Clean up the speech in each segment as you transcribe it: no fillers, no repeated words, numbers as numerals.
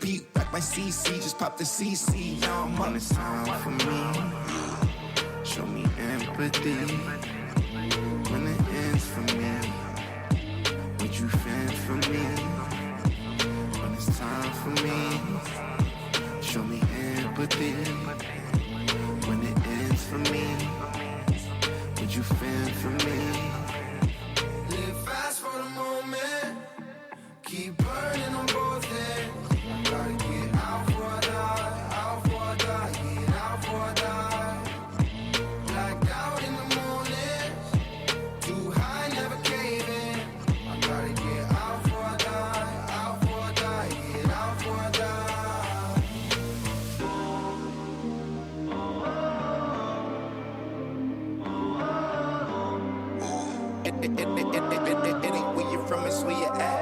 beat, like my CC, just pop the CC. Now I'm on. It's time for me. Show me empathy. When it ends for me, would you fend for me? When it's time for me, show me empathy. When it ends for me, would you fend for me? Live fast for the moment, keep burning on both ends. Gotta get out for a die, out for a die, get out for a die. Blacked out in the morning, too high, never caving. I gotta get out for a die, out for a die, get out for a die. It ain't where you from, it's where you at.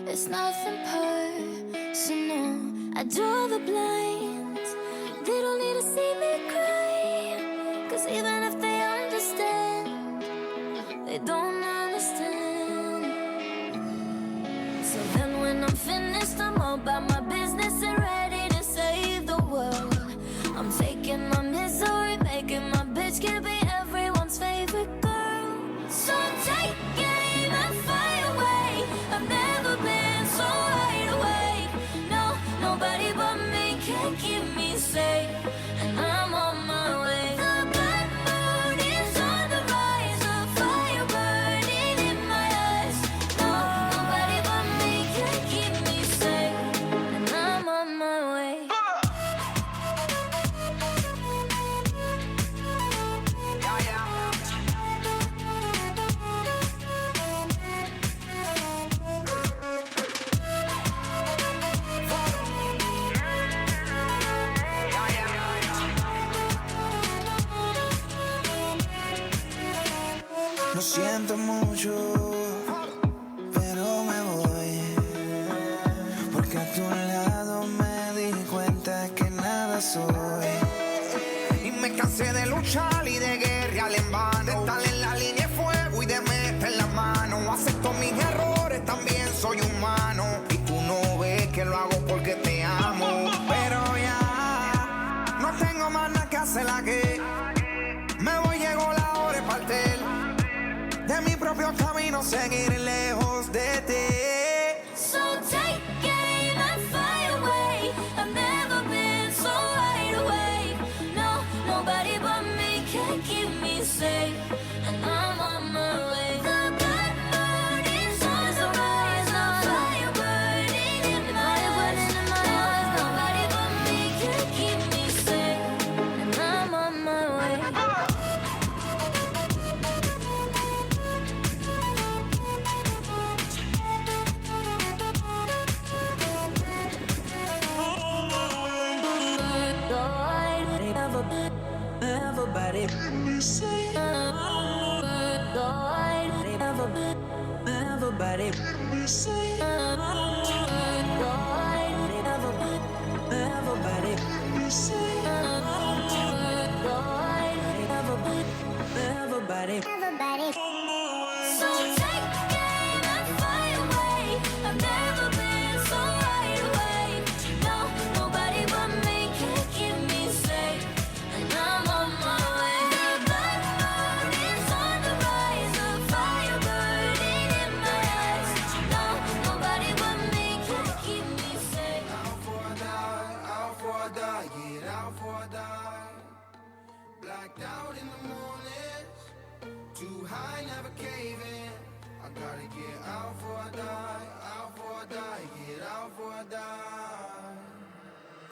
It's nothing personal. I draw the blinds. They don't need to see me cry. Cause even if they understand, they don't understand. So then when I'm finished, I'm all about my business and ready to save the world. I'm taking my misery, making my bitch can be everyone's favorite girl. So take aim and fly away. I've never been so wide awake. No, nobody but me can keep me safe. And I'm on my way. The black moon is on the rise, a fire burning in my eyes. No, nobody but me can keep me safe. And I'm on my way. Lo siento mucho, pero me voy. Porque a tu lado me di cuenta que nada soy. Y me cansé de luchar y de guerrear en vano. De estar en la línea de fuego y de meter la mano. Acepto mis errores, también soy humano. Y tú no ves que lo hago porque te amo. Pero ya no tengo más nada que hacer aquí. Me voy, llegó la hora de partir. De mi propio camino, seguir lejos de ti. So take aim and fly away. I've never been so wide awake. No, nobody but me can keep me safe. And I'm on my way. The black moon is on the rise, a fire burning in my eyes. Nobody but me can keep me safe. And I'm on my way. Everybody, everybody, everybody. So take aim and fly away. I've never been so wide awake. No, nobody but me can keep me safe. And I'm on my way. The black moon is on the rise, a fire burning in my eyes. No, nobody but me can keep me safe. Out for a die, out for a die, get out for a die. Blacked out in the morning, too high, never caving. I gotta get out for a die, out for a die, get out for a die.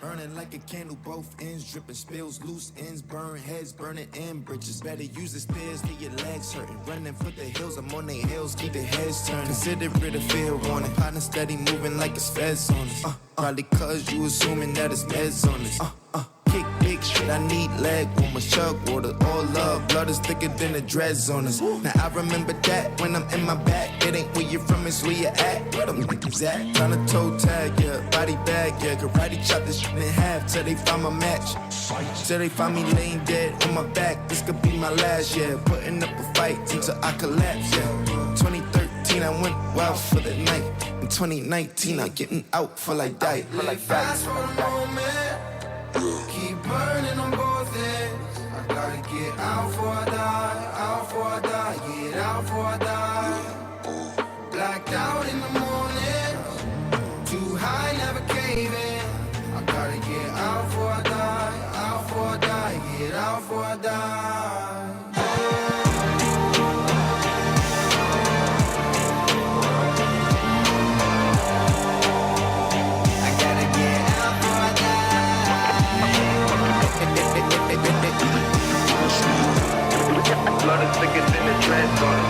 Burning like a candle, both ends dripping, spills, loose ends, burn heads, burning in bridges. Better use the stairs, get your legs hurting. Running for the hills, I'm on their heels, keep their heads turning. Consider it a fair warning. Partner steady moving like it's feds on us. Probably cause you assuming that it's meds on us. Kick big shit, I need leg warmers, chug water, all love, blood is thicker than the dreads on us. Now I remember that when I'm in my back, it ain't where you're from, it's where you at. Where them niggas at? Tryna toe tag, yeah, body bag, yeah, karate chop this shit in half till they find my match. Till they find me laying dead on my back, this could be my last, yeah. Putting up a fight until I collapse, yeah. 2013, I went wild for the night. In 2019, I'm getting out for like die. Fast for the moment. Keep burning on both ends. I gotta get out before I die, out before I die, get out before I die. Blacked out in the morning, too high, never caving. I gotta get out before I die, out before I die, get out before I die. Blood is thicker than the dreads on it.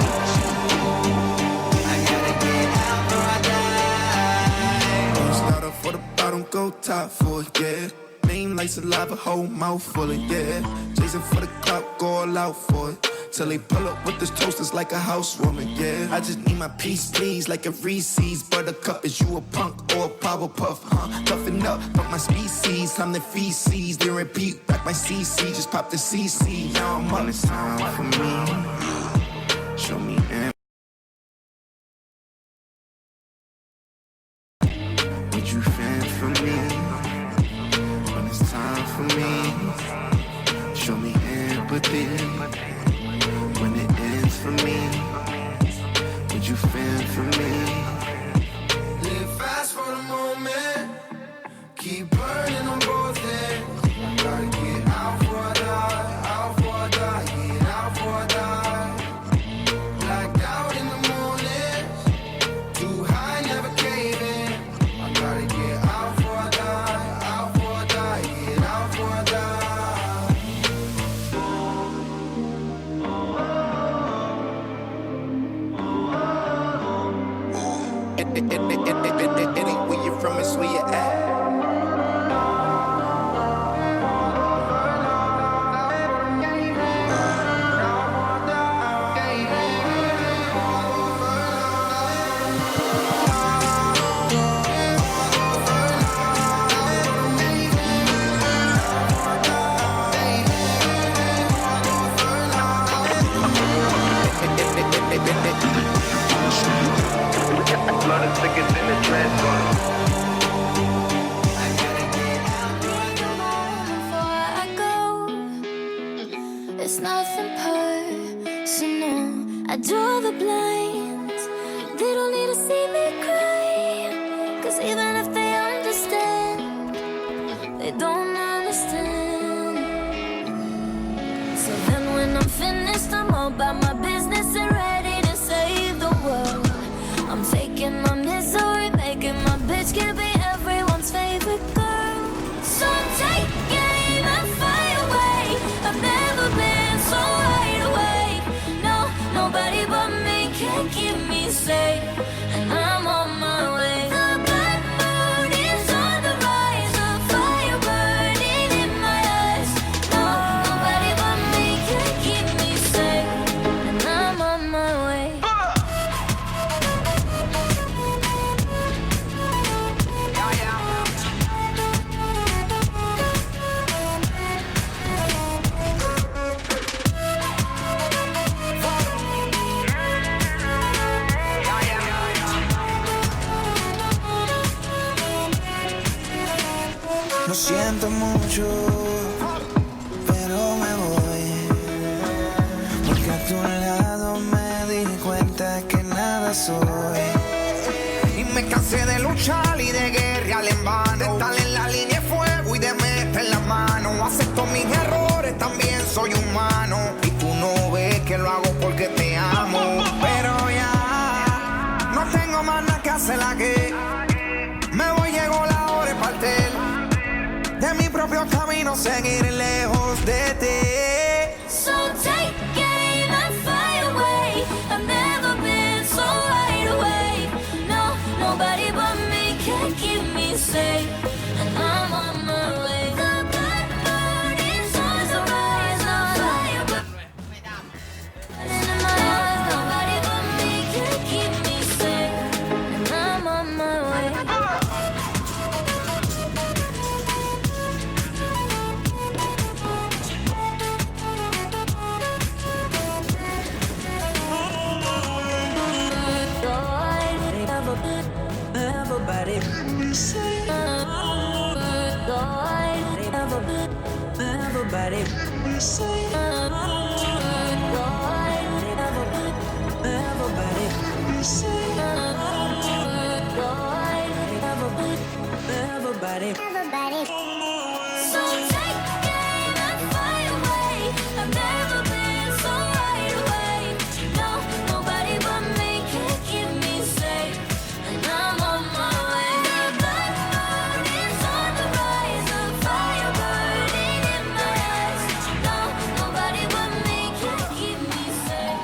I gotta get out before I die. Don't start off for the bottom, go top for it, yeah. Name like saliva, whole mouth full of, yeah. Chasing for the clout, go all out for it. Till they pull up with this toasters like a housewarming, yeah. I just need my peace, please, like a Reese's. Buttercup, is you a punk or a Powerpuff, huh? Toughen up, fuck my species, I'm the feces. Then repeat, back my CC, just pop the CC. Now I'm on this time for me. Show me and would you fan for me? When it's time for me, show me empathy. When it ends for me, would you fan for me? Live fast for the moment. Keep burning on both ends. I gotta get out before I die, out before I die, get out before I die. Blacked out in the morning, too high, never caving. I gotta get out before I die, out before I die, get out before I die. It ain't where you're from, it's where you're at. Blood is thicker than the dreads on it. It's nothing personal. I draw the blinds. They don't need to see me cry. Cause even if they understand, they don't understand. So then when I'm finished, I'm all about my business and ready to save the world. I'm taking my misery, making my bitch can be everyone's favorite girl. So take aim and fire away. I've never been so wide awake. No, nobody but me can keep me safe. And I'm on my way. The bad mood is on the rise. A fire burning in my eyes. No, nobody but me can keep me safe. And I'm on my way. Lo siento mucho, pero me voy. Porque a tu lado me di cuenta que nada soy. Y me cansé de luchar y de guerrear en vano. De estar en la línea de fuego y de meter la mano. Acepto mis errores, también soy humano. Y tú no ves que lo hago porque te amo. Pero ya no tengo más nada que hacer aquí. Me voy, llegó la hora de partir. en mi propio camino seguiré lejos de ti. So take aim and fly away. I've never been so wide awake. No, nobody but me can keep me safe. And I'm on my way. The black moon is on the rise. No fire burning in my eyes. Nobody but me can keep me safe. And I'm on my way. Everybody, everybody, everybody. So take aim and fly away. I've never been so wide awake. No, nobody but me can keep me safe. And I'm on my way. The black moon is on the rise. A fire burning in my eyes. No, nobody but me can keep me safe.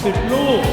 10 ลูก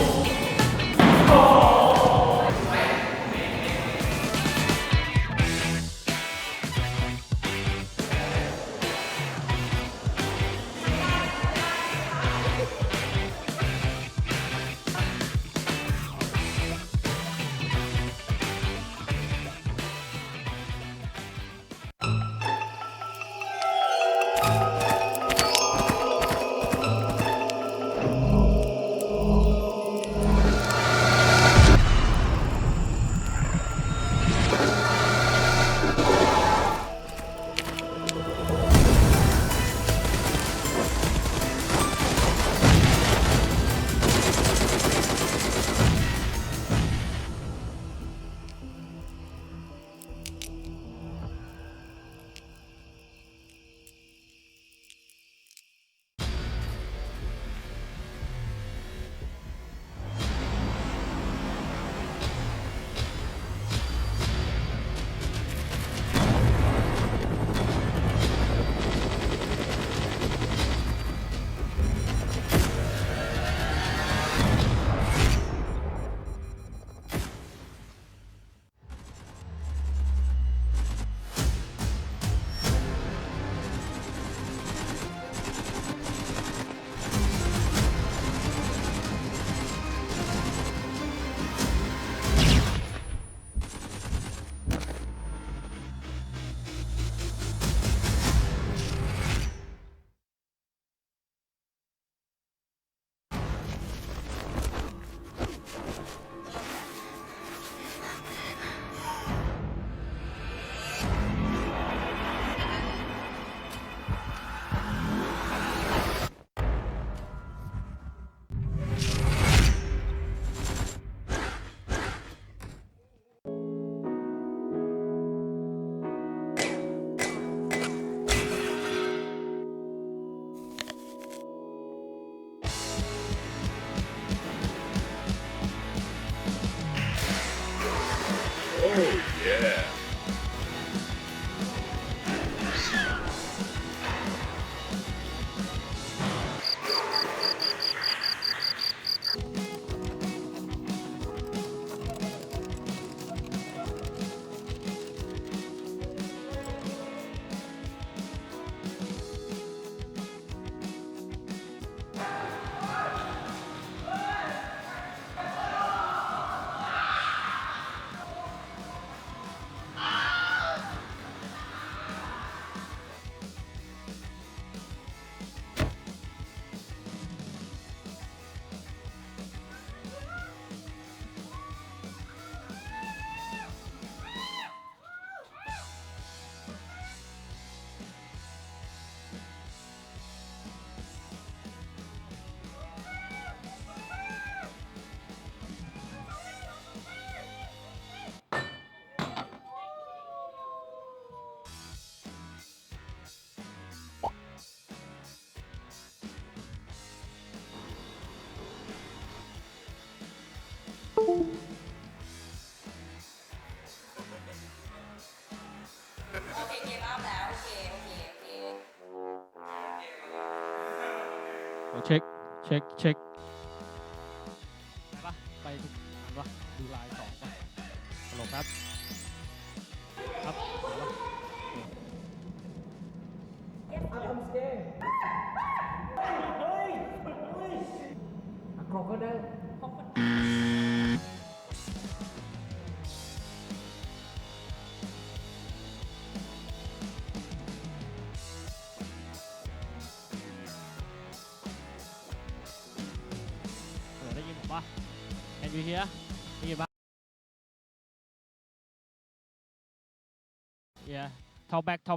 เช็คไปปะไปทุกอันปะดูลาย2ปะตลกครับครับกรอกก็ได้ได้ยินผมปะ Can you hear ได้ยินปะ Yeah talk back เ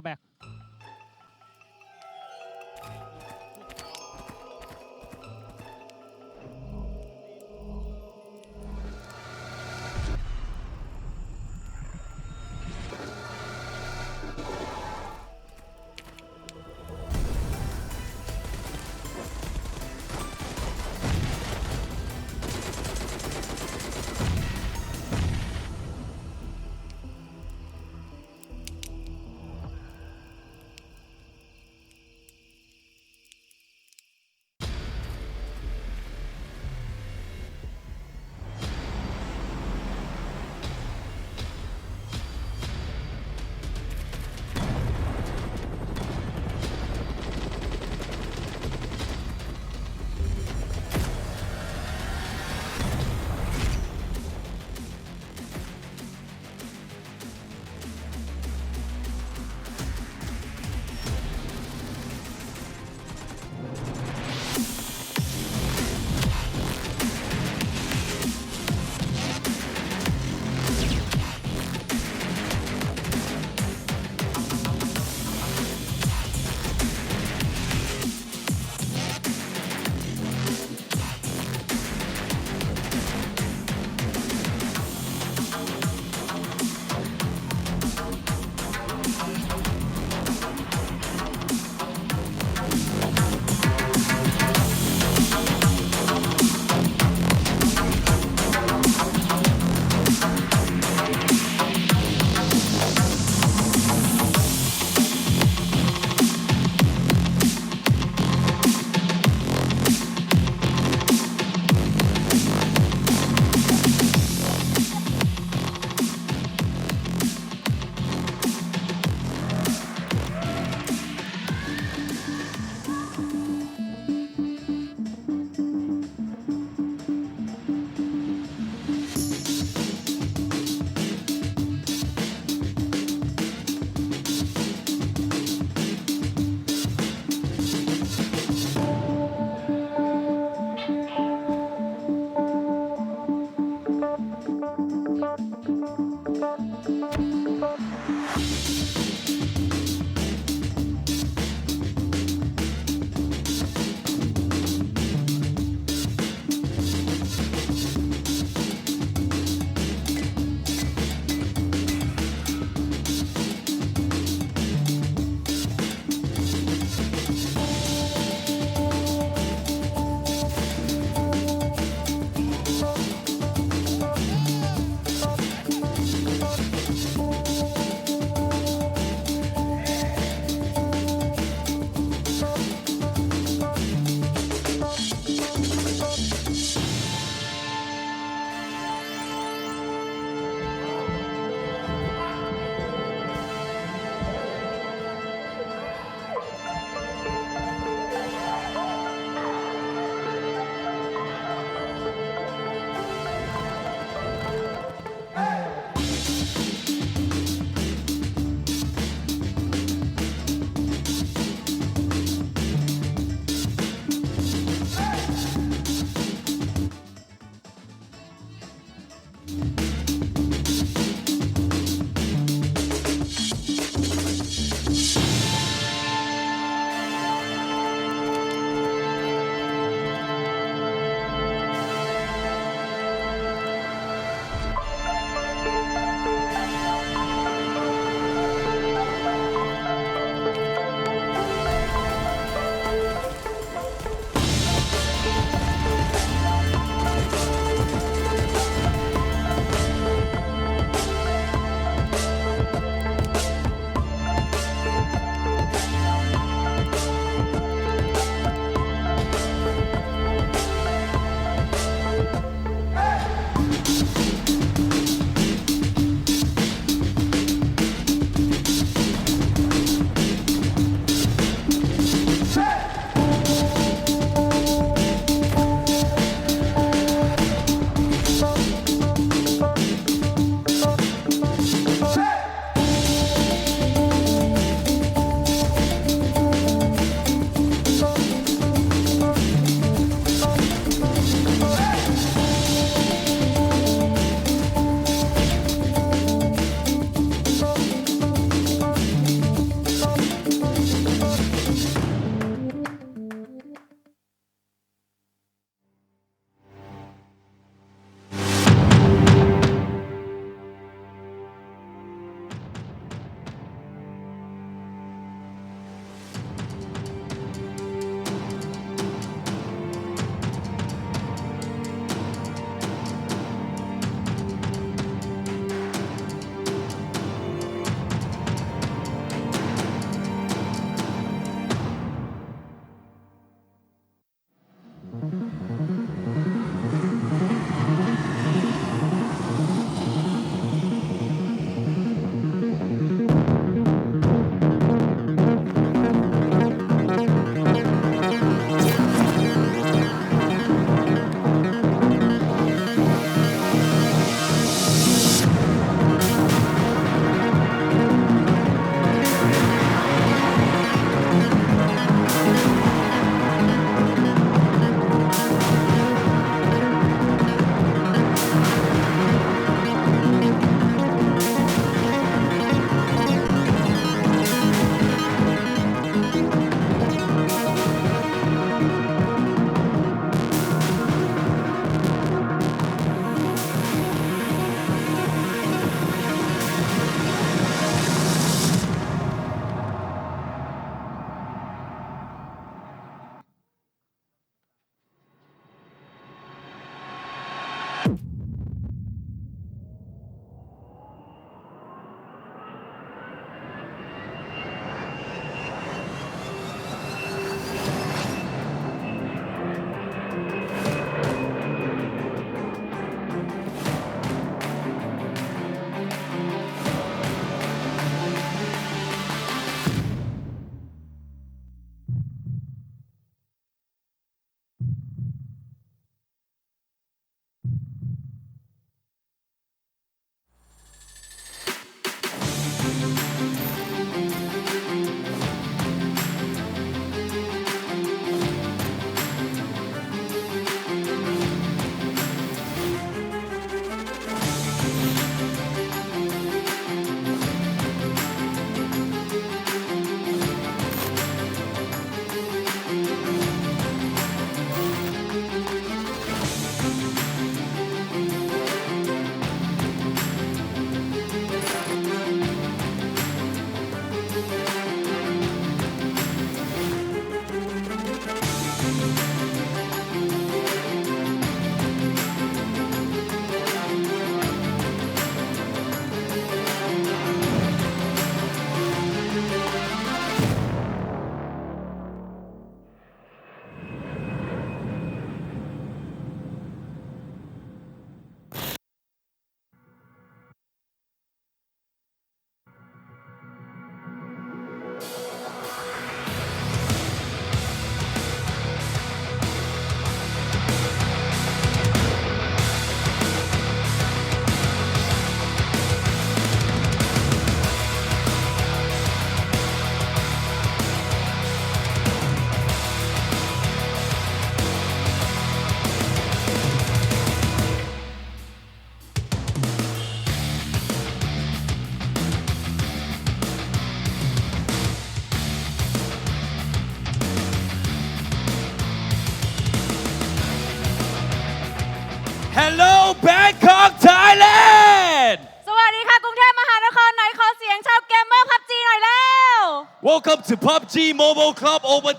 Hello Bangkok Thailand สวัสดีค่ะกรุงเทพมหานครไหนขอเสียงชาวเกมเมอร์ PUBG หน่อยแล้ว Welcome to PUBG Mobile Club Open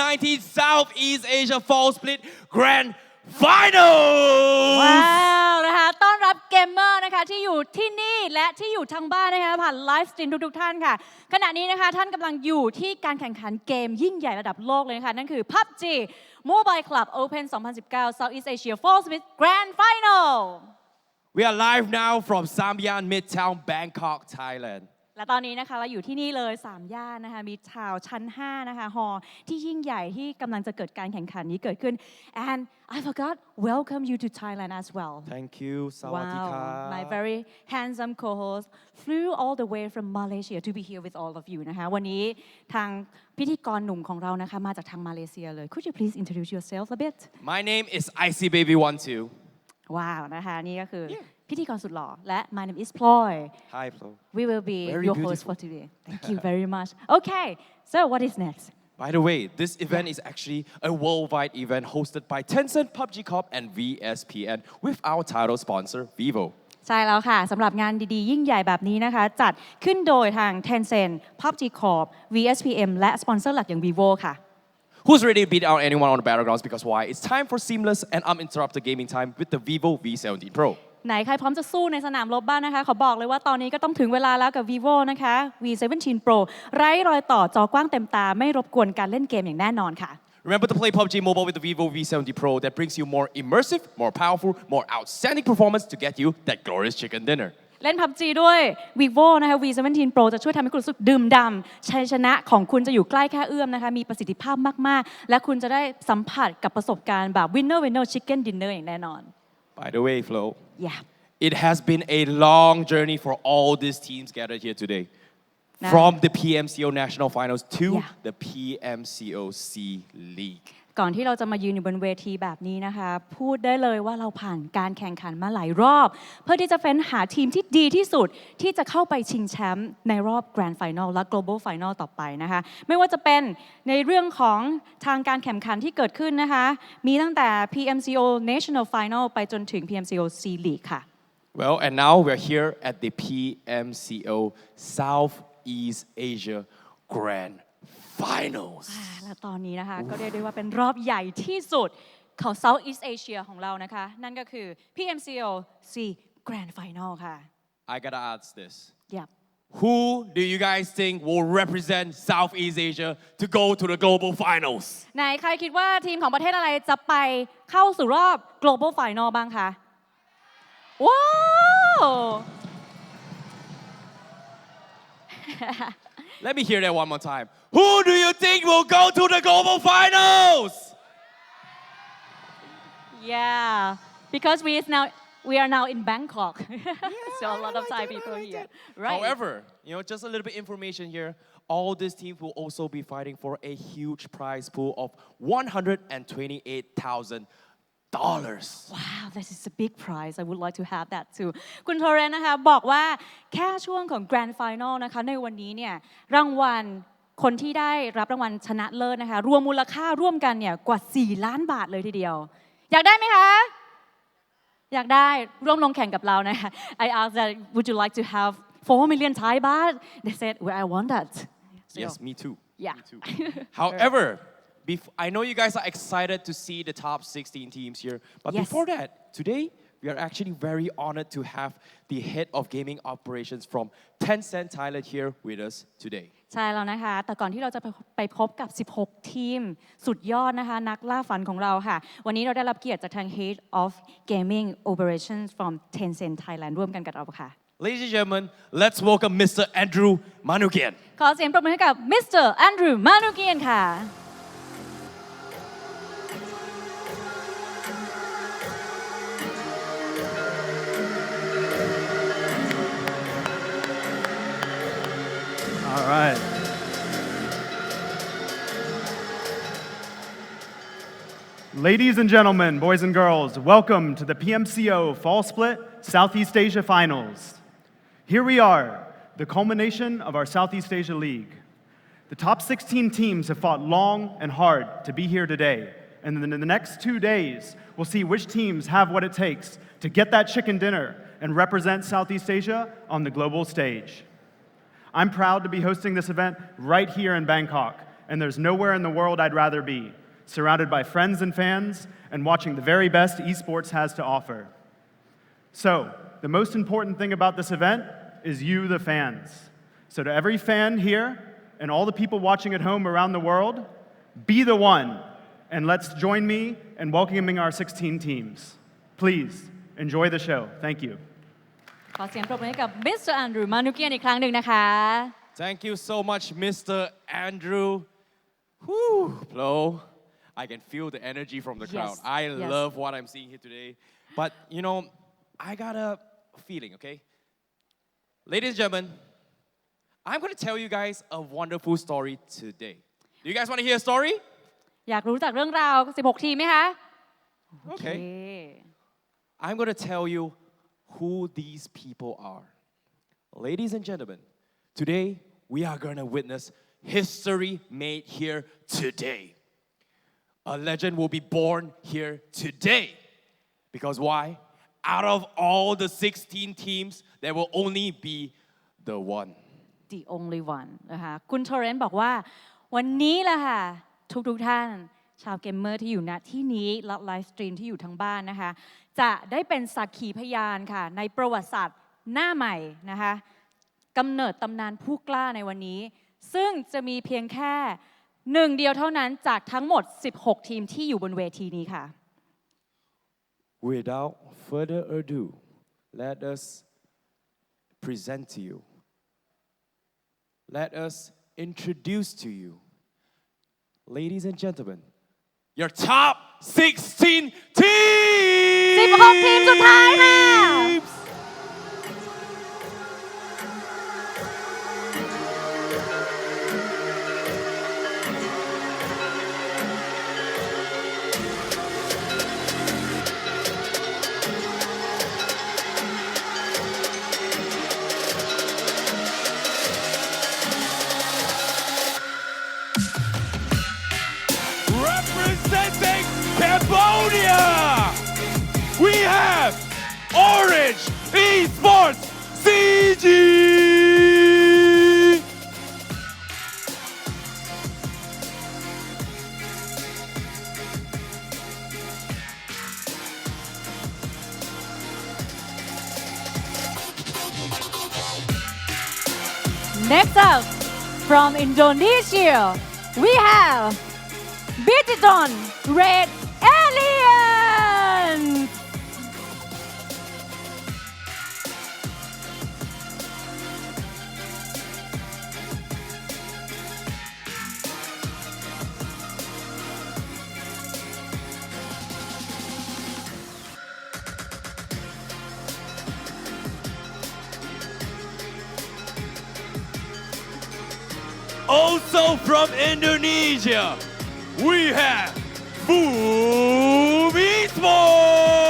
2019 Southeast Asia Fall Split Grand Finals ว้าวนะคะต้อนรับเกมเมอร์นะคะที่อยู่ที่นี่และที่อยู่ทางบ้านนะคะผ่านไลฟ์สตรีมทุกท่านค่ะขณะนี้นะคะท่านกำลังอยู่ที่การแข่งขันเกมยิ่งใหญ่ระดับโลกเลยนะคะนั่นคือ PUBG Mobile Club Open 2019 Southeast Asia Fall Split Grand Final We are live now from Samyan Midtown Bangkok Thailand และตอนนี้นะคะเราอยู่ที่นี่เลย3ย่านนะคะมีทาวน์ชั้น5นะคะฮอลที่ยิ่งใหญ่ที่กำลังจะเกิดการแข่งขันนี้เกิดขึ้น and I forgot welcome you to Thailand as well Thank you สวัสดีครับ my very handsome co-host flew all the way from Malaysia to be here with all of you นะคะวันนี้ทางพิธีกรหนุ่มของเรานะคะมาจากทางมาเลเซียเลย Could you please introduce yourself a bit My name is Icy Baby 12ว้าวนะคะนี่ก็คือพิธีกรสุดหล่อและ my name is Ploy Hi Flo We will be Very your host beautiful. for today. Thank you very much. Okay, so what is next? By the way, this event is actually a worldwide event hosted by Tencent, PUBG Corp, and VSPN with our title sponsor, Vivo. ใช่แล้วค่ะสำหรับงานดีๆยิ่งใหญ่แบบนี้นะคะจัดขึ้นโดยทาง Tencent, PUBG Corp, VSPN และสปอนเซอร์หลักอย่าง Vivo ค่ะ Who's ready to beat out anyone on the battlegrounds? Because why? It's time for seamless and uninterrupted gaming time with the Vivo V17 Pro. ไหนใครพร้อมจะสู้ในสนามรบบ้างนะคะขอบอกเลยว่าตอนนี้ก็ต้องถึงเวลาแล้วกับ Vivo นะคะ V17 Pro ไร้รอยต่อจอกว้างเต็มตาไม่รบกวนการเล่นเกมอย่างแน่นอนค่ะ Remember to play PUBG Mobile with the Vivo V70 Pro that brings you more immersive, more powerful, more outstanding performance to get you that glorious chicken dinner. เล่น PUBG ด้วย Vivo นะคะ V17 Pro จะช่วยทำให้คุณรู้สึกดื่มด่ำชัยชนะของคุณจะอยู่ใกล้แค่เอื้อมนะคะมีประสิทธิภาพมากๆและคุณจะได้สัมผัสกับประสบการณ์แบบ winner chicken dinner อย่างแน่นอน By the way, Flo, yeah it has been a long journey for all these teams gathered here today. From the PMCO National Finals to the PMCO C League. ก่อนที่เราจะมายืนอยู่บนเวทีแบบนี้นะคะพูดได้เลยว่าเราผ่านการแข่งขันมาหลายรอบเพื่อที่จะเฟ้นหาทีมที่ดีที่สุดที่จะเข้าไปชิงแชมป์ในรอบ Grand Final และ Global Final ต่อไปนะคะไม่ว่าจะเป็นในเรื่องของทางการแข่งขันที่เกิดขึ้นนะคะมีตั้งแต่ PMCO National Final ไปจนถึง PMCO C League ค่ะWell, and now we're here at the PMCO Southeast Asia Grand Finals. และตอนนี้นะคะก็เรียกได้ว่าเป็นรอบใหญ่ที่สุดของ Southeast Asia ของเรานะคะนั่นก็คือ PMCO C Grand Final ค่ะ I gotta ask this. Yep. Who do you guys think will represent Southeast Asia to go to the Global Finals? ไหนใครคิดว่าทีมของประเทศอะไรจะไปเข้าสู่รอบ Global Final บ้างคะว้าว Let me hear that one more time. Who do you think will go to the Global Finals? Yeah because we are now in Bangkok so a lot of Thai people here right However, just a little bit information here. All these teams will also be fighting for a huge prize pool of $128,000. Wow this is a big prize I would like to have that too คุณโทเรนนะคะบอกว่าแค่ช่วงของ Grand Final นะคะในวันนี้เนี่ยรางวัลคนที่ได้รับรางวัลชนะเลิศนะคะรวมมูลค่าร่วมกันเนี่ยกว่า4 ล้านบาทเลยทีเดียวอยากได้ไหมคะอยากได้ร่วมลงแข่งกับเรานะคะ I asked that would you like to have 4 million Thai baht they said well I want that so, Yes me too yeah me too. However I know you guys are excited to see the top 16 teams here, but before that, today we are actually very honored to have the head of gaming operations from Tencent Thailand here with us today. ใช่แล้วนะคะแต่ก่อนที่เราจะไปพบกับ16ทีมสุดยอดนะคะนักล่าฝันของเราค่ะวันนี้เราได้รับเกียรติจากทาง Head of Gaming Operations from Tencent Thailand ร่วมกันกับเราค่ะ Ladies and gentlemen, let's welcome Mr. Andrew Manukian. ขอเสียงปรบมือให้กับ Mr. Andrew Manukian ค่ะ All right. Ladies and gentlemen, boys and girls, welcome to the PMCO Fall Split Southeast Asia Finals. Here we are, the culmination of our Southeast Asia League. The top 16 teams have fought long and hard to be here today, And then in the next 2 days, we'll see which teams have what it takes to get that chicken dinner and represent Southeast Asia on the global stage. I'm proud to be hosting this event right here in Bangkok, and there's nowhere in the world I'd rather be, surrounded by friends and fans and watching the very best esports has to offer. So, the most important thing about this event is you, the fans. So to every fan here and all the people watching at home around the world, be the one, and let's join me in welcoming our 16 teams. Please, enjoy the show. Thank you. ขอเสียงปรบมือให้กับ Mr. Andrew Manukian อีกครั้งหนึ่งนะคะ Thank you so much, Mr. Andrew. Whew, Flo. I can feel the energy from the crowd. Yes, I yes. love what I'm seeing here today. But, you know, I got a feeling, okay? Ladies and gentlemen, I'm going to tell you guys a wonderful story today. Do you guys want to hear a story? อยากรู้จักเรื่องราว 16 ทีมไหมคะ Okay. I'm going to tell you who these people are. Ladies and gentlemen, today we are going to witness history made here today. A legend will be born here today. Because why? Out of all the 16 teams, there will only be the one. The only one นะคะคุณโทเรนบอกว่าวันนี้แหละค่ะทุกท่านชาวเกมเมอร์ที่อยู่ณที่นี้และไลฟ์สตรีมที่อยู่ทางบ้านนะคะจะได้เป็นสักขีพยานค่ะในประวัติศาสตร์หน้าใหม่นะคะกำเนิดตำนานผู้กล้าในวันนี้ซึ่งจะมีเพียงแค่หนึ่งเดียวเท่านั้นจากทั้งหมด16ทีมที่อยู่บนเวทีนี้ค่ะ Without further ado, let us present to you. Let us introduce to you, ladies and gentlemen, your top 16 teams! 16 ทีมสุดท้ายค่ะ Representing Cambodia, we have Orange Esports CG. Next up, from Indonesia, we have Bigetron Red Alien. Also from Indonesia, we have Pubg Esport.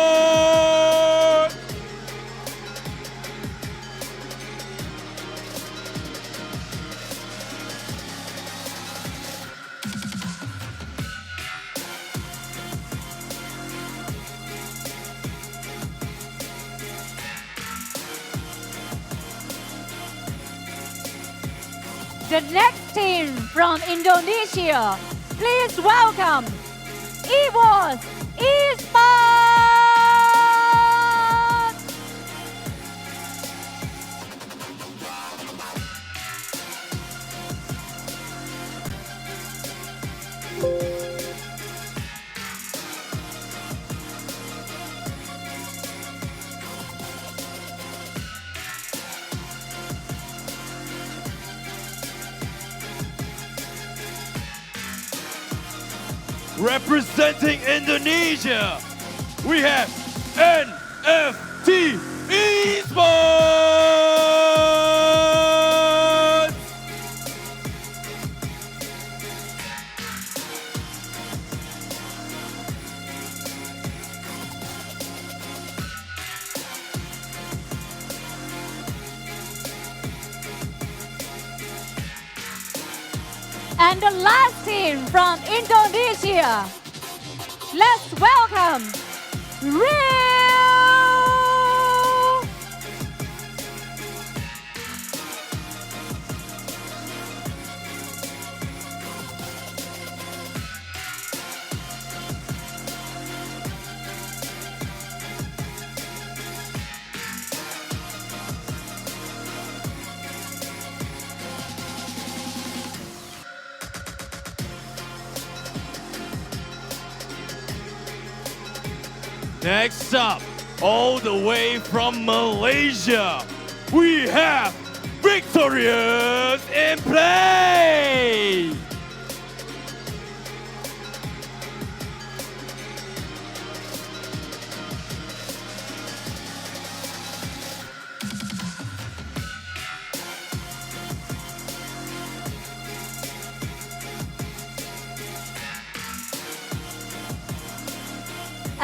The next team from Indonesia, please welcome EVOS Esport. Representing Indonesia, we have NFT Esport. And the last team from Indonesia, let's welcome Real. Next up, all the way from Malaysia, we have Victorious in play!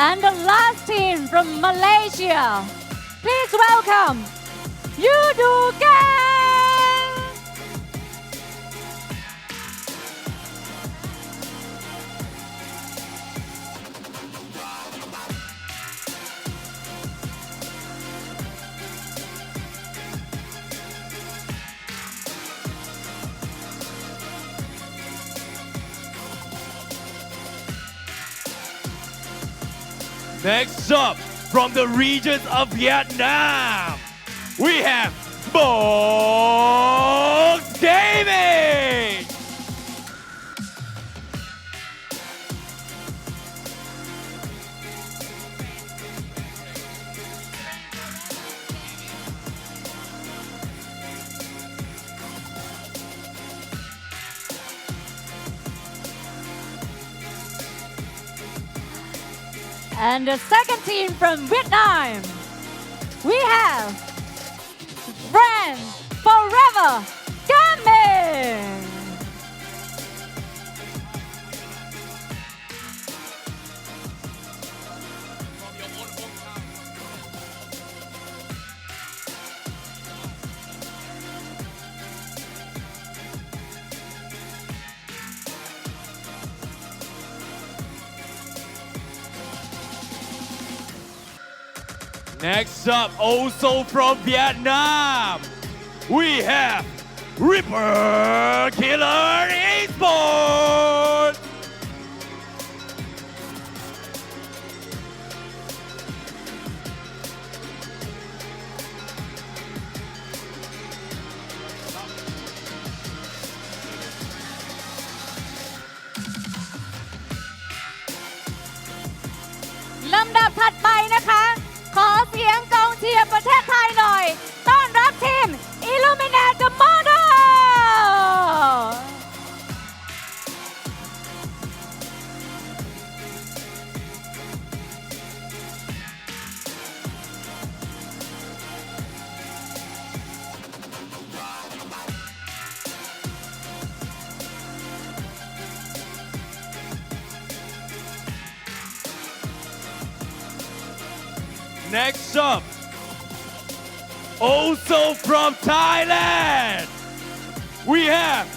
And the last team from Malaysia, please welcome Yoodo Gank. Next up, from the regions of Vietnam, we have Pubg Gaming! And the second team from Vietnam, we have Friends Forever Gaming. Next up, also from Vietnam, we have ReaperKiller Esports!ลำดับถัดไปนะคะ ขอเสียงกองเชียร์ประเทศไทยหน่อย ต้อนรับทีม ILLUMINATE the Model Next up, also from Thailand, we have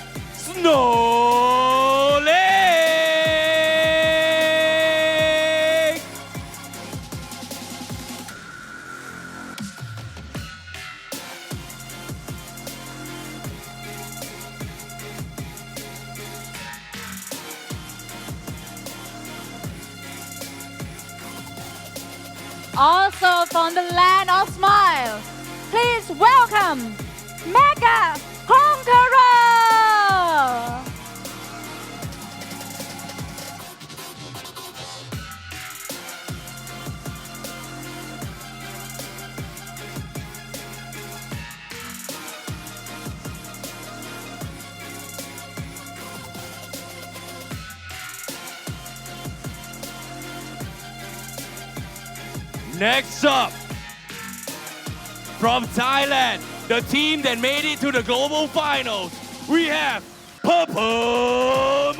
LYNX! Also from the land of smile, please welcome Mega Conqueror. Next up, from Thailand, the team that made it to the Global Finals, we have PUBGMOBILE!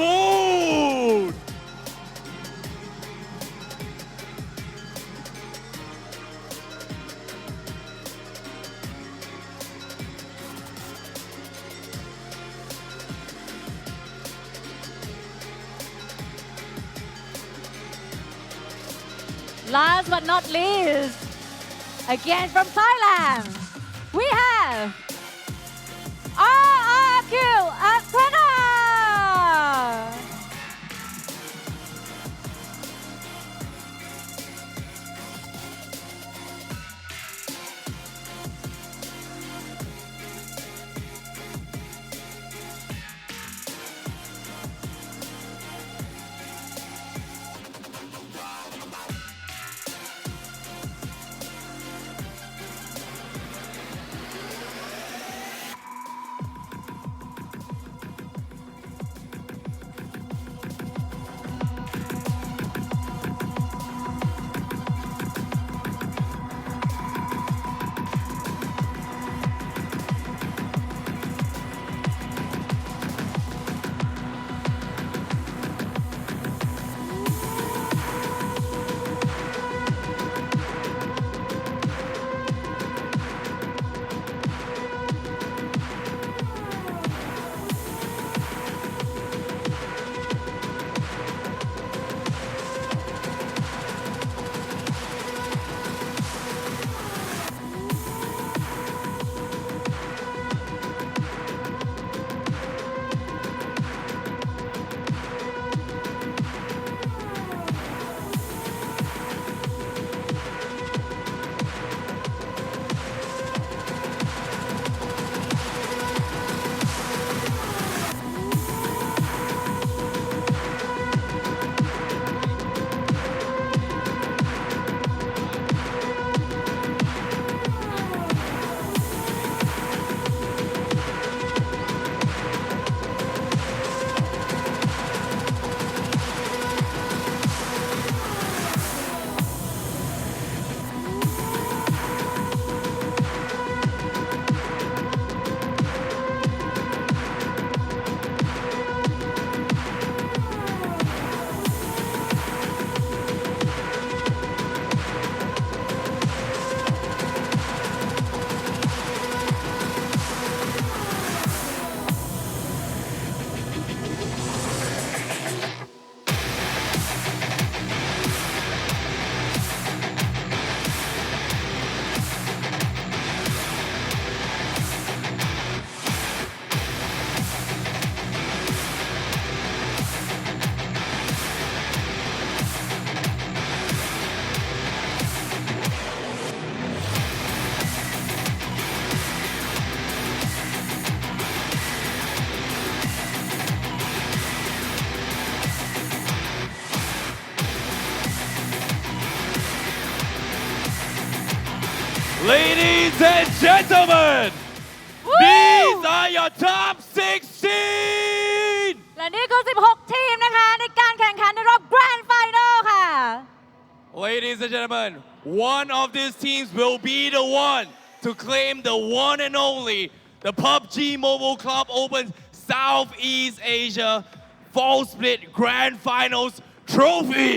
Last but not least, again from Thailand, we have RRQ.ATHENA. Ladies and gentlemen, these are your top 16! และนี่คือ 16 ทีมนะคะในการแข่งขันในรอบ Grand Final ค่ะ Ladies and gentlemen, one of these teams will be the one to claim the one and only the PUBG Mobile Club Open Southeast Asia Fall Split Grand Finals Trophy.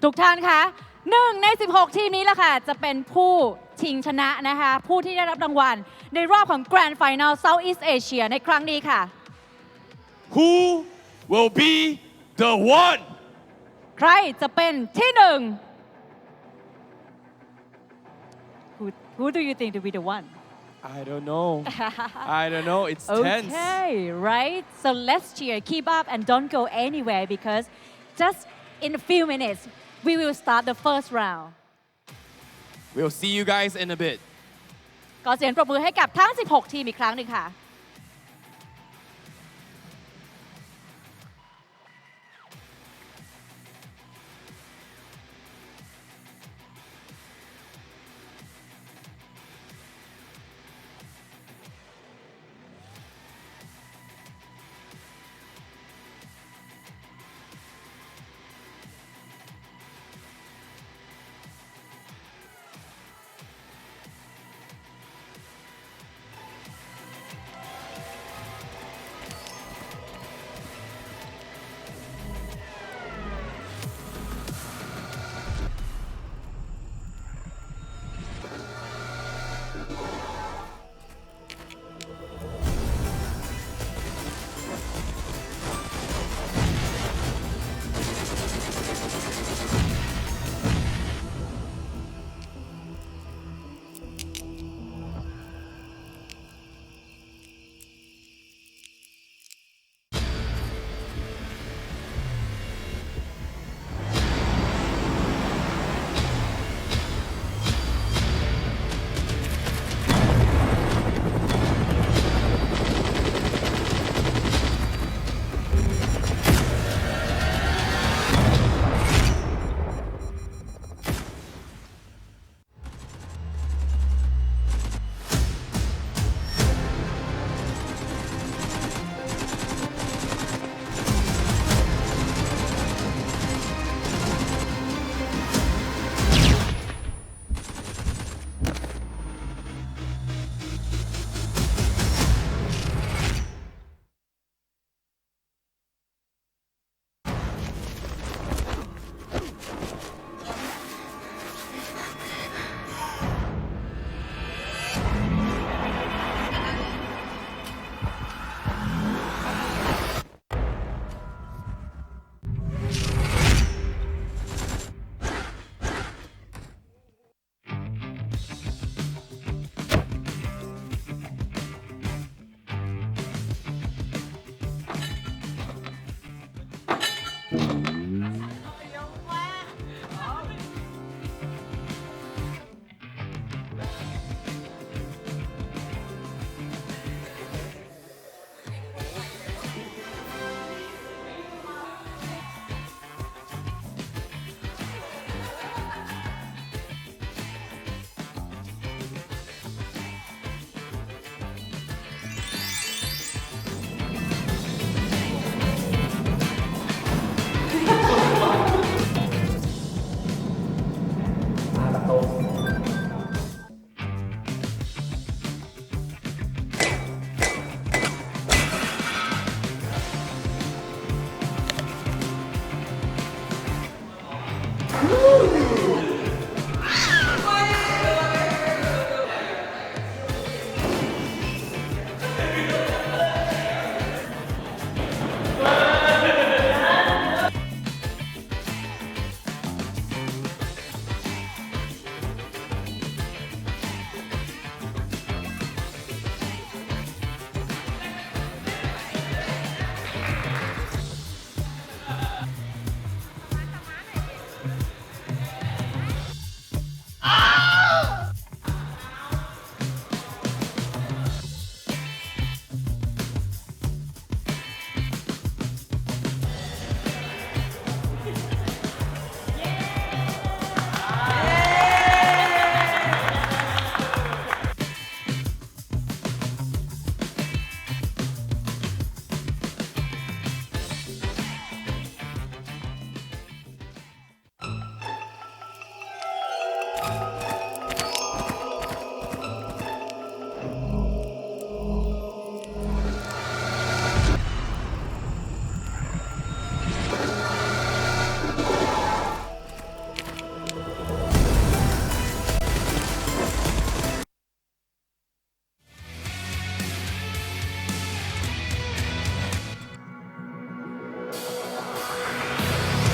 ทุกท่านคะ1 ใน 16 ทีมนี้แหละค่ะจะเป็นผู้ชิงชนะนะคะผู้ที่ได้รับรางวัลในรอบของ Grand Final Southeast Asia ในครั้งนี้ค่ะ Who will be the one? ใครจะเป็นที่หนึ่ง Who do you think to be the one? I don't know. I don't know. It's tense. Okay, right? So let's cheer. Keep up and don't go anywhere because just in a few minutes we will start the first round. We'll see you guys in a bit. ขอเสียงปรบมือให้กับทั้ง 16 ทีมอีกครั้งหนึ่งค่ะ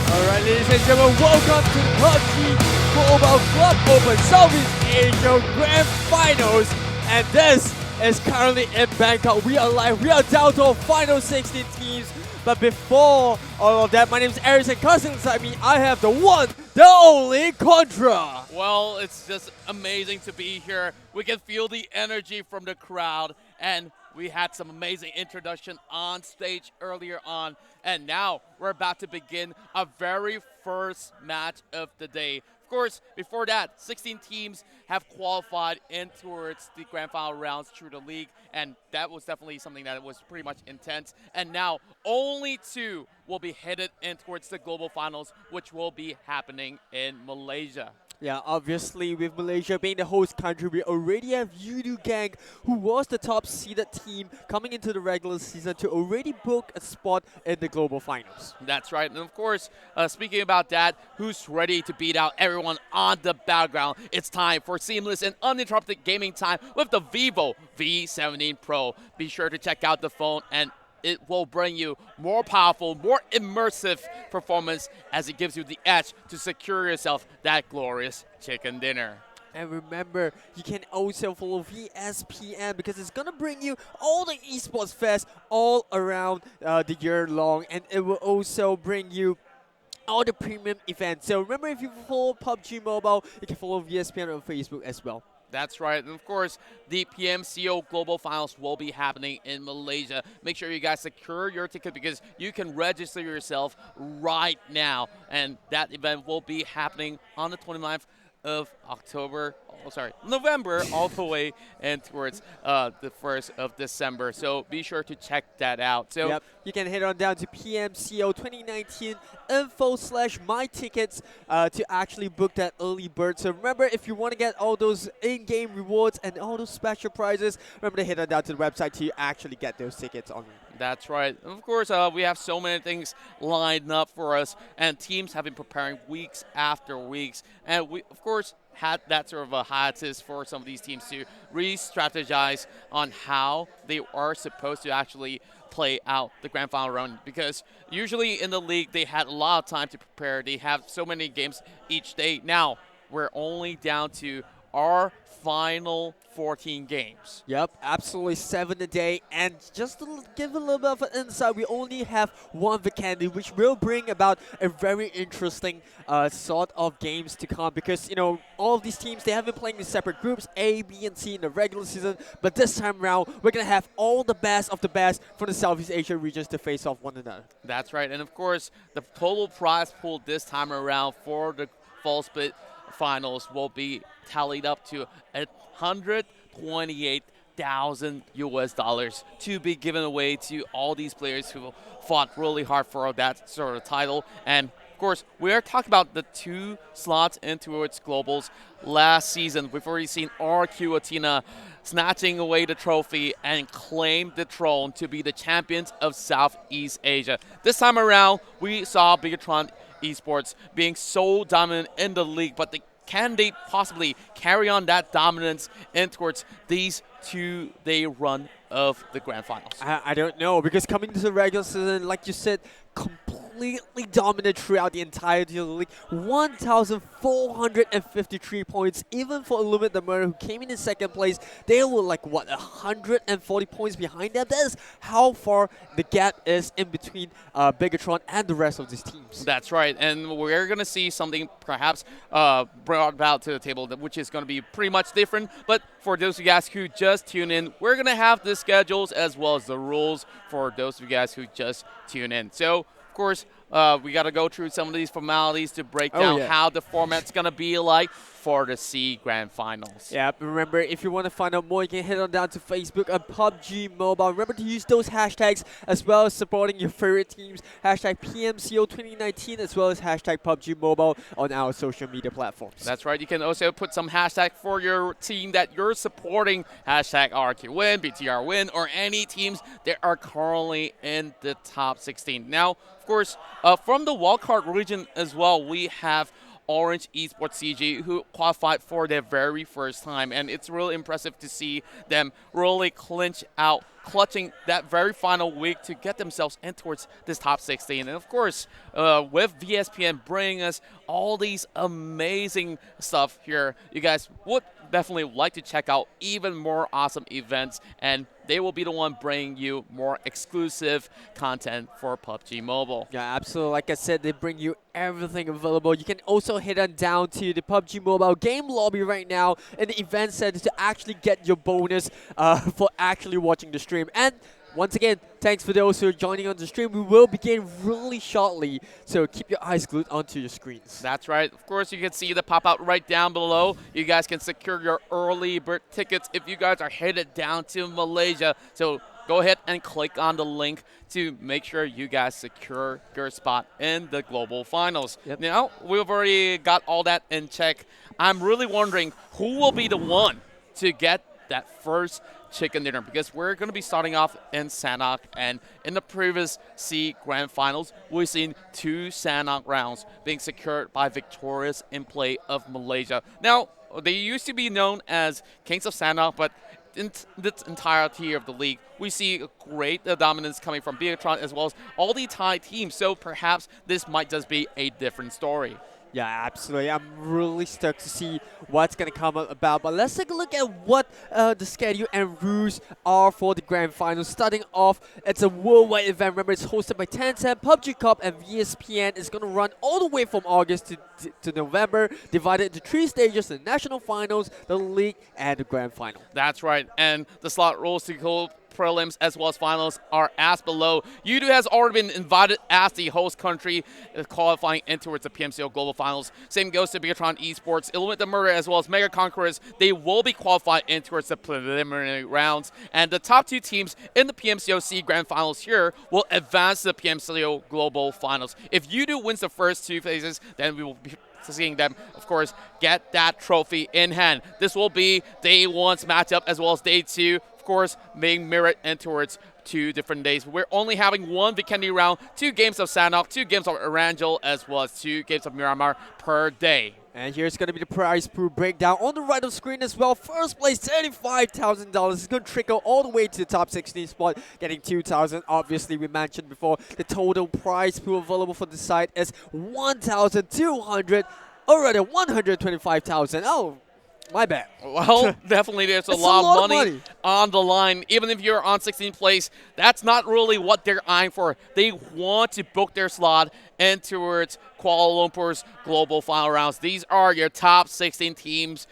Alright, ladies and gentlemen, welcome to PUBG Mobile Club Open Southeast Asia Grand Finals. And this is currently in Bangkok. We are live. We are down to our final 16 teams. But before all of that, my name is Eric, and cussing inside me, I have the one, the only Contra. Well, it's just amazing to be here. We can feel the energy from the crowd, and we had some amazing introduction on stage earlier on, and now we're about to begin our very first match of the day. Of course, before that, 16 teams have qualified in towards the grand final rounds through the league, and that was definitely something that was pretty much intense. And now only 2 will be headed in towards the global finals, which will be happening in Malaysia. Yeah, obviously with Malaysia being the host country, we already have Yoodo Gank, who was the top seeded team coming into the regular season, to already book a spot in the global finals. That's right. And of course, speaking about that, who's ready to beat out everyone on the battleground? It's time for seamless and uninterrupted gaming time with the Vivo V17 Pro. Be sure to check out the phone, and it will bring you more powerful, more immersive performance as it gives you the edge to secure yourself that glorious chicken dinner. And remember, you can also follow VSPN because it's going to bring you all the esports fest all around the year long, and it will also bring you all the premium events. So remember, if you follow PUBG Mobile, you can follow VSPN on Facebook as well. That's right. And of course, the PMCO Global Finals will be happening in Malaysia. Make sure you guys secure your ticket because you can register yourself right now. And that event will be happening on the 29th of November, all the way and towards the 1st of December. So be sure to check that out. So yep, you can head on down to PMCO2019 info/mytickets to actually book that early bird. So remember, if you want to get all those in-game rewards and all those special prizes, remember to head on down to the website to actually get those tickets on. That's right. And of course, we have so many things lined up for us, and teams have been preparing weeks after weeks. And we, of course, had that sort of a hiatus for some of these teams to re-strategize on how they are supposed to actually play out the grand final round, because usually in the league they had a lot of time to prepare. They have so many games each day. Now we're only down to our final 14 games. Yep, absolutely 7 a day. And just to give a little bit of an insight, we only have one Vikendi, which will bring about a very interesting sort of games to come, because, you know, all of these teams, they have been playing in separate groups, A, B, and C in the regular season, but this time around, we're going to have all the best of the best from the Southeast Asia regions to face off one another. That's right. And of course, the total prize pool this time around for the fall split finals will be tallied up to $128,000 to be given away to all these players who fought really hard for that sort of title. And of course, we are talking about the 2 slots in towards globals. Last season, we've already seen RRQ.ATHENA snatching away the trophy and claim the throne to be the champions of Southeast Asia. This time around, we saw Bigetron Esports being so dominant in the league, but can they possibly carry on that dominance in towards these 2-day run of the grand finals? I don't know, because coming to the regular season, like you said, completely dominant throughout the entirety of the league. 1,453 points. Even for Illuminate the Murder, who came in second place, they were like, what, 140 points behind them? That is how far the gap is in between Bigetron and the rest of these teams. That's right, and we're going to see something perhaps brought about to the table, which is going to be pretty much different. But for those of you guys who just tune in, we're going to have the schedules as well as the rules for those of you guys who just tune in. So, of course, we got to go through some of these formalities to break down how the format's going to be like for the C Grand Finals. Yeah, remember, if you want to find out more, you can head on down to Facebook and PUBG Mobile. Remember to use those hashtags as well as supporting your favorite teams. Hashtag PMCO2019 as well as hashtag PUBG Mobile on our social media platforms. That's right. You can also put some hashtag for your team that you're supporting. Hashtag RRQ win, BTR win, or any teams that are currently in the top 16. Now, of course, from the wildcard region as well, we have Orange Esports CG, who qualified for their very first time, and it's really impressive to see them really clutching that very final week to get themselves in towards this top 16. And of course, with VSPN bringing us all these amazing stuff here, you guys would definitely like to check out even more awesome events, and they will be the one bringing you more exclusive content for PUBG Mobile. Yeah, absolutely. Like I said, they bring you everything available. You can also head on down to the PUBG Mobile game lobby right now in the event center to actually get your bonus for actually watching the stream. And once again, thanks for those who are joining on the stream. We will begin really shortly, so keep your eyes glued onto your screens. That's right. Of course, you can see the pop-out right down below. You guys can secure your early bird tickets if you guys are headed down to Malaysia. So go ahead and click on the link to make sure you guys secure your spot in the Global Finals. Yep. Now, we've already got all that in check. I'm really wondering who will be the one to get that first chicken dinner, because we're going to be starting off in Sanhok, and in the previous C Grand Finals, we've seen 2 Sanhok rounds being secured by victorious in play of Malaysia. Now, they used to be known as Kings of Sanhok, but in this entirety of the league, we see a great dominance coming from Bigetron as well as all the Thai teams, so perhaps this might just be a different story. Yeah, absolutely. I'm really stoked to see what's going to come up about. But let's take a look at what the schedule and rules are for the Grand Finals. Starting off, it's a worldwide event. Remember, it's hosted by Tencent, PUBG Cup, and VSPN. It's going to run all the way from August to November, divided into 3 stages: the National Finals, the League, and the Grand Final. That's right. And the slot rules to go prelims as well as finals are as below. Yoodo has already been invited as the host country, qualifying in towards the PMCO Global Finals. Same goes to Bigetron Esports, Illuminate the Murder, as well as Mega Conquerors. They will be qualified in towards the preliminary rounds. And the top 2 teams in the PMCO C Grand Finals here will advance to the PMCO Global Finals. If Yoodo wins the first 2 phases, then we will be seeing them, of course, get that trophy in hand. This will be day 1's matchup as well as day 2. Of course, being mirrored in towards 2 different days. We're only having 1 Vikendi round, 2 games of Sanhok, 2 games of Erangel, as well as 2 games of Miramar per day. And here's going to be the prize pool breakdown on the right of screen as well. First place, $35,000. It's going to trickle all the way to the top 16 spot, getting $2,000. Obviously, we mentioned before, the total prize pool available for the site is $1,200, or rather $125,000. Oh, my bad. Well, definitely there's a lot of money on the line. Even if you're on 16th place, that's not really what they're eyeing for. They want to book their slot in towards Kuala Lumpur's Global Final rounds. These are your top 16 teams,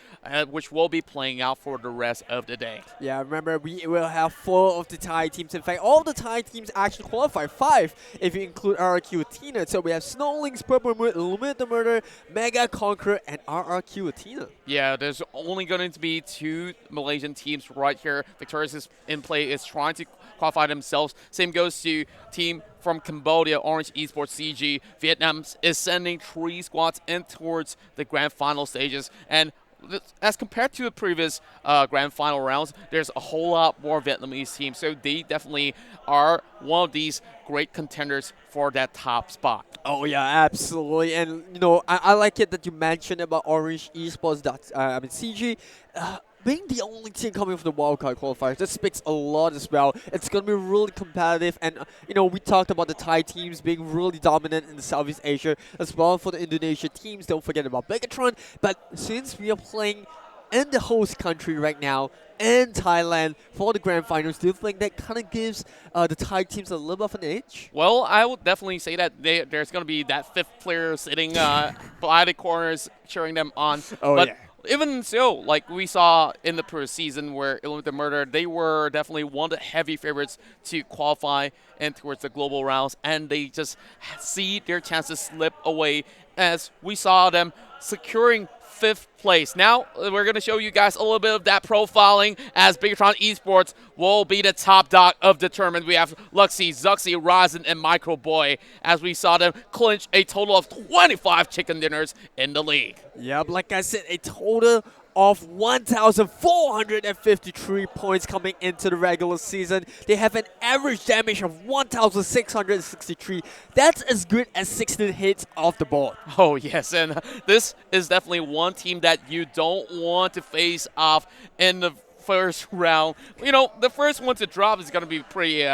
which will be playing out for the rest of the day. Yeah, remember, we will have 4 of the Thai teams. In fact, all of the Thai teams actually qualify, 5 if you include RRQ.ATHENA. So we have SnowLynx, Purple Moon, Illuminate the Murder, Mega Conqueror, and RRQ.ATHENA. Yeah, there's only going to be 2 Malaysian teams right here. Victorious in play is trying to qualify themselves. Same goes to team from Cambodia, Orange Esports CG. Vietnam is sending 3 squads in towards the grand final stages. And as compared to the previous grand final rounds, there's a whole lot more Vietnamese teams. So they definitely are one of these great contenders for that top spot. Oh yeah, absolutely. And you know, I like it that you mentioned about Orange Esports. CG. Being the only team coming from the wildcard qualifiers, that speaks a lot as well. It's going to be really competitive, and you know, we talked about the Thai teams being really dominant in the Southeast Asia as well. For the Indonesia teams, don't forget about Bigetron. But since we are playing in the host country right now, in Thailand, for the grand finals, do you think that kind of gives the Thai teams a little bit of an edge? Well, I would definitely say that there's going to be that fifth player sitting by the corners cheering them on. Oh, but yeah. Even so, like we saw in the previous season where ILLUMINATE Murder, they were definitely one of the heavy favorites to qualify and towards the global rounds, and they just see their chances slip away as we saw them securing 5th place. Now, we're going to show you guys a little bit of that profiling as Bigetron Esports will be the top dog of determined. We have Luxy, Zuxy, Ryzen, and Microboy as we saw them clinch a total of 25 chicken dinners in the league. Yep, like I said, a total of 1,453 points coming into the regular season. They have an average damage of 1,663. That's as good as 16 hits off the board. Oh, yes, and this is definitely one team that you don't want to face off in the first round. You know, the first one to drop is going to be pretty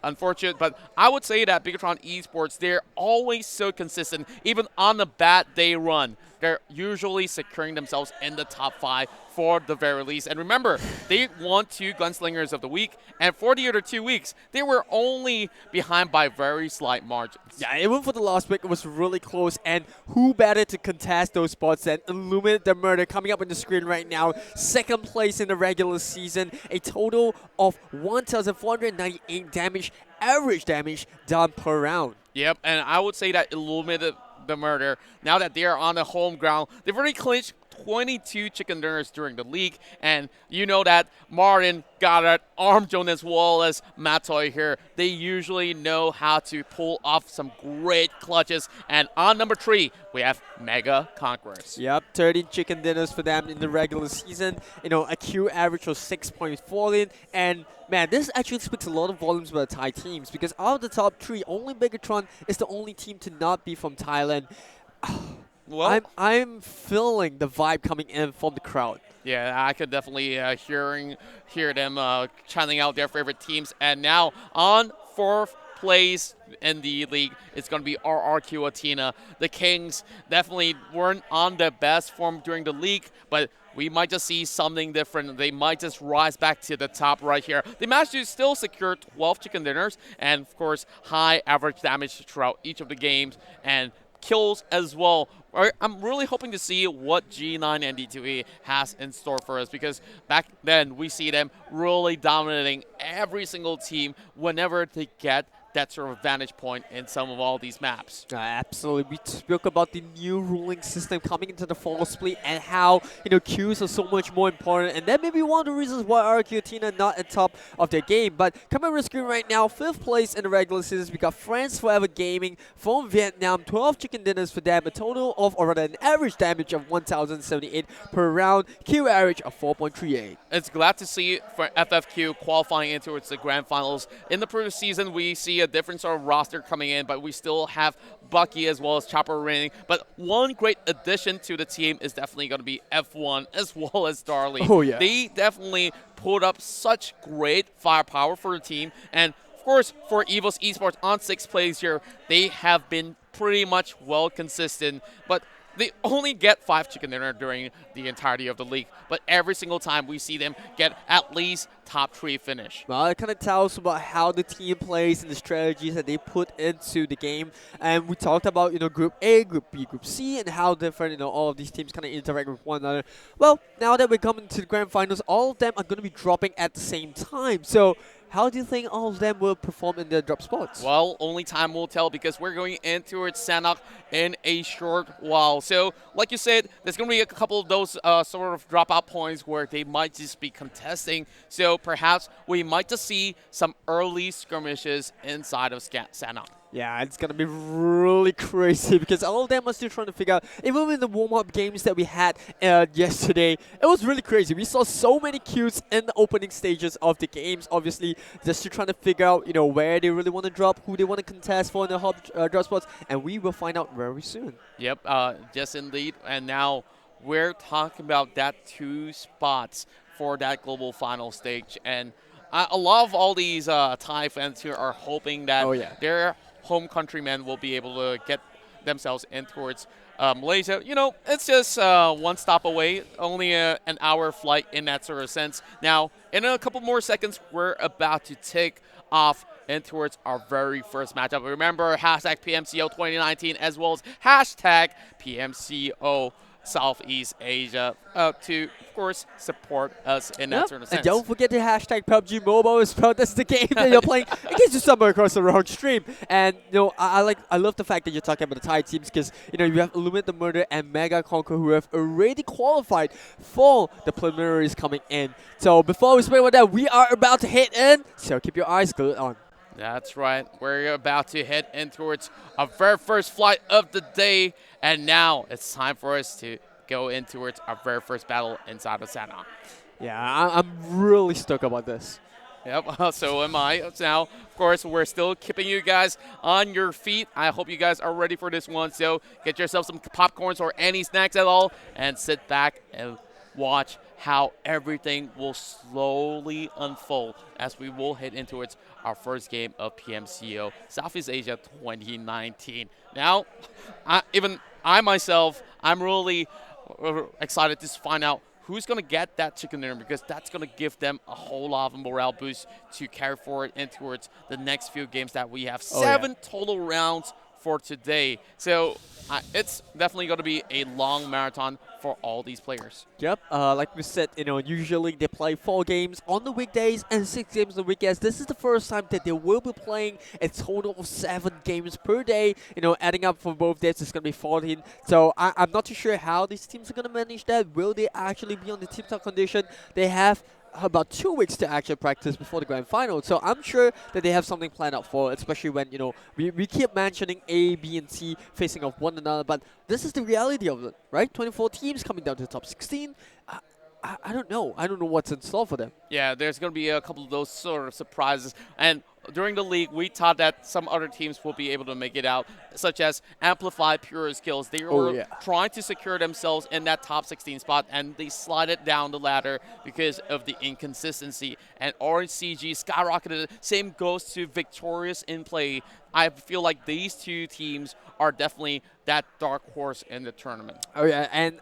unfortunate, but I would say that Bigetron Esports, they're always so consistent, even on the bad day run. They're usually securing themselves in the top 5 for the very least. And remember, they won 2 Gunslingers of the Week, and for the other 2 weeks, they were only behind by very slight margins. Yeah, even for the last week, it was really close. And who better to contest those spots than ILLUMINATE the Murder, coming up on the screen right now. 2nd place in the regular season, a total of 1,498 damage, average damage done per round. Yep, and I would say that ILLUMINATE the Murder, now that they are on the home ground, they've already clinched 22 chicken dinners during the league, and you know that Martin, Goddard, Armjon, as well as Matoy here, they usually know how to pull off some great clutches. And on number 3, we have Mega Conquerors. Yep, 13 chicken dinners for them in the regular season. You know, a Q average of 6.14, and man, this actually speaks a lot of volumes about the Thai teams, because out of the top 3, only Bigetron is the only team to not be from Thailand. Well, I'm feeling the vibe coming in from the crowd. Yeah, I could definitely hear them chanting out their favorite teams. And now on 4th place in the league, it's going to be RRQ.ATHENA. The Kings definitely weren't on their best form during the league, but we might just see something different. They might just rise back to the top right here. They managed to still secure 12 chicken dinners and, of course, high average damage throughout each of the games and kills as well. I'm really hoping to see what G9 and D2E has in store for us, because back then we see them really dominating every single team whenever they get that sort of vantage point in some of all these maps. Absolutely. We spoke about the new ruling system coming into the fall split and how, you know, queues are so much more important. And that may be one of the reasons why RRQ.ATHENA not at top of their game. But coming on the screen right now, 5th place in the regular season, we got Friends Forever Gaming from Vietnam. 12 chicken dinners for them, a total of, or rather an average damage of 1,078 per round, Q average of 4.38. It's glad to see for FFQ qualifying into the grand finals. In the previous season, we see a different sort of roster coming in, but we still have Bucky as well as Chopper reigning. But one great addition to the team is definitely going to be F1 as well as Darley. Oh, yeah. They definitely put up such great firepower for the team. And of course, for EVOS Esports on 6th place here, they have been pretty much well consistent. But they only get 5 chicken dinner during the entirety of the league, but every single time we see them get at least top 3 finish. Well, it kind of tells about how the team plays and the strategies that they put into the game. And we talked about, you know, Group A, Group B, Group C, and how different, you know, all of these teams kind of interact with one another. Well, now that we're coming to the grand finals, all of them are going to be dropping at the same time. So how do you think all of them will perform in their drop spots? Well, only time will tell, because we're going into Sanhok in a short while. So, like you said, there's going to be a couple of those sort of dropout points where they might just be contesting. So perhaps we might just see some early skirmishes inside of Sanhok. Yeah, it's gonna be really crazy because all of them are still trying to figure out. Even with the warm-up games that we had yesterday, it was really crazy. We saw so many queues in the opening stages of the games. Obviously, they're still trying to figure out, where they really want to drop, who they want to contest for in the hub drop spots, and we will find out very soon. Yep, yes indeed. And now we're talking about that 2 spots for that global final stage. And a lot of all these Thai fans here are hoping that their home countrymen will be able to get themselves in towards Malaysia. It's just 1 stop away, only an hour flight in that sort of sense. Now, in a couple more seconds, we're about to take off in towards our very first matchup. Remember, hashtag PMCO2019 as well as hashtag PMCO Southeast Asia to, of course, support us in that sort of sense. And don't forget the hashtag PUBG Mobile as well. That's the game that you're playing in case you stumble across the wrong stream. And I love the fact that you're talking about the Thai teams because you have ILLUMINATE the Murder and Mega Conqueror who have already qualified for the preliminaries coming in. So before we speak about that, we are about to hit in. So keep your eyes glued on. That's right. We're about to head in towards our very first flight of the day. And now it's time for us to go in towards our very first battle inside of Sanhok. Yeah, I'm really stoked about this. Yep, so am I. Now, of course, we're still keeping you guys on your feet. I hope you guys are ready for this one. So get yourself some popcorns or any snacks at all and sit back and watch how everything will slowly unfold as we will head into our first game of PMCO Southeast Asia 2019. Now, I myself, I'm really excited to find out who's going to get that chicken dinner because that's going to give them a whole lot of morale boost to carry forward in towards the next few games that we have. 7 total rounds for today. So it's definitely going to be a long marathon for all these players. Yep, like we said, usually they play 4 games on the weekdays and 6 games on the weekends. This is the first time that they will be playing a total of 7 games per day. Adding up for both days, it's going to be 14. So I'm not too sure how these teams are going to manage that. Will they actually be on the tip-top condition? They have about 2 weeks to actually practice before the grand final. So I'm sure that they have something planned out for, especially when, we keep mentioning A, B, and C facing off one another, but this is the reality of it, right? 24 teams coming down to the top 16. I don't know. I don't know what's in store for them. Yeah, there's going to be a couple of those sort of surprises. And during the league, we thought that some other teams will be able to make it out, such as Amplify Pure Skills. They were trying to secure themselves in that top 16 spot, and they slided down the ladder because of the inconsistency. And RCG skyrocketed. Same goes to Victorious in Play. I feel like these 2 teams are definitely that dark horse in the tournament. Oh, yeah, and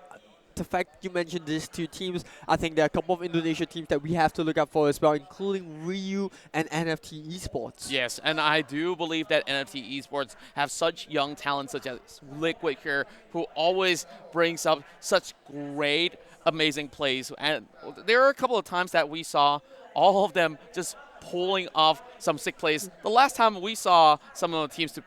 the fact you mentioned these 2 teams, I think there are a couple of Indonesia teams that we have to look out for as well, including Ryu and NFT Esports. Yes, and I do believe that NFT Esports have such young talent such as Liquid here, who always brings up such great, amazing plays. And there are a couple of times that we saw all of them just pulling off some sick plays. The last time we saw some of the teams to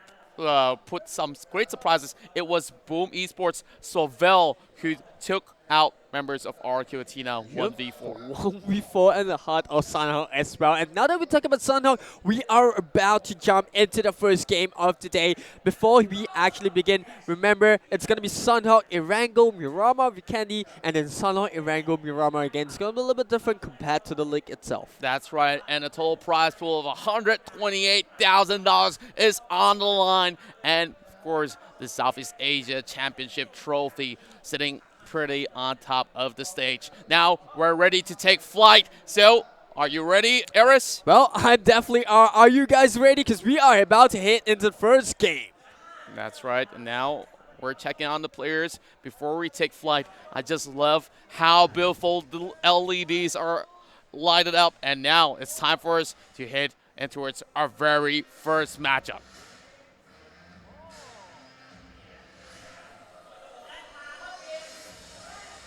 put some great surprises, it was Boom Esports Sovel who took out members of RRQ.ATHENA 1v4. 1v4 in the heart of Sanhok as well. And now that we talk about Sanhok, we are about to jump into the first game of the day. Before we actually begin, remember, it's going to be Sanhok, Erangel, Miramar, Vikendi, and then Sanhok, Erangel, Miramar again. It's going to be a little bit different compared to the league itself. That's right, and a total prize pool of $128,000 is on the line. And, of course, the Southeast Asia Championship trophy sitting pretty on top of the stage. Now we're ready to take flight. So, are you ready, Eris? Well, I definitely are. Are you guys ready? Because we are about to hit into the first game. That's right. And now we're checking on the players before we take flight. I just love how beautiful the LEDs are lighted up. And now it's time for us to head in towards our very first matchup.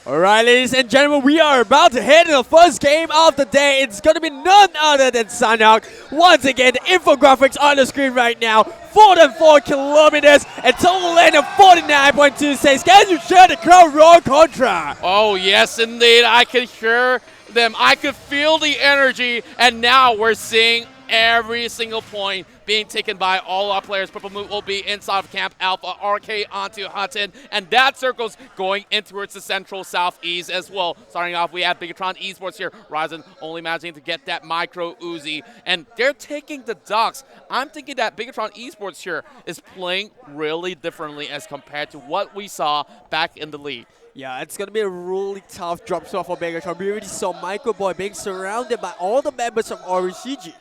All right, ladies and gentlemen, we are about to head into the first game of the day. It's going to be none other than Sanhok. Once again, the infographics on the screen right now. 404 kilometers, a total length of 49.26. Can you share the crowd roar contra? Oh, yes, indeed. I could hear them. I could feel the energy. And now we're seeing every single point being taken by all our players. Purple Moon will be inside of Camp Alpha, RK onto Hudson, and that circle's going in towards the central southeast as well. Starting off, we have Bigetron Esports here. Ryzen only managing to get that micro Uzi, and they're taking the Ducks. I'm thinking that Bigetron Esports here is playing really differently as compared to what we saw back in the league. Yeah, it's going to be a really tough drop spot for Bigetron. We already saw Microboy being surrounded by all the members of RRQ.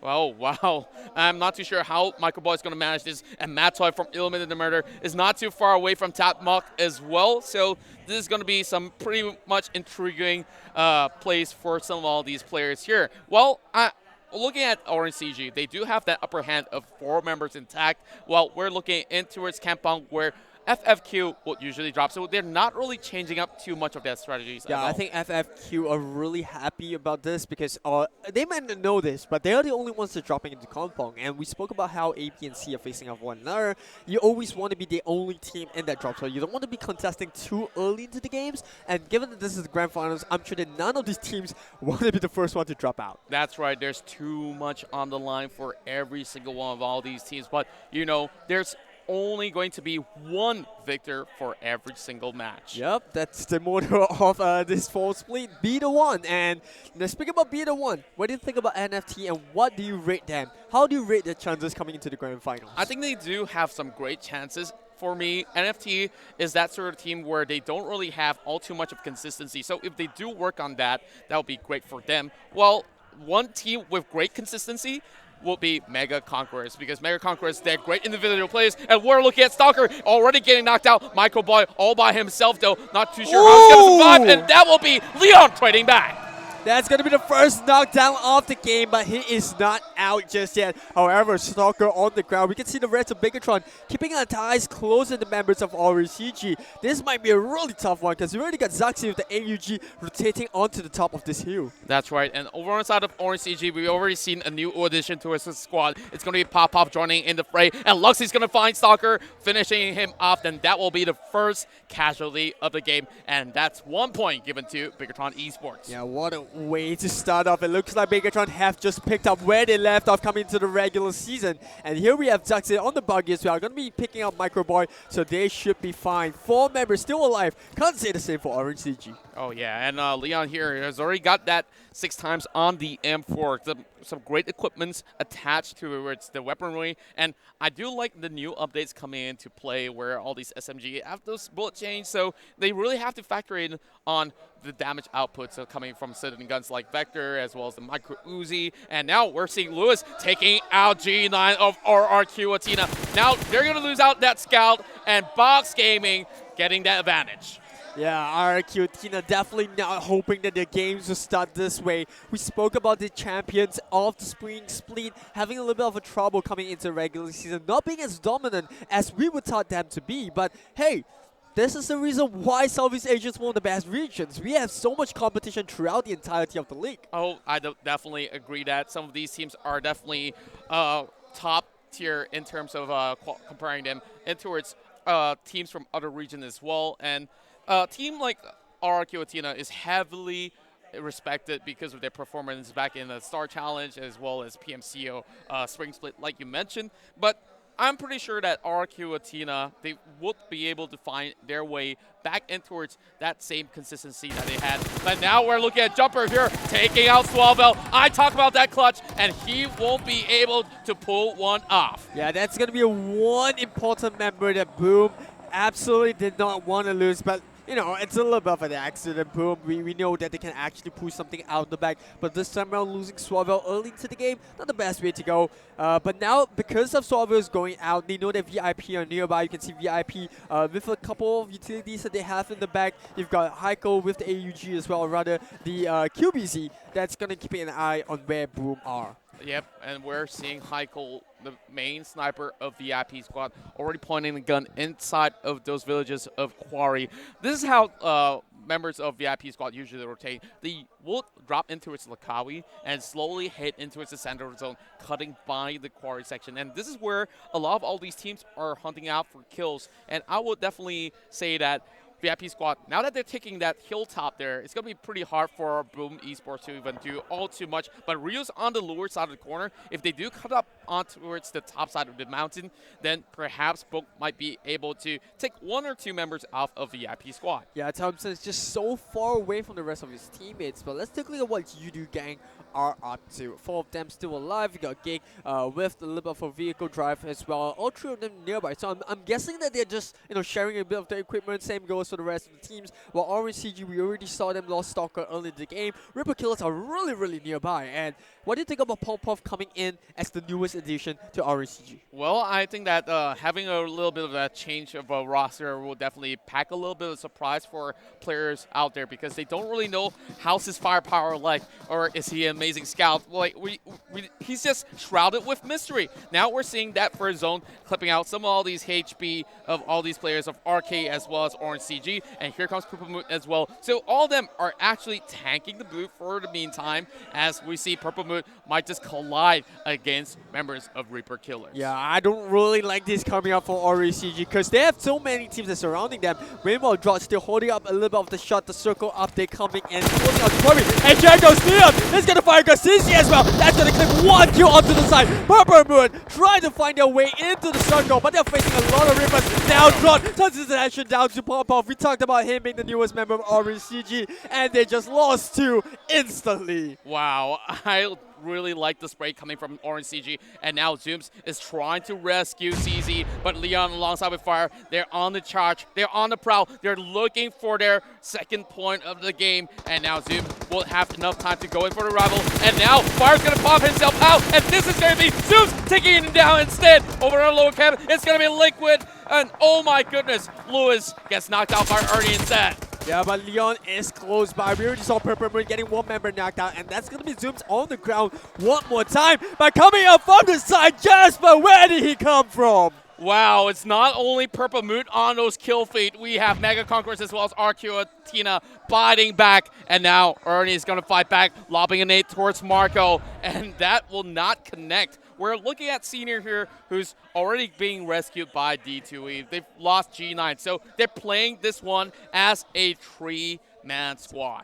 Oh, wow. I'm not too sure how Microboy is going to manage this. And Matoy from Illuminate the Murder is not too far away from Tapmuck as well. So this is going to be some pretty much intriguing plays for some of all these players here. Well, looking at RNCG, they do have that upper hand of 4 members intact. While we're looking in towards Kampong, where FFQ will usually drop, so they're not really changing up too much of their strategies. Yeah, I think FFQ are really happy about this because they might not know this, but they are the only ones that are dropping into Kampong. And we spoke about how AP and C are facing off one another. You always want to be the only team in that drop, so you don't want to be contesting too early into the games. And given that this is the Grand Finals, I'm sure that none of these teams want to be the first one to drop out. That's right. There's too much on the line for every single one of all these teams. But, you know, there's only going to be one victor for every single match. Yep, that's the motto of this fall split. Be the one. And now speaking about be the one, what do you think about NFT and what do you rate them? How do you rate their chances coming into the grand finals? I think they do have some great chances. For me, NFT is that sort of team where they don't really have all too much of consistency. So if they do work on that, that would be great for them. Well, one team with great consistency will be Mega Conquerors, because Mega Conquerors, they're great individual players, and we're looking at Stalker already getting knocked out. Microboy all by himself, though, not too sure how he's going to survive, and that will be Leon trading back. That's going to be the first knockdown of the game, but he is not out just yet. However, Stalker on the ground. We can see the rest of Bigetron keeping our ties close to the members of RRQ. This might be a really tough one because we already got Zaxi with the AUG rotating onto the top of this hill. That's right, and over on the side of RRQ, we've already seen a new addition to his squad. It's going to be Pop joining in the fray, and Luxy's going to find Stalker, finishing him off, and that will be the first casualty of the game, and that's 1 point given to Bigetron Esports. Yeah, what a way to start off. It looks like Bigetron have just picked up where they left off coming into the regular season. And here we have Zaxi on the buggy as well. Going to be picking up Microboy, so they should be fine. 4 members still alive. Can't say the same for RNCG. Oh, yeah, and Leon here has already got that 6 times on the M4. Some great equipments attached to it, the weaponry, and I do like the new updates coming into play where all these SMG have those bullet change, so they really have to factor in on the damage outputs coming from certain guns like Vector as well as the Micro Uzi, and now we're seeing Lewis taking out G9 of RRQ.ATHENA. Now they're going to lose out that scout, and Box Gaming getting that advantage. Yeah, RRQ.ATHENA definitely not hoping that their games will start this way. We spoke about the champions of the spring split having a little bit of a trouble coming into the regular season, not being as dominant as we would thought them to be. But hey, this is the reason why Southeast Asia is one of the best regions. We have so much competition throughout the entirety of the league. Oh, I definitely agree that some of these teams are definitely top tier in terms of comparing them and towards teams from other regions as well. And a team like RRQ.ATHENA is heavily respected because of their performance back in the Star Challenge as well as PMCO Spring Split, like you mentioned. But I'm pretty sure that RRQ.ATHENA, they would be able to find their way back in towards that same consistency that they had. But now we're looking at Jumper here, taking out Swalwell. I talk about that clutch, and he won't be able to pull one off. Yeah, that's going to be one important member that Boom absolutely did not want to lose, but you know, it's a little bit of an accident. Boom, we know that they can actually pull something out of the bag, but this time around losing Swalwell early into the game, not the best way to go. But now, because of Swalwell's going out, they know that VIP are nearby. You can see VIP with a couple of utilities that they have in the back. You've got Heiko with the AUG as well, or rather the QBZ, that's going to keep an eye on where Boom are. Yep, and we're seeing Heiko, the main sniper of VIP squad, already pointing the gun inside of those villages of Quarry. This is how members of VIP squad usually rotate. They will drop into its Lakawi and slowly hit into its center zone, cutting by the Quarry section. And this is where a lot of all these teams are hunting out for kills. And I would definitely say that VIP squad, now that they're taking that hilltop there, it's going to be pretty hard for Boom Esports to even do all too much. But Rio's on the lower side of the corner. If they do cut up on towards the top side of the mountain, then perhaps Book might be able to take 1 or 2 members off of the VIP squad. Yeah, Thompson is just so far away from the rest of his teammates. But let's take a look at what Yoodo Gank are up to. 4 of them still alive. You got Gig with a little bit of a vehicle drive as well. All 3 of them nearby. So I'm guessing that they're just sharing a bit of the equipment. Same goes for the rest of the teams. While Orange CG, we already saw them lost Stalker early in the game. ReaperKillers are really nearby. And what do you think about Popov coming in as the newest addition to Orange CG? Well, I think that having a little bit of that change of a roster will definitely pack a little bit of surprise for players out there because they don't really know how's his firepower like, or is he an amazing scout? Like he's just shrouded with mystery. Now we're seeing that first zone clipping out some of all these HP of all these players of RK as well as Orange CG, and here comes Purple as well. So all of them are actually tanking the boot for the meantime, as we see Purple Moon might just collide against members of ReaperKillers. Yeah, I don't really like this coming up for Orange CG because they have so many teams that surrounding them. Rainbow Drop still holding up a little bit of the shot, the circle update coming in, holding out the Corey, and there goes Leon. He's gonna fire Gassisi as well. That's gonna clip 1 kill onto the side. Purple Moon trying to find their way into the circle, but they're facing a lot of Reapers. Now Drop turns his attention down to Popov. We talked about him being the newest member of Orange CG, and they just lost 2 instantly. Wow, I really like the spray coming from Orange CG, and now Zooms is trying to rescue CZ, but Leon alongside with Fire, they're on the charge, they're on the prowl, they're looking for their second point of the game, and now Zoom will have enough time to go in for the rival, and now Fire's gonna pop himself out, and this is gonna be Zooms taking him down instead. Over on lower cap, it's gonna be Liquid, and oh my goodness, Lewis gets knocked out by Ernie instead. Yeah, but Leon is close by. We already saw Purple Moon getting 1 member knocked out, and that's going to be Zooms on the ground one more time. But coming up from the side, Jasper, where did he come from? Wow, it's not only Purple Moon on those kill feet. We have Mega Conquerors as well as RRQ.ATHENA fighting back. And now Ernie is going to fight back, lobbing a nade towards Marco. And that will not connect. We're looking at Senior here, who's already being rescued by D2E. They've lost G9, so they're playing this one as a 3-man squad.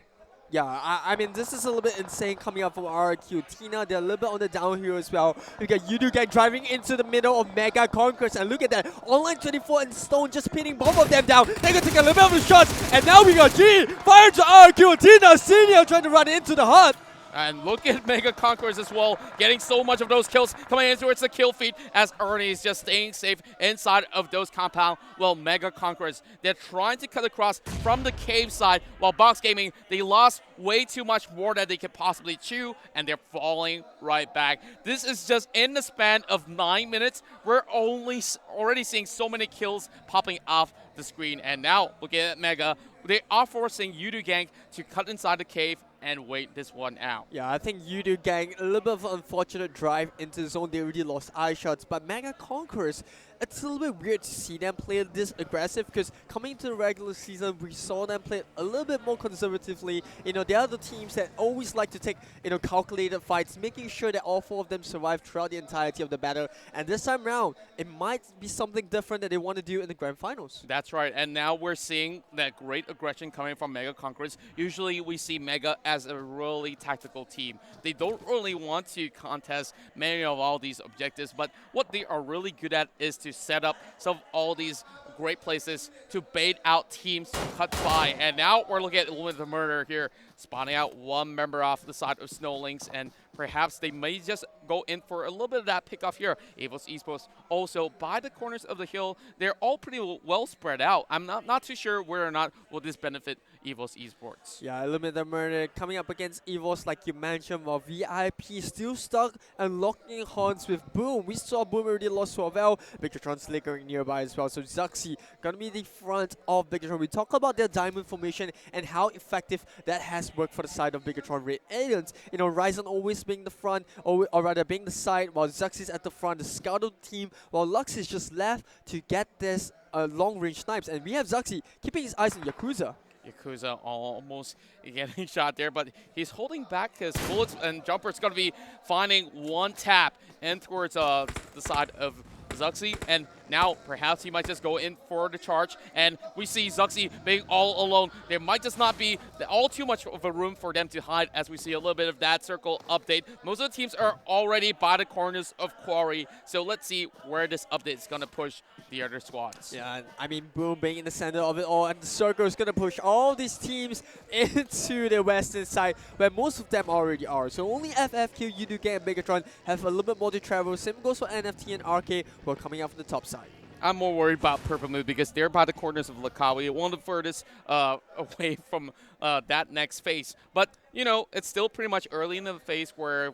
Yeah, I mean, this is a little bit insane coming up from RRQ.ATHENA. They're a little bit on the down here as well. We got Yoodo Gank driving into the middle of Mega Conquerors, and look at that. Online 24 and Stone just pinning both of them down. They're going to take a little bit of the shots, and now we got G fired to RRQ.ATHENA. Senior trying to run into the hut. And look at Mega Conquerors as well, getting so much of those kills coming in towards the kill feed as Ernie is just staying safe inside of those compound. Well, Mega Conquerors, they're trying to cut across from the cave side, while Box Gaming, they lost way too much more than they could possibly chew, and they're falling right back. This is just in the span of 9 minutes, we're already seeing so many kills popping off the screen. And now, look at Mega, they are forcing Yoodo Gank to cut inside the cave and wait this one out. Yeah, I think Yoodo Gank, a little bit of an unfortunate drive into the zone. They already lost eye shots, but Mega Conquerors, it's a little bit weird to see them play this aggressive because coming into the regular season, we saw them play a little bit more conservatively. They are the teams that always like to take, calculated fights, making sure that all 4 of them survive throughout the entirety of the battle. And this time around, it might be something different that they want to do in the grand finals. That's right, and now we're seeing that great aggression coming from Mega Conquerors. Usually we see Mega as a really tactical team. They don't really want to contest many of all these objectives, but what they are really good at is to set up some of all these great places to bait out teams to cut by. And now we're looking at Illuminate Murder here, spawning out 1 member off the side of Snowlinks, and perhaps they may just go in for a little bit of that pickoff here. EVOS Esports also by the corners of the hill. They're all pretty well spread out. I'm not too sure whether or not will this benefit EVOS Esports. Yeah, Illuminate Murder coming up against EVOS, like you mentioned, while VIP still stuck and locking horns with Boom. We saw Boom already lost to Avel. Bigetron slickering nearby as well. So Zuxi gonna be the front of Bigetron. We talk about their diamond formation and how effective that has worked for the side of Bigetron Red Aliens. Ryzen always being the front, or rather being the side, while Zuxi's at the front, the scout of the team, while Lux is just left to get this long-range snipes. And we have Zuxi keeping his eyes on Yakuza. Yakuza almost getting shot there, but he's holding back his bullets, and Jumper's going to be finding 1 tap in towards the side of Zuxi. And Now, perhaps he might just go in for the charge, and we see Zuxi being all alone. There might just not be all too much of a room for them to hide, as we see a little bit of that circle update. Most of the teams are already by the corners of Quarry, so let's see where this update is going to push the other squads. Yeah, I mean, Boom being in the center of it all, and the circle is going to push all these teams into the western side, where most of them already are. So only FFQ, Yoodo Gank, and Bigetron have a little bit more to travel. Same goes for NFT and RK, who are coming out from the top side. I'm more worried about Purple Moon because they're by the corners of Lakawi, one of the furthest away from that next phase. But, you know, it's still pretty much early in the phase where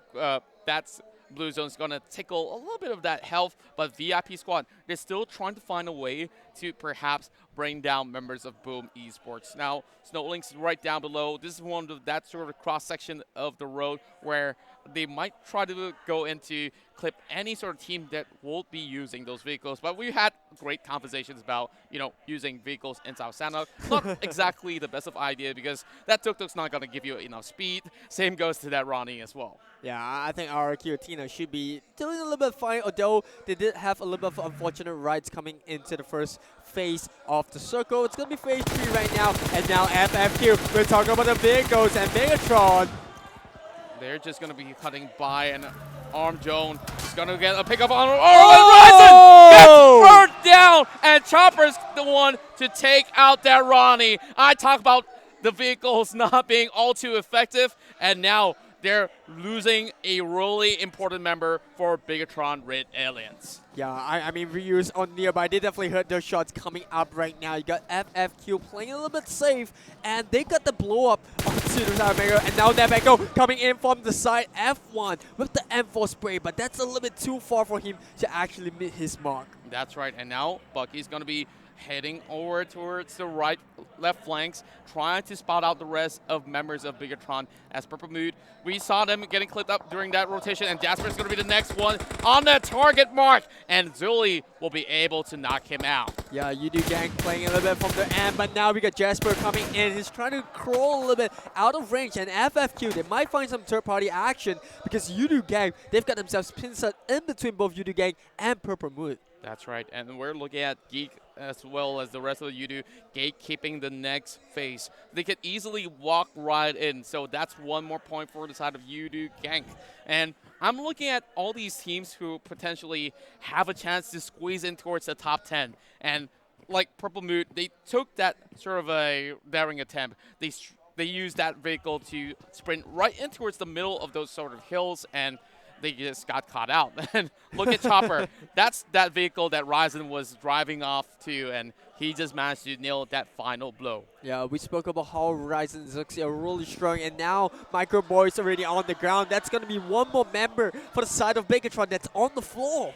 that's Blue Zone's going to tickle a little bit of that health, but VIP Squad, they're still trying to find a way to perhaps bring down members of Boom Esports. Now, Snowlink's right down below. This is one of that sort of cross-section of the road where they might try to go into clip any sort of team that won't be using those vehicles. But we had great conversations about, you know, using vehicles inside Sanhok. Not exactly the best of idea because that tuk-tuk's not going to give you enough speed. Same goes to that Ronnie as well. Yeah, I think RRQ.ATHENA should be doing a little bit fine, although they did have a little bit of unfortunate rides coming into the first phase of the circle. It's going to be phase 3 right now, and now FFQ. We're talking about the vehicles and Bigetron. They're just going to be cutting by, and Arm Joan is going to get a pickup on Ryzen. Gets burnt down, and Chopper's the one to take out that Ronnie. I talk about the vehicles not being all too effective, and now they're losing a really important member for Bigetron Red Aliens. Yeah, I mean, Ryu's on nearby. They definitely heard those shots coming up right now. You got FFQ playing a little bit safe, and they got the blow up onto the side of Mega, and now Nebeco coming in from the side F1 with the M4 spray, but that's a little bit too far for him to actually meet his mark. That's right, and now Bucky's going to be heading over towards the left flanks, trying to spot out the rest of members of Bigetron as Purple Mood. We saw them getting clipped up during that rotation, and Jasper's going to be the next one on that target mark, and Zully will be able to knock him out. Yeah, Yoodo Gank playing a little bit from the end, but now we got Jasper coming in. He's trying to crawl a little bit out of range, and FFQ, they might find some third-party action because Yoodo Gank, they've got themselves pinched in between both Yoodo Gank and Purple Mood. That's right, and we're looking at Geek as well as the rest of the Yoodo gatekeeping the next phase. They could easily walk right in, so that's one more point for the side of Yoodo Gank. And I'm looking at all these teams who potentially have a chance to squeeze in towards the top 10. And like Purple Mood, they took that sort of a daring attempt. They used that vehicle to sprint right in towards the middle of those sort of hills, and they just got caught out. And look at Chopper. That's that vehicle that Ryzen was driving off to, and he just managed to nail that final blow. Yeah, we spoke about how Ryzen and Zuxi are really strong, and now Micro Boy's already on the ground. That's going to be one more member for the side of Bigetron that's on the floor.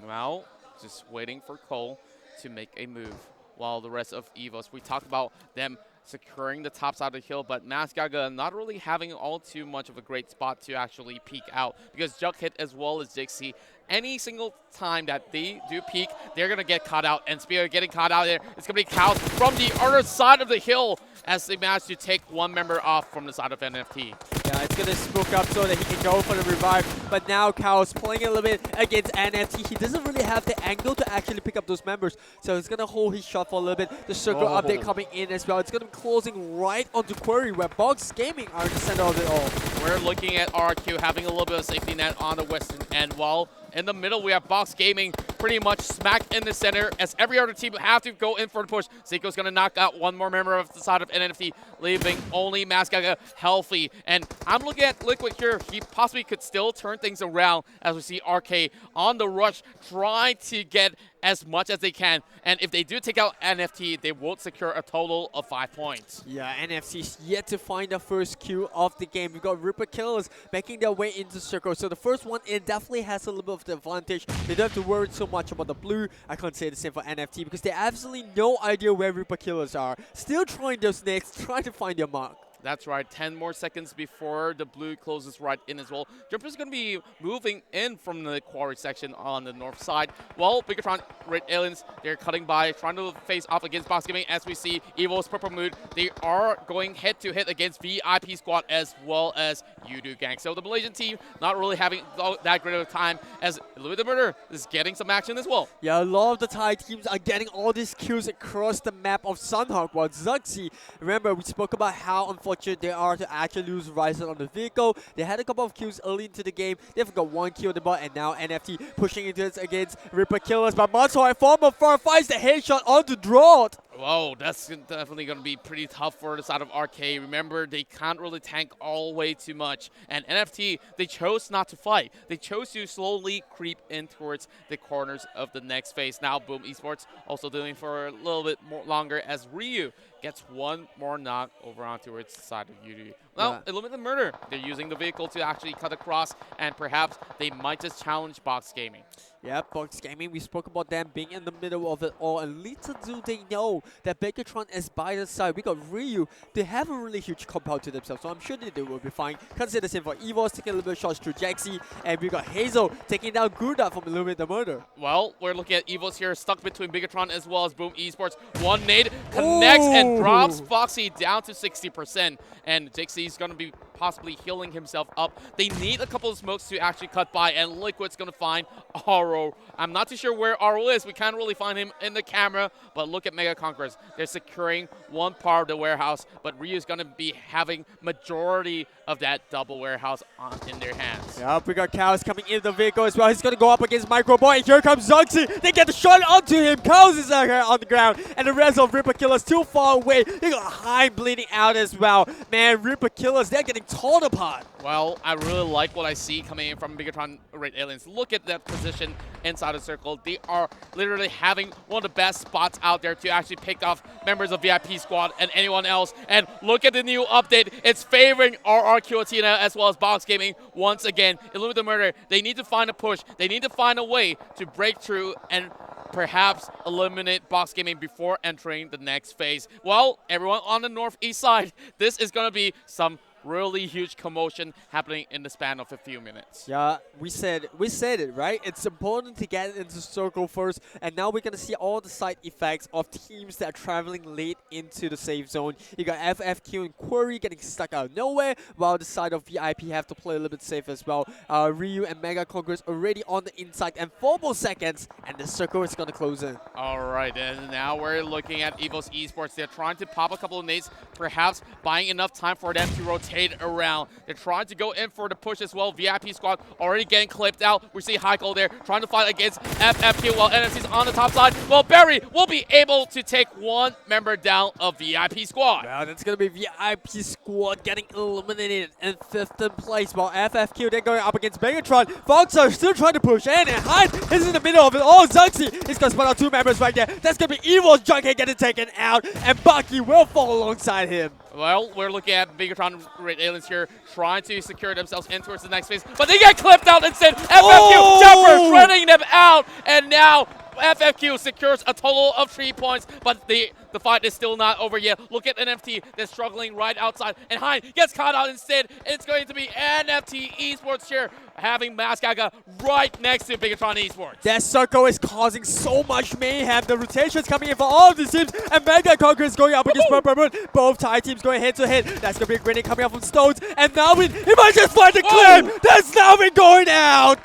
Well, just waiting for Cole to make a move while the rest of EVOS, we talked about them securing the top side of the hill, but Masgaga not really having all too much of a great spot to actually peek out, because Jughead as well as Dixie, any single time that they do peek, they're going to get caught out, and Spear getting caught out there. It's going to be Cows from the other side of the hill as they manage to take one member off from the side of NFT. Yeah, it's going to spook up so that he can go for the revive, but now Cows playing a little bit against NFT. He doesn't really have the angle to actually pick up those members, so he's going to hold his shot for a little bit. The circle update coming in as well. It's going to be closing right onto Quarry, where Box Gaming are in the center of it all. We're looking at RQ having a little bit of safety net on the western end, while in the middle, we have Box Gaming pretty much smack in the center as every other team have to go in for the push. Zico's going to knock out one more member of the side of NFT, leaving only Masgaga healthy. And I'm looking at Liquid here. He possibly could still turn things around as we see RK on the rush, trying to get as much as they can. And if they do take out NFT, they will secure a total of 5 points. Yeah, NFC's yet to find the first kill of the game. We've got ReaperKillers making their way into circle. So the first one, it definitely has a little bit of the advantage. They don't have to worry so much about the blue. I can't say the same for NFT because they have absolutely no idea where ReaperKillers are. Still trying those nades, trying to find their mark. That's right, 10 more seconds before the blue closes right in as well. Jumper's going to be moving in from the quarry section on the north side. Well, Bigetron, Red Aliens, they're cutting by, trying to face off against Box Gaming. As we see, EVOS, Purple Mood, they are going head-to-head against VIP Squad as well as Yoodo Gank. So the Malaysian team not really having that great of a time, as Illuminate Murder is getting some action as well. Yeah, a lot of the Thai teams are getting all these kills across the map of Sanhok, while Zuxi, remember we spoke about how unfortunate they are to actually lose Ryzen on the vehicle. They had a couple of kills early into the game. They've got 1 kill on the bot, and now NFT pushing into it against ReaperKillers. But Matsuo and former far finds the headshot onto Drought. Whoa, that's definitely going to be pretty tough for the side of RK. Remember, they can't really tank all way too much. And NFT, they chose not to fight. They chose to slowly creep in towards the corners of the next phase. Now, Boom Esports also doing for a little bit more longer as Ryu gets 1 more knock over on towards the side of Yoodo. Well, Illuminate Murder, they're using the vehicle to actually cut across, and perhaps they might just challenge Box Gaming. Yeah, Box Gaming, we spoke about them being in the middle of it all, and little do they know that Bigetron is by the side. We got Ryu. They have a really huge compound to themselves, so I'm sure they will be fine. Can't say the same for EVOS, taking a little bit of shots through Jaxi, and we got Hazel taking down Gurda from Illuminate Murder. Well, we're looking at EVOS here, stuck between Bigetron as well as Boom Esports. 1 nade connects and drops Foxy down to 60%, and Jaxi's going to be possibly healing himself up. They need a couple of smokes to actually cut by, and Liquid's going to find Aro. I'm not too sure where Aro is. We can't really find him in the camera, but look at Mega Conquerors. They're securing one part of the warehouse, but Ryu's going to be having majority of that double warehouse in their hands. Yeah, we got Chaos coming into the vehicle as well. He's going to go up against Micro Boy, and here comes Zuxi. They get the shot onto him. Chaos is out here on the ground, and the rest of ReaperKillers too far away. They got Heim bleeding out as well. Man, ReaperKillers, they're getting torn apart. Well, I really like what I see coming in from Bigetron Red Aliens. Look at that position inside the circle. They are literally having one of the best spots out there to actually pick off members of VIP Squad and anyone else. And look at the new update. It's favoring RRQ.ATHENA as well as Box Gaming once again. Illuminate Murder, they need to find a push. They need to find a way to break through and perhaps eliminate Box Gaming before entering the next phase. Well, everyone on the northeast side, this is going to be some really huge commotion happening in the span of a few minutes. Yeah, we said it, right? It's important to get into circle first, and now we're going to see all the side effects of teams that are traveling late into the safe zone. You got FFQ and Quarry getting stuck out of nowhere, while the side of VIP have to play a little bit safe as well. Ryu and Mega Conquerors already on the inside, and 4 more seconds, and the circle is going to close in. All right, and now we're looking at EVOS Esports. They're trying to pop a couple of nades, perhaps buying enough time for them to rotate around. They're trying to go in for the push as well. VIP Squad already getting clipped out. We see Heiko there trying to fight against FFQ while NFC's on the top side. Well, Barry will be able to take 1 member down of VIP Squad. Well, that's going to be VIP Squad getting eliminated in 5th place, while FFQ then going up against Megatron. Fox are still trying to push in, and Hyde is in the middle of it. Oh, Zuxi is going to spot out 2 members right there. That's going to be EVO's Junkhead getting taken out, and Bucky will fall alongside him. Well, we're looking at Bigetron Red Aliens here trying to secure themselves in towards the next phase, but they get clipped out instead. FFQ Jumper shredding them out, and now FFQ secures a total of 3 points, but the fight is still not over yet. Look at NFT, they're struggling right outside, and Hein gets caught out instead. It's going to be NFT Esports here, having Maskaga right next to Bigetron Esports. That circle is causing so much mayhem. The rotations coming in for all of these teams, and Mega Conqueror is going up against Purple Moon. Both Thai teams going head to head. That's going to be a grenade coming out from Stones, and Navin, he might just find the claim. That's Navin going out.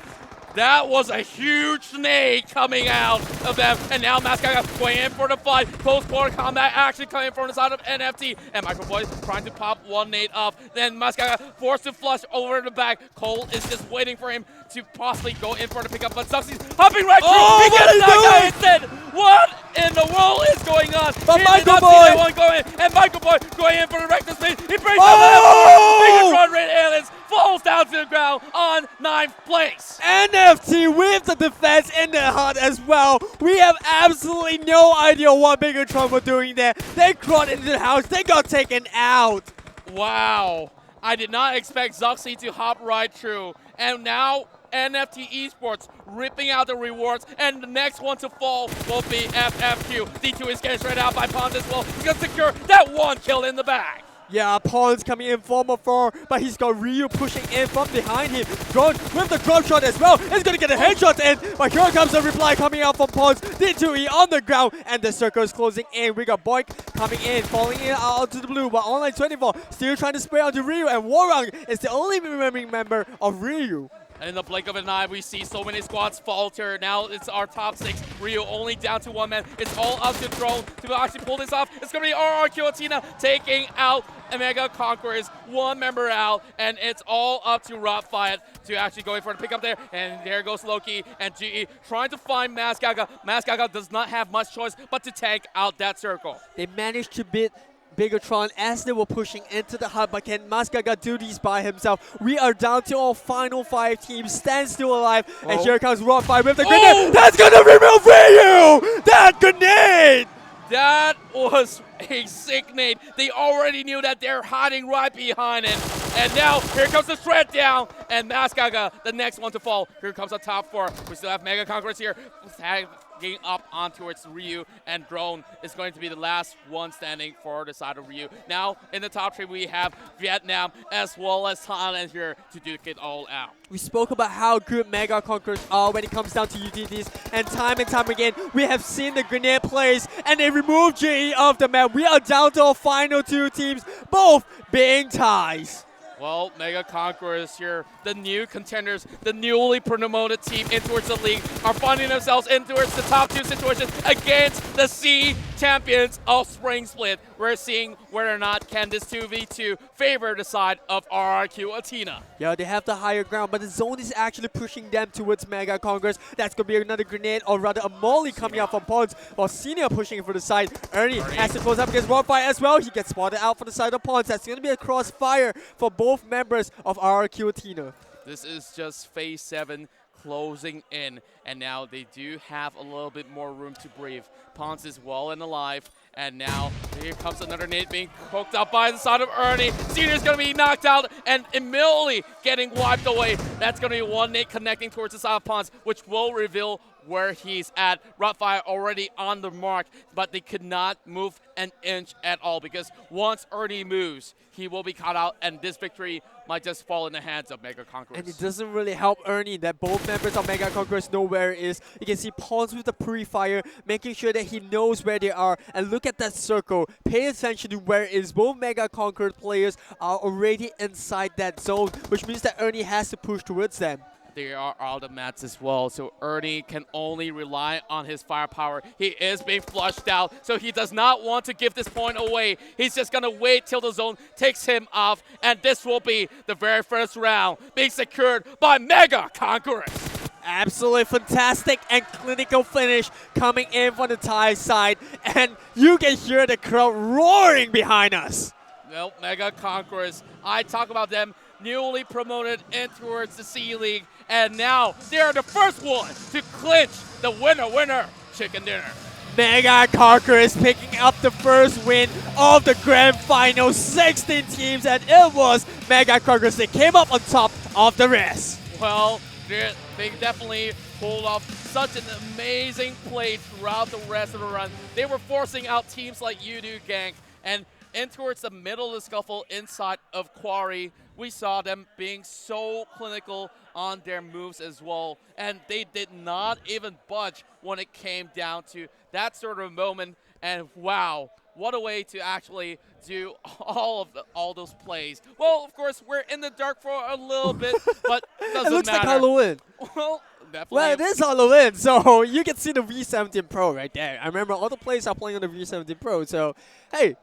That was a huge snake coming out of them, and now Maskaga going in for the fight. Close quarter combat actually coming from the side of NFT, and Microboy trying to pop 1 nade up. Then Maskaga forced to flush over the back. Cole is just waiting for him to possibly go in for the pickup, but Suxy's hopping right through. He gets that guy instead. What in the world is going on? But he did not see that one going in, and Microboy going in for the reckless speed. He breaks out the Bigetron Red Aliens. Falls down to the ground on 9th place. NFT with the defense in the heart as well. We have absolutely no idea what Bigetron were doing there. They crawled into the house. They got taken out. Wow. I did not expect Zuxi to hop right through. And now NFT Esports ripping out the rewards, and the next one to fall will be FFQ. D2 is getting straight out by Pons as well. He's going to secure that 1 kill in the back. Yeah, Pawns coming in from afar, but he's got Ryu pushing in from behind him. Drone with the drop shot as well. He's going to get a headshot in, but here comes a reply coming out from Pawns. D2E on the ground, and the circle is closing in. We got Boink coming in, falling in out to the blue, but Online 24 still trying to spray onto Ryu, and Warang is the only remaining member of Ryu. And in the blink of an eye, we see so many squads falter. Now it's our top 6. Ryu only down to 1 man. It's all up to Drone to actually pull this off. It's going to be RRQ.ATHENA taking out Mega Conquerors. 1 member out, and it's all up to Rotfiat to actually go in for the pick up there. And there goes Loki and GE trying to find Masgaga. Masgaga does not have much choice but to tank out that circle. They managed to beat Bigetron as they were pushing into the hub, but can Masgaga do these by himself? We are down to our final 5 teams. Stand still alive, and here comes Rotfight with the grenade. That's gonna remove Ryu! That grenade! That was a sick nade. They already knew that they're hiding right behind it. And now, here comes the shred down, and Masgaga, the next one to fall. Here comes the top 4. We still have Mega Conquerors here, tagging up on towards Ryu, and Drone is going to be the last one standing for the side of Ryu. Now, in the top 3, we have Vietnam as well as Thailand here to duke it all out. We spoke about how good Mega Conquerors are when it comes down to UTTs, and time again, we have seen the grenade plays, and they removed GE off the map. We are down to our final 2 teams, both being ties. Well, Mega Conquerors here, the new contenders, the newly promoted team in towards the league, are finding themselves in towards the top 2 situation against the C champions of Spring Split. We're seeing whether or not can this 2v2 favor the side of RRQ.ATHENA. Yeah, they have the higher ground, but the zone is actually pushing them towards Mega Conquerors. That's going to be another grenade, or rather a molly coming out from Pawns, while Senior pushing for the side. Ernie has to close up against Wildfire as well. He gets spotted out for the side of Pawns. That's going to be a crossfire for both members of RRQ.ATHENA. This is just phase 7 closing in, and now they do have a little bit more room to breathe. Pawns is well and alive, and now here comes another nade being cooked up by the side of Ernie. Senior's going to be knocked out and immediately getting wiped away. That's going to be 1 nade connecting towards the side of Pawns, which will reveal where he's at. Rotfire already on the mark, but they could not move an inch at all, because once Ernie moves, he will be caught out, and this victory might just fall in the hands of Mega Conquerors. And it doesn't really help Ernie that both members of Mega Conquerors know where it is. You can see Pawns with the pre-fire, making sure that he knows where they are. And look at that circle. Pay attention to where it is. Both Mega Conqueror players are already inside that zone, which means that Ernie has to push towards them. They are out of mats as well, so Ernie can only rely on his firepower. He is being flushed out, so he does not want to give this point away. He's just going to wait till the zone takes him off, and this will be the very first round being secured by Mega Conquerors. Absolutely fantastic and clinical finish coming in from the Thai side, and you can hear the crowd roaring behind us. Well, Mega Conquerors, I talk about them, newly promoted in towards the C League, and now they are the first one to clinch the winner chicken dinner. Mega Conquerors picking up the first win of the grand final. 16 teams, and it was Mega Conquerors that came up on top of the rest. Well, they definitely pulled off such an amazing play throughout the rest of the run. They were forcing out teams like Yoodo Gank, and in towards the middle of the scuffle inside of Quarry, we saw them being so clinical on their moves as well. And they did not even budge when it came down to that sort of moment. And wow, what a way to actually do all those plays. Well, of course, we're in the dark for a little bit, but it doesn't It looks matter. like Halloween. Well, definitely. Well, it is Halloween, so you can see the V17 Pro right there. I remember all the players are playing on the V17 Pro, so hey.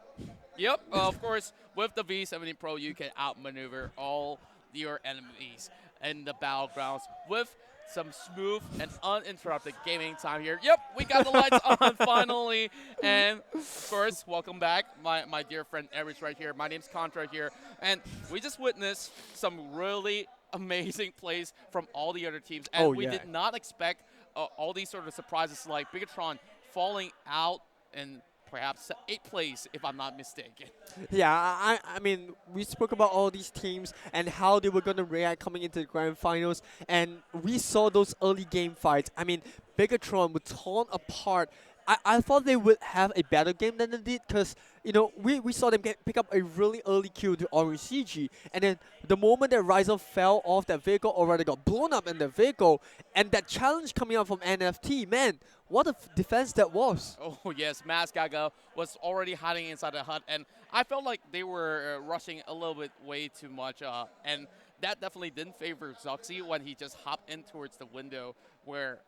Yep, of course, with the V17 Pro, you can outmaneuver all your enemies in the battlegrounds with some smooth and uninterrupted gaming time here. Yep, we got the lights on finally. And, of course, welcome back, my dear friend Erich right here. My name's Contra here. And we just witnessed some really amazing plays from all the other teams. And we did not expect all these sort of surprises like Bigetron falling out and perhaps 8th place, if I'm not mistaken. Yeah, I mean, we spoke about all these teams and how they were going to react coming into the grand finals, and we saw those early game fights. I mean, Bigetron would torn apart I thought they would have a better game than they did because, we saw them pick up a really early kill to Orange CG. And then the moment that Ryzer fell off that vehicle, already got blown up in the vehicle. And that challenge coming out from NFT, man, what a defense that was. Oh, yes, Maskaga was already hiding inside the hut. And I felt like they were rushing a little bit way too much. And that definitely didn't favor Zoxy when he just hopped in towards the window where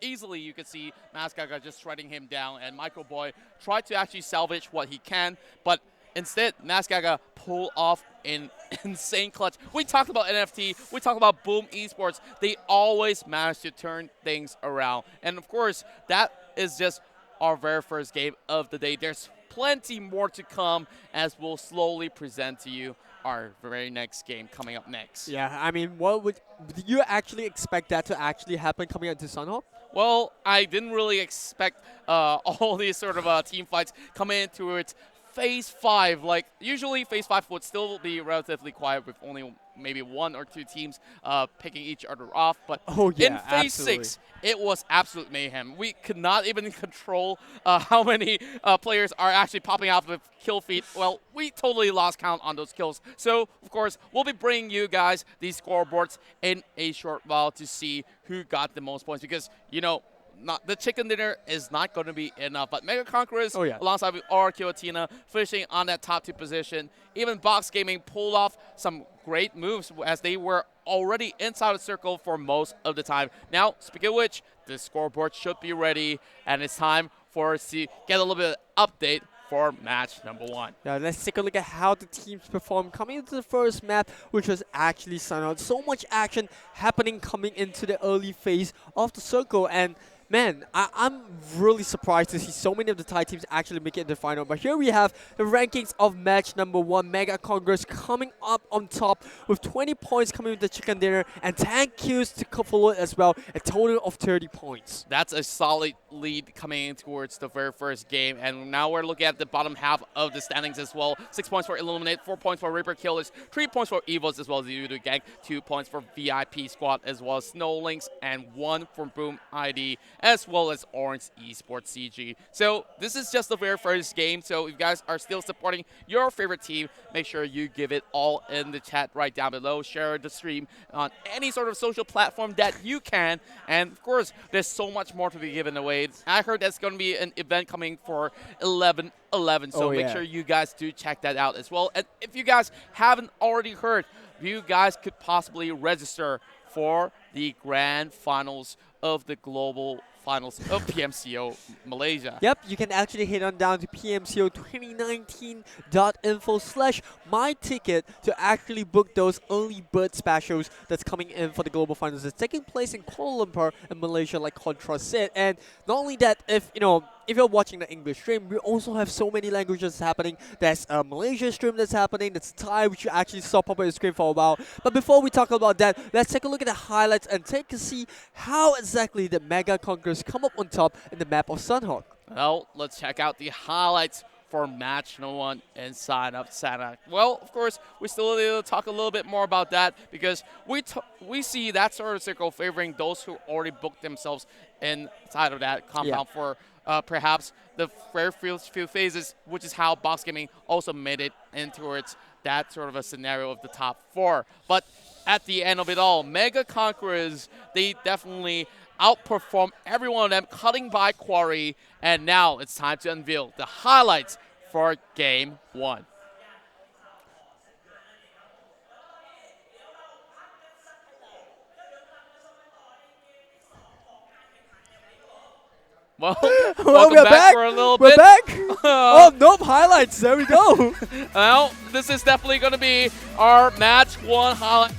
easily you could see Maskaga just shredding him down, and Michael Boy tried to actually salvage what he can, but instead Maskaga pulled off an insane clutch. We talked about NFT, we talked about Boom Esports. They always manage to turn things around, and of course that is just our very first game of the day. There's plenty more to come as we'll slowly present to you our very next game coming up next. Yeah, I mean, did you actually expect that to actually happen coming into Sanhok? Well, I didn't really expect all these sort of team fights coming into its Phase 5. Like, usually Phase 5 would still be relatively quiet with only maybe 1 or 2 teams picking each other off. But in Phase 6, it was absolute mayhem. We could not even control how many players are actually popping out with kill feed. Well, we totally lost count on those kills. So, of course, we'll be bringing you guys these scoreboards in a short while to see who got the most points. Because, the chicken dinner is not going to be enough. But Mega Conquerors, alongside with RRQ.ATHENA, finishing on that top 2 position. Even Box Gaming pulled off some great moves as they were already inside the circle for most of the time. Now, speaking of which, the scoreboard should be ready, and it's time for us to get a little bit of update for match number 1. Yeah, let's take a look at how the teams performed coming into the first map, which was actually Sanhok. So much action happening coming into the early phase of the circle, and man, I'm really surprised to see so many of the Thai teams actually make it in the final. But here we have the rankings of match number 1. Mega Congress coming up on top with 20 points coming with the chicken dinner and 10 kills to follow it as well, a total of 30 points. That's a solid lead coming in towards the very first game. And now we're looking at the bottom half of the standings as well. 6 points for ILLUMINATE, 4 points for ReaperKillers, 3 points for EVOS as well as the Yoodo Gank, 2 points for VIP Squad as well as LYNX, and 1 for Boom ID, as well as Orange Esports CG. So this is just the very first game, so if you guys are still supporting your favorite team, make sure you give it all in the chat right down below. Share the stream on any sort of social platform that you can, and of course there's so much more to be given away. I heard that's going to be an event coming for 11/11, so make sure you guys do check that out as well. And if you guys haven't already heard, you guys could possibly register for the grand finals of the Global Finals of PMCO Malaysia. Yep, you can actually head on down to PMCO2019.info/myticket to actually book those early bird specials that's coming in for the Global Finals. It's taking place in Kuala Lumpur in Malaysia, like Contra said. And not only that, if you're watching the English stream, we also have so many languages happening. There's a Malaysia stream that's happening. There's Thai, which you actually saw pop up on the screen for a while. But before we talk about that, let's take a look at the highlights and take a see how exactly the Mega Conquerors come up on top in the map of Sanhok. Well, let's check out the highlights for match number 1 inside of Sanhok. Well, of course, we still need to talk a little bit more about that because we see that sort of circle favoring those who already booked themselves inside of that compound for perhaps the very few phases, which is how Box Gaming also made it in towards that sort of a scenario of the top 4. But at the end of it all, Mega Conquerors, they definitely outperform every one of them, cutting by Quarry, and now it's time to unveil the highlights for Game 1. Well, we're back for a little we're bit. back. Oh, nope, highlights. There we go. Well, this is definitely going to be our match 1 highlight.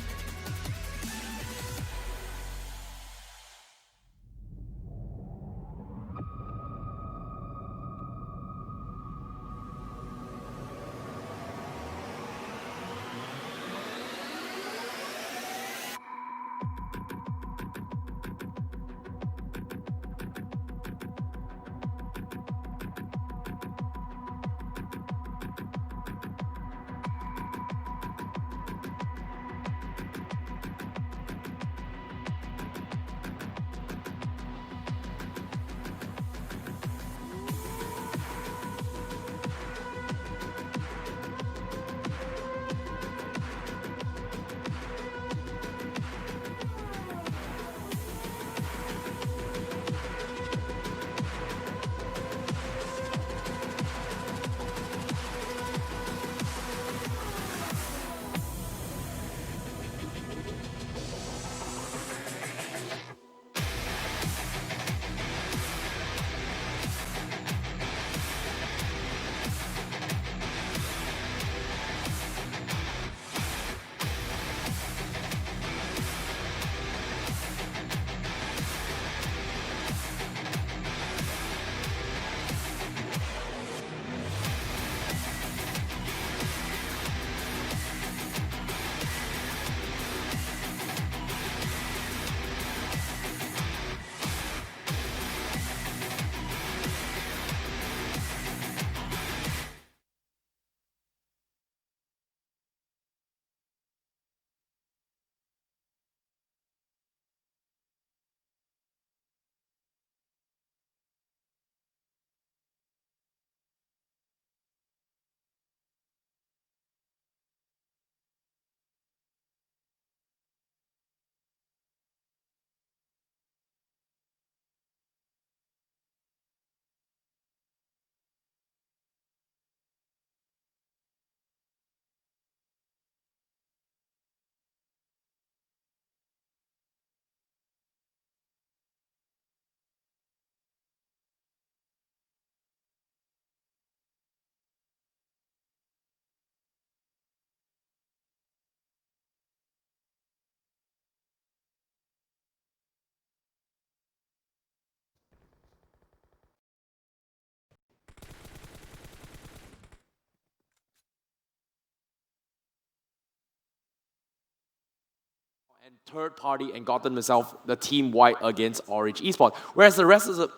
and third party and gotten himself the team white against Orange Esports. Whereas the rest of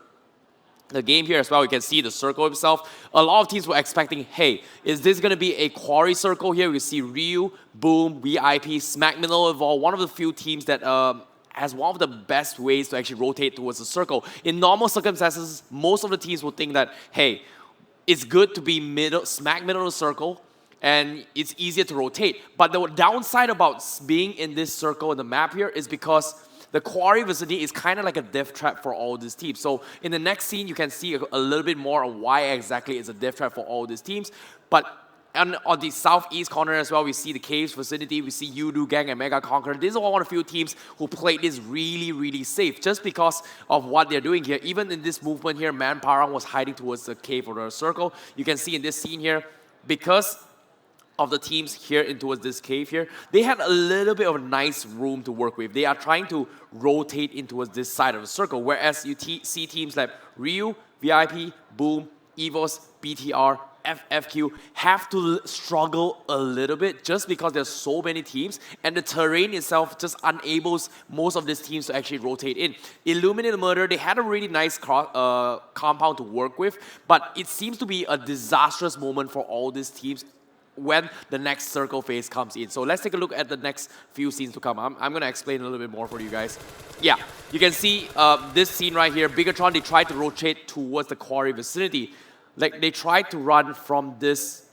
the game here as well, you can see the circle himself. A lot of teams were expecting, hey, is this going to be a quarry circle here? We see Ryu, Boom, VIP, Smack Middle Evolve, one of the few teams that has one of the best ways to actually rotate towards the circle. In normal circumstances, most of the teams would think that, hey, it's good to be smack middle of the circle, and it's easier to rotate. But the downside about being in this circle in the map here is because the quarry vicinity is kind of like a death trap for all these teams. So in the next scene, you can see a little bit more on why exactly it's a death trap for all these teams. But on the southeast corner as well, we see the caves vicinity, we see Yoodo Gank and Mega Conqueror. These are one of the few teams who played this really, really safe just because of what they're doing here. Even in this movement here, Man Parang was hiding towards the cave or the circle. You can see in this scene here, because of the teams here in towards this cave here, they had a little bit of a nice room to work with. They are trying to rotate in towards this side of the circle, whereas you see teams like Ryu, VIP, Boom, EVOS, BTR, FFQ have to struggle a little bit just because there's so many teams and the terrain itself just enables most of these teams to actually rotate in. ILLUMINATE Murder, they had a really nice compound to work with, but it seems to be a disastrous moment for all these teams when the next circle phase comes in. So let's take a look at the next few scenes to come. I'm going to explain a little bit more for you guys. Yeah, you can see this scene right here. Bigetron, they tried to rotate towards the quarry vicinity. Like, they tried to run from this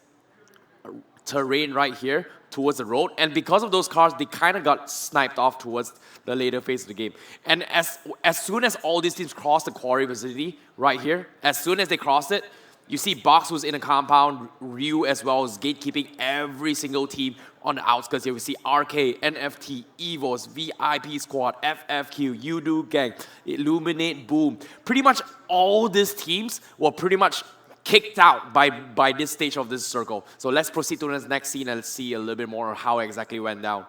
terrain right here towards the road, and because of those cars, they kind of got sniped off towards the later phase of the game. And as soon as all these teams crossed the quarry vicinity right here, as soon as they crossed it, you see Box was in a compound, Ryu as well as gatekeeping every single team on the outskirts here. We see RK, NFT, EVOS, VIP Squad, FFQ, Yoodo Gank, ILLUMINATE, Boom. Pretty much all these teams were pretty much kicked out by this stage of this circle. So let's proceed to the next scene and see a little bit more of how exactly went down.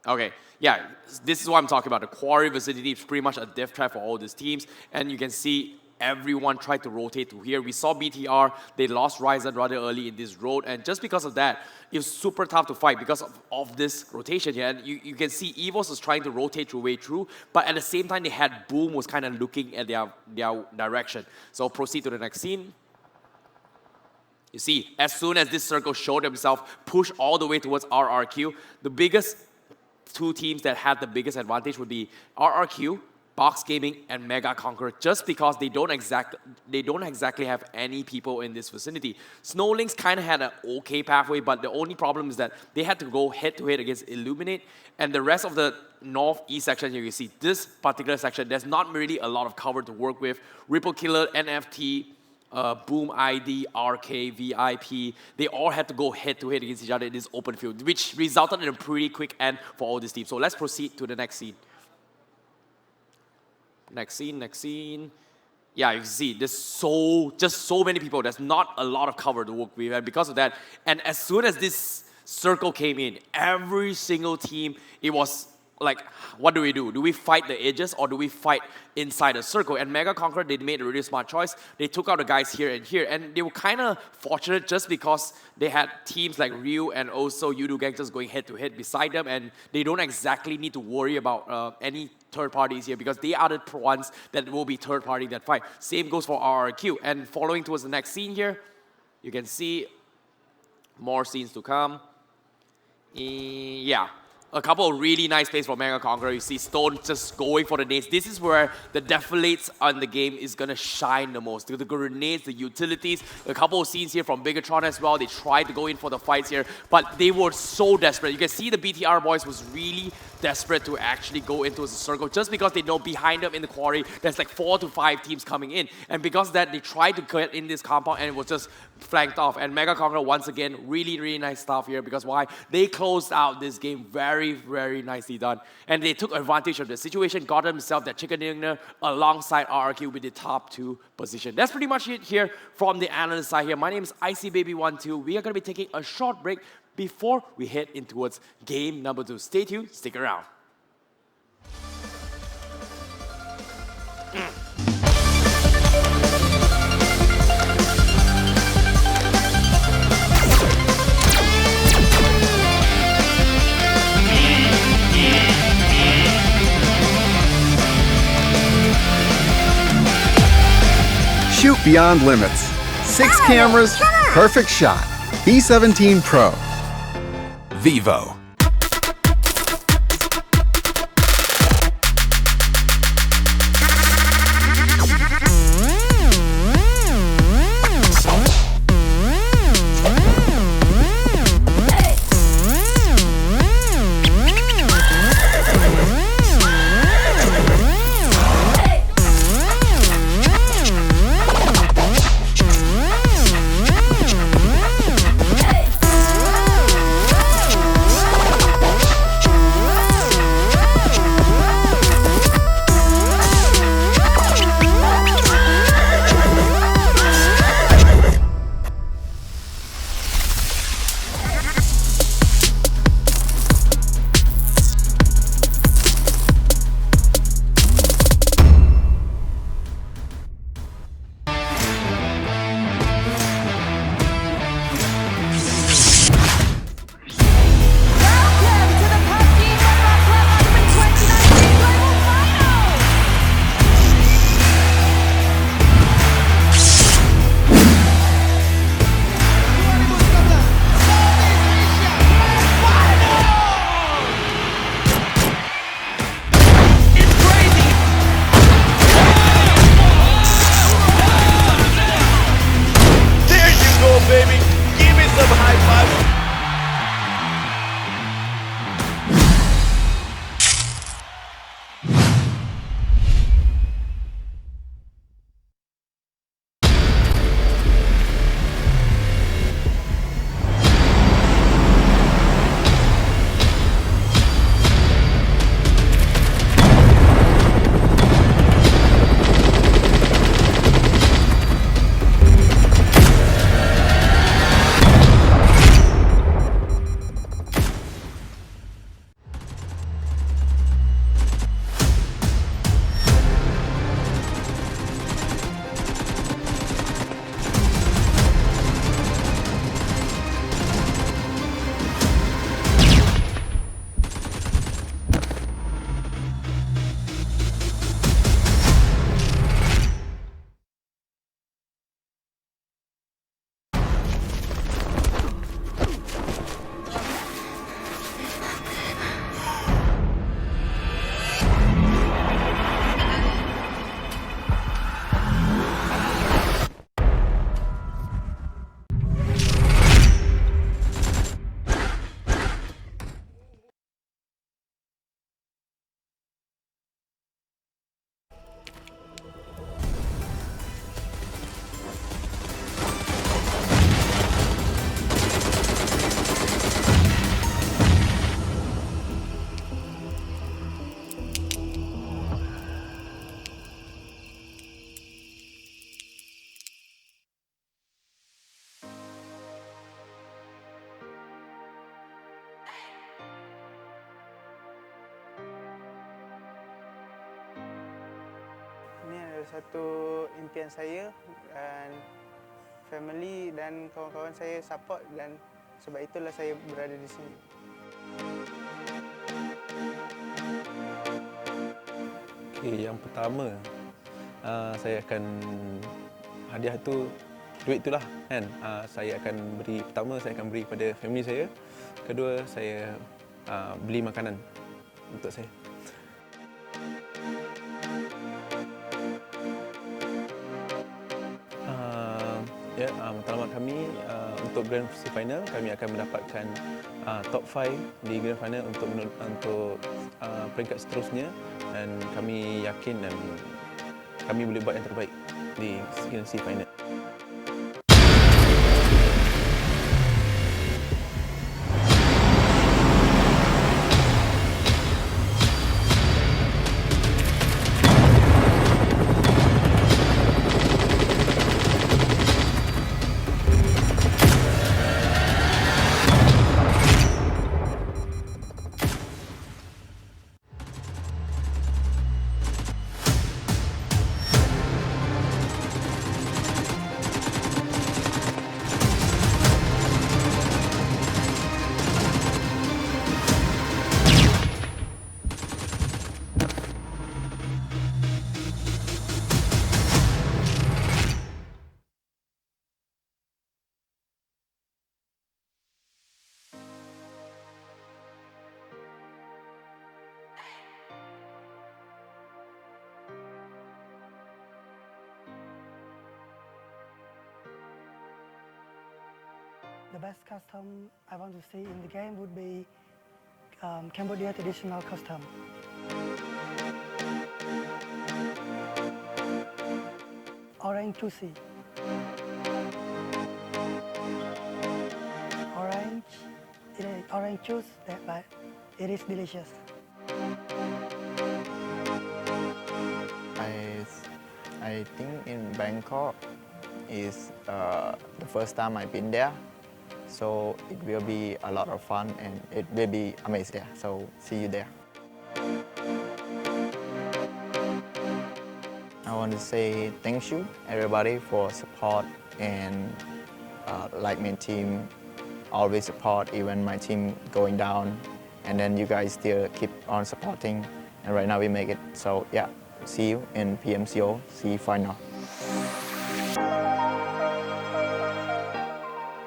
Okay, yeah, this is what I'm talking about. The quarry vicinity is pretty much a death trap for all these teams, and you can see everyone tried to rotate to here. We saw BTR, they lost Ryzen rather early in this road, and just because of that, it was super tough to fight because of this rotation here. And you can see EVOS was trying to rotate their way through, but at the same time, they had Boom was kind of looking at their direction. So proceed to the next scene. You see, as soon as this circle showed themselves, push all the way towards RRQ, the biggest two teams that had the biggest advantage would be RRQ, Box Gaming, and Mega Conqueror, just because they don't exactly have any people in this vicinity. SnowLynx kind of had an okay pathway, but the only problem is that they had to go head-to-head against ILLUMINATE, and the rest of the northeast section here, you see this particular section, there's not really a lot of cover to work with. ReaperKiller, NFT, Boom ID, RK, VIP, they all had to go head-to-head against each other in this open field, which resulted in a pretty quick end for all these teams. So let's proceed to the next scene. Next scene. Yeah, you can see there's just so many people. There's not a lot of cover to work with, and because of that, and as soon as this circle came in, every single team, it was like, what do we do? Do we fight the edges or do we fight inside the circle? And Mega Conqueror, they made a really smart choice. They took out the guys here, and they were kind of fortunate just because they had teams like Ryu and also Yoodo Gank just going head-to-head beside them, and they don't exactly need to worry about any third parties here because they are the ones that will be third party that fight. Same goes for RRQ. And following towards the next scene here, you can see more scenes to come. Yeah. A couple of really nice plays from Mega Conqueror. You see Stone just going for the nades. This is where the deflates on the game is going to shine the most. The grenades, the utilities, a couple of scenes here from Bigetron as well. They tried to go in for the fights here, but they were so desperate. You can see the BTR boys was really desperate to actually go into the circle just because they know behind them in the quarry, there's like 4 to 5 teams coming in. And because of that, they tried to get in this compound and it was just flanked off. And Mega Conqueror, once again, really, really nice stuff here because why? They closed out this game very, very nicely done. And they took advantage of the situation, got themselves that chicken dinner alongside RRQ with the top 2 position. That's pretty much it here from the analyst side here. My name is ICBaby12. We are going to be taking a short break before we head in towards game number 2. Stay tuned, stick around. Shoot beyond limits. 6 cameras, perfect shot. B17 Pro. Vivo. satu impian saya dan family dan kawan-kawan saya support dan sebab itulah saya berada di sini. Okay, yang pertama saya akan hadiah tu duit itulah kan. Saya akan beri, pertama saya akan beri kepada family saya. Kedua saya beli makanan untuk saya. Matlamat kami untuk Grand Final, kami akan mendapatkan top 5 di Grand Final untuk peringkat seterusnya, dan kami yakin dan kami boleh buat yang terbaik di Grand Final. The best custom I want to see in the game would be Cambodia traditional custom. Orange juicy. Orange juice, but it is delicious. I think in Bangkok is the first time I've been there, so it will be a lot of fun and it will be amazing. So see you there. I want to say thank you everybody for support and like my team always support even my team going down, and then you guys still keep on supporting, and right now we make it. So yeah, see you in PMCO final.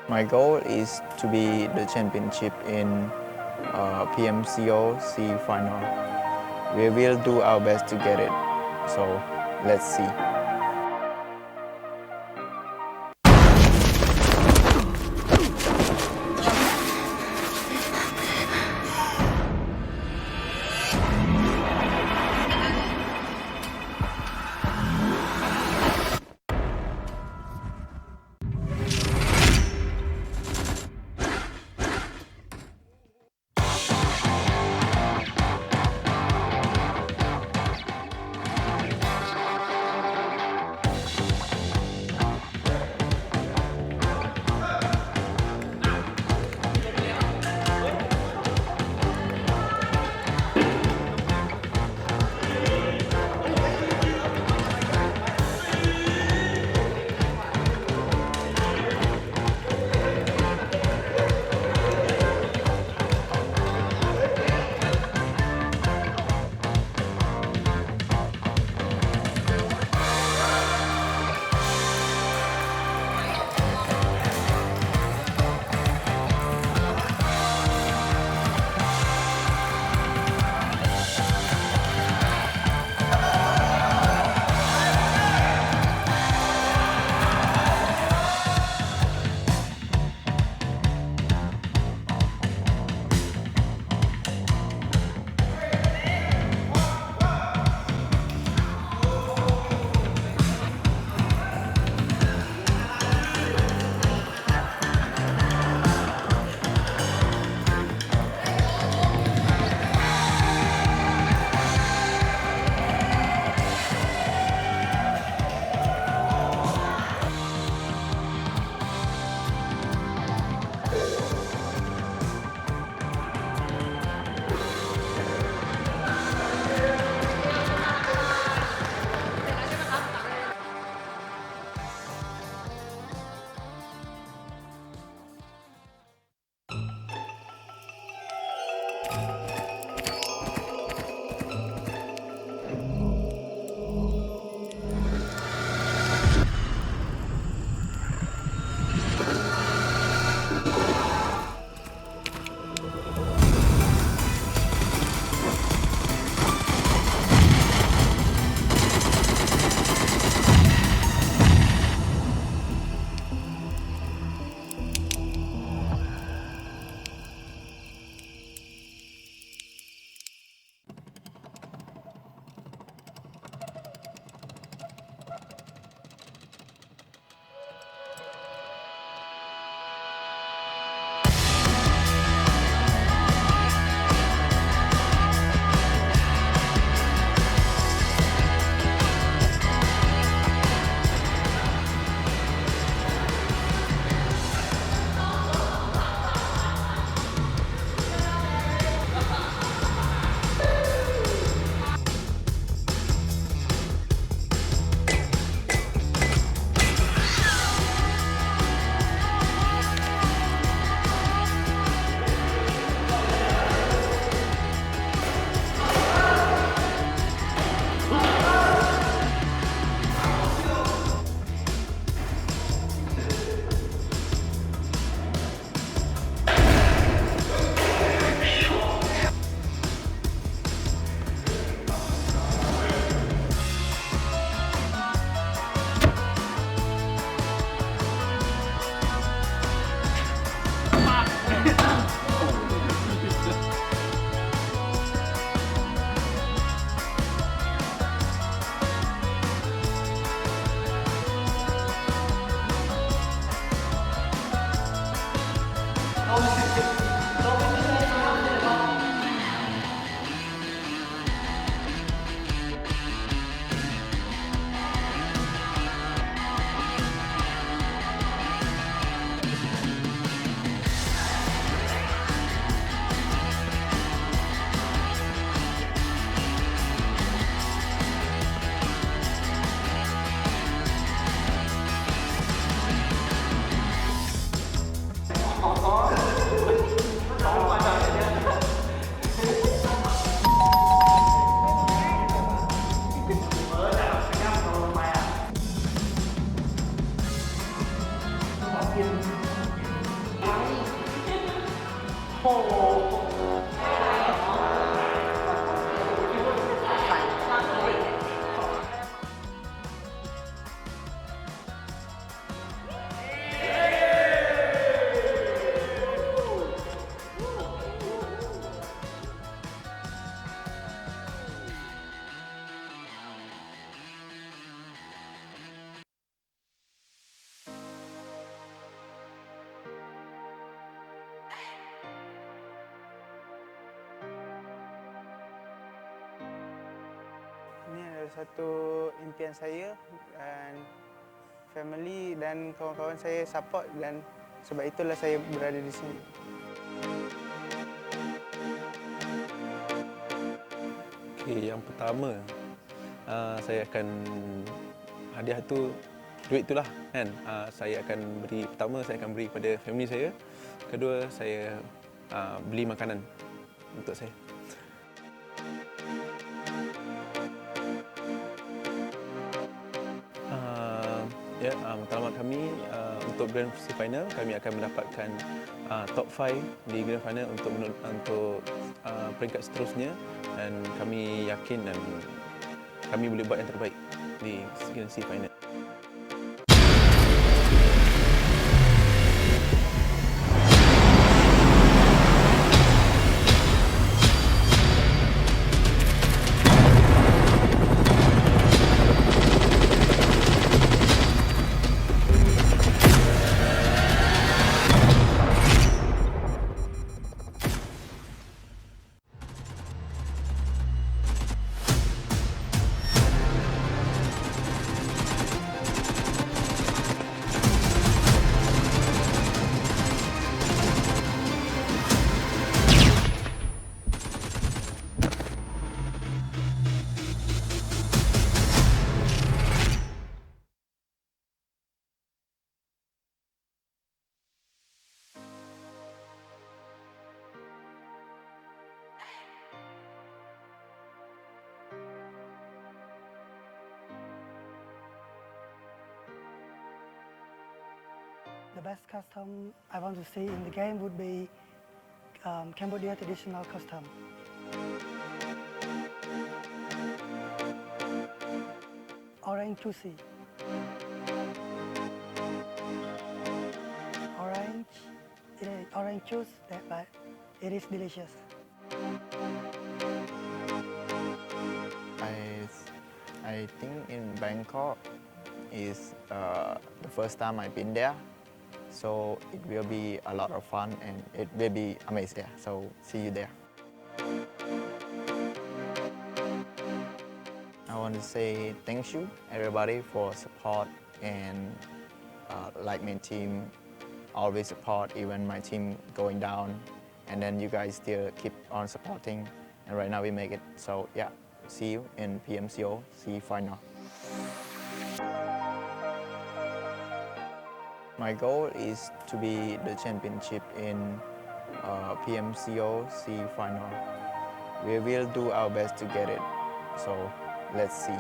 My goal is to be the championship in PMCO final. We will do our best to get it. So let's see. satu impian saya dan family dan kawan-kawan saya support dan sebab itulah saya berada di sini. Okay, yang pertama saya akan hadiah tu duit itulah kan. Saya akan beri, pertama saya akan beri kepada family saya. Kedua saya beli makanan untuk saya. Matlamat kami untuk Grand Final, kami akan mendapatkan top 5 di Grand Final untuk peringkat seterusnya, dan kami yakin dan kami boleh buat yang terbaik di Grand Final. The best custom I want to see in the game would be Cambodia traditional custom. Orange juicy. Orange juice, but it is delicious. I think in Bangkok is the first time I've been there. So it will be a lot of fun and it will be amazing. So see you there. I want to say thank you everybody for support and like my team always support even my team going down, and then you guys still keep on supporting, and right now we make it. So yeah, see you in PMCO final. My goal is to be the championship in PMCO final. We will do our best to get it, so let's see.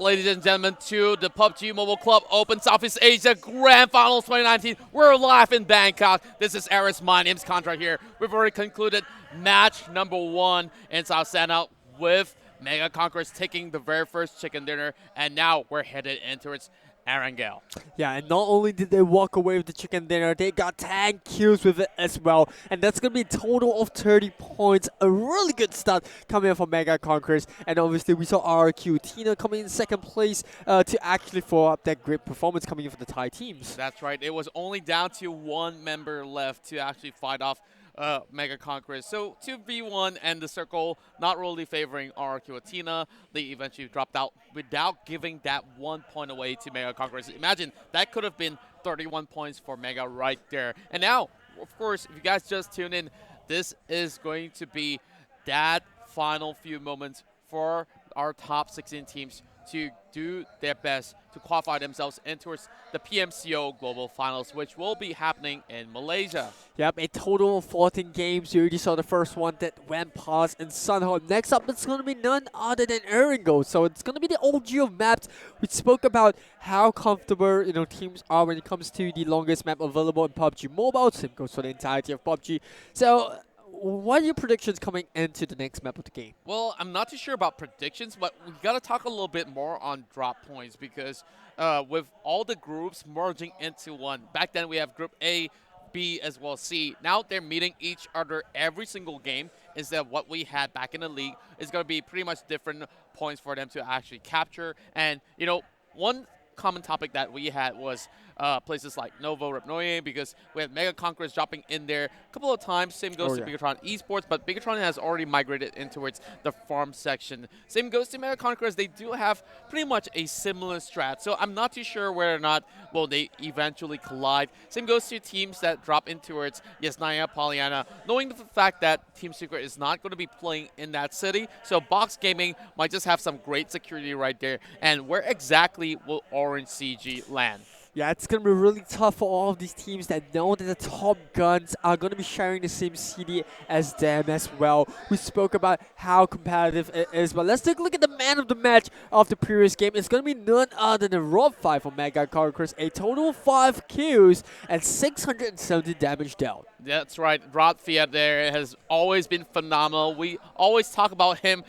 Ladies and gentlemen, to the PUBG Mobile Club Open Southeast Asia Grand Finals 2019. We're live in Bangkok. This is Aris. My name's Conqueror here. We've already concluded match number 1 in South Sanhok with Mega Conquerors taking the very first chicken dinner, and now we're headed into its Erangel. Yeah, and not only did they walk away with the chicken dinner, they got 10 kills with it as well. And that's going to be a total of 30 points. A really good start coming in from Mega Conquerors. And obviously we saw RRQ.ATHENA coming in second place to actually follow up that great performance coming in for the Thai teams. That's right. It was only down to 1 member left to actually fight off Mega Conquerors. So 2v1 and the circle not really favoring RRQ.ATHENA. They eventually dropped out without giving that 1 point away to Mega Conquerors. Imagine, that could have been 31 points for Mega right there. And now, of course, if you guys just tune in, this is going to be that final few moments for our top 16 teams to do their best to qualify themselves into the PMCO Global Finals, which will be happening in Malaysia. Yep, a total of 14 games. You already saw the first one that went past in Sanhok. Next up, it's going to be none other than Erangel. So it's going to be the OG of maps. We spoke about how comfortable teams are when it comes to the longest map available in PUBG Mobile. Same goes for the entirety of PUBG. So what are your predictions coming into the next map of the game? Well, I'm not too sure about predictions, but we got to talk a little bit more on drop points because with all the groups merging into one, back then we have Group A, B, as well as C. Now they're meeting each other every single game instead of what we had back in the league. It's going to be pretty much different points for them to actually capture. And, you know, one common topic that we had was places like Novo Repnoye, because we had Mega Conquerors dropping in there a couple of times. Same goes to Bigetron Esports, but Bigetron has already migrated in towards the farm section. Same goes to Mega Conquerors. They do have pretty much a similar strat, so I'm not too sure whether or not will they eventually collide. Same goes to teams that drop in towards Yesnaya, Pollyanna, knowing the fact that Team Secret is not going to be playing in that city, so Box Gaming might just have some great security right there. And where exactly will Orange CG land? Yeah, it's going to be really tough for all of these teams that know that the top guns are going to be sharing the same CD as them as well. We spoke about how competitive it is, but let's take a look at the man of the match of the previous game. It's going to be none other than Rob 5 for Mega Conquerors, a total of 5 kills and 670 damage dealt. That's right. Rodfia there has always been phenomenal. We always talk about him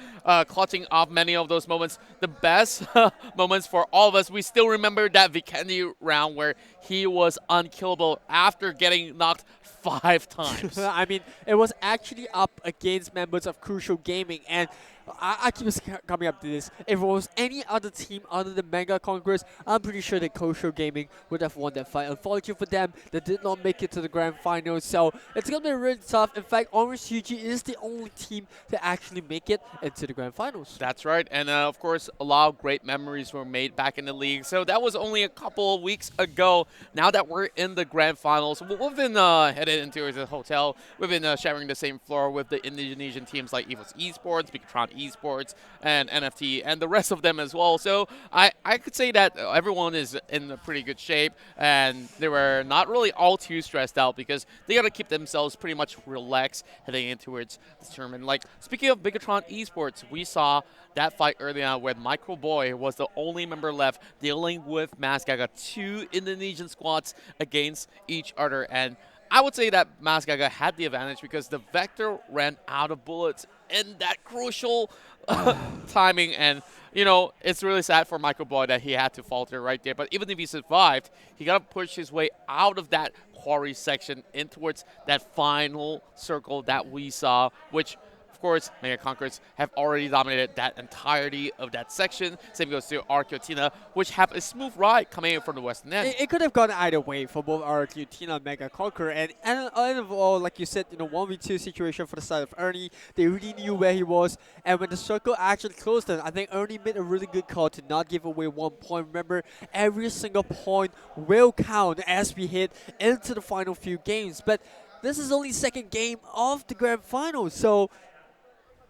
clutching off many of those moments. The best moments for all of us, we still remember that Vikendi round where he was unkillable after getting knocked 5 times. I mean, it was actually up against members of Crucial Gaming, and I keep coming up to this. If it was any other team other than Mega Conquerors, I'm pretty sure that Crucial Gaming would have won that fight. Unfortunately for them, they did not make it to the grand finals, so it's going to be really tough. In fact, Orange CG is the only team to actually make it into the grand finals. That's right, and of course, a lot of great memories were made back in the league. So that was only a couple of weeks ago. Now that we're in the grand finals, we've been headed into the hotel. We've been sharing the same floor with the Indonesian teams like EVOS Esports, Bigetron Esports, and NFT, and the rest of them as well. So I could say that everyone is in a pretty good shape, and they were not really all too stressed out because they got to keep themselves pretty much relaxed heading in towards this tournament. Like, speaking of Bigetron Esports, we saw that fight early on where Micro Boy was the only member left dealing with Masgaga, 2 Indonesian squads against each other, and I would say that Masgaga had the advantage because the Vector ran out of bullets in that crucial timing, and you know, it's really sad for Michael Boy that he had to falter right there. But even if he survived, he got to push his way out of that quarry section in towards that final circle that we saw, which of course, Mega Conquerors have already dominated that entirety of that section. Same goes to RRQ.ATHENA, which have a smooth ride coming in from the western end. It could have gone either way for both RRQ.ATHENA and Mega Conqueror. And overall, like you said, 1v2 situation for the side of Ernie. They really knew where he was. And when the circle actually closed in, I think Ernie made a really good call to not give away 1 point. Remember, every single point will count as we hit into the final few games. But this is only second game of the grand final, so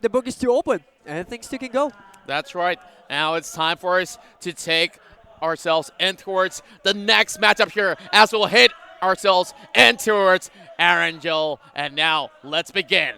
the book is still open, and things still can go. That's right. Now it's time for us to take ourselves in towards the next matchup here, as we'll hit ourselves in towards Erangel. And now, let's begin.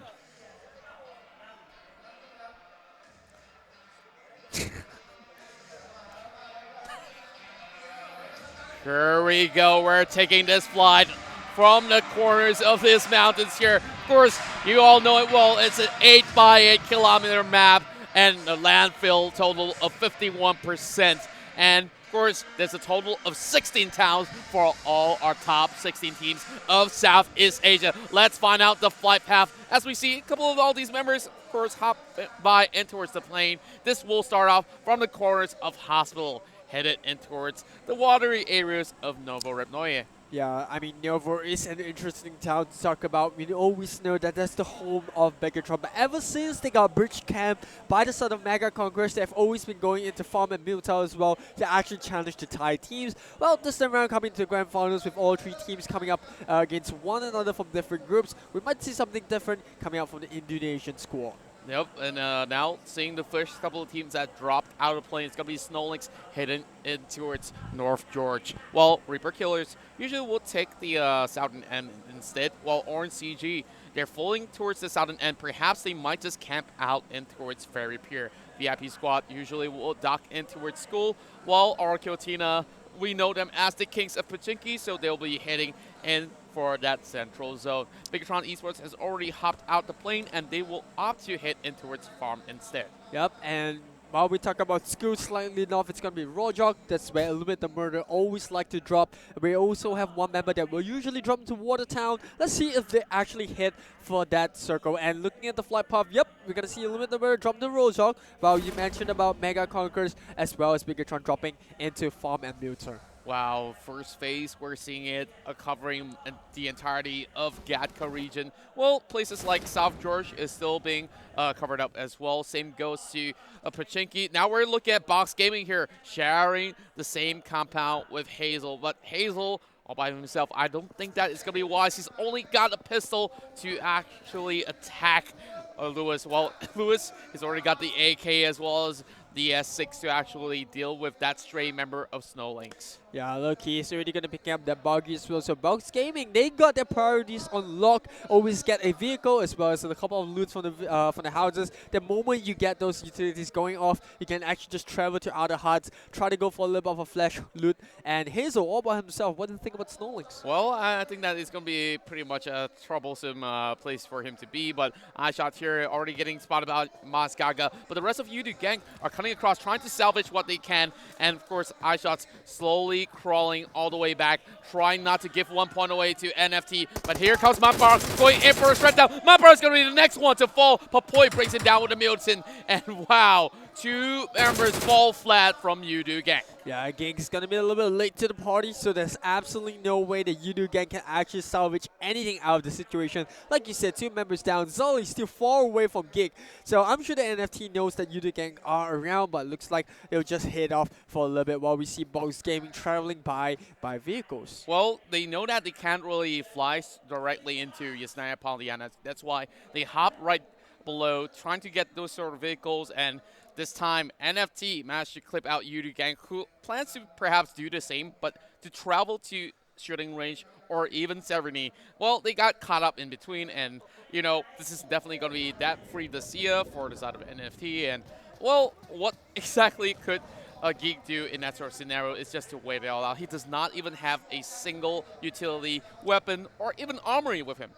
Here we go. We're taking this flight from the corners of these mountains here. Of course, you all know it well. It's an 8 by 8 kilometer map and a landfill total of 51%. And of course, there's a total of 16 towns for all our top 16 teams of Southeast Asia. Let's find out the flight path as we see a couple of all these members, of course, hop by in towards the plane. This will start off from the corners of Hospital, headed in towards the watery areas of Novo Repnoye. Yeah, I mean, Novo is an interesting town to talk about. We always know that that's the home of Bigetron. But ever since they got bridge camp by the side of Mega Conquerors, they've always been going into farm and mill town as well to actually challenge the Thai teams. Well, this time around coming to the grand finals with all 3 teams coming up against one another from different groups, we might see something different coming out from the Indonesian squad. Yep, and now seeing the first couple of teams that dropped out of the plane, it's going to be SnowLynx heading in towards North George. While ReaperKillers usually will take the southern end instead, while Orange CG, they're falling towards the southern end. Perhaps they might just camp out in towards Ferry Pier. VIP squad usually will dock in towards school, while RRQ.ATHENA, we know them as the Kings of Pachinki, so they'll be heading in for that central zone. Bigetron Esports has already hopped out the plane, and they will opt to head in towards farm instead. Yep, and while we talk about skills slightly enough, it's going to be Rojok. That's where Illuminate the Murder always like to drop. We also have one member that will usually drop into Watertown. Let's see if they actually hit for that circle. And looking at the flight path, yep, we're going to see Illuminate the Murder drop to Rojok. While you mentioned about Mega Conquerors as well as Bigetron dropping into Farm and Muter. Wow, first phase, we're seeing it covering the entirety of Gatka region. Well, places like South George is still being covered up as well. Same goes to Pachinki. Now we're looking at Box Gaming here, sharing the same compound with Hazel. But Hazel, all by himself, I don't think that is going to be wise. He's only got a pistol to actually attack Lewis. Well, Lewis has already got the AK as well as the S6 to actually deal with that stray member of SnowLynx. Yeah, look, he's already going to pick up that buggy as well. So Box Gaming, they got their priorities on lock. Always get a vehicle as well as a couple of loots from the houses. The moment you get those utilities going off, you can actually just travel to other huts, try to go for a little bit of a flash loot. And Hazel all by himself, what do you think about SnowLynx? Well, I think that is going to be pretty much a troublesome place for him to be. But iShot here already getting spotted by Masgaga. But the rest of Yoodo Gank are coming across, trying to salvage what they can. And of course, iShot's slowly crawling all the way back, trying not to give 1 point away to NFT. But here comes Mampar going in for a shred down. Mampar is going to be the next one to fall. Papoy breaks it down with a Milton. And wow, 2 members fall flat from Yoodo Gank. Yeah, Gank is going to be a little bit late to the party, so there's absolutely no way that Yoodo Gank can actually salvage anything out of the situation. Like you said, 2 members down. Zolly still far away from Gig. So I'm sure the NFT knows that Yoodo Gank are around, but looks like they'll just head off for a little bit while we see Box Gaming traveling by vehicles. Well, they know that they can't really fly directly into Yasnaya Polyana. That's why they hop right below, trying to get those sort of vehicles. And this time, NFT managed to clip out Yoodo Gank, who plans to perhaps do the same, but to travel to shooting range or even Severny. Well, they got caught up in between, and, you know, this is definitely going to be that free Dacia for the side of NFT. And, well, what exactly could a Geek do in that sort of scenario is just to wait it all out. He does not even have a single utility weapon or even armory with him.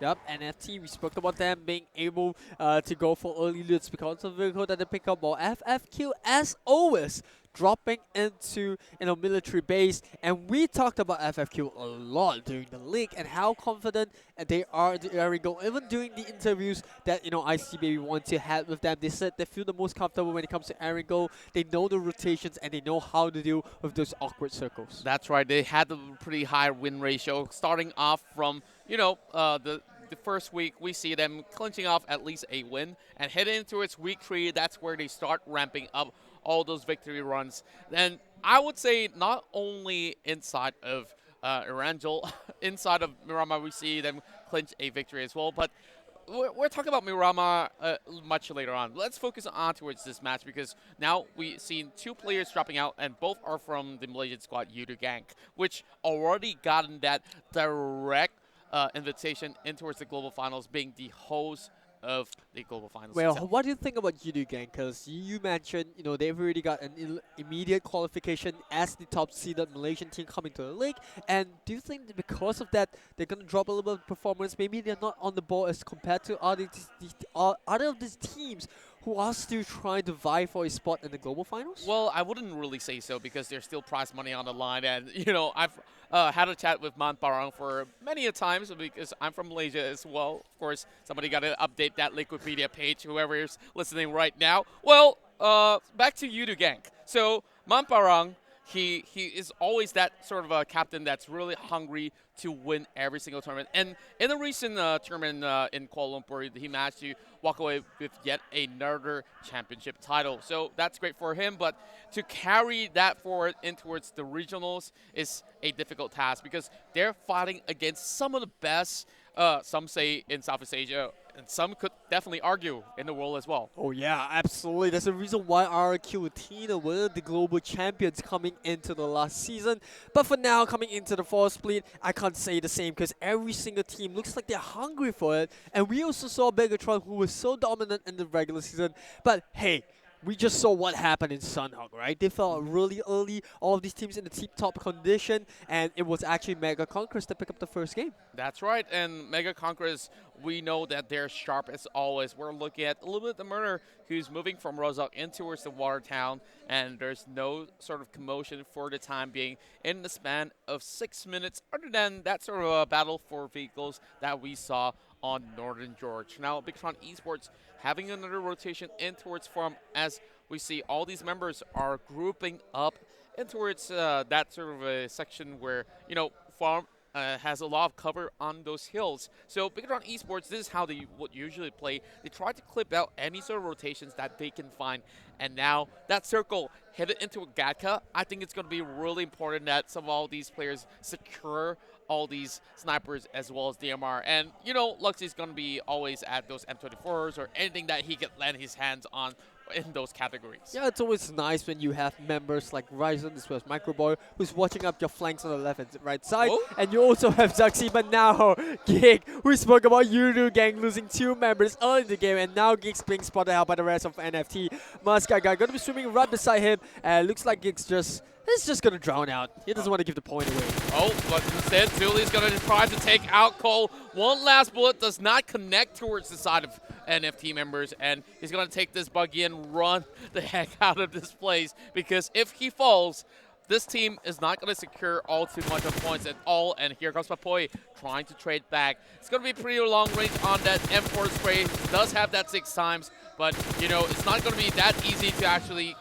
Yep, NFT, we spoke about them being able to go for early loots because of the vehicle that they pick up. While FFQ, as always, dropping into military base. And we talked about FFQ a lot during the league and how confident they are in Erangel. Even during the interviews that IC Baby want to have with them, they said they feel the most comfortable when it comes to Erangel. They know the rotations and they know how to deal with those awkward circles. That's right. They had a pretty high win ratio, starting off from the first week. We see them clinching off at least a win, and heading into its week 3, that's where they start ramping up all those victory runs. Then I would say not only inside of Erangel, inside of Miramar we see them clinch a victory as well, but we're talking about Miramar much later on. Let's focus on towards this match, because now we've seen 2 players dropping out, and both are from the Malaysian squad, Yoodo Gank, which already gotten that direct invitation in towards the Global Finals, being the host of the Global Finals. Well, itself. what do you think about Yoodo Gank? Because you mentioned, they've already got an immediate qualification as the top-seeded Malaysian team coming to the league. And do you think that because of that, they're going to drop a little bit of performance? Maybe they're not on the ball as compared to other of these teams who are still trying to vie for a spot in the Global Finals? Well, I wouldn't really say so, because there's still prize money on the line. And, I've had a chat with Man Parang for many a times, because I'm from Malaysia as well. Of course, somebody got to update that Liquipedia page, whoever is listening right now. Well, back to Yoodo Gank. So, Man Parang, he is always that sort of a captain that's really hungry to win every single tournament. And in the recent tournament in Kuala Lumpur, he managed to walk away with yet another championship title. So that's great for him, but to carry that forward in towards the regionals is a difficult task, because they're fighting against some of the best, some say in Southeast Asia, and some could definitely argue in the world as well. Oh yeah, absolutely. There's a reason why RRQ.ATHENA were the global champions coming into the last season. But for now, coming into the fall split, I can't say the same, because every single team looks like they're hungry for it. And we also saw Bigetron, who was so dominant in the regular season. But hey, we just saw what happened in Sanhok, right? They fell out really early, all of these teams in the tip-top condition, and it was actually Mega Conquerors that picked up the first game. That's right, and Mega Conquerors, we know that they're sharp as always. We're looking at ILLUMINATE the Murder, who's moving from Rozok in towards the water town, and there's no sort of commotion for the time being in the span of 6 minutes, other than that sort of a battle for vehicles that we saw on Northern George. Now, Bigetron Esports having another rotation in towards farm, as we see all these members are grouping up in towards that sort of a section where, you know, farm has a lot of cover on those hills. So Bigetron Esports, this is how they would usually play. They try to clip out any sort of rotations that they can find. And now that circle headed into a Gatka. I think it's going to be really important that some of all these players secure all these snipers as well as DMR. And, you know, Luxy's going to be always at those M24s or anything that he can land his hands on in those categories. Yeah, it's always nice when you have members like Ryzen as well as Microboy who's watching up your flanks on the left and right side. Oh. And you also have Zuxi, but now Gig, we spoke about Yoodo Gank losing 2 members early in the game, and now Gig's being spotted out by the rest of NFT. Muscat guy going to be swimming right beside him, and looks like Gig's just going to drown out. He doesn't want to give the point away. Oh, but instead, Zuli's going to try to take out Cole. One last bullet does not connect towards the side of NFT members, and he's going to take this buggy and run the heck out of this place, because if he falls, this team is not going to secure all too much of points at all. And here comes Papoi trying to trade back. It's going to be pretty long range on that M4 spray. Does have that 6 times, but, you know, it's not going to be that easy to actually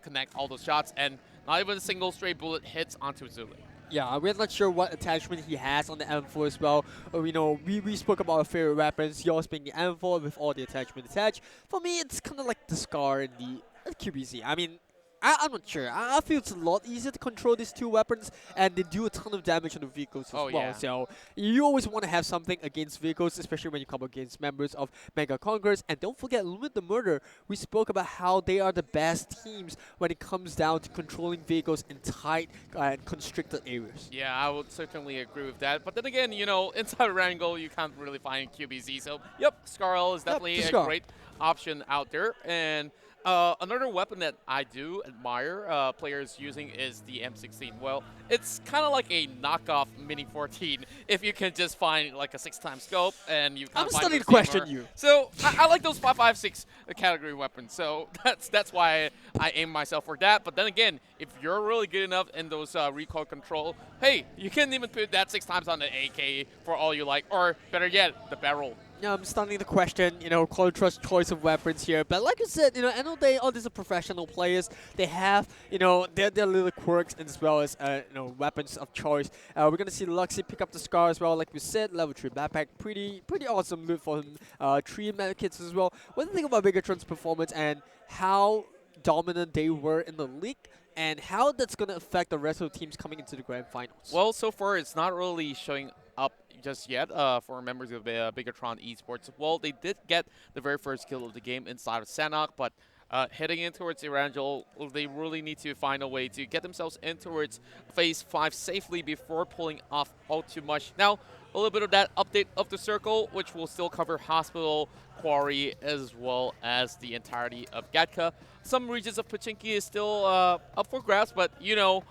connect all those shots, and not even a single stray bullet hits onto Zuli. Yeah, we're not sure what attachment he has on the M4 as well. You know, we spoke about our favorite weapons, yours being the M4 with all the attachment attached. For me, it's kind of like the Scar and the QBZ. I mean, I'm not sure. I feel it's a lot easier to control these 2 weapons, and they do a ton of damage on the vehicles as well. Yeah. So you always want to have something against vehicles, especially when you come against members of Mega Conquerors. And don't forget, ILLUMINATE the Murder, we spoke about how they are the best teams when it comes down to controlling vehicles in tight and constricted areas. Yeah, I would certainly agree with that. But then again, you know, inside Erangel, you can't really find QBZ. So, yep, Scarl is definitely a great option out there. And another weapon that I do admire players using is the M16. Well, it's kind of like a knockoff Mini 14 if you can just find like a 6-time scope and you can't I'm find starting to the question CMR. you. So I like those 5.56 category weapons. So that's why I aim myself for that. But then again, if you're really good enough in those recoil control, hey, you can even put that 6 times on the AK for all you like, or better yet, the barrel. Yeah, I'm starting to question, you know, Qualitrust's choice of weapons here. But like you said, you know, end of the day, all these are professional players. They have, you know, their little quirks as well as, you know, weapons of choice. We're going to see Luxy pick up the Scar as well. Like we said, level 3 backpack. Pretty awesome loot for him. 3 medkits as well. What do you think about Bigetron's performance and how dominant they were in the league, and how that's going to affect the rest of the teams coming into the grand finals? Well, so far it's not really showing up just yet for members of Bigetron Esports. Well, they did get the very first kill of the game inside of Sanhok, but heading in towards Erangel, they really need to find a way to get themselves in towards phase 5 safely before pulling off all too much. Now, a little bit of that update of the circle, which will still cover Hospital, Quarry, as well as the entirety of Gatka. Some regions of Pachinki is still up for grabs, but, you know,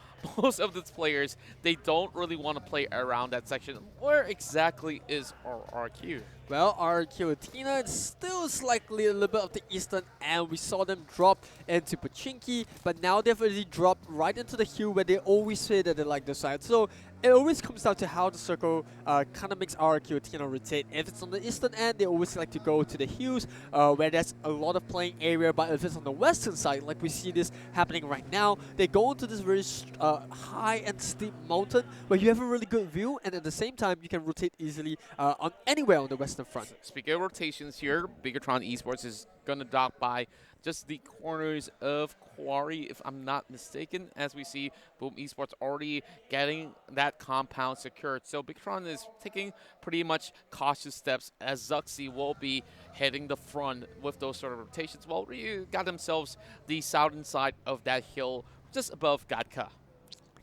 most of these players, they don't really want to play around that section. Where exactly is RRQ? Well, RRQ.ATHENA is still slightly a little bit of the eastern end. We saw them drop into Pachinki, but now they've already dropped right into the hill where they always say that they like the side. So it always comes down to how the circle kind of makes RRQ.ATHENA rotate. If it's on the eastern end, they always like to go to the hills where there's a lot of playing area. But if it's on the western side, like we see this happening right now, they go into this very high and steep mountain where you have a really good view, and at the same time, you can rotate easily on anywhere on the western front. Speaking of rotations here, Bigetron Esports is going to dock by just the corners of Quarry, if I'm not mistaken, as we see Boom Esports already getting that compound secured. So Bigetron is taking pretty much cautious steps as Zuxi will be heading the front with those sort of rotations. Well, Ryu got themselves the southern side of that hill just above Gatka.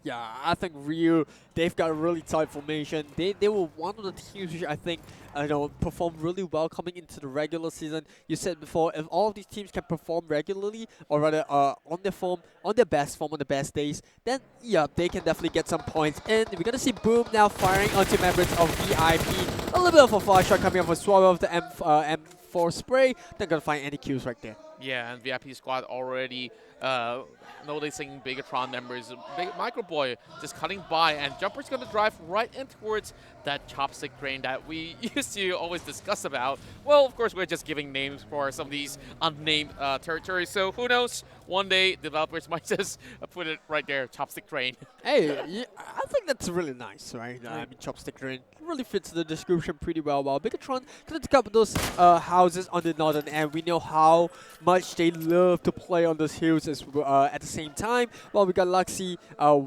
Yeah, I think Ryu, they've got a really tight formation. They were one of the teams which I think performed really well coming into the regular season. You said before, if all of these teams can perform regularly, or rather on their form, on their best form, on the best days, then yeah, they can definitely get some points. And we're gonna see Boom now firing onto members of VIP. A little bit of a fire shot coming off a swallow of the M4 spray. Not gonna find any kills right there. Yeah, and VIP squad already noticing Bigetron members. Microboy just cutting by, and Jumper's going to drive right in towards that chopstick drain that we used to always discuss about. Well, of course, we're just giving names for some of these unnamed territories, so who knows? One day, developers might just put it right there, chopstick drain. Hey, yeah, I think that's really nice, right? I mean, chopstick drain really fits the description pretty well. While Bigetron gonna take up those houses on the northern end. We know how much they love to play on those hills as at the same time. Well, we got Luxy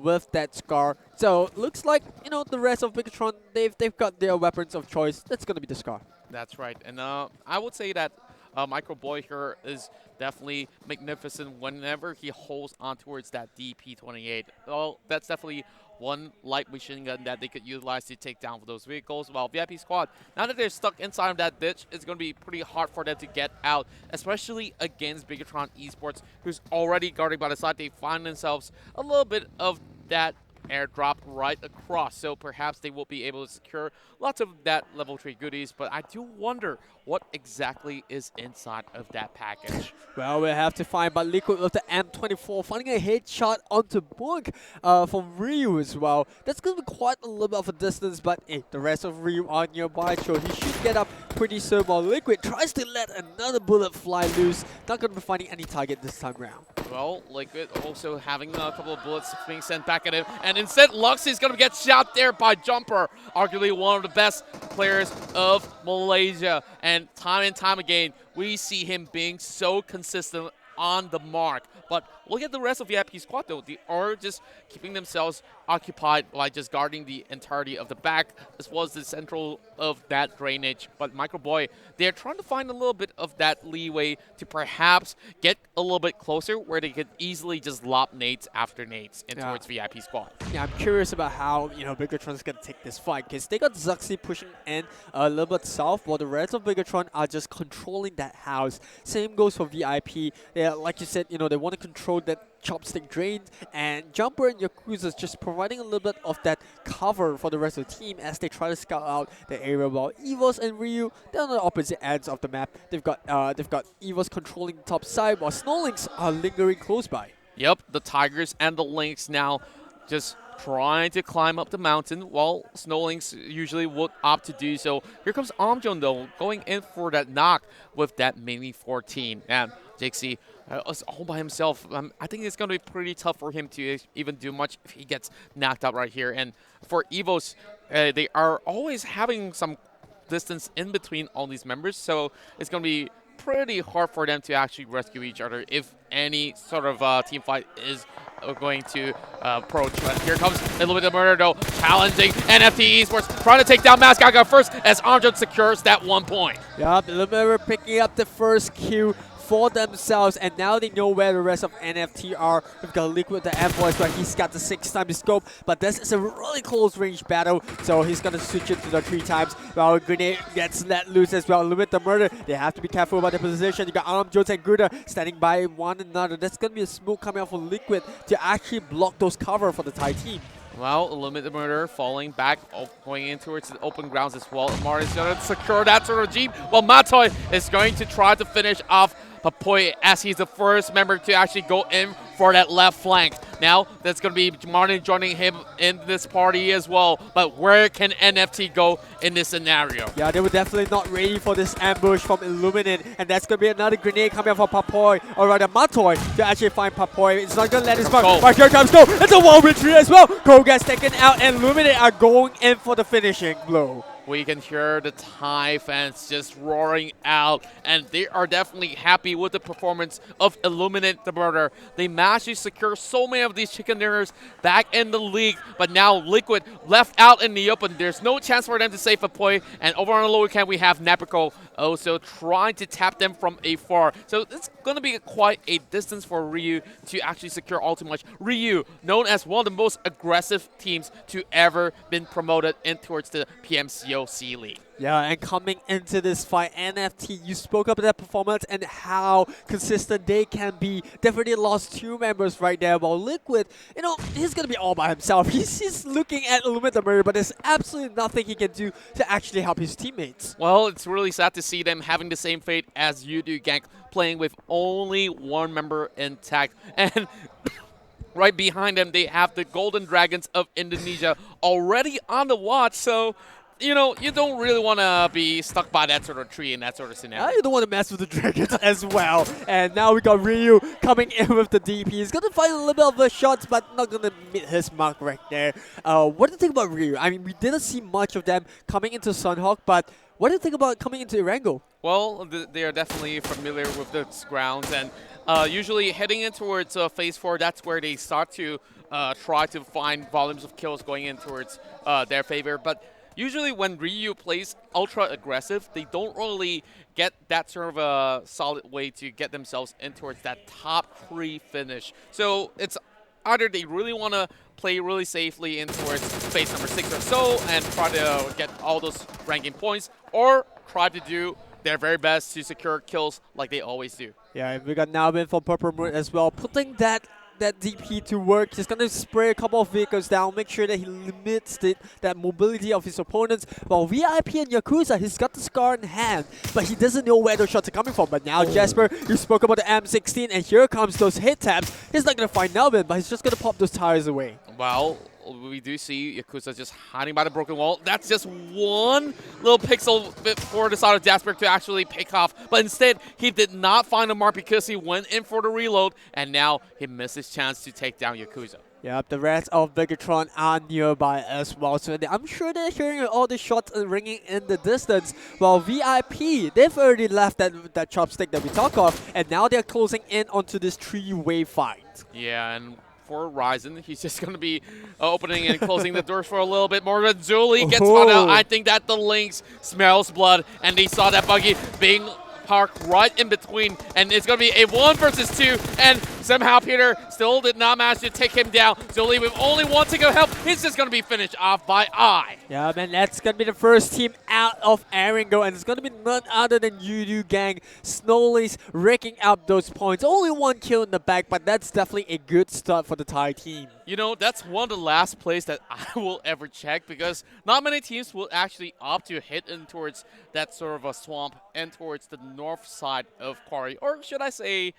with that Scar. So looks like the rest of Bigetron, they've got their weapons of choice. That's gonna be the Scar. That's right, and I would say that Microboy here is definitely magnificent whenever he holds on towards that DP28. Well, that's definitely one light machine gun that they could utilize to take down for those vehicles. While VIP squad, now that they're stuck inside of that ditch, it's going to be pretty hard for them to get out, especially against Bigetron Esports, who's already guarding by the side. They find themselves a little bit of that airdrop right across, so perhaps they will be able to secure lots of that level 3 goodies, but I do wonder what exactly is inside of that package. Well, we'll have to find, but Liquid with the M24 finding a headshot onto Book from Ryu as well. That's going to be quite a little bit of a distance, but hey, the rest of Ryu are nearby, so he should get up pretty soon, while Liquid tries to let another bullet fly loose. Not going to be finding any target this time around. Well, Liquid also having a couple of bullets being sent back at him, and instead Luxy is going to get shot there by Jumper, arguably one of the best players of Malaysia. And time again, we see him being so consistent on the mark. But look at the rest of the VIP squad, though. They are just keeping themselves occupied by just guarding the entirety of the back, as well as the central of that drainage. But Microboy, they're trying to find a little bit of that leeway to perhaps get a little bit closer where they could easily just lob nades after nades in towards VIP squad. Yeah, I'm curious about how, Bigetron's going to take this fight, because they got Zuxi pushing in a little bit south, while the rest of Bigetron are just controlling that house. Same goes for VIP. They, like you said, they want to control that chopstick drain, and Jumper and Yakuza's just providing a little bit of that cover for the rest of the team as they try to scout out the area. While EVOS and Ryu, they're on the opposite ends of the map. They've got EVOS controlling the top side, while SnowLynx are lingering close by. Yep, the Tigers and the Lynx now just trying to climb up the mountain, while SnowLynx usually would opt to do so. Here comes Amjon, though, going in for that knock with that Mini 14. And Jixie is all by himself. I think it's going to be pretty tough for him to even do much if he gets knocked out right here. And for EVOS, they are always having some distance in between all these members, so it's going to be pretty hard for them to actually rescue each other if any sort of team fight is going to approach. But here comes Illuminate Murder, though, challenging NFT Esports, trying to take down Masgaga first as Armjon secures that 1 point. Yup, Illuminate picking up the first kill for themselves, and now they know where the rest of NFT are. We've got Liquid the M-Voice, but he's got the 6 times scope, but this is a really close range battle, so he's gonna switch it to the 3 times. While Grenade gets let loose as well. Limit the Murder, they have to be careful about their position. You got Armjon and Gruda standing by one another. That's gonna be a smoke coming out from Liquid to actually block those cover for the Thai team. Well, Illuminate Murder falling back, going in towards the open grounds as well. Amar is going to secure that sort of jeep, while Matoy is going to try to finish off Papoy as he's the first member to actually go in for that left flank. Now, that's going to be Martin joining him in this party as well. But where can NFT go in this scenario? Yeah, they were definitely not ready for this ambush from Illuminate. And that's going to be another grenade coming out for Papoy, or rather Matoy, to actually find Papoy. It's not going to let his mark. But here comes Go. It's a wall retreat as well. Go gets taken out, and Illuminate are going in for the finishing blow. we can hear the Thai fans just roaring out, and they are definitely happy with the performance of Illuminate the Murder. They managed to secure so many of these chicken dinners back in the league, but now Liquid left out in the open. There's no chance for them to save a point, and over on the lower camp we have Napico also trying to tap them from afar. So it's going to be quite a distance for Ryu to actually secure all too much. Ryu, known as one of the most aggressive teams to ever been promoted in towards the PMCO C League. Yeah, and coming into this fight, NFT, you spoke about that performance and how consistent they can be. Definitely lost 2 members right there, while Liquid, you know, he's going to be all by himself. He's looking at Illuminate the Murder, but there's absolutely nothing he can do to actually help his teammates. Well, it's really sad to see them having the same fate as Yoodo Gank, playing with only 1 member intact. And right behind them, they have the Golden Dragons of Indonesia already on the watch, so you know, you don't really want to be stuck by that sort of tree in that sort of scenario. You don't want to mess with the Dragons as well. And now we got Ryu coming in with the DP. He's going to find a little bit of the shots, but not going to meet his mark right there. What do you think about Ryu? I mean, we didn't see much of them coming into Sanhok, but what do you think about coming into Erangel? Well, they are definitely familiar with the grounds, and usually heading in towards Phase 4, that's where they start to try to find volumes of kills going in towards their favor. But usually when Ryu plays ultra aggressive, they don't really get that sort of a solid way to get themselves in towards that top 3 finish. So it's either they really want to play really safely in towards phase number 6 or so and try to get all those ranking points, or try to do their very best to secure kills like they always do. Yeah, we got Nalvin from Purple Moon as well, putting that DP to work. He's going to spray a couple of vehicles down, make sure that he limits that mobility of his opponents. While VIP and Yakuza, he's got the scar in hand, but he doesn't know where those shots are coming from. But now, Jasper, you spoke about the M16, and here comes those hit taps. He's not going to find Nalvin, but he's just going to pop those tires away. Well, we do see Yakuza just hiding by the broken wall. That's just one little pixel bit for the side of Jasper to actually pick off. But instead, he did not find a mark because he went in for the reload, and now he missed his chance to take down Yakuza. Yeah, the rest of Bigetron are nearby as well, so I'm sure they're hearing all the shots ringing in the distance. While VIP, they've already left that chopstick that we talk of, and now they're closing in onto this 3-way fight. Yeah, and for Ryzen, he's just going to be opening and closing the doors for a little bit more. But Zuli gets spotted out. I think that the LYNX smells blood, and they saw that buggy being parked right in between, and it's going to be a 1 versus 2, and somehow Peter still did not manage to take him down. Zuli with only 1 tick of help, he's just going to be finished off by I. Yeah, man, that's going to be the first team out of Erangel, and it's going to be none other than Yoodo Gank. Snowly's raking up those points. Only 1 kill in the back, but that's definitely a good start for the Thai team. You know, that's one of the last plays that I will ever check, because not many teams will actually opt to hit in towards that sort of a swamp and towards the north side of Quarry, or should I say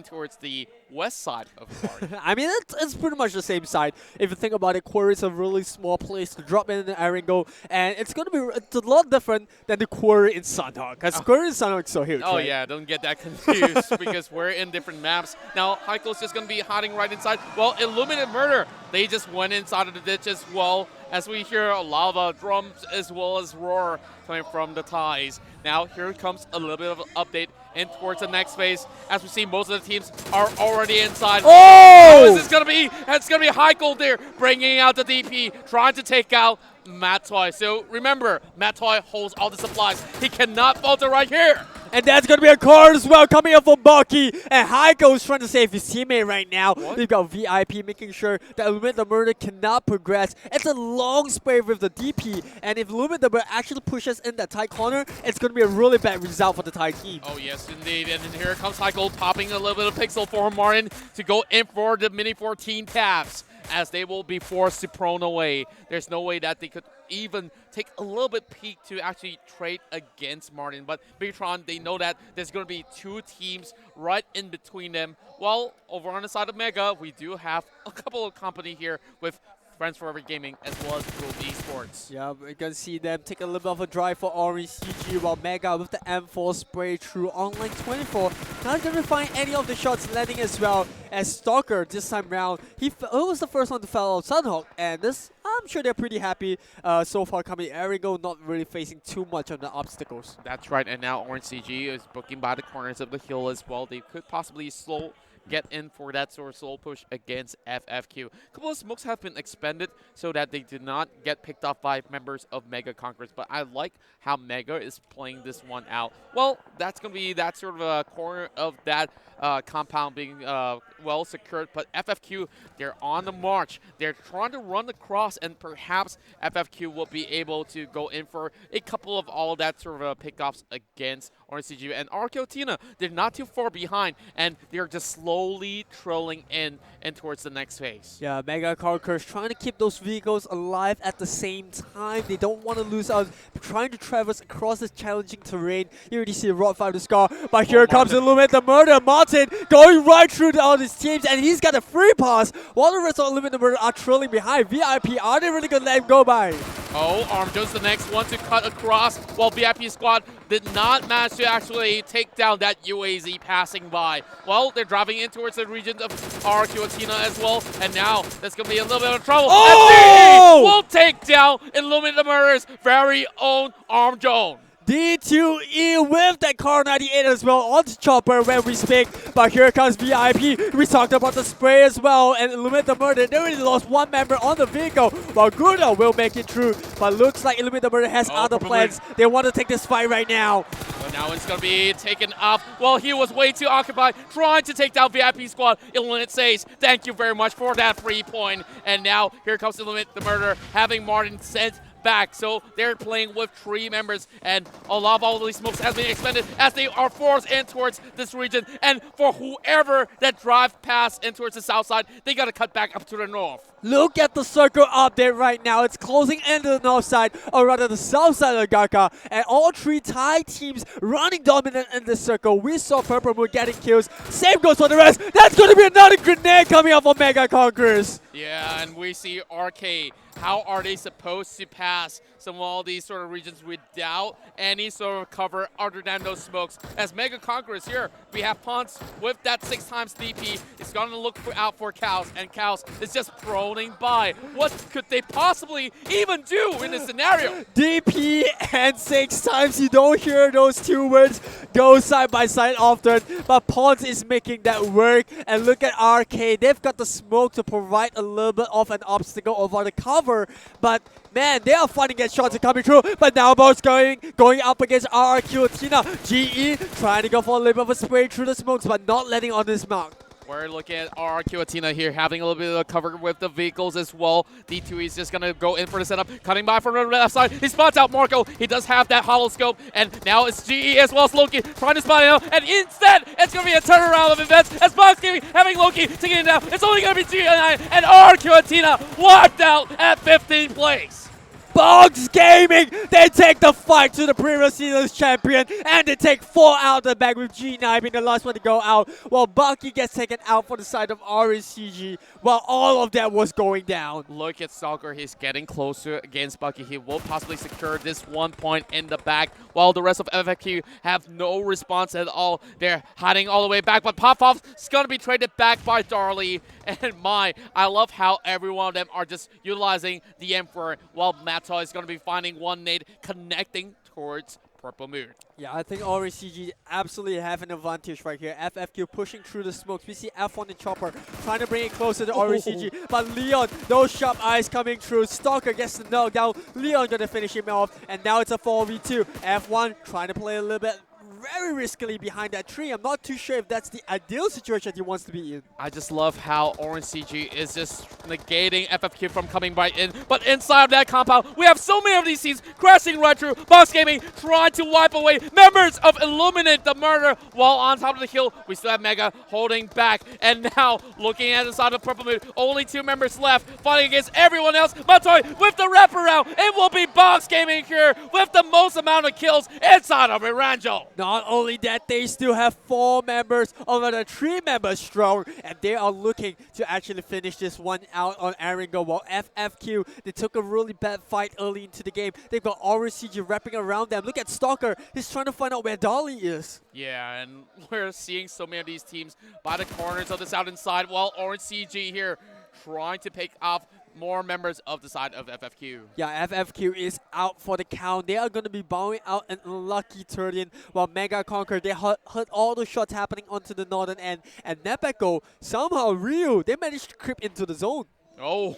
towards the west side of Quarry. I mean, it's pretty much the same side. If you think about it, Quarry is a really small place to drop in Erangel, and it's going to be a lot different than the Quarry in Sanhok, because Quarry in Sanhok is so huge. Oh right? yeah, don't get that confused because we're in different maps. Now, Heiko's just going to be hiding right inside. Well, Illuminate Murder, they just went inside of the ditch as well, as we hear a lot of drums as well as roar coming from the Thais. Now, here comes a little bit of an update in towards the next phase. As we see, most of the teams are already inside. Oh! How is this going to be? It's going to be Heiko there, bringing out the DP, trying to take out Matoy. So remember, Matoy holds all the supplies. He cannot falter right here. And that's going to be a card as well coming up from Bucky. And Heiko is trying to save his teammate right now. They've got VIP making sure that Illuminate the Murder cannot progress. It's a long spray with the DP. And if Illuminate the Murder actually pushes in that tight corner, it's going to be a really bad result for the Thai team. Oh, yes, indeed. And then here comes Heiko popping a little bit of pixel for Martin to go in for the mini 14 taps, as they will be forced to prone away. There's no way that they could even take a little bit peek to actually trade against Martin. But Bigetron, they know that there's going to be 2 teams right in between them. Well, over on the side of Mega, we do have a couple of company here with Friends Forever Gaming, as well as Pubg Esports. Yeah, we're gonna see them take a little bit of a drive for Orange CG, while Mega with the M4 spray through online 24. Not gonna find any of the shots landing as well as Stalker this time round. He was the first one to fall out Sanhok, and this, I'm sure they're pretty happy so far coming. Erangel not really facing too much of the obstacles. That's right, and now Orange CG is booking by the corners of the hill as well. They could possibly get in for that sort of slow push against FFQ. A couple of smokes have been expended so that they did not get picked off by members of Mega Conquerors, but I like how Mega is playing this one out. Well, that's going to be that sort of a corner of that compound being well secured, but FFQ, they're on the march. They're trying to run the cross, and perhaps FFQ will be able to go in for a couple of all that sort of pickoffs against Orange CG. And RRQ.ATHENA, they're not too far behind, and they're just slowly trolling in and towards the next phase. Yeah, Mega Conquerors trying to keep those vehicles alive at the same time. They don't want to lose out, trying to traverse across this challenging terrain. You already see Rod 5 to Scar, but here comes Illuminate the Murder. Martin going right through all his teams, and he's got a free pass, while the rest of Illuminate the Murder are trailing behind. VIP, are they really going to let him go by? Oh, Armjo's the next one to cut across, while VIP squad did not manage to actually take down that UAZ passing by. Well, they're driving in towards the region of RRQ.ATHENA as well, and now that's going to be a little bit of trouble. Oh! Will take down Illuminate the Murder's very own Armjo. D2E with that car 98 as well on the chopper when we speak. But here comes VIP. We talked about the spray as well, and Illuminate the Murder. They already lost one member on the vehicle, while Guda will make it through. But looks like Illuminate the Murder has other plans. They want to take this fight right now. But now it's going to be taken up. Well, he was way too occupied trying to take down VIP squad. Illuminate says, thank you very much for that free point. And now here comes Illuminate the Murder, having Martin sent back. So they're playing with 3 members, and a lot of all these smokes has been expended as they are forced in towards this region. And for whoever that drive past in towards the south side, they got to cut back up to the north. Look at the circle update right now. It's closing into the north side, or rather the south side of Gaka. And all 3 Thai teams running dominant in this circle. We saw Purple Moon getting kills. Same goes for the rest. That's going to be another grenade coming up for Mega Conquerors. Yeah, and we see RK. How are they supposed to pass some of all these sort of regions without any sort of cover other than those smokes? As Mega Conquerors here, we have Ponce with that 6 times DP. It's going to look out for Cows, and Cows is just rolling by. What could they possibly even do in this scenario? DP and 6 times. You don't hear those 2 words go side by side often, but Ponce is making that work. And look at RK. They've got the smoke to provide a little bit of an obstacle over the cover, but man, they are fighting against shots coming through. But now both going up against RRQ.ATHENA. GE trying to go for a little bit of a spray through the smokes, but not letting on this mark. We're looking at RRQ.ATHENA here, having a little bit of cover with the vehicles as well. D2E is just going to go in for the setup. Cutting by from the left side. He spots out Marco. He does have that hollow scope. And now it's GE as well as Loki trying to spot him out. And instead, it's going to be a turnaround of events as Box Gaming having Loki taking it down. It's only going to be GE9 and RRQ.ATHENA wiped out at 15th place. Pubg Gaming, they take the fight to the previous season's champion, and they take 4 out of the bag with G9 being the last one to go out, while Bucky gets taken out for the side of RCG, while all of that was going down. Look at Stalker, he's getting closer against Bucky. He will possibly secure this 1 point in the back, while the rest of FFQ have no response at all. They're hiding all the way back, but Popov is going to be traded back by Darley. And I love how every one of them are just utilizing the Emperor, while Mato is going to be finding one nade connecting towards Purple Moon. Yeah, I think RCG absolutely have an advantage right here. FFQ pushing through the smokes. We see F1 and Chopper trying to bring it closer to RCG. But Leon, those sharp eyes coming through. Stalker gets the knockdown. Leon going to finish him off. And now it's a 4v2. F1 trying to play a little bit very riskily behind that tree. I'm not too sure if that's the ideal situation he wants to be in. I just love how Orange CG is just negating FFQ from coming right in. But inside of that compound, we have so many of these teams crashing right through. Box Gaming trying to wipe away members of Illuminate the Murder, while on top of the hill, we still have Mega holding back. And now, looking at the side of Purple Moon, only 2 members left, fighting against everyone else. Matoy with the wraparound. It will be Box Gaming here with the most amount of kills inside of Erangel. Not Not only that, they still have 4 members, or rather 3 members strong, and they are looking to actually finish this one out on Erangel. While FFQ, they took a really bad fight early into the game. They've got Orange CG wrapping around them. Look at Stalker. He's trying to find out where Dolly is. Yeah, and we're seeing so many of these teams by the corners of the south inside, while Orange CG here trying to pick off more members of the side of FFQ. Yeah, FFQ is out for the count. They are going to be bowing out an unlucky turn-in, while Mega Conqueror, they heard all the shots happening onto the northern end. And Nepeko, somehow Ryu, they managed to creep into the zone. Oh,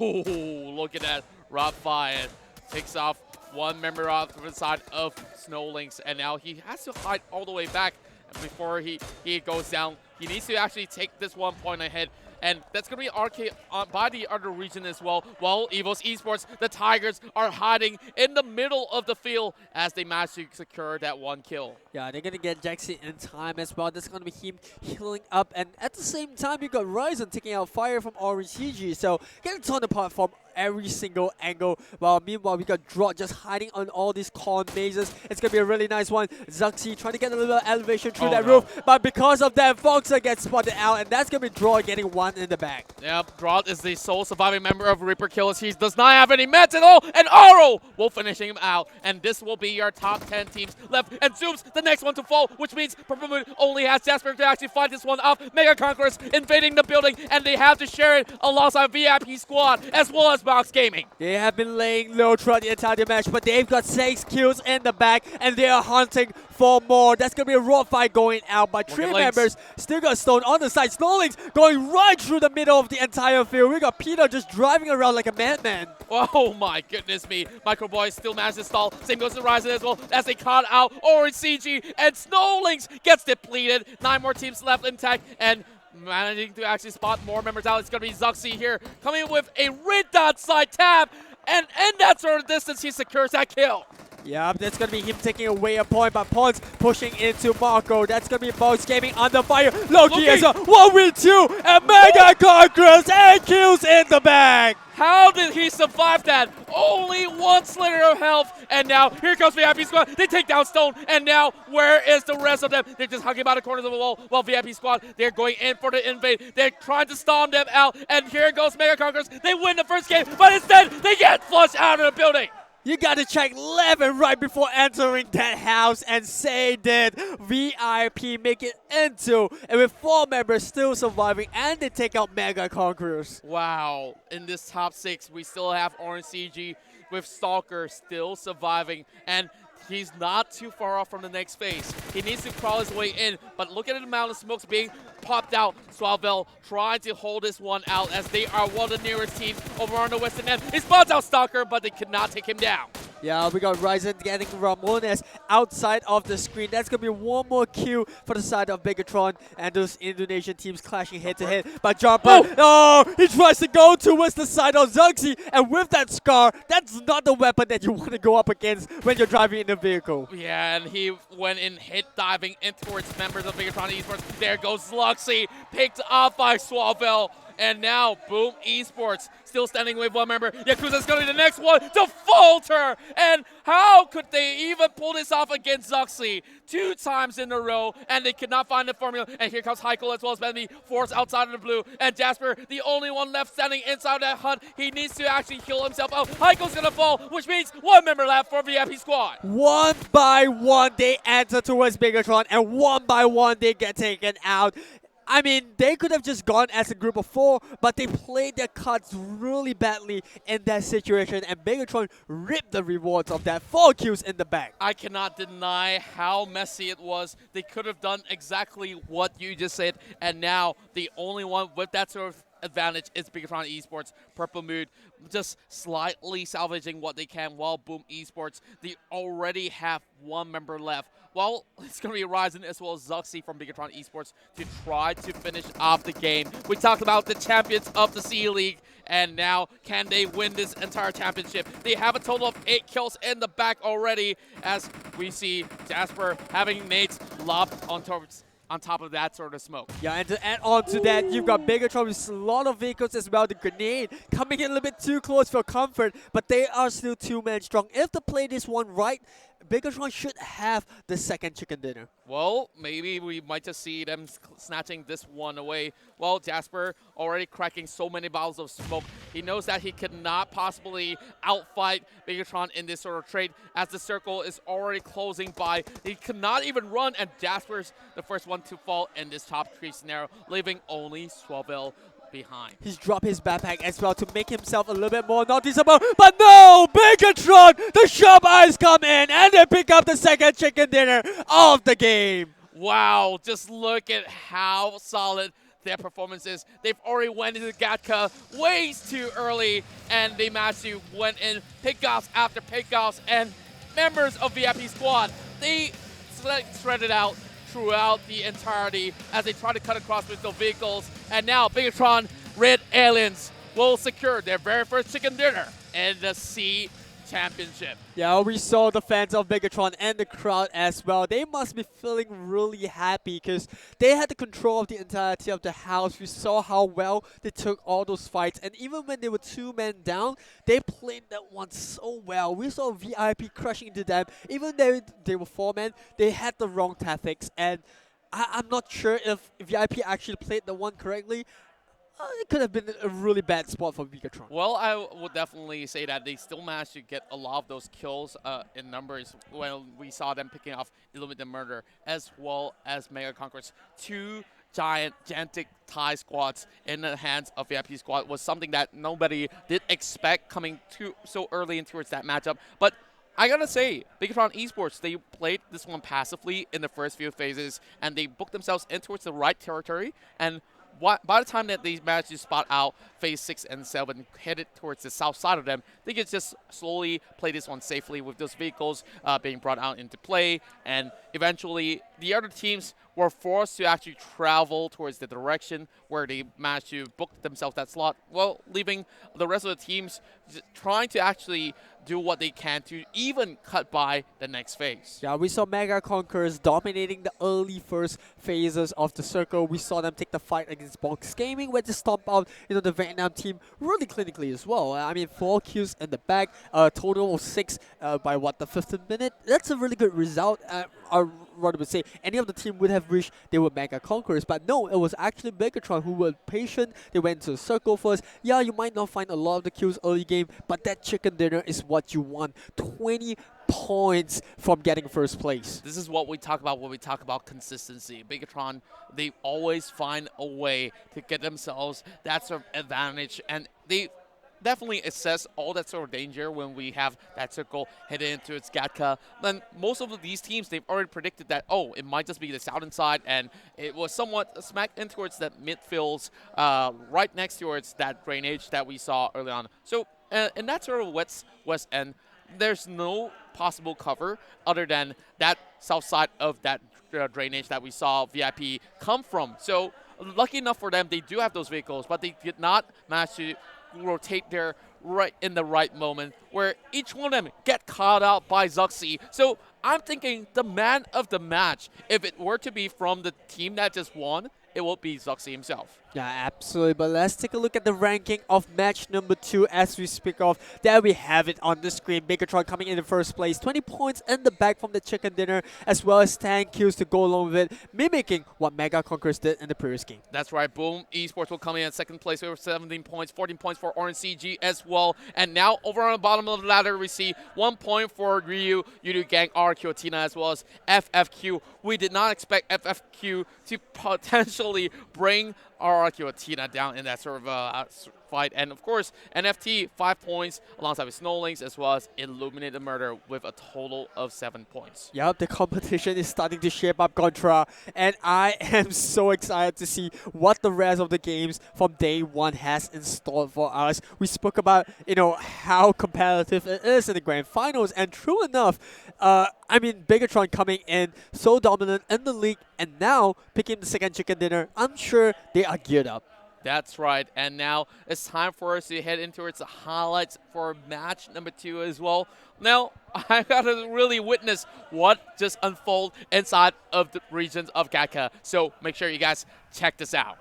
look at that. Rob Fire takes off one member off to the side of Snowlinks, and now he has to hide all the way back before he goes down. He needs to actually take this 1 point ahead. And that's going to be RK by the other region as well. While EVOS Esports, the Tigers, are hiding in the middle of the field as they manage to secure that 1 kill. Yeah, they're going to get Jackson in time as well. That's going to be him healing up. And at the same time, you got Ryzen taking out fire from Orange CG. So getting torn apart from every single angle. While meanwhile, we got Drop just hiding on all these corn mazes. It's going to be a really nice one. Zuxi trying to get a little elevation through that roof. But because of that, Foxer gets spotted out. And that's going to be Draw getting 1 in the back. Yep, Drop is the sole surviving member of ReaperKiller. He does not have any meds at all. And Oro will finish him out. And this will be your top 10 teams left. And Zoom's the next one to fall, which means Purple Moon only has Jasper to actually fight this one off. Mega Conquerors invading the building. And they have to share it alongside VIP Squad as well as Box Gaming. They have been laying low throughout the entire match, but they've got 6 kills in the back, and they are hunting for more. That's going to be a raw fight going out, but 3 members still got Stone on the side. Snowlinks going right through the middle of the entire field. We got Peter just driving around like a madman. Oh my goodness me. Microboy still manages to stall. Same goes to Ryzen as well as they caught out Orange CG, and Snowlinks gets depleted. 9 more teams left intact, and managing to actually spot more members out. It's going to be Zuxi here coming with a red dot side tab, and in that sort of distance, he secures that kill. Yeah, that's going to be him taking away a point, but Pons pushing into Marco. That's going to be Box Gaming under fire. Loki as a 1v2, and Mega Conquerors and kills in the back. How did he survive that? Only 1 slither of health, and now here comes VIP Squad. They take down Stone, and now where is the rest of them? They're just hugging by the corners of the wall, while VIP Squad, they're going in for the invade. They're trying to storm them out, and here goes Mega Conquerors. They win the first game, but instead, they get flushed out of the building. You gotta check left and right before entering that house, and say that VIP make it into, and with 4 members still surviving, and they take out Mega Conquerors. Wow, in this top 6, we still have Orange CG with Stalker still surviving, and he's not too far off from the next phase. He needs to crawl his way in, but look at the amount of smokes being popped out. Suavel trying to hold this one out as they are one of the nearest teams over on the western end. He spots out Stalker, but they could not take him down. Yeah, we got Ryzen getting Ramones outside of the screen. That's going to be 1 more kill for the side of Bigetron, and those Indonesian teams clashing head-to-head. But Jumper, he tries to go towards the side of Zuxi, and with that Scar, that's not the weapon that you want to go up against when you're driving in a vehicle. Yeah, and he went in hit diving in towards members of Bigetron Esports. There goes Luxy, picked up by Suavel. And now, Boom Esports still standing with 1 member. Yakuza's going to be the next one to falter. And how could they even pull this off against Zuxi 2 times in a row? And they could not find the formula. And here comes Heiko as well as Benby, forced outside of the blue. And Jasper, the only one left standing inside that hunt. He needs to actually heal himself out. Heiko's going to fall, which means 1 member left for VIP Squad. 1 by 1, they enter towards Bigetron, and 1 by 1, they get taken out. I mean, they could have just gone as a group of 4, but they played their cards really badly in that situation, and Bigetron ripped the rewards of that 4 kills in the back. I cannot deny how messy it was. They could have done exactly what you just said, and now the only one with that sort of advantage is Bigetron Esports. Purple Mood just slightly salvaging what they can, while Boom Esports, they already have 1 member left. Well, it's going to be Ryzen as well as Zuxi from Bigetron Esports to try to finish off the game. We talked about the champions of the C League, and now can they win this entire championship? They have a total of 8 kills in the back already, as we see Jasper having nades lobbed on top of that sort of smoke. Yeah, and to add on to that, you've got Bigetron with a lot of vehicles as well. The grenade coming in a little bit too close for comfort, but they are still 2 men strong. If they play this one right, Bigetron should have the second chicken dinner. Well, maybe we might just see them snatching this one away. Well, Jasper already cracking so many bottles of smoke. He knows that he cannot possibly outfight Bigetron in this sort of trade as the circle is already closing by. He cannot even run, and Jasper's the first one to fall in this top 3 scenario, leaving only Swabel behind. He's dropped his backpack as well to make himself a little bit more noticeable. But no! Bigetron! The sharp eyes come in and they pick up the second chicken dinner of the game. Wow, just look at how solid their performance is. They've already went into Gatka way too early, and they managed to went in pickoffs after pickoffs, and members of VIP squad, they shredded out throughout the entirety as they try to cut across with the vehicles. And now Bigetron Red Aliens will secure their very first chicken dinner in the C Championship. Yeah, we saw the fans of Bigetron and the crowd as well. They must be feeling really happy because they had the control of the entirety of the house. We saw how well they took all those fights, and even when they were 2 men down, they played that one so well. We saw VIP crushing into them. Even though they were 4 men, they had the wrong tactics, and I'm not sure if VIP actually played the one correctly. It could have been a really bad spot for Bigetron. Well, I would definitely say that they still managed to get a lot of those kills in numbers when we saw them picking off Illuminate Murder as well as Mega Conquerors. 2 gigantic Thai squads in the hands of VIP squad was something that nobody did expect coming so early in towards that matchup. But I gotta say, Bigetron Esports, they played this one passively in the first few phases, and they booked themselves in towards the right territory. And by the time that they managed to spot out phase 6 and 7 headed towards the south side of them, they could just slowly play this one safely with those vehicles being brought out into play. And eventually, the other teams were forced to actually travel towards the direction where they managed to book themselves that slot, well, leaving the rest of the teams trying to actually do what they can to even cut by the next phase. Yeah, we saw Mega Conquerors dominating the early first phases of the circle. We saw them take the fight against Box Gaming, where they stomp out the Vietnam team really clinically as well. I mean, 4 kills in the bag, a total of 6 by the 15th minute. That's a really good result. I rather would say any of the team would have wished they were Mega Conquerors, but no, it was actually Bigetron who were patient. They went to the circle first. Yeah, you might not find a lot of the kills early game, but that chicken dinner is what you want. 20 points from getting first place. This is what we talk about when we talk about consistency. Bigetron, they always find a way to get themselves that sort of advantage, and they definitely assess all that sort of danger when we have that circle headed into its Gatka. Then most of these teams, they've already predicted that, oh, it might just be the southern side, and it was somewhat smacked in towards that midfields right next towards that drainage that we saw early on. So in that sort of west end, there's no possible cover other than that south side of that drainage that we saw VIP come from. So lucky enough for them, they do have those vehicles, but they did not manage to rotate there right in the right moment where each one of them get caught out by Zuxi. So I'm thinking the man of the match, if it were to be from the team that just won, it will be Zuxi himself. Yeah, absolutely. But let's take a look at the ranking of match number 2 as we speak of. There we have it on the screen. Bigetron coming in the first place. 20 points in the bag from the chicken dinner, as well as 10 kills to go along with it, mimicking what Mega Conquerors did in the previous game. That's right. Boom Esports will come in at second place with 17 points, 14 points for Orange CG as well. And now over on the bottom of the ladder, we see 1 point for Ryu, Yoodo Gank, RRQ.ATHENA, as well as FFQ. We did not expect FFQ to potentially bring RRQ.ATHENA down in that sort of fight. And of course, NFT 5 points alongside with Snowlinks, as well as Illuminate the Murder with a total of 7 points. Yep, the competition is starting to shape up, Contra, and I am so excited to see what the rest of the games from day 1 has in store for us. We spoke about, how competitive it is in the grand finals, and true enough, I mean, Bigetron coming in so dominant in the league, and now picking the second chicken dinner, I'm sure they are geared up. That's right, and now it's time for us to head into its highlights for match number 2 as well. Now, I got to really witness what just unfold inside of the regions of Gatka, so make sure you guys check this out.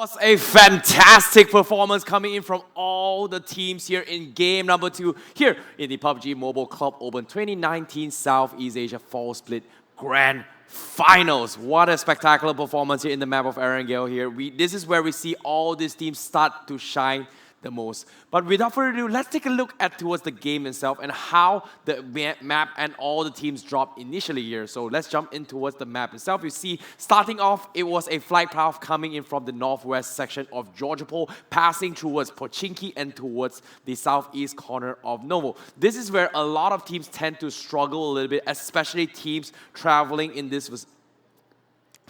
was a fantastic performance coming in from all the teams here in game number 2 here in the PUBG Mobile Club Open 2019 Southeast Asia Fall Split Grand Finals. What a spectacular performance here in the map of Erangel here. This is where we see all these teams start to shine the most. But without further ado, let's take a look at towards the game itself and how the map and all the teams dropped initially here. So let's jump in towards the map itself. You see, starting off, it was a flight path coming in from the northwest section of Georgiapol, passing towards Pochinki and towards the southeast corner of Novo. This is where a lot of teams tend to struggle a little bit, especially teams traveling in this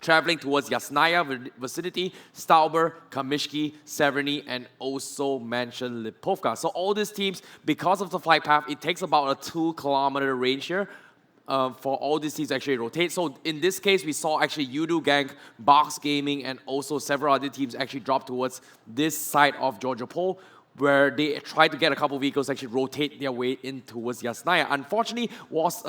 traveling towards Yasnaya vicinity, Stauber, Kamishki, Severny, and also mentioned Lipovka. So all these teams, because of the flight path, it takes about a 2-kilometer range here for all these teams to actually rotate. So in this case, we saw actually Yoodo Gank, Box Gaming, and also several other teams actually drop towards this side of Georgiapol, where they tried to get a couple of vehicles to actually rotate their way in towards Yasnaya. Unfortunately, was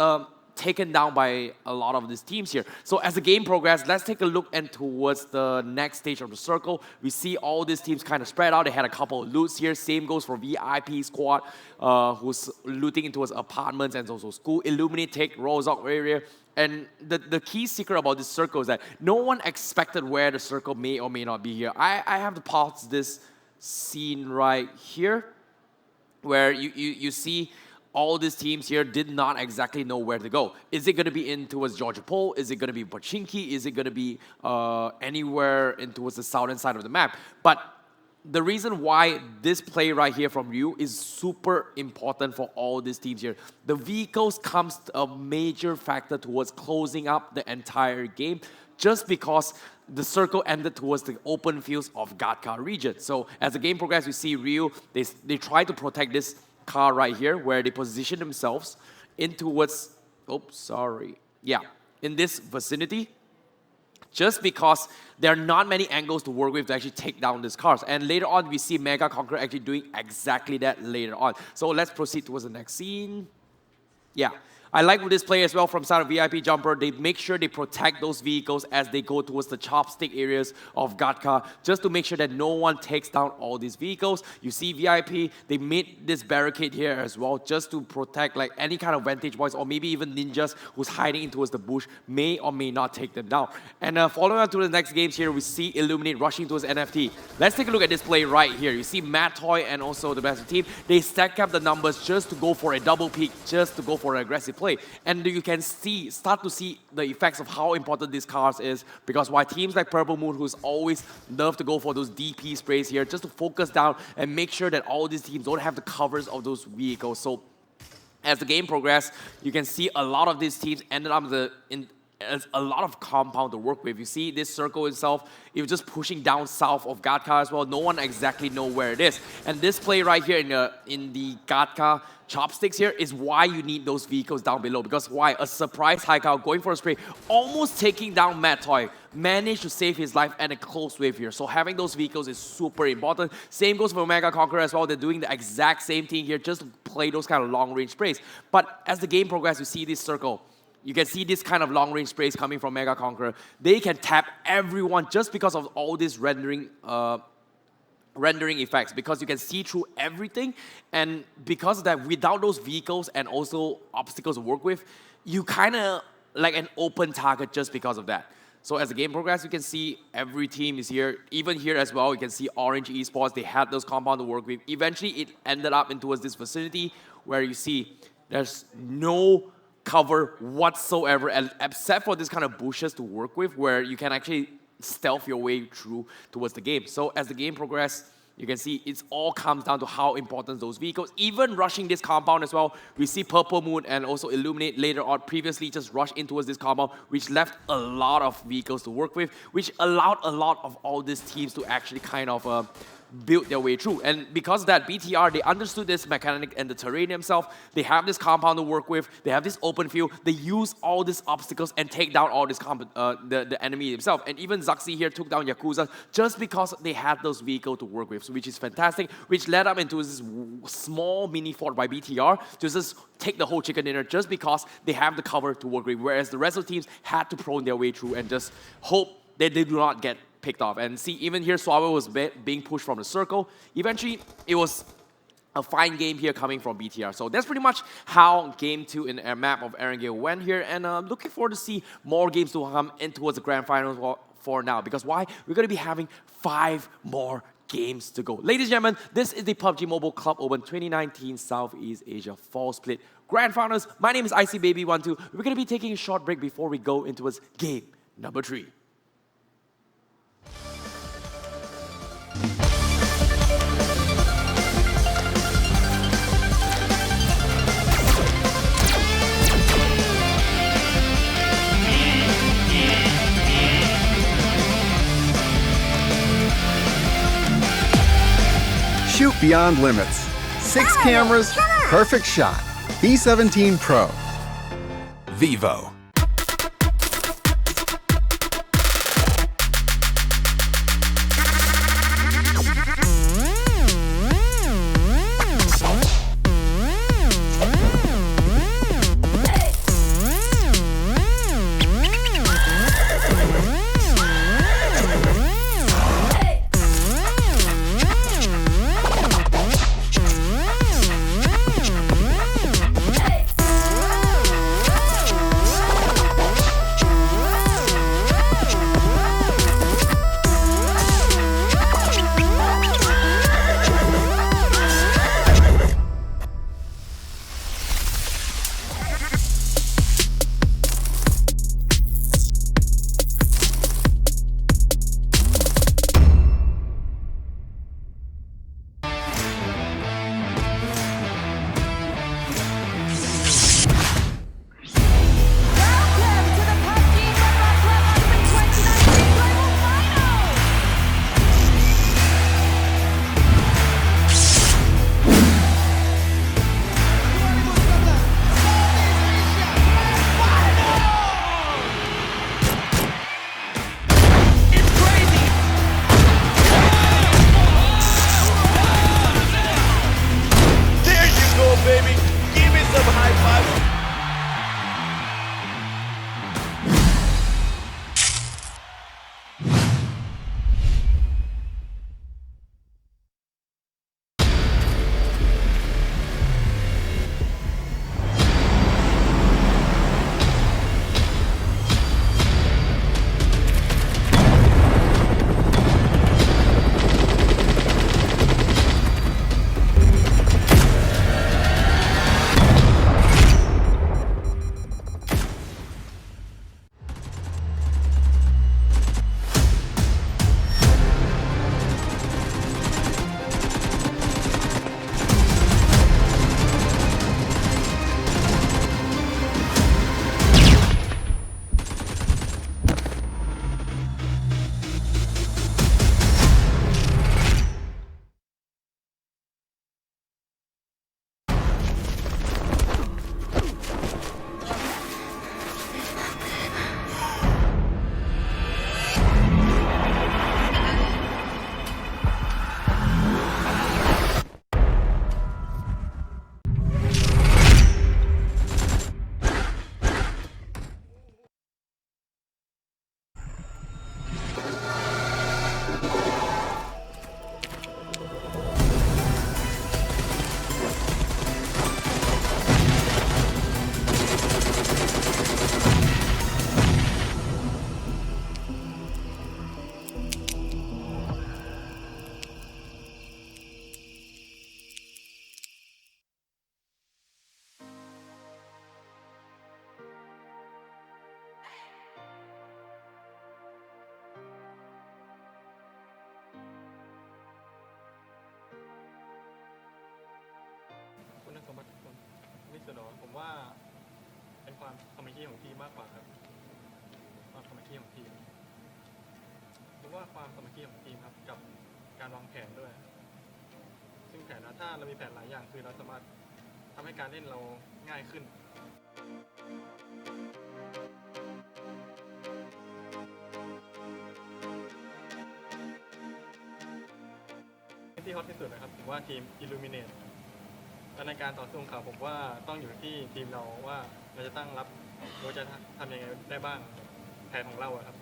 taken down by a lot of these teams here. So as the game progressed, let's take a look and towards the next stage of the circle. We see all these teams kind of spread out. They had a couple of loots here. Same goes for VIP squad, who's looting towards apartments and also school. ILLUMINATE take Rozok area. And the key secret about this circle is that no one expected where the circle may or may not be here. I have to pause this scene right here, where you see all these teams here did not exactly know where to go. Is it going to be in towards Georgiapol? Is it going to be Pochinki? Is it going to be anywhere in towards the southern side of the map? But the reason why this play right here from Ryu is super important for all these teams here. The vehicles comes a major factor towards closing up the entire game, just because the circle ended towards the open fields of Gatka region. So as the game progressed, you see Ryu, they try to protect this car right here, where they position themselves in towards, in this vicinity, just because there are not many angles to work with to actually take down these cars. And later on, we see Mega Conqueror actually doing exactly that later on. So let's proceed towards the next scene. Yeah. I like with this play as well from side of VIP Jumper. They make sure they protect those vehicles as they go towards the chopstick areas of Gatka, just to make sure that no one takes down all these vehicles. You see VIP, they made this barricade here as well, just to protect like any kind of vantage points, or maybe even ninjas who's hiding in towards the bush may or may not take them down. And following on to the next games here, we see ILLUMINATE rushing towards NFT. Let's take a look at this play right here. You see Matt Toy and also the rest of the team, they stack up the numbers just to go for a double peak, just to go for an aggressive play. And you can start to see the effects of how important these cars is, because why teams like Purple Moon, who's always love to go for those DP sprays here, just to focus down and make sure that all these teams don't have the covers of those vehicles. So as the game progressed, you can see a lot of these teams ended up in a lot of compound to work with. You see this circle itself, it was just pushing down south of Gatka as well. No one exactly know where it is. And this play right here in the Gatka chopsticks here is why you need those vehicles down below. Because why? A surprise Haikal going for a spray, almost taking down Matt Toy, managed to save his life at a close wave here. So having those vehicles is super important. Same goes for Mega Conqueror as well. They're doing the exact same thing here, just to play those kind of long range sprays. But as the game progresses, you see this circle. You can see this kind of long-range sprays coming from Mega Conqueror. They can tap everyone just because of all these rendering effects, because you can see through everything. And because of that, without those vehicles and also obstacles to work with, you kind of like an open target just because of that. So as the game progresses, you can see every team is here. Even here as well, you can see Orange Esports, they had those compound to work with. Eventually, it ended up towards this vicinity where you see there's no cover whatsoever, except for this kind of bushes to work with, where you can actually stealth your way through towards the game. So as the game progresses, you can see it all comes down to how important those vehicles. Even rushing this compound as well, we see Purple Moon and also ILLUMINATE later on previously just rushed in towards this compound, which left a lot of vehicles to work with, which allowed a lot of all these teams to actually kind of build their way through. And because of that, BTR, they understood this mechanic and the terrain themselves. They have this compound to work with. They have this open field. They use all these obstacles and take down all this the enemy themselves. And even Zaxi here took down Yakuza just because they had those vehicles to work with, so which is fantastic, which led up into this small mini fort by BTR to just take the whole chicken dinner just because they have the cover to work with, whereas the rest of the teams had to prone their way through and just hope that they do not get picked off. And see, even here, Swabber was being pushed from the circle. Eventually, it was a fine game here coming from BTR. So that's pretty much how Game 2 in a map of Erangel went here. And looking forward to see more games to come in towards the Grand Finals for now. Because why? We're going to be having 5 more games to go. Ladies and gentlemen, this is the PUBG Mobile Club Open 2019 Southeast Asia Fall Split Grand Finals. My name is ICBaby12. We're going to be taking a short break before we go into game number 3. Shoot beyond limits. 6 cameras, perfect shot. B17 Pro. Vivo.คุณสมบัติของมิสโดผมว่าเป็นความสามัคคีของทีมมากกว่าครับความสามัคคีของทีมหรือว่าความสามัคคีของทีมครับกับการวางแผนด้วยซึ่งแผนนะถ้าเรามีแผนหลายอย่างคือเราสามารถทำให้การเล่นเราง่ายขึ้นที่ฮอตที่สุดนะครับผมว่าทีม ILLUMINATE และในการต่อสู้ของเขาผมว่าต้องอยู่ที่ทีมเราว่าเราจะตั้งรับว่าจะทำยังไงได้บ้างแผนของเราครับ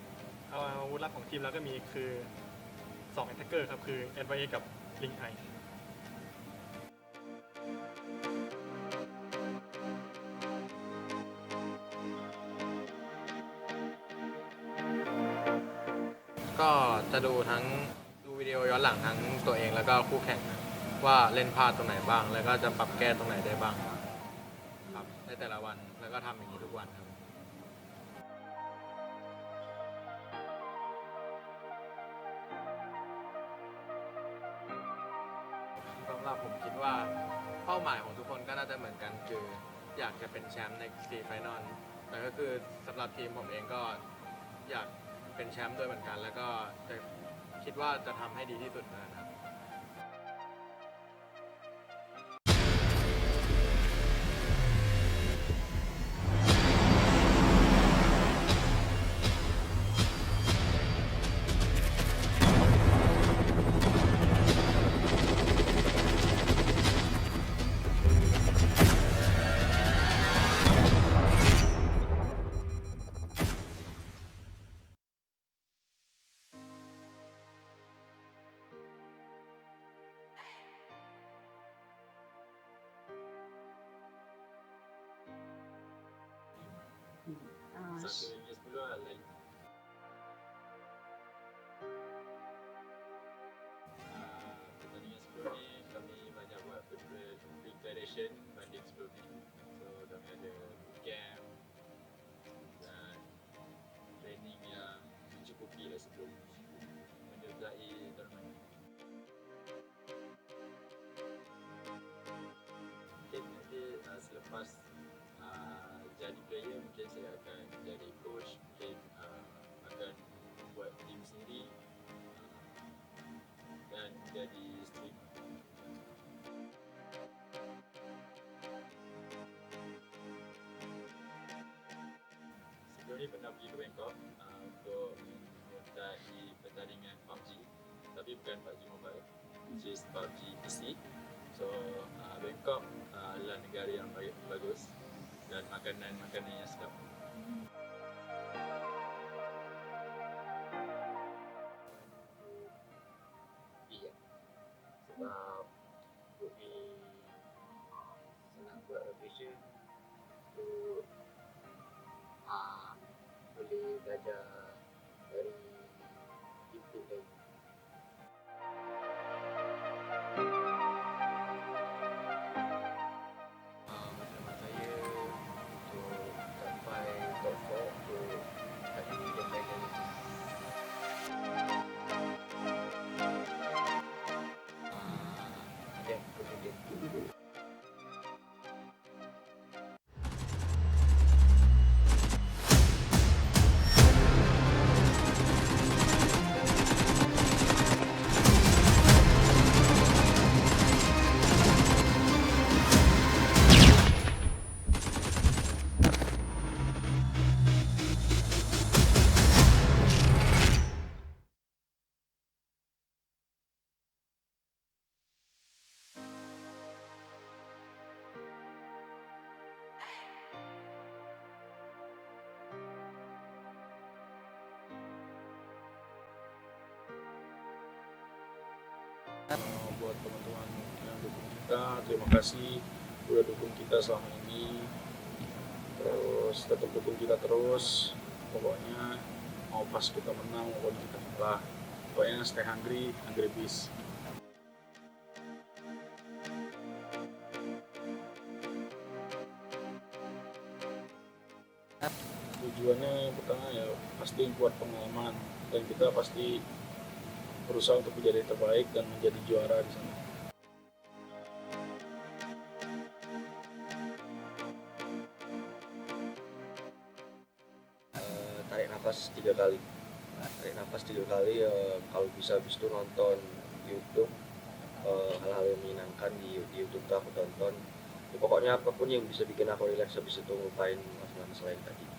อาวุธลับของทีมเราก็มีคือ2 attacker ครับคือ NYA กับ LYNX ก็จะดูวิดีโอย้อนหลังทั้งตัวเองแล้วก็คู่แข่งว่าเล่นพลาดตรงไหนบ้าง แล้วก็จะปรับแก้ตรงไหนได้บ้างครับในแต่ละวันแล้วก็ทำอย่างนี้ทุกวันครับสำหรับผมคิดว่าเป้าหมายของทุกคนก็น่าจะเหมือนกันคืออยากจะเป็นแชมป์ในซีไฟนอลแต่ก็คือสำหรับทีมผมเองก็อยากเป็นแชมป์ด้วยเหมือนกันแล้วก็จะคิดว่าจะทำให้ดีที่สุดนะครับ Satunya 10 lain. Pertandingan sebelum ni kami banyak buat preparation banding sebelum ni. So kami ada bootcamp dan training yang mencukupi lah sebelum menyertai tournament. Mungkin nanti selepas jadi player mungkin saya akan jadi coach, mungkin akan buat tim sendiri dan jadi streamer. Sebelum ni pernah pergi ke Bangkok untuk menyertai pertandingan PUBG, tapi bukan PUBGMOBILE, which is PUBG PC. So Bangkok adalah negara yang bagus dan makanan-makanannya sedap. Iya, sebab kami senang buat revision untuk boleh belajar dari YouTube lagi. Buat teman-teman yang dukung kita, terima kasih udah dukung kita selama ini. Terus tetap dukung kita terus. Pokoknya mau pas kita menang, mau kita kalah. Pokoknya stay hungry, hungry beast. Tujuannya pertama ya pasti buat pengalaman dan kita pasti berusaha untuk menjadi terbaik dan menjadi juara di sana. Tarik nafas 3 kali. Kalau bisa habis itu nonton YouTube, hal-hal yang menyenangkan di YouTube tuh aku tonton. Ya, pokoknya apapun yang bisa bikin aku relax habis itu ngupain masalah-masalah yang tadi.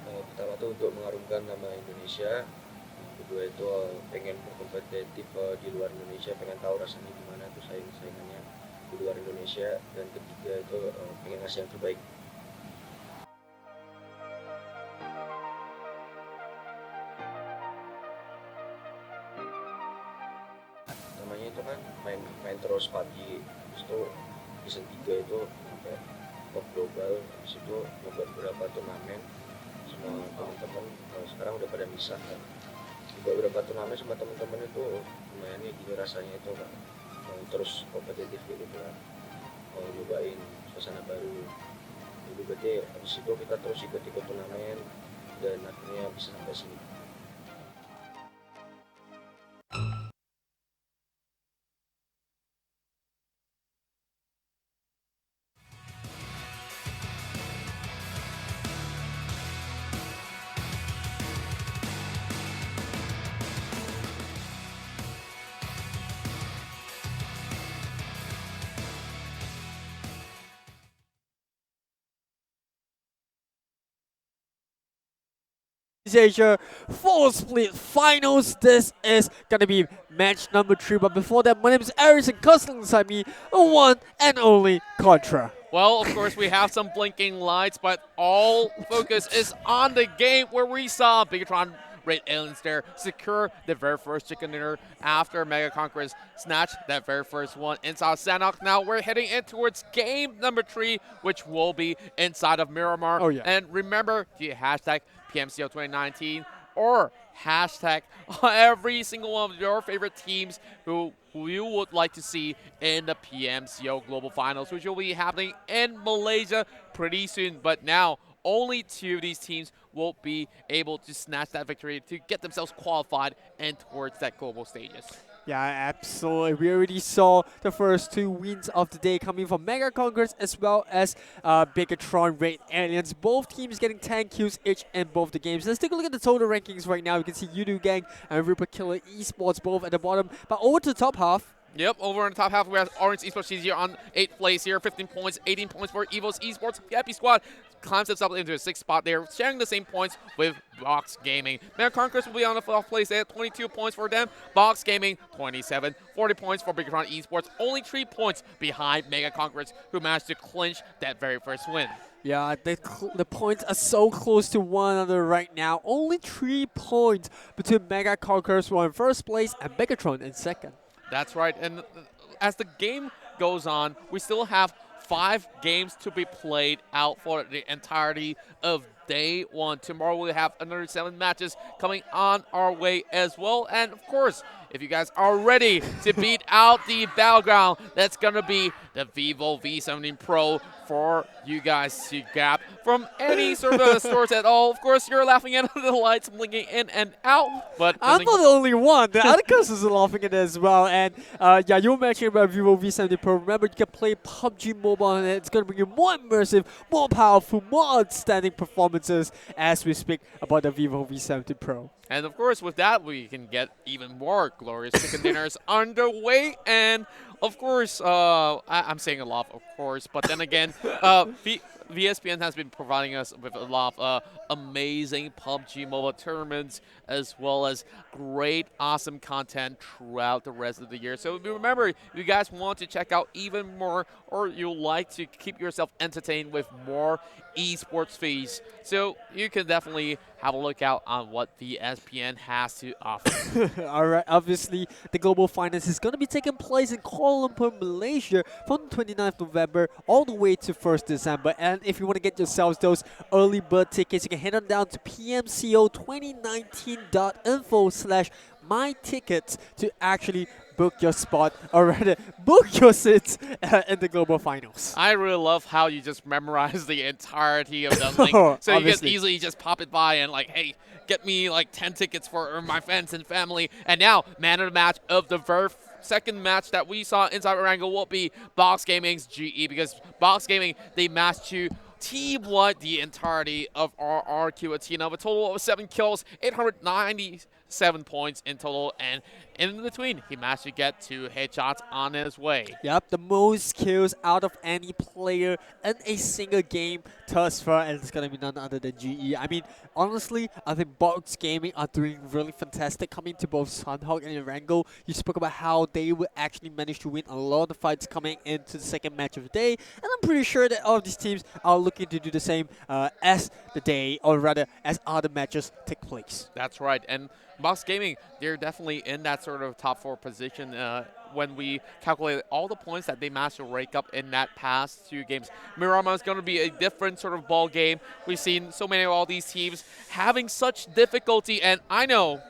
Pertama tuh untuk mengharumkan nama Indonesia, kedua itu pengen berkompetitif di luar Indonesia, pengen tahu rasanya gimana tuh saingannya, di luar Indonesia, dan ketiga itu pengen ngasih yang terbaik. Namanya itu kan main terus PUBG, terus itu season 3 itu sampai top global, habis itu membuat beberapa turnamen sama teman-teman. Sekarang udah pada misah kan, juga beberapa turnamen sama teman-teman itu lumayan nih gini rasanya itu kan, terus kompetitif gitu kan, mau nyobain suasana baru. Jadi berarti habis itu kita terus ikut-ikut turnamen dan akhirnya bisa sampai sini. Asia full split finals. This is gonna be match number 3. But before that, my name is Harrison. Cussling inside me, the one and only Contra. Well, of course, we have some blinking lights, but all focus is on the game where we saw Bigetron Red Aliens there secure the very first chicken dinner after Mega Conquerors snatched that very first one inside Sanhok. Now we're heading in towards game number 3, which will be inside of Miramar. Oh, yeah. And remember the hashtag PMCO2019 or hashtag every single one of your favorite teams who you would like to see in the PMCO Global Finals, which will be happening in Malaysia pretty soon. But now only 2 of these teams will be able to snatch that victory to get themselves qualified and towards that global stages. Yeah, absolutely. We already saw the first 2 wins of the day coming from Mega Conquerors as well as Bigetron Red Aliens. Both teams getting 10 kills each in both the games. Let's take a look at the total rankings right now. You can see Yoodo Gank and ReaperKiller Esports both at the bottom. But over to the top half. Yep, over in the top half, we have Orange Esports. She's here on 8th place here, 15 points, 18 points for EVOS Esports. Happy Squad climbs itself into the 6th spot there, sharing the same points with Box Gaming. Mega Conquerors will be on the 4th place there, 22 points for them. Box Gaming, 27, 40 points for Bigetron Esports. Only 3 points behind Mega Conquerors, who managed to clinch that very first win. Yeah, the points are so close to one another right now. Only 3 points between Mega Conquerors who are in 1st place and Bigetron in 2nd. That's right, and as the game goes on, we still have 5 games to be played out for the entirety of day 1. Tomorrow we'll have another 7 matches coming on our way as well. And of course, if you guys are ready to beat out the battleground, that's gonna be the Vivo V17 Pro for you guys to grab from any sort of stores at all. Of course, you're laughing at the lights blinking in and out, but I'm not the only one. The other customers are laughing at it as well. And yeah, you were mentioning about Vivo V70 Pro. Remember, you can play PUBG Mobile, and it's going to bring you more immersive, more powerful, more outstanding performances as we speak about the Vivo V70 Pro. And of course, with that, we can get even more glorious chicken dinners underway. And of course, I'm saying a lot, of course, but then again, VSPN has been providing us with a lot of amazing PUBG Mobile tournaments, as well as great, awesome content throughout the rest of the year. So remember, if you guys want to check out even more, or you like to keep yourself entertained with more esports feeds, so you can definitely have a look out on what VSPN has to offer. All right, obviously, the Global Finals is going to be taking place in Kuala Lumpur, Malaysia from 29th November all the way to 1st December. And if you want to get yourselves those early bird tickets, you can head on down to PMCO2019.info/mytickets to actually book your spot, or rather, book your seats in the Global Finals. I really love how you just memorize the entirety of the link, so you can easily just pop it by and like, hey, get me like 10 tickets for my friends and family. And now, man of the match of the very second match that we saw inside Erangel will be Box Gaming's GE, because Box Gaming, they managed to team-wipe the entirety of RRQ.ATHENA with a total of 7 kills, 890 7 points in total, and in between, he managed to get 2 headshots on his way. Yep, the most kills out of any player in a single game thus far, and it's going to be none other than GE. I mean, honestly, I think Box Gaming are doing really fantastic coming to both Sanhok and Erangel. You spoke about how they will actually manage to win a lot of fights coming into the second match of the day, and I'm pretty sure that all of these teams are looking to do the same as the day, or rather, as other matches take place. That's right, and Box Gaming, they're definitely in that sort of top 4 position when we calculate all the points that they managed to rake up in that past 2 games. Miramar is going to be a different sort of ball game. We've seen so many of all these teams having such difficulty, and I know,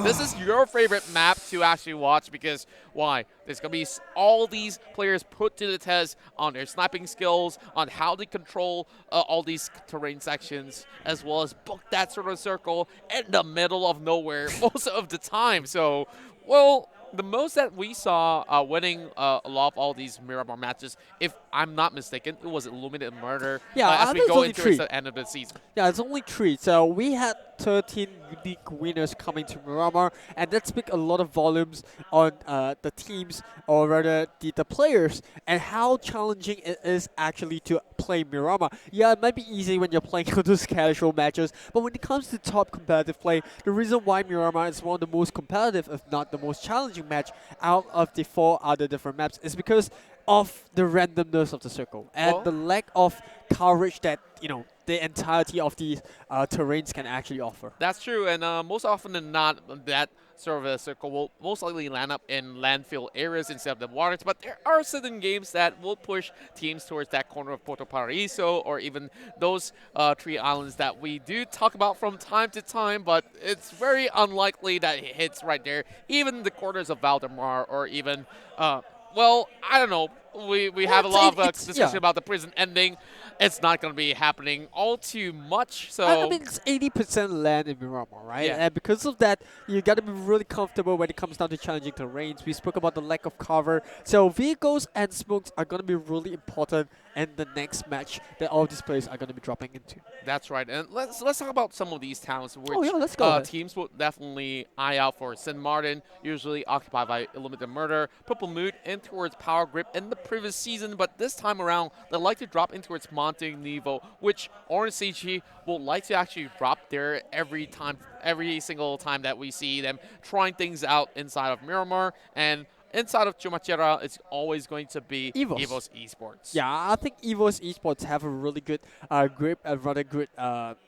this is your favorite map to actually watch because why? There's going to be all these players put to the test on their sniping skills, on how they control all these terrain sections, as well as book that sort of circle in the middle of nowhere most of the time. So, well, the most that we saw winning a lot of all these Miramar matches, if I'm not mistaken, it was Illuminate Murder as we go into the end of the season. Yeah, it's only 3. So we had 13 unique winners coming to Miramar, and that speaks a lot of volumes on the teams, or rather the players, and how challenging it is actually to play Miramar. Yeah, it might be easy when you're playing those casual matches, but when it comes to top competitive play, the reason why Miramar is one of the most competitive, if not the most challenging match out of the 4 other different maps is because of the randomness of the circle and the lack of coverage that, the entirety of these terrains can actually offer. That's true, and most often than not, that sort of a circle will most likely land up in landfill areas instead of the waters, but there are certain games that will push teams towards that corner of Puerto Paraíso or even those 3 islands that we do talk about from time to time, but it's very unlikely that it hits right there. Even the corners of Valdemar or even, well, I don't know. We have a lot of discussion about the prison ending. It's not going to be happening all too much. So I mean, it's 80% land in Miramar, right? Yeah. And because of that, you got to be really comfortable when it comes down to challenging terrains. We spoke about the lack of cover. So vehicles and smokes are going to be really important in the next match that all these players are going to be dropping into. That's right. And let's talk about some of these towns which let's go teams will definitely eye out for. St. Martin, usually occupied by Illuminate Murder. Purple Mood in towards Power Grip in the previous season, but this time around, they like to drop in towards Montenevo, which Orange CG will like to actually drop there every single time that we see them trying things out inside of Miramar. And inside of Chumacera, it's always going to be EVOS Esports. Yeah, I think EVOS Esports have a really good grip and rather good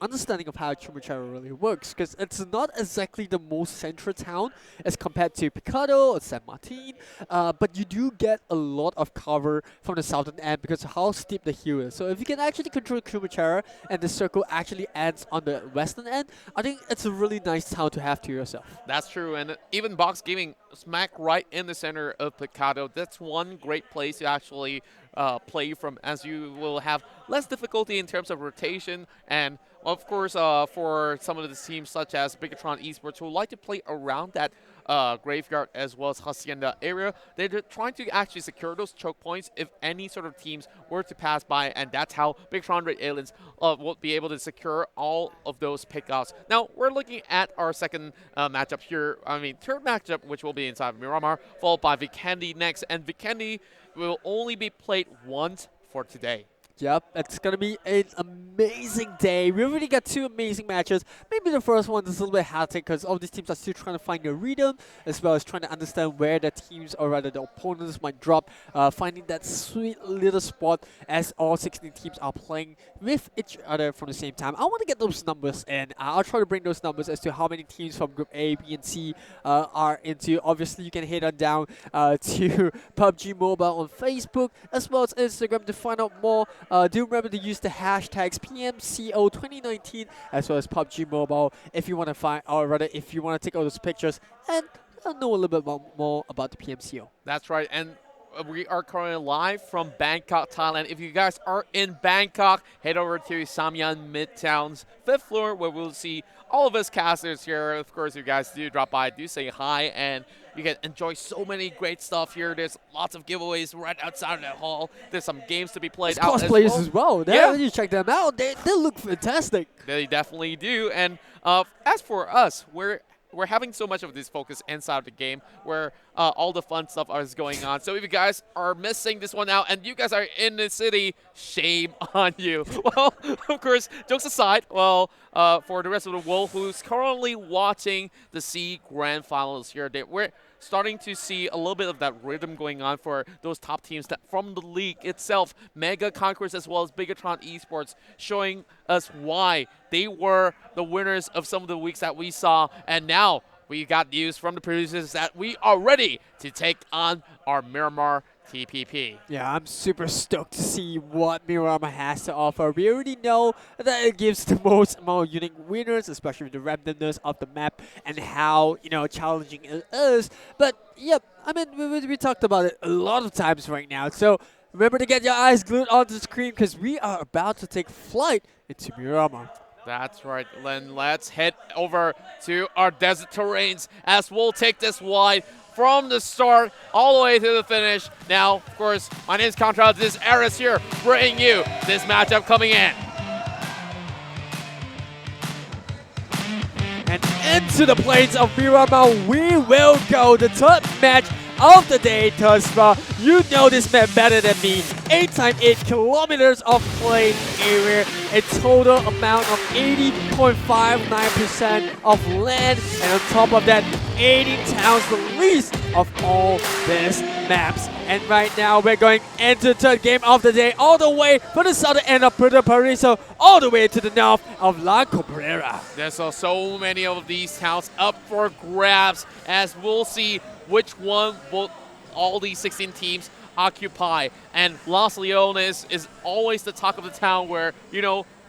understanding of how Chumacera really works, because it's not exactly the most central town as compared to Picado or San Martin, but you do get a lot of cover from the southern end because of how steep the hill is. So if you can actually control Chumacera and the circle actually ends on the western end, I think it's a really nice town to have to yourself. That's true, and even Box Gaming smack right in the center of Picado. That's one great place to actually play from, as you will have less difficulty in terms of rotation. And of course, for some of the teams such as Bigetron Esports who like to play around that graveyard as well as Hacienda area, they're trying to actually secure those choke points if any sort of teams were to pass by, and that's how Bigetron Red Aliens will be able to secure all of those pickouts. Now, we're looking at our second matchup here, third matchup, which will be inside of Miramar, followed by Vikendi next, and Vikendi will only be played once for today. Yep, it's going to be an amazing day. We already got 2 amazing matches. Maybe the first one is a little bit hectic because all these teams are still trying to find their rhythm, as well as trying to understand where the teams, or rather the opponents, might drop, finding that sweet little spot as all 16 teams are playing with each other from the same time. I want to get those numbers in. I'll try to bring those numbers as to how many teams from Group A, B, and C are into. Obviously, you can head on down to PUBG Mobile on Facebook, as well as Instagram to find out more. Do remember to use the hashtags PMCO2019 as well as PUBG Mobile if you want to find, or rather if you want to take all those pictures and know a little bit more about the PMCO. That's right, and we are currently live from Bangkok, Thailand. If you guys are in Bangkok, head over to Samyan Midtown's 5th floor where we'll see all of us casters here. Of course, if you guys do drop by, do say hi, and you can enjoy so many great stuff here. There's lots of giveaways right outside of the hall. There's some games to be played out cosplayers as well. You check them out. They look fantastic. They definitely do. And as for us, we're we're having so much of this focus inside of the game where all the fun stuff is going on. So if you guys are missing this one out and you guys are in the city, shame on you. Well, of course, jokes aside, well, for the rest of the world who's currently watching the C Grand Finals here, we're starting to see a little bit of that rhythm going on for those top teams that from the league itself, Mega Conquerors as well as Bigetron Esports, showing us why they were the winners of some of the weeks that we saw. And now we got news from the producers that we are ready to take on our Miramar TPP. Yeah, I'm super stoked to see what Miramar has to offer. We already know that it gives the most amount of unique winners, especially with the randomness of the map and how, challenging it is. But, yep, I mean, we talked about it a lot of times right now. So remember to get your eyes glued onto the screen because we are about to take flight into Miramar. That's right, Len. Let's head over to our desert terrains as we'll take this wide from the start all the way to the finish. Now, of course, my name is Contra. This is Eris here, bringing you this matchup coming in. And into the plains of Miramar we will go. The third match of the day thus far. You know this map better than me. 8 times 8 kilometers of plain area. A total amount of 80.59% of land. And on top of that, 80 towns, the least of all these maps. And right now we're going into the third game of the day, all the way from the southern end of Puerto Paraiso, all the way to the north of La Cabrera. There's so many of these towns up for grabs as we'll see which one will all these 16 teams occupy. And Los Leones is always the talk of the town where,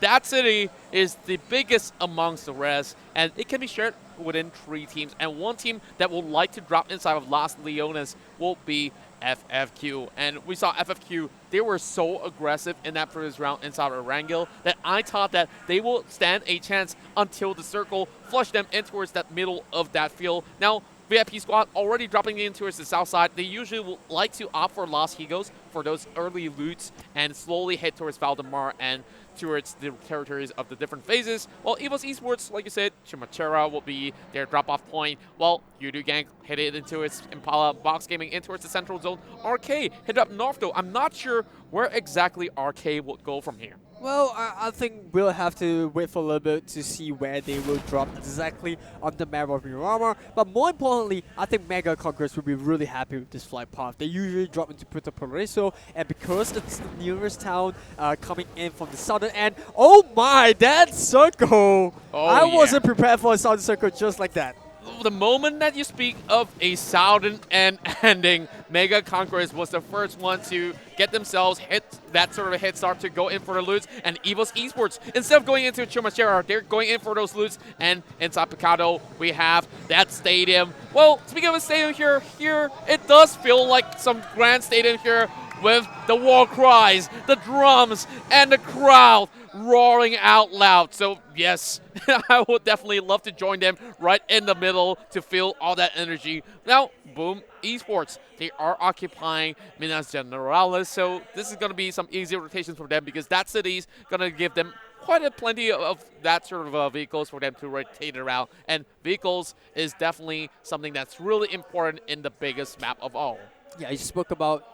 that city is the biggest amongst the rest. And it can be shared within 3 teams. And one team that would like to drop inside of Los Leones will be FFQ. And we saw FFQ, they were so aggressive in that first round inside of Erangel that I thought that they will stand a chance until the circle flushed them in towards that middle of that field. Now, VIP squad already dropping in towards the south side. They usually will like to opt for Los Higos for those early loots and slowly head towards Valdemar and towards the territories of the different phases. Well, EVOS Esports, like you said, Chimachera will be their drop-off point. Well, Yoodo Gank headed into its Impala box gaming in towards the central zone. RK headed up north though. I'm not sure where exactly RK will go from here. Well, I think we'll have to wait for a little bit to see where they will drop exactly on the map of Miramar. But more importantly, I think Mega Conquerors will be really happy with this flight path. They usually drop into Puerto Paraiso, and because it's the nearest town coming in from the southern end, oh my, that circle! I wasn't prepared for a southern circle just like that. The moment that you speak of a southern end ending, Mega Conquerors was the first one to get themselves hit that sort of a head start to go in for the loots. And EVOS Esports, instead of going into Chumachera, they're going in for those loots. And inside Picado, we have that stadium. Well, speaking of a stadium here it does feel like some grand stadium here with the war cries, the drums, and the crowd roaring out loud. So yes, I would definitely love to join them right in the middle to feel all that energy. Now, boom, Esports, they are occupying Minas Generales, so this is going to be some easy rotations for them because that city's going to give them quite a plenty of that sort of vehicles for them to rotate around. And vehicles is definitely something that's really important in the biggest map of all. Yeah, you spoke about,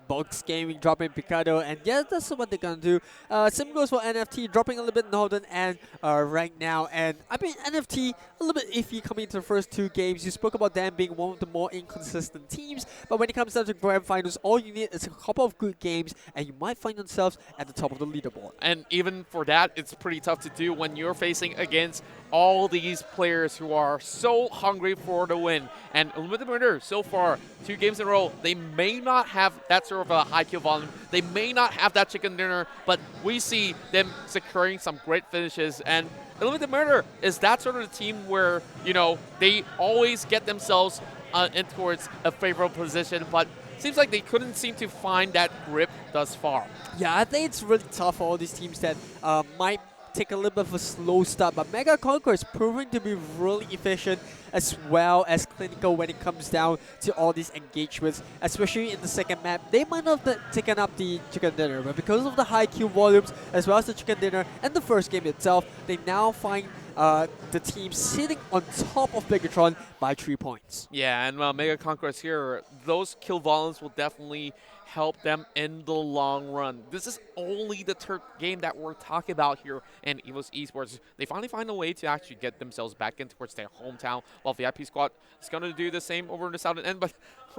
box gaming dropping Picado, and yeah, that's what they're gonna do. Same goes for NFT, dropping a little bit northern end right now. And I mean, NFT, a little bit iffy coming into the first 2 games. You spoke about them being one of the more inconsistent teams, but when it comes down to grand finals, all you need is a couple of good games, and you might find yourselves at the top of the leaderboard. And even for that, it's pretty tough to do when you're facing against all these players who are so hungry for the win. And ILLUMINATE, so far, 2 games in a row, they may not have that sort of a high kill volume. They may not have that chicken dinner, but we see them securing some great finishes. And ILLUMINATE is that sort of a team where, they always get themselves in towards a favorable position, but seems like they couldn't seem to find that grip thus far. Yeah, I think it's really tough for all these teams that might take a little bit of a slow start, but Mega Conqueror is proving to be really efficient as well as clinical when it comes down to all these engagements, especially in the second map. They might not have taken up the chicken dinner, but because of the high kill volumes as well as the chicken dinner and the first game itself, they now find the team sitting on top of Bigetron by 3 points. Yeah, and Mega Conquerors here, those kill volumes will definitely help them in the long run. This is only the third game that we're talking about here in EVOS Esports. They finally find a way to actually get themselves back in towards their hometown, while VIP Squad is going to do the same over in the southern end. But,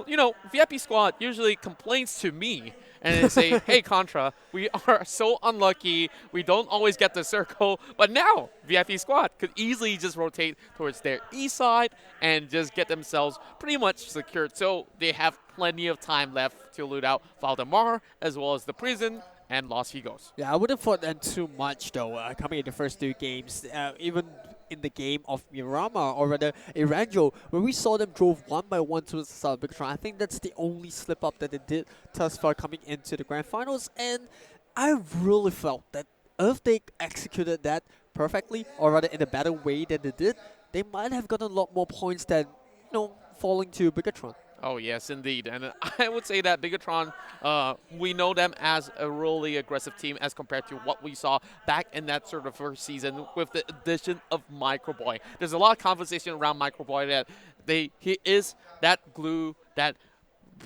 you know, VIP Squad usually complains to me and they say, hey, Contra, we are so unlucky. We don't always get the circle. But now, VIP Squad could easily just rotate towards their east side and just get themselves pretty much secured. So they have plenty of time left to loot out Valdemar as well as the prison and Los Higos. Yeah, I wouldn't thought them too much though, coming in the first 2 games. Even in the game of Miramar, or rather Erangel, where we saw them drove one by one to the south Bigetron. I think that's the only slip up that they did thus far coming into the grand finals, and I really felt that if they executed that perfectly, or rather in a better way than they did, they might have gotten a lot more points than, you know, falling to Bigetron. Oh, yes, indeed. And I would say that Bigetron, we know them as a really aggressive team as compared to what we saw back in that sort of first season with the addition of Microboy. There's a lot of conversation around Microboy that he is that glue that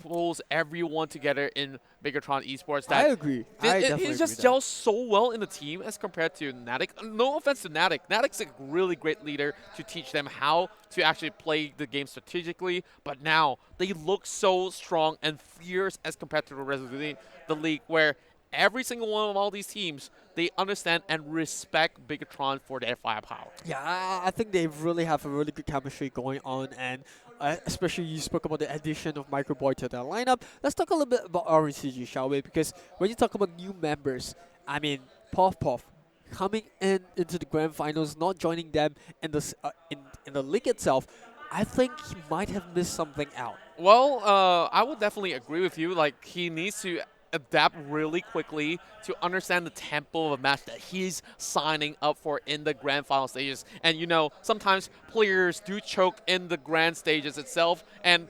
pulls everyone together in Bigetron Esports. That I agree. He just gels so well in the team as compared to Natic. No offense to Natic. Natic's a really great leader to teach them how to actually play the game strategically, but now they look so strong and fierce as compared to the rest of the league, where every single one of all these teams, they understand and respect Bigetron for their firepower. Yeah, I think they really have a really good chemistry going on, and especially you spoke about the addition of Microboy to their lineup. Let's talk a little bit about RNCG, shall we? Because when you talk about new members, I mean, Puff coming into the grand finals, not joining them in the league itself, I think he might have missed something out. Well, I would definitely agree with you. Like, he needs to adapt really quickly to understand the tempo of a match that he's signing up for in the grand final stages. And you know, sometimes players do choke in the grand stages itself. And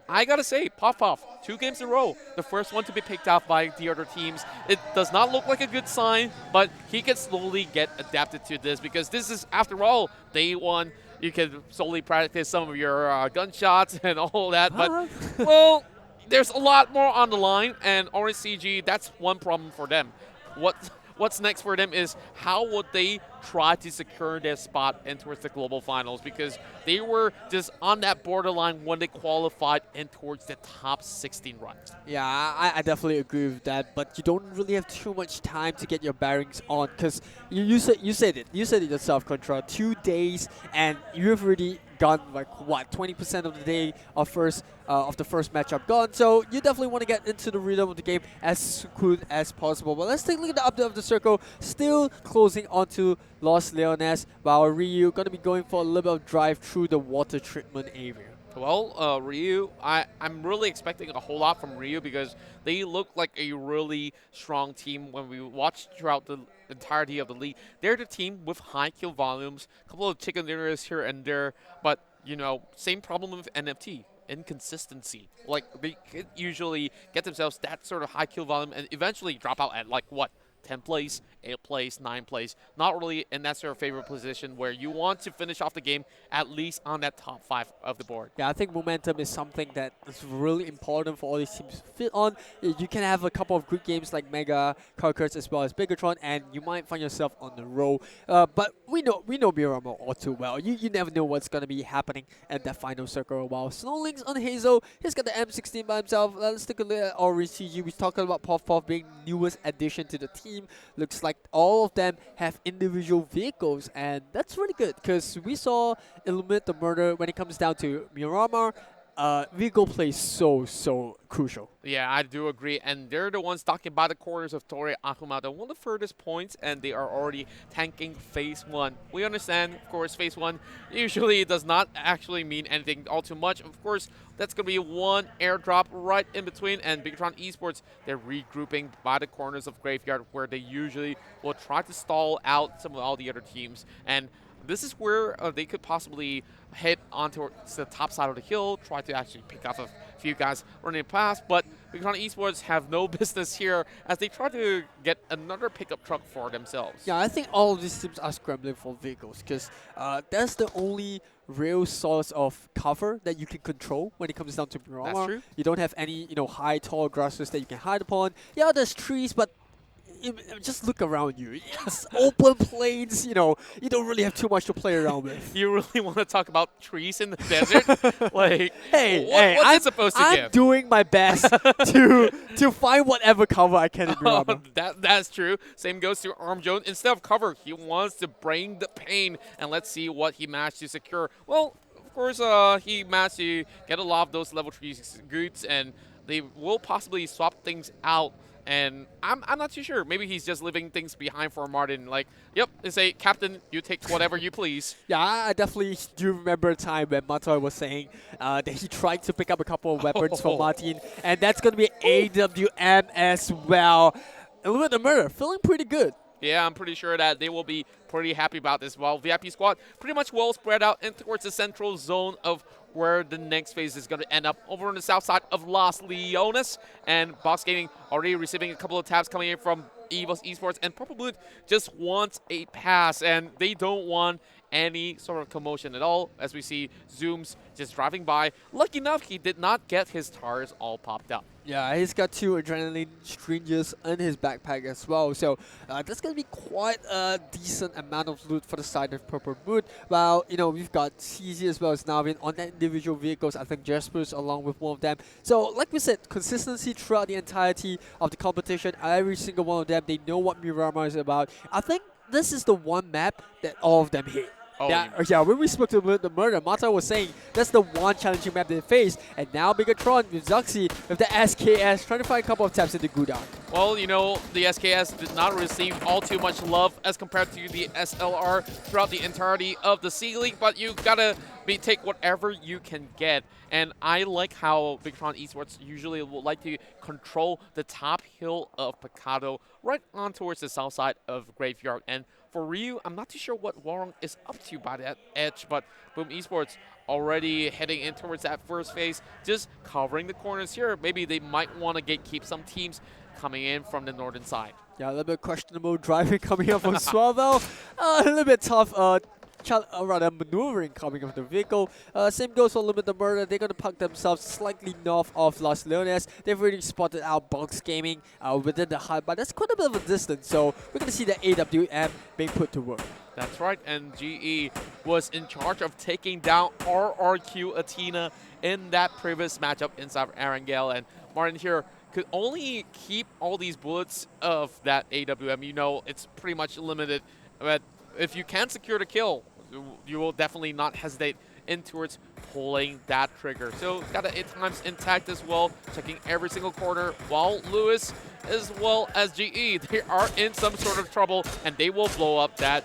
I gotta say, Puff, 2 games in a row, the first one to be picked out by the other teams. It does not look like a good sign, but he can slowly get adapted to this, because this is, after all, day 1. You can slowly practice some of your gunshots and all that. But, well, there's a lot more on the line, and Orange CG, that's one problem for them. What's next for them is how would they try to secure their spot in towards the global finals, because they were just on that borderline when they qualified in towards the top 16 run. Yeah, I definitely agree with that, but you don't really have too much time to get your bearings on, because you said it yourself, Contra. 2 days, and you've already gone like what, 20% of the day of the first matchup gone. So you definitely want to get into the rhythm of the game as soon as possible. But let's take a look at the update of the circle. Still closing onto Los Leones, while Ryu gonna be going for a little bit of drive through the water treatment area. Well, Ryu, I'm really expecting a whole lot from Ryu, because they look like a really strong team when we watch throughout the entirety of the league. They're the team with high kill volumes, a couple of chicken dinners here and there, but, you know, same problem with NFT. Inconsistency. Like, they could usually get themselves that sort of high kill volume and eventually drop out at, like, what, 10 plays, 8 plays, 9 plays. Not really in that sort of favorite position where you want to finish off the game at least on that top 5 of the board. Yeah, I think momentum is something that is really important for all these teams to fit on. You can have a couple of good games like Mega, Conqueror, as well as Bigetron, and you might find yourself on the roll. But we know Miramar all too well. You never know what's going to be happening at that final circle. While SnowLynx on Hazel, he's got the M16 by himself. Let's take a look at RCG. We're talking about Puff being the newest addition to the team. Looks like all of them have individual vehicles, and that's really good, because we saw ILLUMINATE the murder when it comes down to Miramar. Vehicle play is so crucial. Yeah, I do agree, and they're the ones talking about the corners of Torre Ahumada, one of the furthest points, and they are already tanking phase 1. We understand, of course, phase 1 usually does not actually mean anything all too much. Of course, that's going to be one airdrop right in between, and Bigetron Esports, they're regrouping by the corners of Graveyard, where they usually will try to stall out some of all the other teams. And this is where they could possibly head onto the top side of the hill, try to actually pick off a few guys running past, but Vigeton Esports have no business here as they try to get another pickup truck for themselves. Yeah, I think all of these teams are scrambling for vehicles because that's the only real source of cover that you can control when it comes down to Miramar. That's true. You don't have any, high, tall grasses that you can hide upon. Yeah, there's trees, but just look around you. It's open plains, you don't really have too much to play around with. You really want to talk about trees in the desert? Like, hey, what's I'm it supposed to I'm give? doing my best to find whatever cover I can in Miramar. That's true. Same goes to Arm Jones. Instead of cover, he wants to bring the pain, and let's see what he managed to secure. Well, of course, he managed to get a lot of those level 3 goods, and they will possibly swap things out. And I'm not too sure. Maybe he's just leaving things behind for Martin. Like, yep, they say, Captain, you take whatever you please. Yeah, I definitely do remember a time when Matoy was saying that he tried to pick up a couple of weapons from Martin, and that's going to be AWM as well. Illuminate the Murder, feeling pretty good. Yeah, I'm pretty sure that they will be pretty happy about this. While VIP Squad pretty much well spread out in towards the central zone of where the next phase is going to end up over on the south side of Los Leones. And Box Gaming already receiving a couple of taps coming in from EVOS Esports. And Purple Blood just wants a pass, and they don't want any sort of commotion at all, as we see Zooms just driving by. Lucky enough, he did not get his tires all popped up. Yeah, he's got 2 adrenaline syringes in his backpack as well. So that's going to be quite a decent amount of loot for the side of Purple Mood. Well, we've got CZ as well as Navin on their individual vehicles. I think Jasper's along with one of them. So like we said, consistency throughout the entirety of the competition. Every single one of them, they know what Miramar is about. I think this is the one map that all of them hate. Yeah, when we spoke to the Murder, Mata was saying that's the one challenging map they face. And now Bigetron with Zuxi with the SKS trying to find a couple of taps in the Gudang. Well, the SKS did not receive all too much love as compared to the SLR throughout the entirety of the C League, but you gotta take whatever you can get. And I like how Bigetron Esports usually would like to control the top hill of Picado right on towards the south side of Graveyard. And for Ryu, I'm not too sure what Warong is up to by that edge, but Boom Esports already heading in towards that first phase, just covering the corners here. Maybe they might want to gatekeep some teams coming in from the northern side. Yeah, a little bit questionable driving coming up from Swavel. A little bit tough maneuvering coming off the vehicle. Same goes for Illuminate the Murder. They're going to park themselves slightly north of Los Leones. They've already spotted out Box Gaming within the hut, but that's quite a bit of a distance, so we're going to see the AWM being put to work. That's right, and GE was in charge of taking down RRQ.ATHENA in that previous matchup inside of Erangel, and Martin here could only keep all these bullets of that AWM. It's pretty much limited, but if you can secure the kill, you will definitely not hesitate in towards pulling that trigger. So got the 8 times intact as well, checking every single corner, while Lewis as well as GE, they are in some sort of trouble, and they will blow up that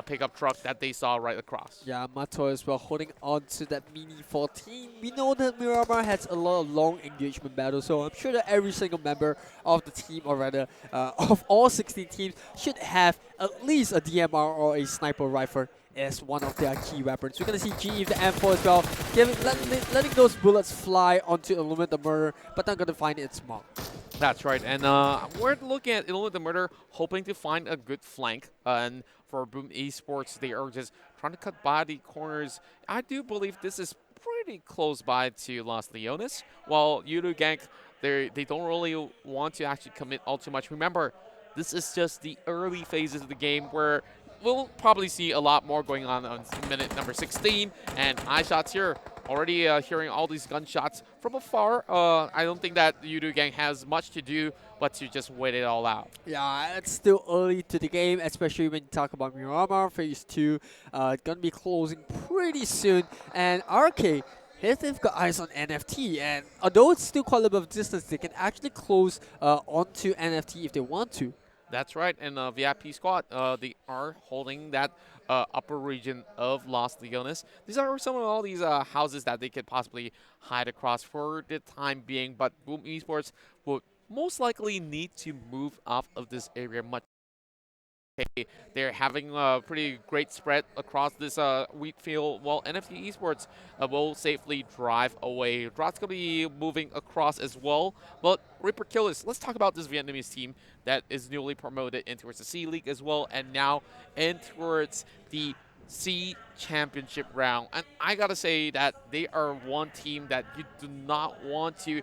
pickup truck that they saw right across. Yeah, Mato as well holding on to that Mini 14. We know that Miramar has a lot of long engagement battles, so I'm sure that every single member of the team, or rather of all 16 teams, should have at least a DMR or a sniper rifle as one of their key weapons. We're going to see GE with the M4 as well, letting those bullets fly onto Illuminate the Murder, but not going to find its mark. That's right, and we're looking at Illuminate the Murder, hoping to find a good flank, and for Boom Esports, they are just trying to cut by the corners. I do believe this is pretty close by to Los Leones, while Yoodo Gank, they don't really want to actually commit all too much. Remember, this is just the early phases of the game where we'll probably see a lot more going on minute number 16, and iShots here already hearing all these gunshots from afar. I don't think that Yoodo Gang has much to do but to just wait it all out. Yeah, it's still early to the game, especially when you talk about Miramar Phase 2. It's going to be closing pretty soon, and RK, they've got eyes on NFT, and although it's still quite a little bit of distance, they can actually close onto NFT if they want to. That's right, and VIP Squad, they are holding that upper region of Los Leones. These are some of all these houses that they could possibly hide across for the time being, but Boom Esports would most likely need to move off of this area much Okay, they're having a pretty great spread across this wheat field. Well, NFT Esports will safely drive away. Drat's going to be moving across as well. But ReaperKillers, let's talk about this Vietnamese team that is newly promoted in towards the C League as well, and now in towards the C Championship round. And I gotta say that they are one team that you do not want to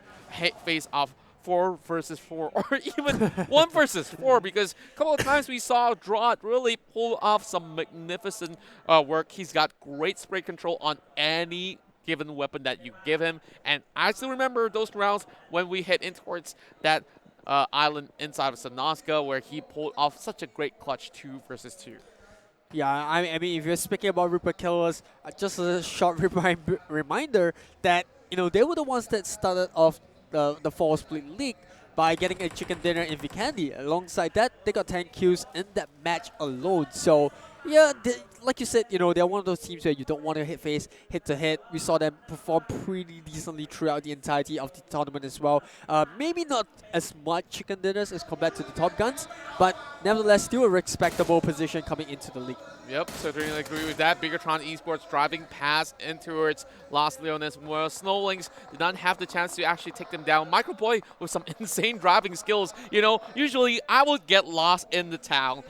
face off 4 versus 4 or even 1 versus 4, because a couple of times we saw Drat really pull off some magnificent work. He's got great spray control on any given weapon that you give him, and I still remember those rounds when we head in towards that island inside of Sanhok where he pulled off such a great clutch 2 versus 2. Yeah, I mean, if you're speaking about ReaperKillers, just a short reminder that, you know, they were the ones that started off the Fall Split League by getting a chicken dinner in Vikendi. Alongside that, they got 10 kills in that match alone. So, yeah, like you said, you know, they're one of those teams where you don't want to face head to head. We saw them perform pretty decently throughout the entirety of the tournament as well. Maybe not as much chicken dinners as compared to the Top Guns, but nevertheless, still a respectable position coming into the league. Yep, certainly agree with that. Bigetron Esports driving past in towards Los Leones, where Snowlings did not have the chance to actually take them down. Microboy with some insane driving skills. You know, usually I would get lost in the town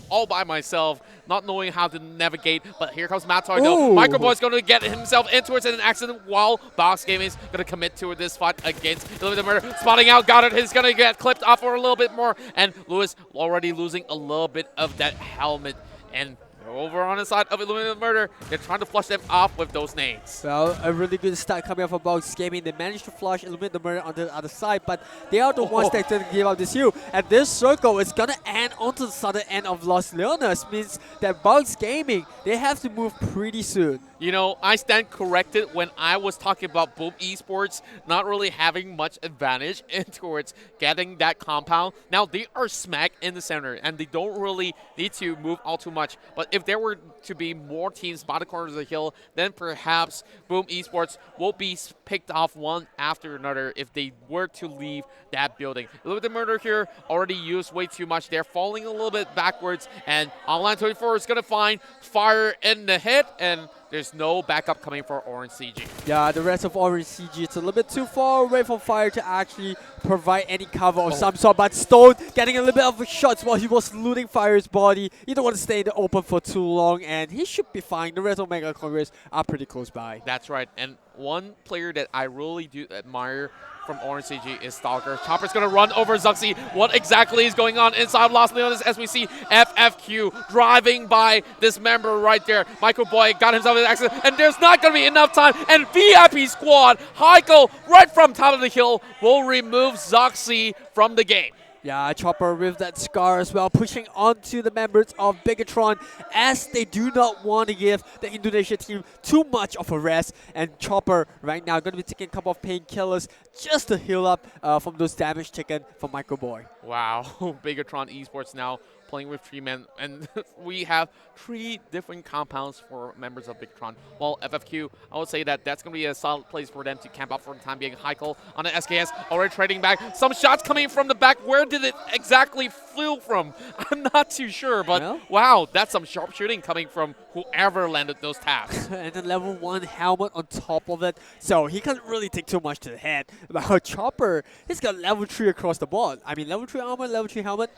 all by myself, not knowing how to navigate, but here comes Matoy though. Microboy's going to get himself in towards an accident while Box Gaming is going to commit to this fight against Illuminate Murder. Spotting out Goddard, he's going to get clipped off for a little bit more, and Lewis already losing a little bit of that helmet. And over on the side of Illuminate Murder, they're trying to flush them off with those nades. Well, a really good start coming off of Box Gaming. They managed to flush Illuminate Murder on the other side, but they are the ones that didn't give up this heal. And this circle is going to end onto the southern end of Los Leones, means that Box Gaming, they have to move pretty soon. You know, I stand corrected when I was talking about Pubg Esports not really having much advantage in towards getting that compound. Now, they are smack in the center, and they don't really need to move all too much. But if there were to be more teams by the corners of the hill, then perhaps Pubg Esports will be picked off one after another if they were to leave that building. Look at the murder here, already used way too much. They're falling a little bit backwards, and Online 24 is going to find fire in the head, and there's no backup coming for Orange CG. Yeah, the rest of Orange CG, it's a little bit too far away from Fire to actually provide any cover of some sort. But Stone getting a little bit of a shots while he was looting Fire's body. You don't want to stay in the open for too long, and he should be fine. The rest of Mega Conquerors are pretty close by. That's right. And one player that I really do admire from Orange CG is Stalker. Chopper's going to run over Zuxi. What exactly is going on inside Los Leones as we see FFQ driving by this member right there. Michael Boy got himself in an accident, and there's not going to be enough time. And VIP Squad, Heiko, right from top of the hill, will remove Zuxi from the game. Yeah, Chopper with that scar as well, pushing onto the members of Bigetron as they do not want to give the Indonesia team too much of a rest. And Chopper right now going to be taking a couple of painkillers just to heal up from those damage taken from Microboy. Wow, Bigetron Esports now playing with 3 men, and we have 3 different compounds for members of Bigetron. While FFQ, I would say that that's going to be a solid place for them to camp out for the time being. Heikel on the SKS, already trading back. Some shots coming from the back. Where did it exactly flew from? I'm not too sure, but wow, that's some sharp shooting coming from whoever landed those taps. And the level 1 helmet on top of it, so he can't really take too much to the head. But Chopper, he's got level 3 across the board. I mean, level 3 armor, level 3 helmet,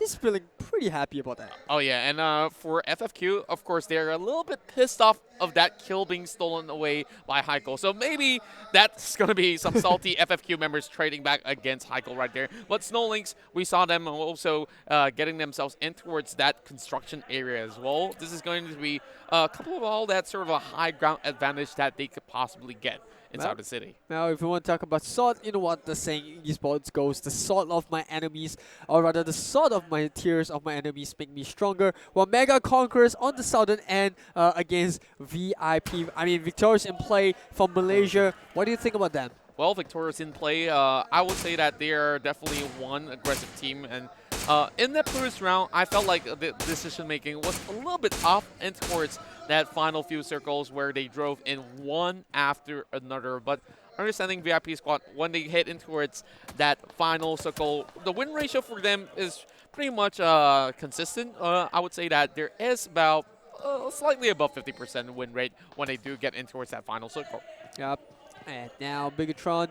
he's feeling pretty happy about that. Oh yeah, and for FFQ, of course, they're a little bit pissed off of that kill being stolen away by Heikel. So maybe that's going to be some salty FFQ members trading back against Heikel right there. But Snowlinks, we saw them also getting themselves in towards that construction area as well. This is going to be a couple of all that sort of a high ground advantage that they could possibly get inside the city. Now, if you want to talk about sword, you know what the saying in esports goes, the sword of my enemies, or rather the sword of my tears of my enemies make me stronger. While Mega Conquerors on the southern end against VIP, I mean Victorious in play from Malaysia. What do you think about them? Well, Victorious in play, I would say that they are definitely one aggressive team, and in that previous round, I felt like the decision-making was a little bit off and towards that final few circles where they drove in one after another. But understanding VIP Squad, when they hit in towards that final circle, the win ratio for them is pretty much consistent. I would say that there is about slightly above 50% win rate when they do get in towards that final circle. Yep. And now Bigetron.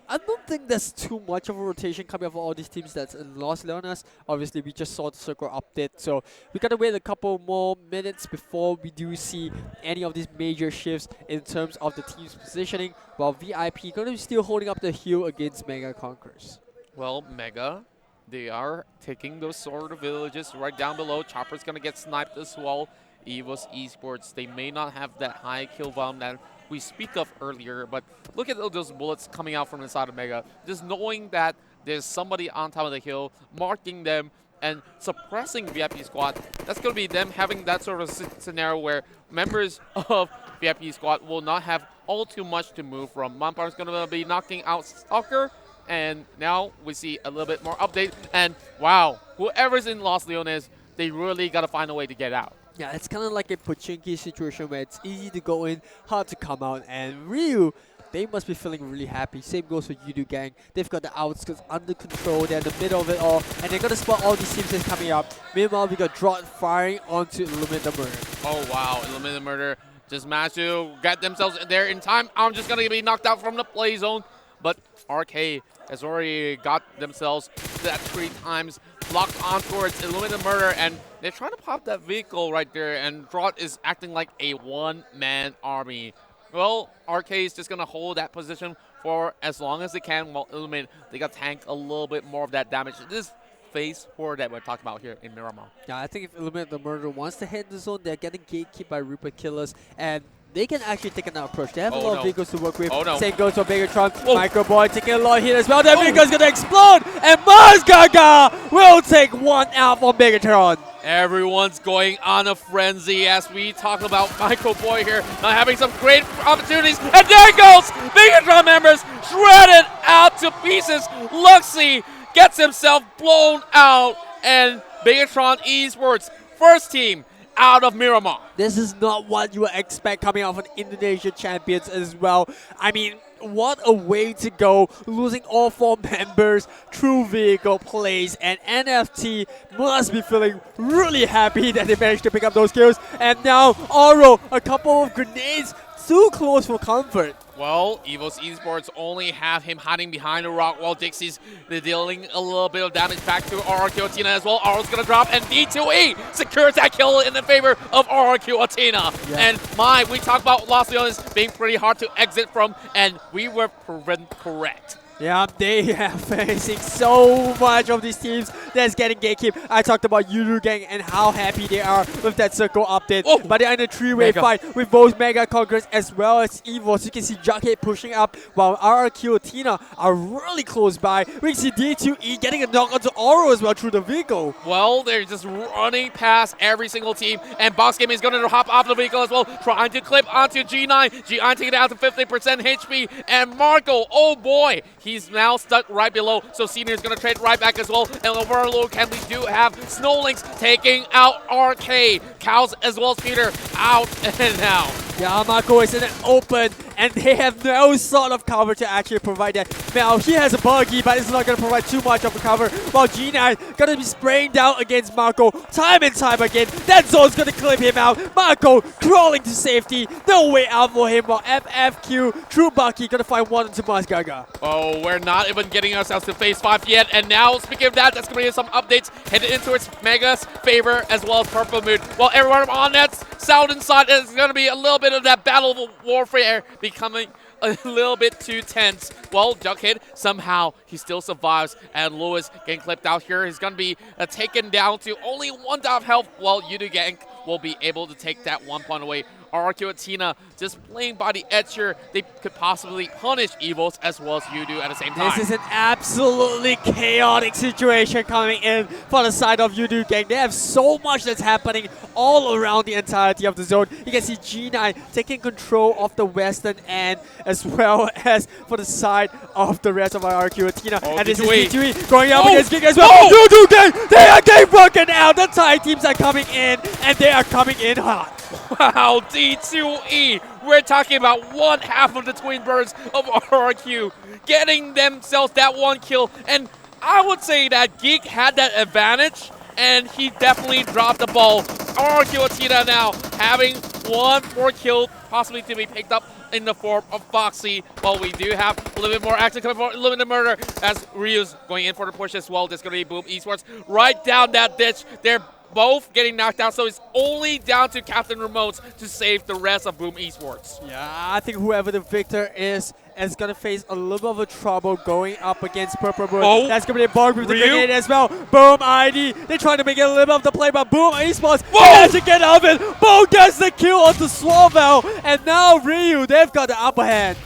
I don't think there's too much of a rotation coming up for all these teams that's in Los Leonas. Obviously, we just saw the circle update, so we gotta wait a couple more minutes before we do see any of these major shifts in terms of the team's positioning, while VIP gonna be still holding up the hill against Mega Conquerors. Well, Mega, they are taking those sort of villages right down below. Chopper's gonna get sniped as well. EVOS Esports, they may not have that high kill volume that we speak of earlier, but look at those bullets coming out from inside of Mega. Just knowing that there's somebody on top of the hill, marking them, and suppressing VIP squad, that's going to be them having that sort of scenario where members of VIP squad will not have all too much to move from. Mampar's going to be knocking out Stalker, and now we see a little bit more update, and wow, whoever's in Los Leones, they really got to find a way to get out. Yeah, it's kind of like a Pochinki situation where it's easy to go in, hard to come out, and Ryu, they must be feeling really happy. Same goes for Yoodo Gank. They've got the outskirts under control. They're in the middle of it all, and they're going to spot all these teams that's coming up. Meanwhile, we got Drott firing onto Illuminate the Murder. Oh, wow. Illuminate the Murder just managed to get themselves there in time. I'm just going to be knocked out from the play zone, but RK has already got themselves that 3 times locked on towards Illuminate the Murder, and they're trying to pop that vehicle right there, and Drott is acting like a one-man army. Well, RK is just going to hold that position for as long as they can, while Illuminate, they got to tank a little bit more of that damage. This phase 4 that we're talking about here in Miramar. Yeah, I think if Illuminate the Murder wants to hit the zone, they're getting gatekept by ReaperKillers, and they can actually take another approach. They have a lot of vehicles to work with. Same goes for Bigetron. Micro Boy taking a lot of hit as well. That vehicle's going to explode, and Mars Gaga will take one out from Bigetron. Everyone's going on a frenzy as we talk about Michael Boy here, not having some great opportunities. And there goes Bigetron members shredded out to pieces. Luxy gets himself blown out, and Bigetron Esports, first team out of Miramar. This is not what you would expect coming out from Indonesia champions as well. I mean, what a way to go, losing all 4 members, true vehicle plays, and NFT must be feeling really happy that they managed to pick up those kills. And now Oro, a couple of grenades, too close for comfort. Well, EVOS Esports only have him hiding behind a rock while Dixie's dealing a little bit of damage back to RRQ.ATHENA as well. Oro's going to drop, and D2E secures that kill in the favor of RRQ.ATHENA. Yeah. And we talk about Los Leones being pretty hard to exit from, and we were proven correct. Yeah, they are facing so much of these teams that's getting gatekept. I talked about Yoodo Gank and how happy they are with that circle update. Oh, but they're in a 3-way fight with both Mega Conquerors as well as EVOS. You can see Jughead pushing up while RRQ.ATHENA are really close by. We can see D2E getting a knock onto Oro as well through the vehicle. Well, they're just running past every single team, and Box Gaming is going to hop off the vehicle as well, trying to clip onto G9. G9 taking it down to 50% HP, and Marco, oh boy, he's now stuck right below, so Senior is going to trade right back as well. And over a low can we do have Snowlinks taking out RK. Cows as well as Peter out and now. Yeah, Marco is in an open, and they have no sort of cover to actually provide that. Now, he has a buggy, but it's not going to provide too much of a cover. While G9 going to be spraying down against Marco time and time again. That zone's going to clip him out. Marco crawling to safety. No way out for him. While FFQ, True Bucky, going to find one into Mars Gaga. Oh, we're not even getting ourselves to phase 5 yet. And now, speaking of that, that's going to be some updates headed into its Mega's favor as well as Purple Moon. While everyone on that south inside is going to be a little bit of that battle warfare becoming a little bit too tense. Well, Jughead, somehow he still survives, and Lewis getting clipped out here. He's going to be taken down to only 1 dot of health, while Yoodo Gank will be able to take that 1 point away. RRQ.ATHENA just playing by the edge here. They could possibly punish EVOS as well as Yoodo at the same time. This is an absolutely chaotic situation coming in for the side of Yoodo Gank. They have so much that's happening all around the entirety of the zone. You can see G9 taking control of the western end as well as for the side of the rest of RRQ.ATHENA. Oh, and this is D2E D2E going up against Gig as well. Yoodo Gank, they are getting broken out. The Thai teams are coming in, and they are coming in hot. Wow, D2E. We're talking about 1/2 of the twin birds of RRQ getting themselves that 1 kill. And I would say that Geek had that advantage, and he definitely dropped the ball. RRQ.ATHENA now having one more kill, possibly to be picked up in the form of Foxy. While we do have a little bit more action coming for Illuminate Murder as Ryu's going in for the push as well. There's going to be Boom Esports right down that ditch. They're both getting knocked out, so it's only down to Captain Remotes to save the rest of Boom Esports. Yeah, I think whoever the victor is going to face a little bit of a trouble going up against Purple Moon. Oh, that's going to be a Bug with the Ryu? grenade as well. Boom ID. They're trying to make it a little bit of the play, but Boom Esports Whoa! to get out of it. Boom gets the kill onto Swalwell, and now Ryu, they've got the upper hand.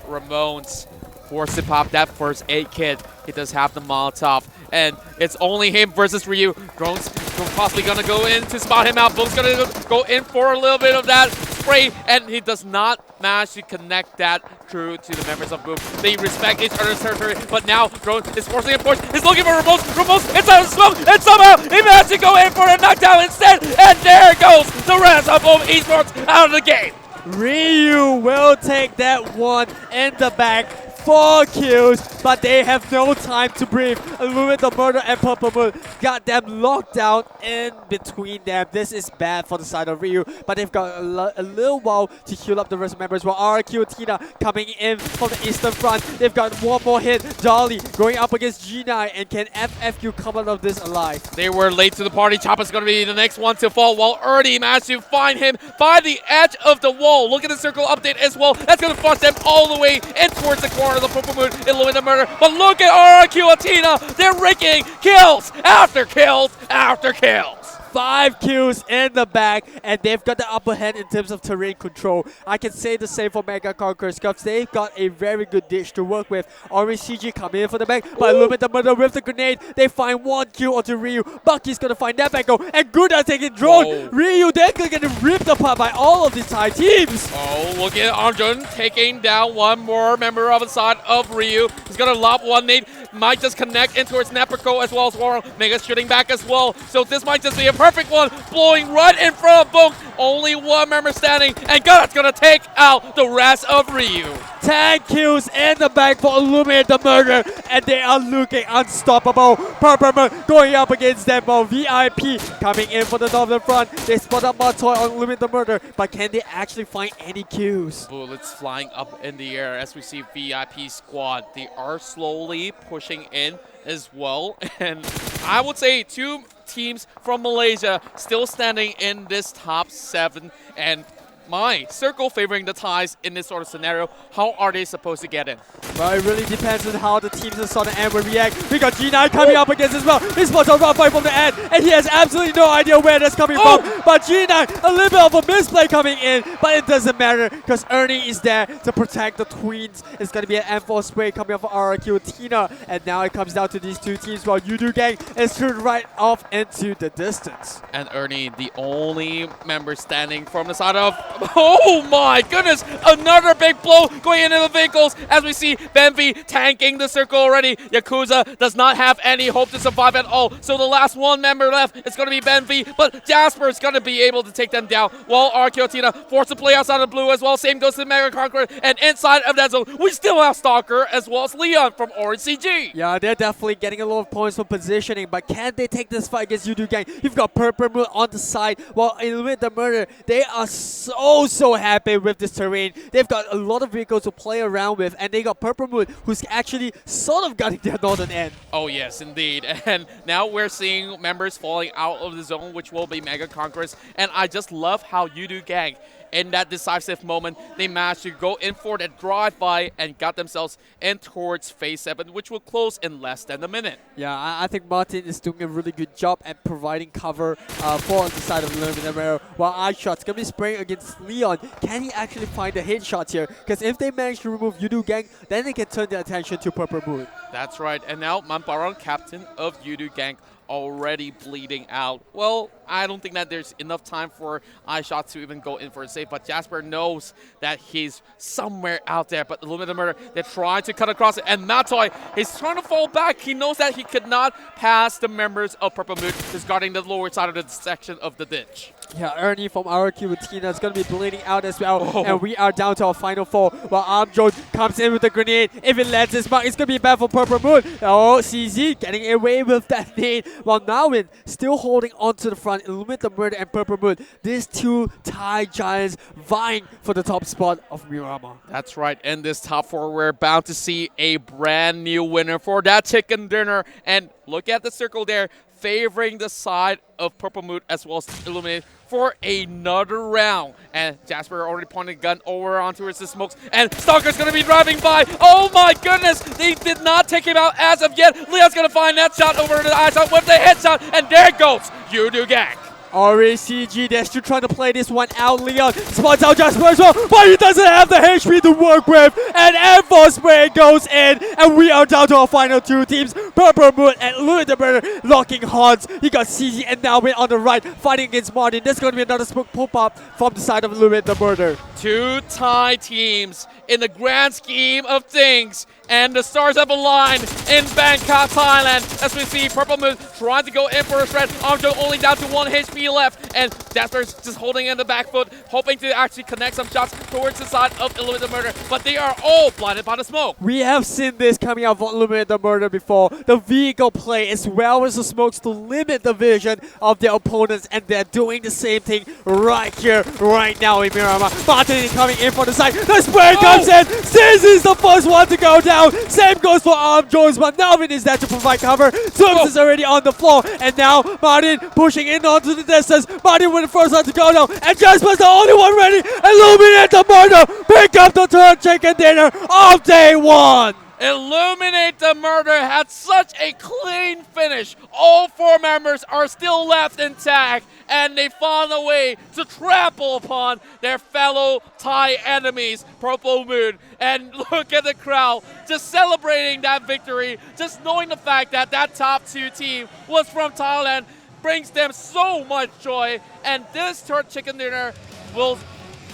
Ramones forced to pop that first aid kit. He does have the Molotov, and it's only him versus Ryu. Drone's possibly going to go in to spot him out. Boom's going to go in for a little bit of that spray, and he does not manage to connect that through to the members of Boom. They respect each other's territory, but now Drone is forcing a push. He's looking for Remotes. Remotes inside the smoke, and somehow he managed to go in for a knockdown instead, and there goes the rest of Boom Esports out of the game. Ryu will take that one in the back. 4 kills, but they have no time to breathe. Illuminate the Murder and Purple Moon got them locked down in between them. This is bad for the side of Ryu, but they've got a little while to heal up the rest of members. While RRQ.ATHENA coming in from the eastern front, they've got one more hit. Dolly going up against G9, and can FFQ come out of this alive? They were late to the party. Chopper's going to be the next one to fall, while Ernie managed to find him by the edge of the wall. Look at the circle update as well. That's going to force them all the way in towards the corner of the Purple Moon, Illuminate Murder. But look at RRQ.ATHENA. They're raking kills after kills after kills. 5 kills in the back, and they've got the upper hand in terms of terrain control. I can say the same for Mega Conquerors, because they've got a very good dish to work with. Orange CG coming in for the back, but Illuminate the Murder with the grenade. They find 1 kill onto Ryu. Bucky's gonna find that back goal, and Guda taking drone. Whoa. Ryu then gonna get ripped apart by all of these Thai teams. Oh, look at Arjun taking down one more member of the side of Ryu. He's gonna lob one nade. Might just connect in towards Neprico as well as Warren. Mega's shooting back as well. So this might just be a perfect one. Blowing right in front of Boom. Only one member standing. And God's gonna take out the rest of Ryu. 10 kills in the back for Illuminate the Murder, and they are looking unstoppable. Purple Moon going up against them. VIP coming in for the northern front. They spot up Matoy on Illuminate the Murder, but can they actually find any kills? Bullets flying up in the air as we see VIP squad. They are slowly pushing in as well. And I would say 2 teams from Malaysia still standing in this top 7. And my circle favoring the Thais in this sort of scenario. How are they supposed to get in? Well, it really depends on how the teams in Southern End will react. We got G9 coming up against as well. He spots a rough fight from the end, and he has absolutely no idea where that's coming from. But G9, a little bit of a misplay coming in, but it doesn't matter because Ernie is there to protect the Tweens. It's going to be an M4 spray coming up for RRQ.ATHENA, and now it comes down to these 2 teams while Yoodo Gank is turned right off into the distance. And Ernie, the only member standing from the side of... Oh my goodness! Another big blow going into the vehicles as we see Benvi tanking the circle already. Yakuza does not have any hope to survive at all. So the last one member left is going to be Benvi, but Jasper is going to be able to take them down. While RRQ.ATHENA forced to play outside of blue as well. Same goes to Mega Conqueror. And inside of that zone, we still have Stalker as well as Leon from Orange CG. Yeah, they're definitely getting a lot of points from positioning, but can they take this fight against Yoodo Gank? You've got Purple Moon on the side, while Illuminate the Murder, they are so happy with this terrain. They've got a lot of vehicles to play around with, and they got Purple Moon, who's actually sort of gunning their northern end. Oh yes, indeed. And now we're seeing members falling out of the zone, which will be Mega Conquerors. And I just love how Yoodo Gank, in that decisive moment, they managed to go in for that drive-by and got themselves in towards Phase 7, which will close in less than a minute. Yeah, I think Martin is doing a really good job at providing cover for the side of Illuminate, while iShot's going to be spraying against Leon. Can he actually find the headshots here? Because if they manage to remove Yoodo Gank, then they can turn their attention to Purple Moon. That's right. And now Mamparan, captain of Yoodo Gank, already bleeding out. Well, I don't think that there's enough time for iShot to even go in for a save, but Jasper knows that he's somewhere out there. But Illuminate Murder, they're trying to cut across it, and Matoy is trying to fall back. He knows that he could not pass the members of Purple Moon, who's guarding the lower side of the section of the ditch. Yeah, Ernie from RRQ.ATHENA is going to be bleeding out as well. And we are down to our final four. While Armjones comes in with a grenade. If it lands his mark, it's going to be bad for Purple Moon. Oh, CZ getting away with that nade. While Nawin still holding on to the front. Illuminate the Murder and Purple Moon. These two Thai giants vying for the top spot of Miramar. That's right. In this top four, we're bound to see a brand new winner for that chicken dinner. And look at the circle there, favoring the side of Purple Moon as well as Illuminate for another round. And Jasper already pointed a gun over onto his smokes. And Stalker's going to be driving by. Oh my goodness! They did not take him out as of yet. Leon's going to find that shot over the eyes out with the headshot. And there goes Yoodo Gank. RACG, they're still trying to play this one out. Leon spots out Jasper as well, but he doesn't have the HP to work with. And EVOS spray goes in, and we are down to our final two teams. Purple Moon and Louis the Burner locking horns. You got CZ and Nawin on the right, fighting against Martin. There's going to be another smoke pop-up from the side of Louis the Burner. Two Thai teams in the grand scheme of things. And the stars have aligned in Bangkok, Thailand. As we see Purple Moon trying to go in for a shred. Armjo only down to 1 HP left. And Jasper's just holding in the back foot, hoping to actually connect some shots towards the side of Illuminate the Murder. But they are all blinded by the smoke. We have seen this coming out of Illuminate the Murder before. The vehicle play as well as the smokes to limit the vision of their opponents. And they're doing the same thing right here, right now in Miramar. Martin coming in from the side. The spray comes in. Sis is the first one to go down. Same goes for Armjones, but Nawin is there to provide cover. Zooms is already on the floor, and now Martin pushing in onto the distance. Martin with the first one to go down, and Jasper's the only one ready. Illuminate the Murder, pick up the third chicken dinner of day one. Illuminate the Murder had such a clean finish. All 4 members are still left intact, and they found a way to trample upon their fellow Thai enemies, Purple Moon. And look at the crowd just celebrating that victory, just knowing the fact that that top 2 team was from Thailand brings them so much joy. And this third chicken dinner will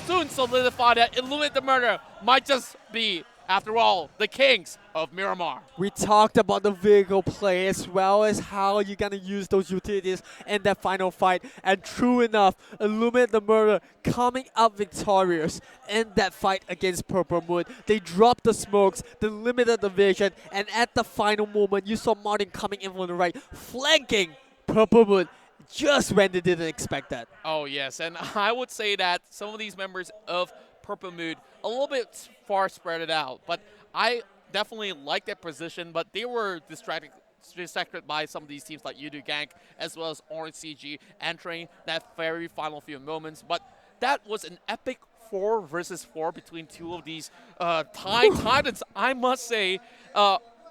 soon solidify that Illuminate the Murder might just be, after all, the kings of Miramar. We talked about the vehicle play as well as how you're going to use those utilities in that final fight. And true enough, Illuminate the Murder coming up victorious in that fight against Purple Moon. They dropped the smokes, they limited the vision, and at the final moment, you saw Martin coming in from the right, flanking Purple Moon just when they didn't expect that. Oh yes, and I would say that some of these members of Purple Moon a little bit far spread it out, but I definitely like that position, but they were distracted by some of these teams like Yoodo Gank as well as Orange CG entering that very final few moments. But that was an epic 4 versus 4 between two of these Thai titans, I must say.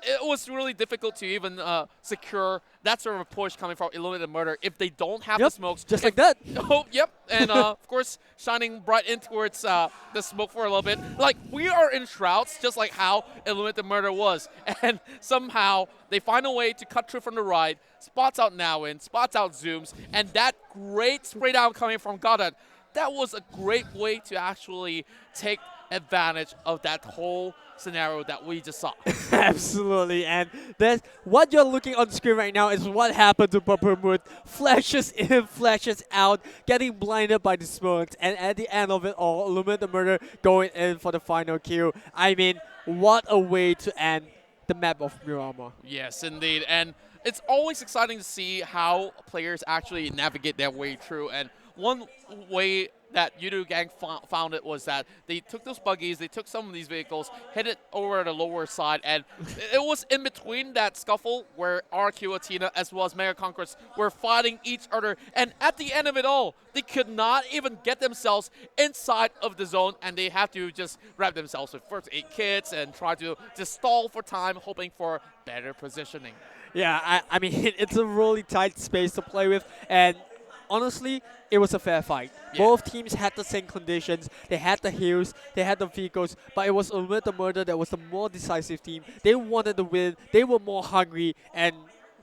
It was really difficult to even secure that sort of a push coming from Illuminated Murder if they don't have the smokes. Just like that. Oh, yep. And of course, shining bright in towards the smoke for a little bit. Like, we are in shrouds, just like how Illuminated Murder was. And somehow, they find a way to cut through from the right, spots out Nawin, spots out Zooms, and that great spray down coming from Goddard. That was a great way to actually take advantage of that whole scenario that we just saw. Absolutely, and that's what you're looking on screen right now is what happened to Purple Moon. Flashes in, flashes out, getting blinded by the smokes, and at the end of it all, Illuminate the Murder going in for the final kill. I mean, what a way to end the map of Miramar. Yes, indeed, and it's always exciting to see how players actually navigate their way through, and one way that Yoodo Gank found it was that they took those buggies, they took some of these vehicles, hit it over the lower side, and it was in between that scuffle where RRQ.ATHENA as well as Mega Conquerors were fighting each other, and at the end of it all, they could not even get themselves inside of the zone, and they have to just wrap themselves with first aid kits and try to just stall for time, hoping for better positioning. Yeah, I mean, it's a really tight space to play with, and honestly, it was a fair fight. Yeah. Both teams had the same conditions. They had the heals, they had the vehicles, but it was Illuminate the Murder that was the more decisive team. They wanted to win, they were more hungry, and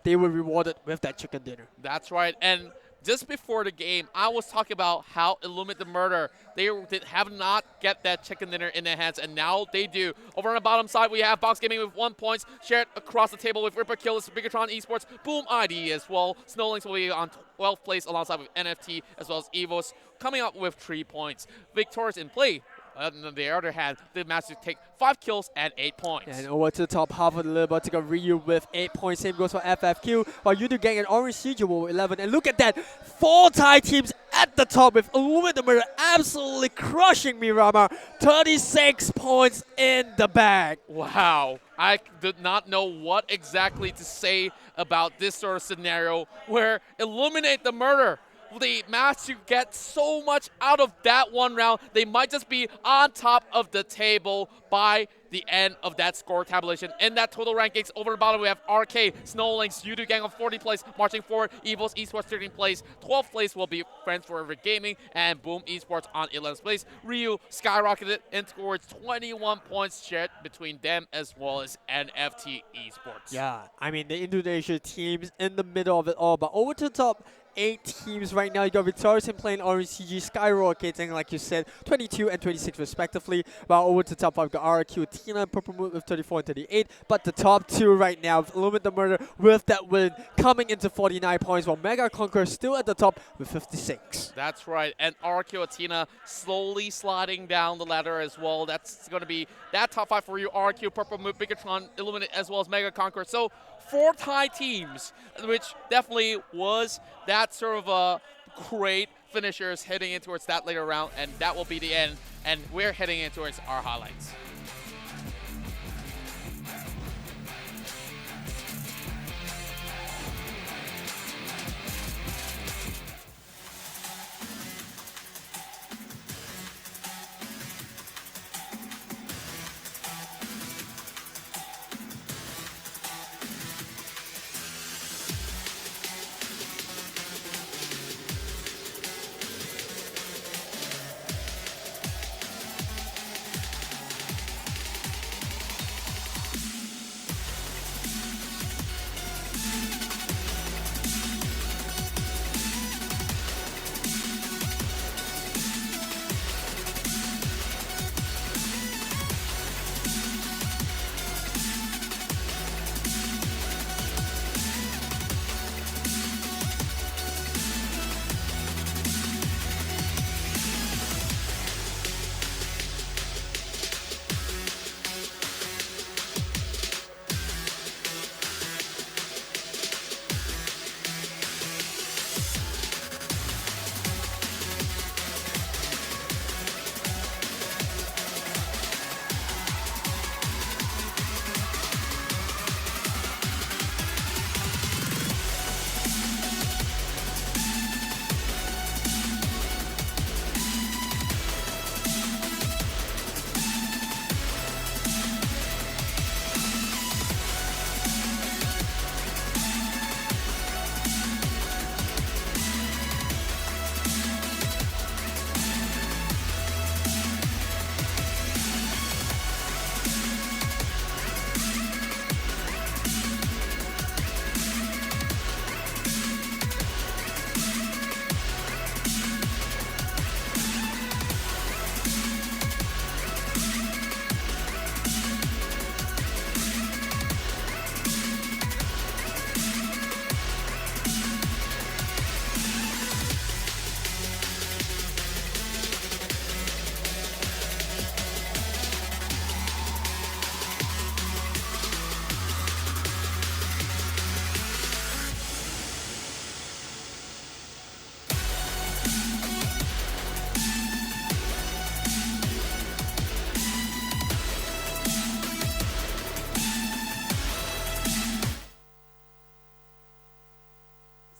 they were rewarded with that chicken dinner. That's right, and just before the game, I was talking about how Illuminate the Murder, they have not get that chicken dinner in their hands, and now they do. Over on the bottom side, we have Box Gaming with 1 point, shared across the table with ReaperKiller, Bigetron Esports, Boom ID as well. Snowlinks will be on 12th place alongside with NFT as well as EVOS, coming up with 3 points. Victorious in play. On the other hand, they managed to take 5 kills and 8 points. And over to the top half of the leaderboard, to go Ryu with 8 points. Same goes for FFQ, while Yoodo Gank and Orange Siege with 11. And look at that, 4 Thai teams at the top with Illuminate the Murder absolutely crushing Miramar. 36 points in the bag. Wow. I did not know what exactly to say about this sort of scenario where Illuminate the Murder, they managed to get so much out of that one round. They might just be on top of the table by the end of that score tabulation. In that total rankings, over the bottom we have RK, Snowlinks, Yoodo Gank on 40th place, marching forward, EVOS Esports 13th place, 12th place will be Friends Forever Gaming, and Boom Esports on 11th place. Ryu skyrocketed in towards 21 points shared between them as well as NFT Esports. Yeah, I mean, the Indonesia teams in the middle of it all, but over to the top 8 teams right now. You got Victorious in playing RCG, skyrocketing, like you said, 22 and 26 respectively. While over to the top 5, got RRQ.ATHENA, Purple Moon with 34 and 38. But the top 2 right now, Illuminate the Murder with that win, coming into 49 points, while Mega Conqueror still at the top with 56. That's right, and RRQ.ATHENA slowly sliding down the ladder as well. That's going to be that top 5 for you, RRQ, Purple Moon, Bigetron, Illuminate, as well as Mega Conqueror. So 4 Thai teams, which definitely was that sort of a great finishers heading in towards that later round, and that will be the end, and we're heading in towards our highlights.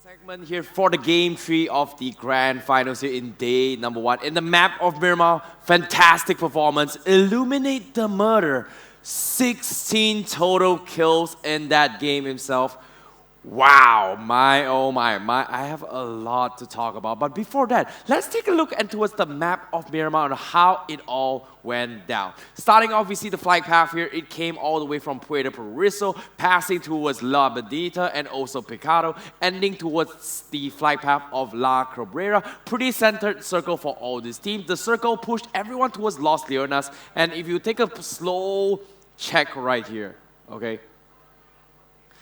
Segment here for the game 3 of the grand finals here in day number 1. In the map of Miramar, fantastic performance. Illuminate the Murder, 16 total kills in that game himself. Wow, my oh my, I have a lot to talk about. But before that, let's take a look towards the map of Miramar and how it all went down. Starting off, we see the flight path here. It came all the way from Puerto Paraiso, passing towards La Bonita and also Picado, ending towards the flight path of La Cabrera. Pretty centered circle for all these teams. The circle pushed everyone towards Los Leonas. And if you take a slow check right here, okay,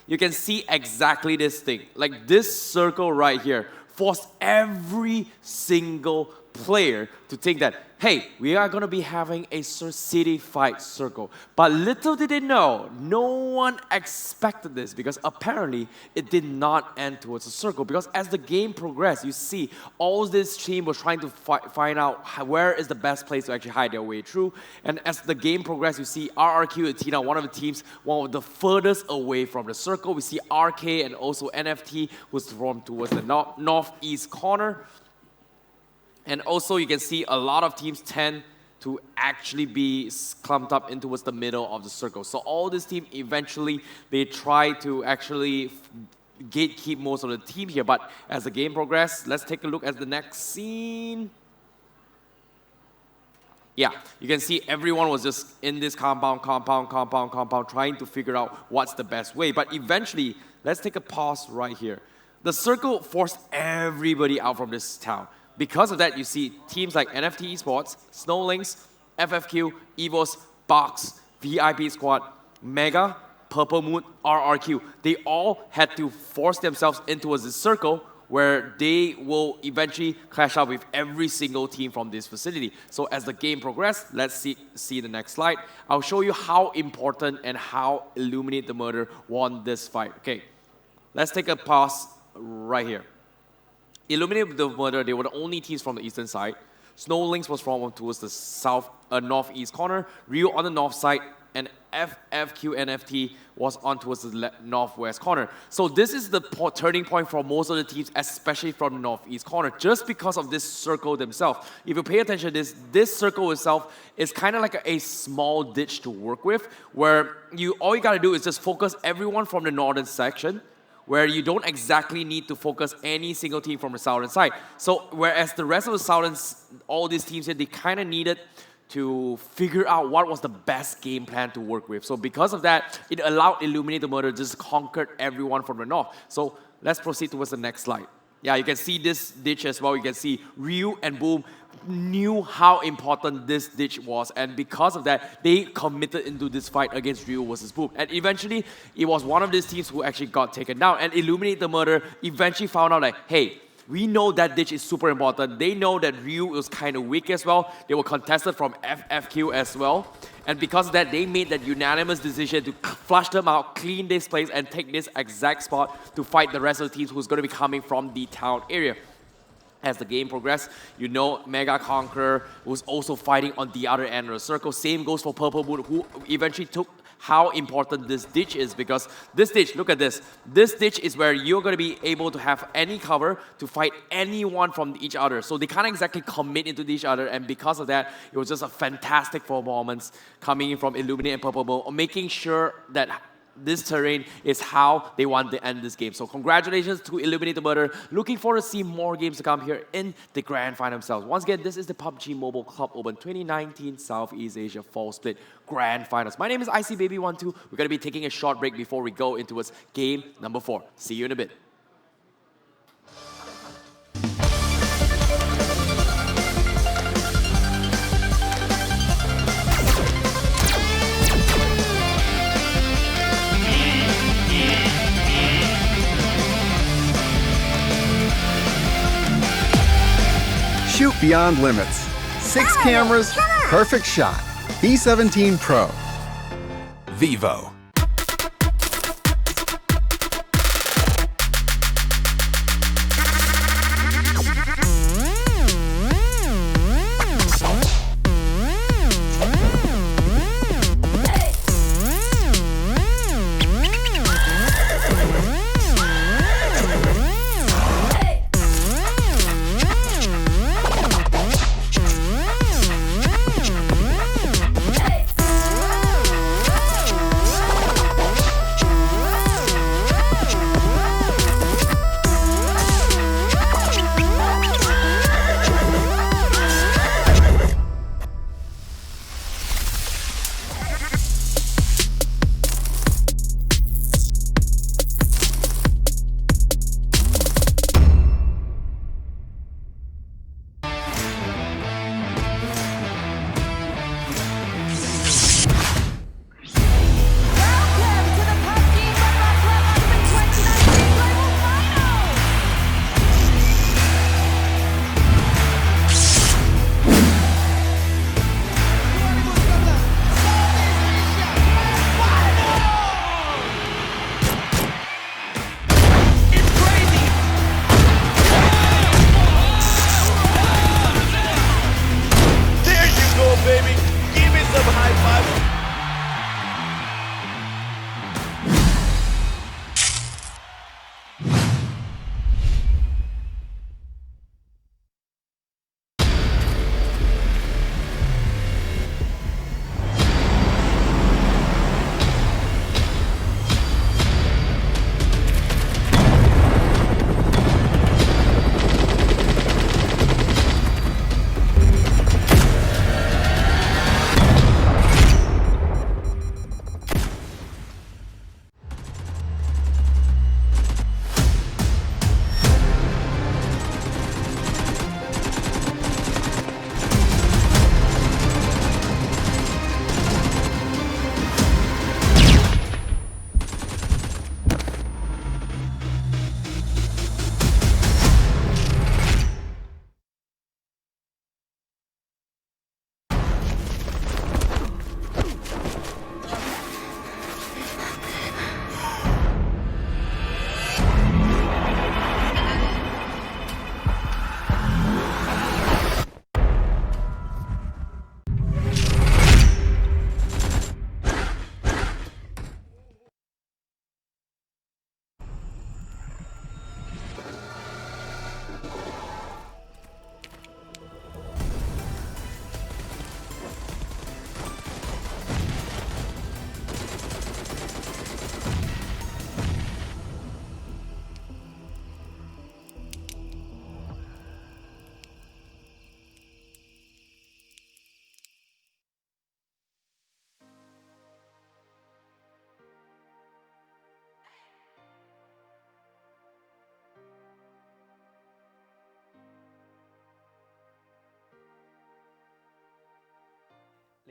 you can see exactly this thing. Like this circle right here forced every single player to think that, hey, we are going to be having a city fight circle. But little did they know, no one expected this because apparently it did not end towards a circle. Because as the game progressed, you see all this team was trying to find out where is the best place to actually hide their way through. And as the game progressed, you see RRQ.ATHENA, one of the teams, one of the furthest away from the circle. We see RK and also NFT was from towards the northeast corner. And also you can see a lot of teams tend to actually be clumped up into towards the middle of the circle. So all this team eventually, they try to actually gatekeep most of the team here. But as the game progressed, let's take a look at the next scene. Yeah, you can see everyone was just in this compound, trying to figure out what's the best way. But eventually, let's take a pause right here. The circle forced everybody out from this town. Because of that, you see teams like NFT Esports, LYNX, FFQ, EVOS, Box, VIP Squad, Mega, Purple Moon, RRQ. They all had to force themselves into this circle where they will eventually clash out with every single team from this facility. So as the game progressed, let's see the next slide. I'll show you how important and how Illuminate the Murder won this fight. Okay, let's take a pause right here. Illuminate the Murder, they were the only teams from the eastern side. LYNX was from towards the northeast corner. Rio on the north side, and FFQ NFT was on towards the northwest corner. So this is the turning point for most of the teams, especially from the northeast corner, just because of this circle themselves. If you pay attention to this circle itself is kind of like a small ditch to work with, where all you gotta do is just focus everyone from the northern section, where you don't exactly need to focus any single team from the southern side. So whereas the rest of the southern, all these teams here, they kind of needed to figure out what was the best game plan to work with. So because of that, it allowed Illuminate the Murder to just conquer everyone from the north. So let's proceed towards the next slide. Yeah, you can see this ditch as well. You can see Ryu and Boom knew how important this ditch was, and because of that, they committed into this fight against Ryu versus Boom. And eventually, it was one of these teams who actually got taken down, and Illuminate the Murder eventually found out like, hey, we know that ditch is super important. They know that Ryu was kind of weak as well. They were contested from FFQ as well. And because of that, they made that unanimous decision to flush them out, clean this place, and take this exact spot to fight the rest of the teams who's going to be coming from the town area. As the game progressed, you know Mega Conqueror was also fighting on the other end of the circle. Same goes for Purple Moon, who eventually took how important this ditch is, because this ditch, look at this. This ditch is where you're going to be able to have any cover to fight anyone from each other. So they can't exactly commit into each other, and because of that, it was just a fantastic performance coming in from Illuminate and Purple Moon, making sure that this terrain is how they want to end this game. So congratulations to Illuminate the Murder. Looking forward to see more games to come here in the Grand Final themselves. Once again, this is the PUBG Mobile Club Open 2019 Southeast Asia Fall Split Grand Finals. My name is ICBaby12. We're going to be taking a short break before we go into its game number 4. See you in a bit. Shoot beyond limits. 6 cameras, perfect shot. B17 Pro. Vivo.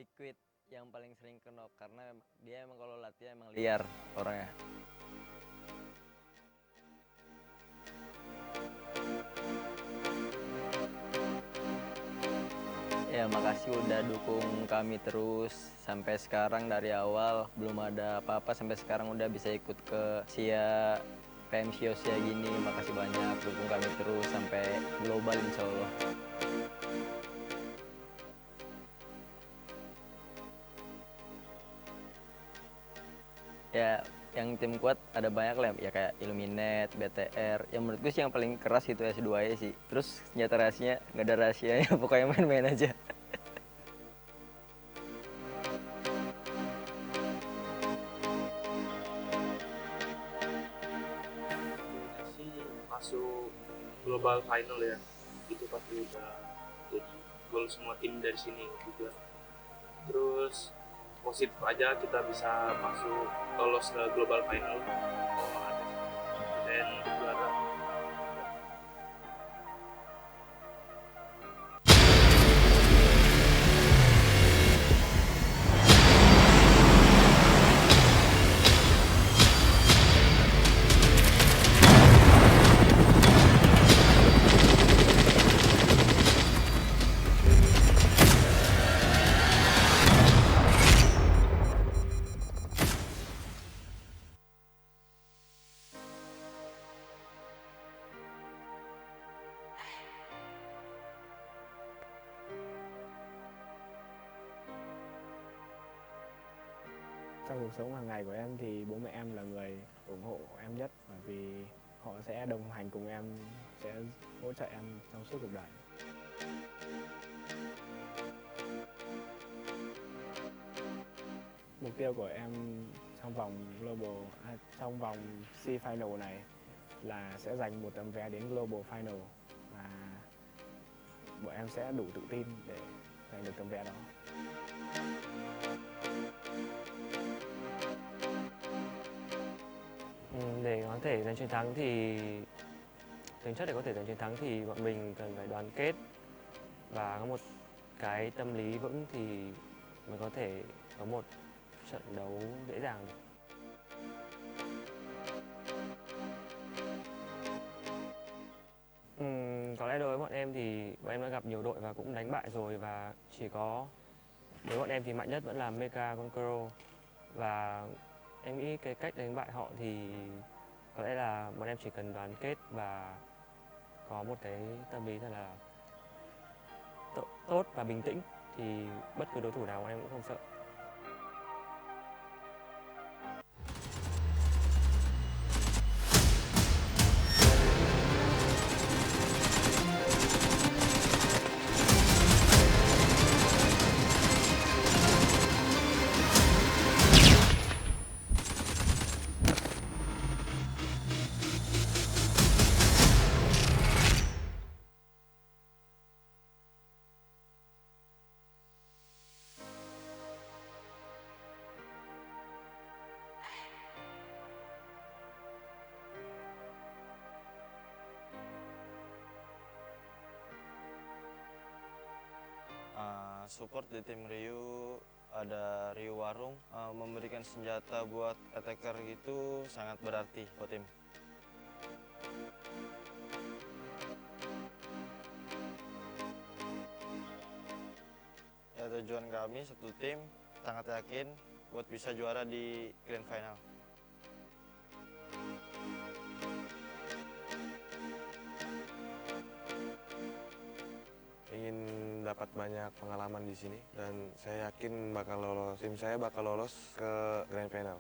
Liquid yang paling sering knock karena dia emang kalau latihan emang liar orangnya. Ya makasih udah dukung kami terus sampai sekarang dari awal belum ada apa-apa sampai sekarang udah bisa ikut ke SIA PMCO SIA gini. Makasih banyak dukung kami terus sampai global insya Allah. Ya yang tim kuat ada banyak lah ya kayak ILLUMINATE, BTR. Yang menurut gue sih yang paling keras itu S2 sih. Terus senjata rahasianya nggak ada rahasianya pokoknya main-main aja. Masuk global final ya, itu pasti udah jadi goal semua tim dari sini juga. Terus positif aja kita bisa masuk lolos ke global final dan juara. Trong cuộc sống hàng ngày của em thì bố mẹ em là người ủng hộ em nhất bởi vì họ sẽ đồng hành cùng em, sẽ hỗ trợ em trong suốt cuộc đời. Mục tiêu của em trong vòng C Final này là sẽ giành một tấm vé đến Global Final và bọn em sẽ đủ tự tin để giành được tấm vé đó. Để có thể giành chiến thắng thì tính chất để có thể giành chiến thắng thì bọn mình cần phải đoàn kết và có một cái tâm lý vững thì mới có thể có một trận đấu dễ dàng được. Có lẽ đối với bọn em thì bọn em đã gặp nhiều đội và cũng đánh bại rồi và chỉ có đối với bọn em thì mạnh nhất vẫn là Mecha Conqueror và em nghĩ cái cách đánh bại họ thì có lẽ là bọn em chỉ cần đoàn kết và có một cái tâm lý thật là tốt và bình tĩnh thì bất cứ đối thủ nào bọn em cũng không sợ. Support di tim Ryu ada Ryu Warung, memberikan senjata buat attacker gitu sangat berarti buat tim. Ya, tujuan kami satu tim sangat yakin buat bisa juara di Grand Final. Ingin dapat banyak pengalaman di sini dan saya yakin tim saya bakal lolos ke Grand Final.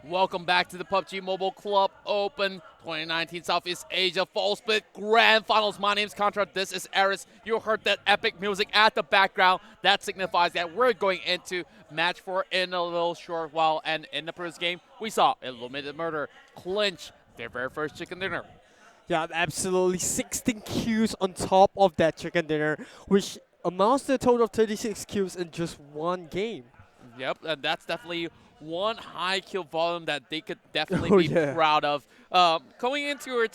Welcome back to the PUBG Mobile Club Open 2019 Southeast Asia Fall Split Grand Finals. My name is Contra. This is Eris. You heard that epic music at the background. That signifies that we're going into match 4 in a little short while. And in the first game, we saw Illuminated Murder clinch their very first chicken dinner. Yeah, absolutely. 16 kills on top of that chicken dinner, which amounts to a total of 36 kills in just one game. Yep, and that's definitely one high kill volume that they could definitely be proud of. Going into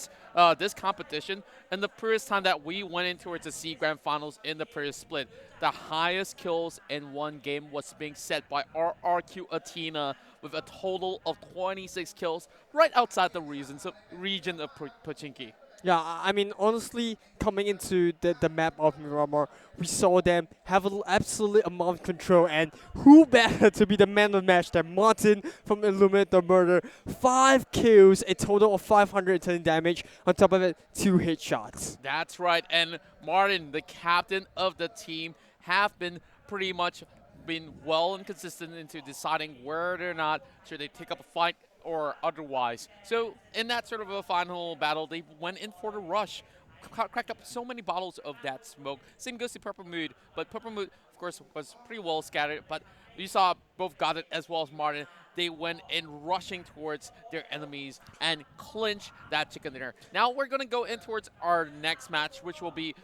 this competition, and the previous time that we went into the C Grand Finals in the previous split, the highest kills in one game was being set by RRQ.ATHENA with a total of 26 kills right outside the region of Pochinki. Yeah, I mean, honestly, coming into the map of Miramar, we saw them have an absolute amount of control, and who better to be the man of the match than Martin from Illuminate the Murder. 5 kills, a total of 510 damage, on top of it, 2 headshots. That's right, and Martin, the captain of the team, have been pretty much well and consistent into deciding whether or not should they take up a fight or otherwise. So in that sort of a final battle, they went in for the rush, cracked up so many bottles of that smoke. Same goes to Purple Mood, but Purple Mood, of course, was pretty well scattered, but you saw both Goddard as well as Martin. They went in rushing towards their enemies and clinch that chicken dinner. Now we're going to go in towards our next match, which will be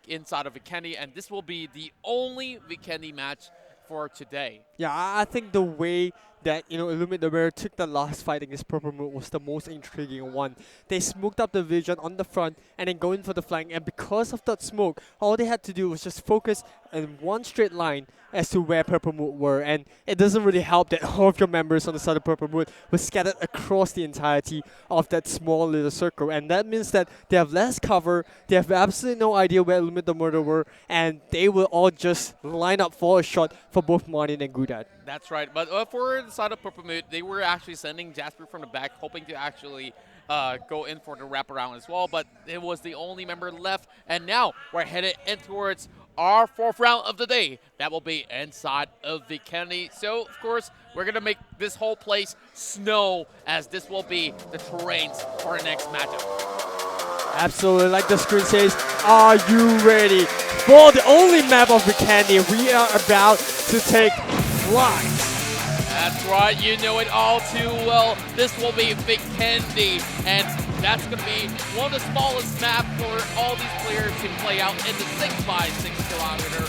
inside of Vikendi, and this will be the only Vikendi match for today. Yeah, I think the way that, Illuminate the Mirror took the last fight against Purple Moon was the most intriguing one. They smoked up the vision on the front and then go in for the flank, and because of that smoke, all they had to do was just focus in one straight line as to where Purple Moon were, and it doesn't really help that all of your members on the side of Purple Moon were scattered across the entirety of that small little circle, and that means that they have less cover, they have absolutely no idea where Illuminate the Murder were, and they will all just line up for a shot for both Martin and Gudad. That's right, but for the side of Purple Moon, they were actually sending Jasper from the back, hoping to actually go in for the wraparound as well, but it was the only member left, and now we're headed in towards our 4th round of the day. That will be inside of Vikendi. So, of course, we're going to make this whole place snow, as this will be the terrains for our next matchup. Absolutely, like the screen says, are you ready? For the only map of Vikendi, we are about to take flight. That's right, you know it all too well. This will be Vikendi, and that's going to be one of the smallest maps for all these players to play out in the 6x6 kilometer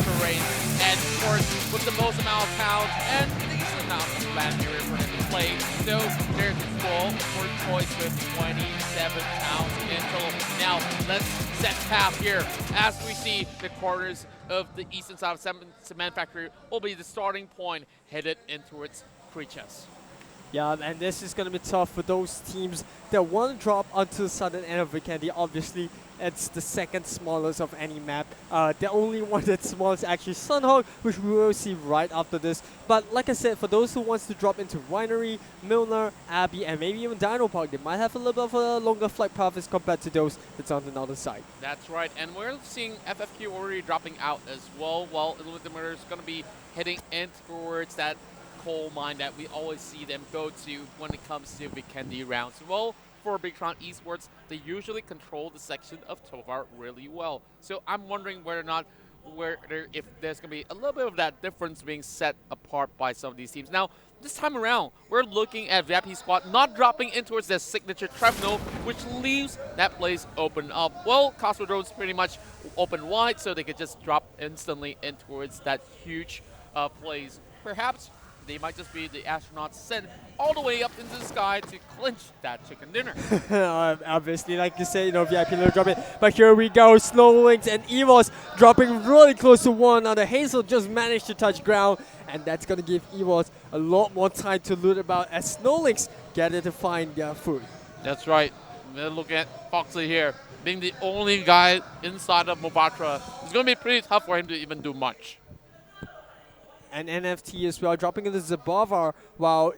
terrain. And of course, with the most amount of pounds and the decent amount of land area for him to play. So there's a full for choice with 27 pounds in total. Now let's set path here as we see the corners of the eastern side of Cement Factory will be the starting point headed into its creatures. Yeah, and this is going to be tough for those teams that want to drop onto the southern end of Vikendi. Obviously, it's the second smallest of any map. The only one that's small is actually Sanhok, which we will see right after this. But like I said, for those who wants to drop into Winery, Milner, Abbey, and maybe even Dino Park, they might have a little bit of a longer flight path as compared to those that's on the other side. That's right, and we're seeing FFQ already dropping out as well, while ILLUMINATE is going to be heading in towards that coal mine that we always see them go to when it comes to Vikendi rounds. Well, for Bigetron Esports, they usually control the section of Tovar really well. So I'm wondering whether or not if there's going to be a little bit of that difference being set apart by some of these teams. Now, this time around, we're looking at VIP Squad not dropping in towards their signature trap node, which leaves that place open up. Well, Cosmodrome's pretty much open wide, so they could just drop instantly in towards that huge place. Perhaps they might just be the astronauts sent all the way up into the sky to clinch that chicken dinner. Obviously, like you said, VIP will drop it. But here we go, SnowLynx and EVOS dropping really close to one another. Hazel just managed to touch ground, and that's going to give EVOS a lot more time to loot about as SnowLynx gather to find their food. That's right. Look at Foxy here, being the only guy inside of Mobatra. It's going to be pretty tough for him to even do much. And NFT as well, dropping into Zabavar, while,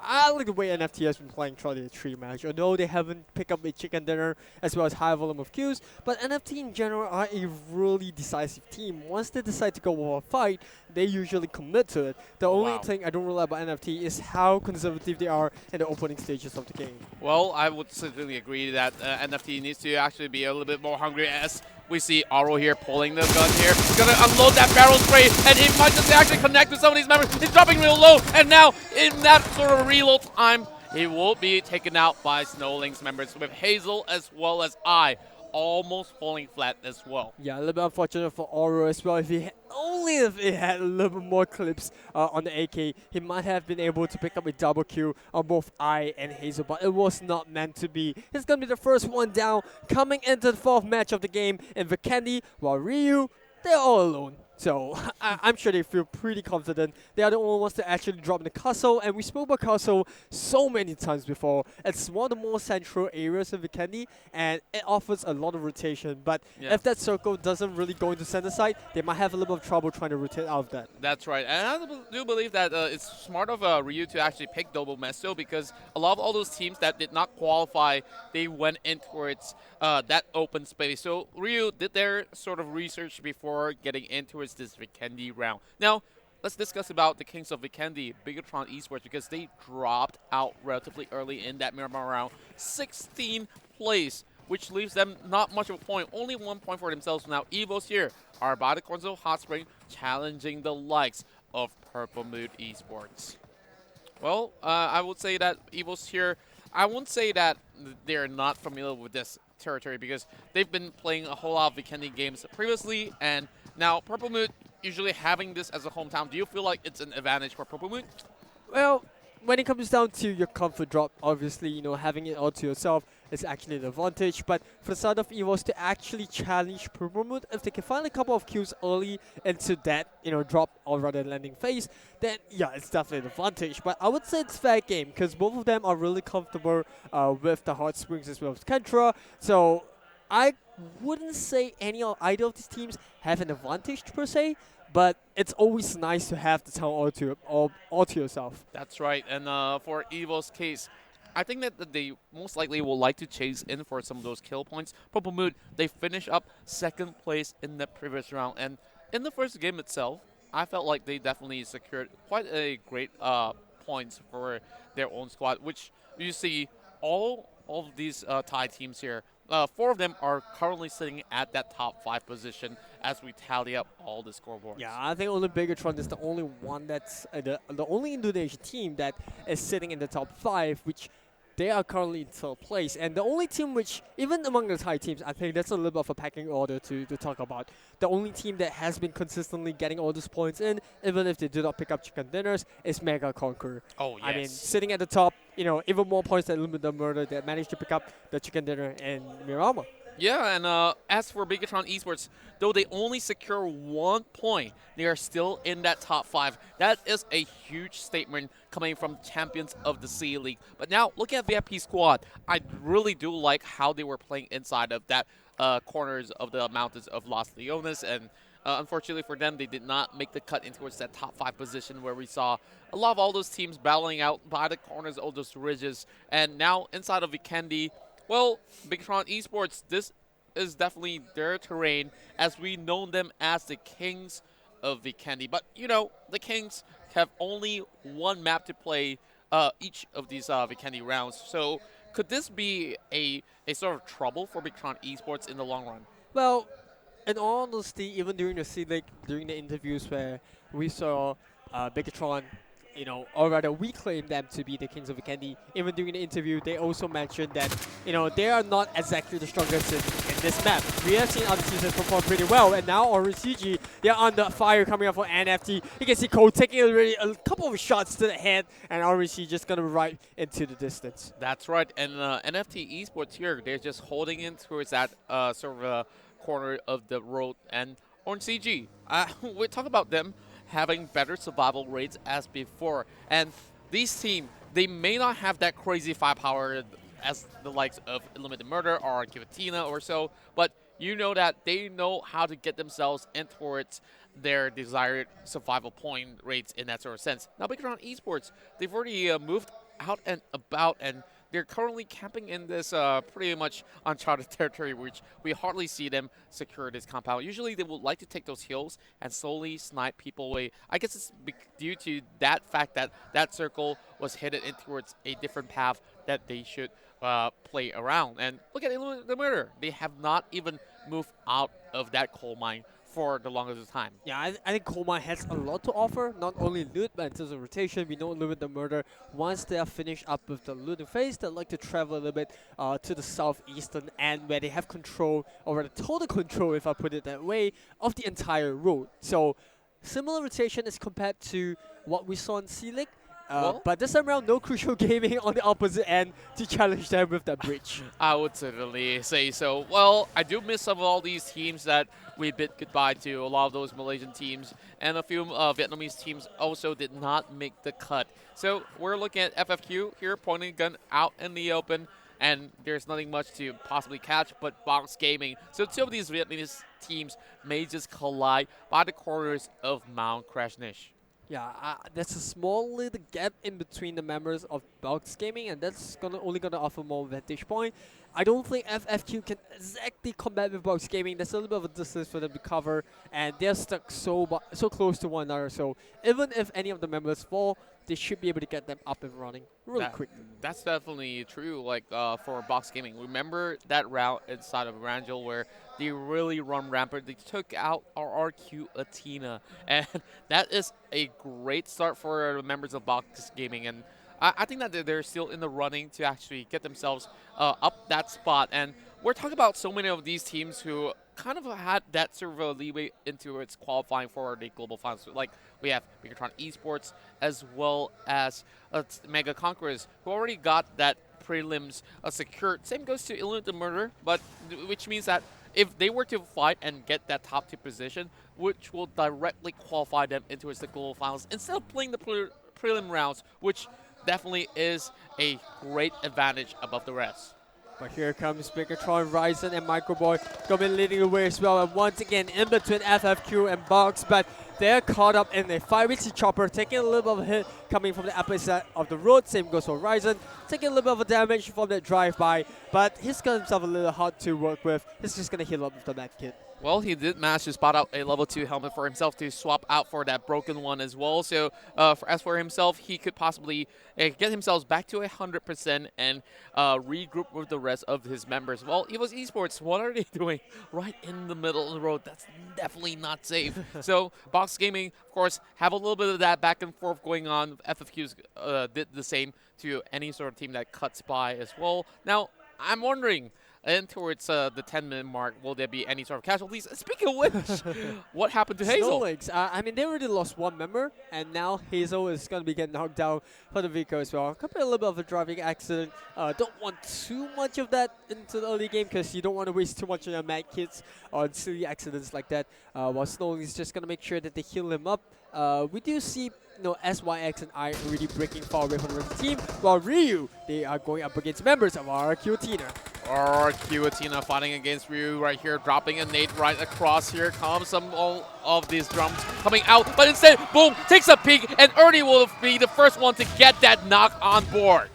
I like the way NFT has been playing throughout the 3 match. Although they haven't picked up a chicken dinner as well as high volume of kills, but NFT in general are a really decisive team. Once they decide to go for a fight, they usually commit to it. The only thing I don't really like about NFT is how conservative they are in the opening stages of the game. Well, I would certainly agree that NFT needs to actually be a little bit more hungry, as we see Aro here pulling the gun here. He's going to unload that barrel spray, and he might just actually connect with some of these members. He's dropping real low, and now in that sort of reload time, he will be taken out by SnowLynx members, with Hazel as well as I almost falling flat as well. Yeah, a little bit unfortunate for Oro as well. If he had a little bit more clips on the AK, he might have been able to pick up a double kill on both I and Hazel, but it was not meant to be. It's going to be the first one down, coming into the 4th match of the game in Vikendi, while Ryu, they're all alone. So I'm sure they feel pretty confident. They are the only ones to actually drop in the castle, and we spoke about castle so many times before. It's one of the more central areas of Vikendi, and it offers a lot of rotation. But if that circle doesn't really go into center side, they might have a little bit of trouble trying to rotate out of that. That's right, and I do believe that it's smart of Ryu to actually pick Double Mesto, because a lot of all those teams that did not qualify, they went in towards that open space. So Ryu did their sort of research before getting in towards this Vikendi round. Now, let's discuss about the Kings of Vikendi, Bigetron Esports, because they dropped out relatively early in that Miramar round. 16th place, which leaves them not much of a point, only 1 point for themselves. Now, EVOS here are about to Cornzo Hot Spring, challenging the likes of Purple Mood Esports. Well, I would say that EVOS here, I won't say that they're not familiar with this territory, because they've been playing a whole lot of Vikendi games previously, and now Purple Mood usually having this as a hometown. Do you feel like it's an advantage for Purple Mood? Well, when it comes down to your comfort drop, obviously, having it all to yourself is actually an advantage. But for the side of EVOS to actually challenge Purple Mood, if they can find a couple of kills early into that, drop or rather landing phase, then yeah, it's definitely an advantage. But I would say it's fair game, because both of them are really comfortable with the Hot Springs as well as Conqueror. So I wouldn't say either of these teams have an advantage per se, but it's always nice to have the town all to yourself. That's right, and for EVO's case, I think that they most likely will like to chase in for some of those kill points. Purple Mood, they finish up 2nd place in the previous round, and in the first game itself, I felt like they definitely secured quite a great points for their own squad, which you see all of these Thai teams here. 4 of them are currently sitting at that top 5 position as we tally up all the scoreboards. Yeah, I think only Bigetron is the only one that's the only Indonesian team that is sitting in the top 5, which they are currently in 3rd place. And the only team which, even among the Thai teams, I think that's a little bit of a packing order to talk about. The only team that has been consistently getting all those points in, even if they do not pick up chicken dinners, is Mega Conqueror. Oh, yes. I mean, sitting at the top, even more points than Illumina Murder that managed to pick up the chicken dinner in Miramar. Yeah, and as for Bigetron Esports, though they only secure 1 point, they are still in that top 5. That is a huge statement coming from champions of the C League. But now, look at VIP Squad. I really do like how they were playing inside of that corners of the mountains of Los Leones, and unfortunately for them, they did not make the cut in towards that top 5 position where we saw a lot of all those teams battling out by the corners of those ridges. And now inside of Vikendi, well, Bigetron Esports, this is definitely their terrain, as we know them as the kings of Vikendi. But, you know, the kings have only one map to play each of these Vikendi rounds. So could this be a sort of trouble for Bigetron Esports in the long run? Well, in all honesty, even during the C-League, during the interviews where we saw Bigetron, you know, or rather we claim them to be the kings of Vikendi, even during the interview, they also mentioned that, you know, they are not exactly the strongest in this map. We have seen other seasons perform pretty well, and now RRQ, they're under fire coming up for NFT. You can see Cole taking a couple of shots to the head, and RRQ just gonna right into the distance. That's right, and NFT Esports here, they're just holding in towards that sort of corner of the road. And RRQ, we talk about them having better survival rates as before. And these teams, they may not have that crazy firepower as the likes of ILLUMINATE Murder or RRQ.ATHENA or so, but you know that they know how to get themselves in towards their desired survival point rates in that sort of sense. Now, Bigetron Esports, they've already moved out and about, and they're currently camping in this pretty much uncharted territory, which we hardly see them secure this compound. Usually they would like to take those hills and slowly snipe people away. I guess it's due to that fact that that circle was headed in towards a different path that they should play around. And look at the murder. They have not even moved out of that coal mine for the longest time. Yeah, I think Koma has a lot to offer, not only loot, but in terms of rotation. We know Illuminate the Murder, once they are finished up with the looting phase, they like to travel a little bit to the southeastern end, where they have control, or the total control, if I put it that way, of the entire road. So similar rotation as compared to what we saw in C-League. But this time around, no Crucial Gaming on the opposite end to challenge them with that bridge. I would certainly say so. Well, I do miss some of all these teams that we bid goodbye to. A lot of those Malaysian teams and a few Vietnamese teams also did not make the cut. So we're looking at FFQ here, pointing a gun out in the open, and there's nothing much to possibly catch but Box Gaming. So two of these Vietnamese teams may just collide by the corners of Mount Krasnish. Yeah, there's a small little gap in between the members of Box Gaming, and that's only gonna offer more vantage point. I don't think FFQ can exactly combat with Box Gaming. There's a little bit of a distance for them to cover, and they're stuck so close to one another. So even if any of the members fall, they should be able to get them up and running really quick. That's definitely true. Like for Box Gaming, remember that route inside of Erangel where they really run rampant. They took out RRQ.ATHENA, and that is a great start for the members of Box Gaming. And I think that they're still in the running to actually get themselves up that spot. And we're talking about so many of these teams who kind of had that sort of a leeway into its qualifying for the Global Finals. Like we have Bigetron Esports as well as Mega Conquerors, who already got that prelims secured. Same goes to ILLUMINATE the Murder, but which means that if they were to fight and get that top 2 position, which will directly qualify them into the Global Finals, instead of playing the prelim rounds, which definitely is a great advantage above the rest. But here comes Bigetron, Ryzen, and Microboy gonna be leading the way as well. And once again, in between FFQ and Box, but they're caught up in a 5-hit chopper, taking a little bit of a hit coming from the upper side of the road. Same goes for Ryzen, taking a little bit of a damage from that drive-by, but he's got himself a little hard to work with. He's just gonna heal up with the med kit. Well, he did manage to spot out a level 2 helmet for himself to swap out for that broken one as well. So as for himself, he could possibly get himself back to 100% and regroup with the rest of his members. Well, EVOS Esports, what are they doing right in the middle of the road? That's definitely not safe. So Box Gaming, of course, have a little bit of that back and forth going on. FFQs did the same to any sort of team that cuts by as well. Now, I'm wondering, and towards the 10-minute mark, will there be any sort of casualties? Speaking of which, what happened to Hazel? SnowLynx, I mean, they already lost one member, and now Hazel is going to be getting knocked down for the Vico as well. Could be a little bit of a driving accident. Don't want too much of that into the early game because you don't want to waste too much on your mag kits on silly accidents like that. While SnowLynx is just going to make sure that they heal him up. We do see SYX and I already breaking far away from the rest of the team, while Ryu, they are going up against members of RRQ.ATHENA. RRQ.ATHENA fighting against Ryu right here, dropping a nade right across. Here comes some of these drums coming out, but instead, boom, takes a peek, and Ernie will be the first one to get that knock on board.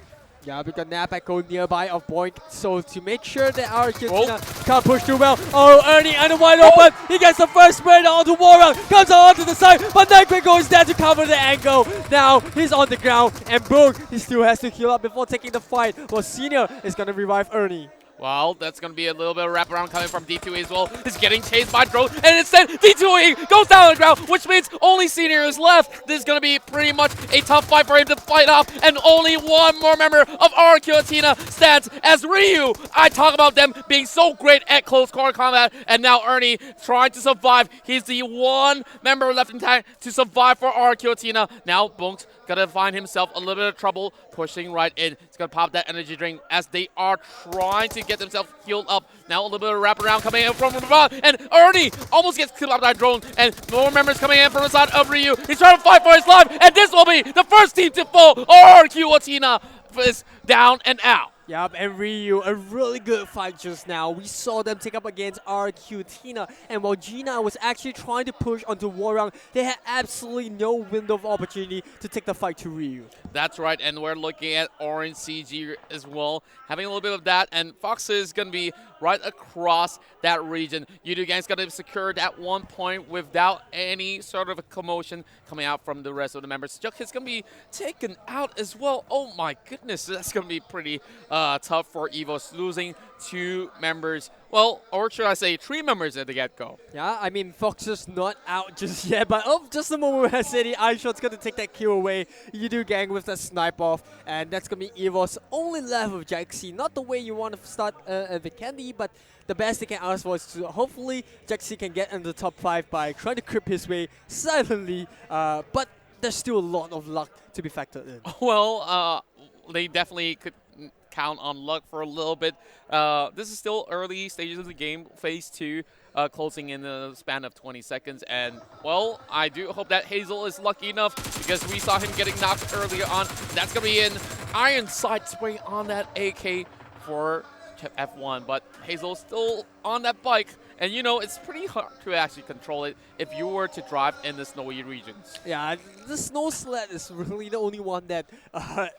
Yeah, we got Nap Echo nearby of Boink, so to make sure that RRQ.ATHENA can't push too well. Oh, Ernie and wide open. He gets the first spread onto Warang, comes onto the side, but Nightbreaker is there to cover the angle. Now he's on the ground, and boom, he still has to heal up before taking the fight. Well, Senior is gonna revive Ernie. Well, that's going to be a little bit of wraparound coming from D2E as well. He's getting chased by drone, and instead D2E goes down on the ground, which means only Senior is left. This is going to be pretty much a tough fight for him to fight off, and only one more member of RRQ.ATHENA stands as Ryu. I talk about them being so great at close quarter combat, and now Ernie trying to survive. He's the one member left intact to survive for RRQ.ATHENA. Now Bunk's gonna find himself a little bit of trouble pushing right in. He's gonna pop that energy drink as they are trying to get themselves healed up. Now a little bit of wraparound coming in from Ravon, and Ernie almost gets killed by that drone, and more members coming in from the side of Ryu. He's trying to fight for his life, and this will be the first team to fall. RRQ.ATHENA is down and out. Yup, and Ryu, a really good fight just now. We saw them take up against RRQ.ATHENA, and while Gina was actually trying to push onto Warang, they had absolutely no window of opportunity to take the fight to Ryu. That's right, and we're looking at Orange CG as well, having a little bit of that, and Fox is going to be right across that region. Yoodo Gank's going to secure that 1 point without any sort of a commotion coming out from the rest of the members. Juk is going to be taken out as well. Oh my goodness, that's going to be pretty tough for EVOS, losing 2 members. Well, or should I say 3 members at the get-go. Yeah, I mean, Fox is not out just yet, but just the moment where I said the eye shot's going to take that kill away. Yoodo Gank with that snipe off, and that's going to be EVOS only left with Jaxi. Not the way you want to start a Vikendi, but the best they can ask for is to hopefully Jaxi can get into the top 5 by trying to creep his way silently, but there's still a lot of luck to be factored in. Well, they definitely could count on luck for a little bit. This is still early stages of the game, phase 2, closing in the span of 20 seconds. And, well, I do hope that Hazel is lucky enough because we saw him getting knocked earlier on. That's going to be an iron sight spring on that AK for F1, but Hazel's still on that bike. And you know, it's pretty hard to actually control it if you were to drive in the snowy regions. Yeah, the snow sled is really the only one that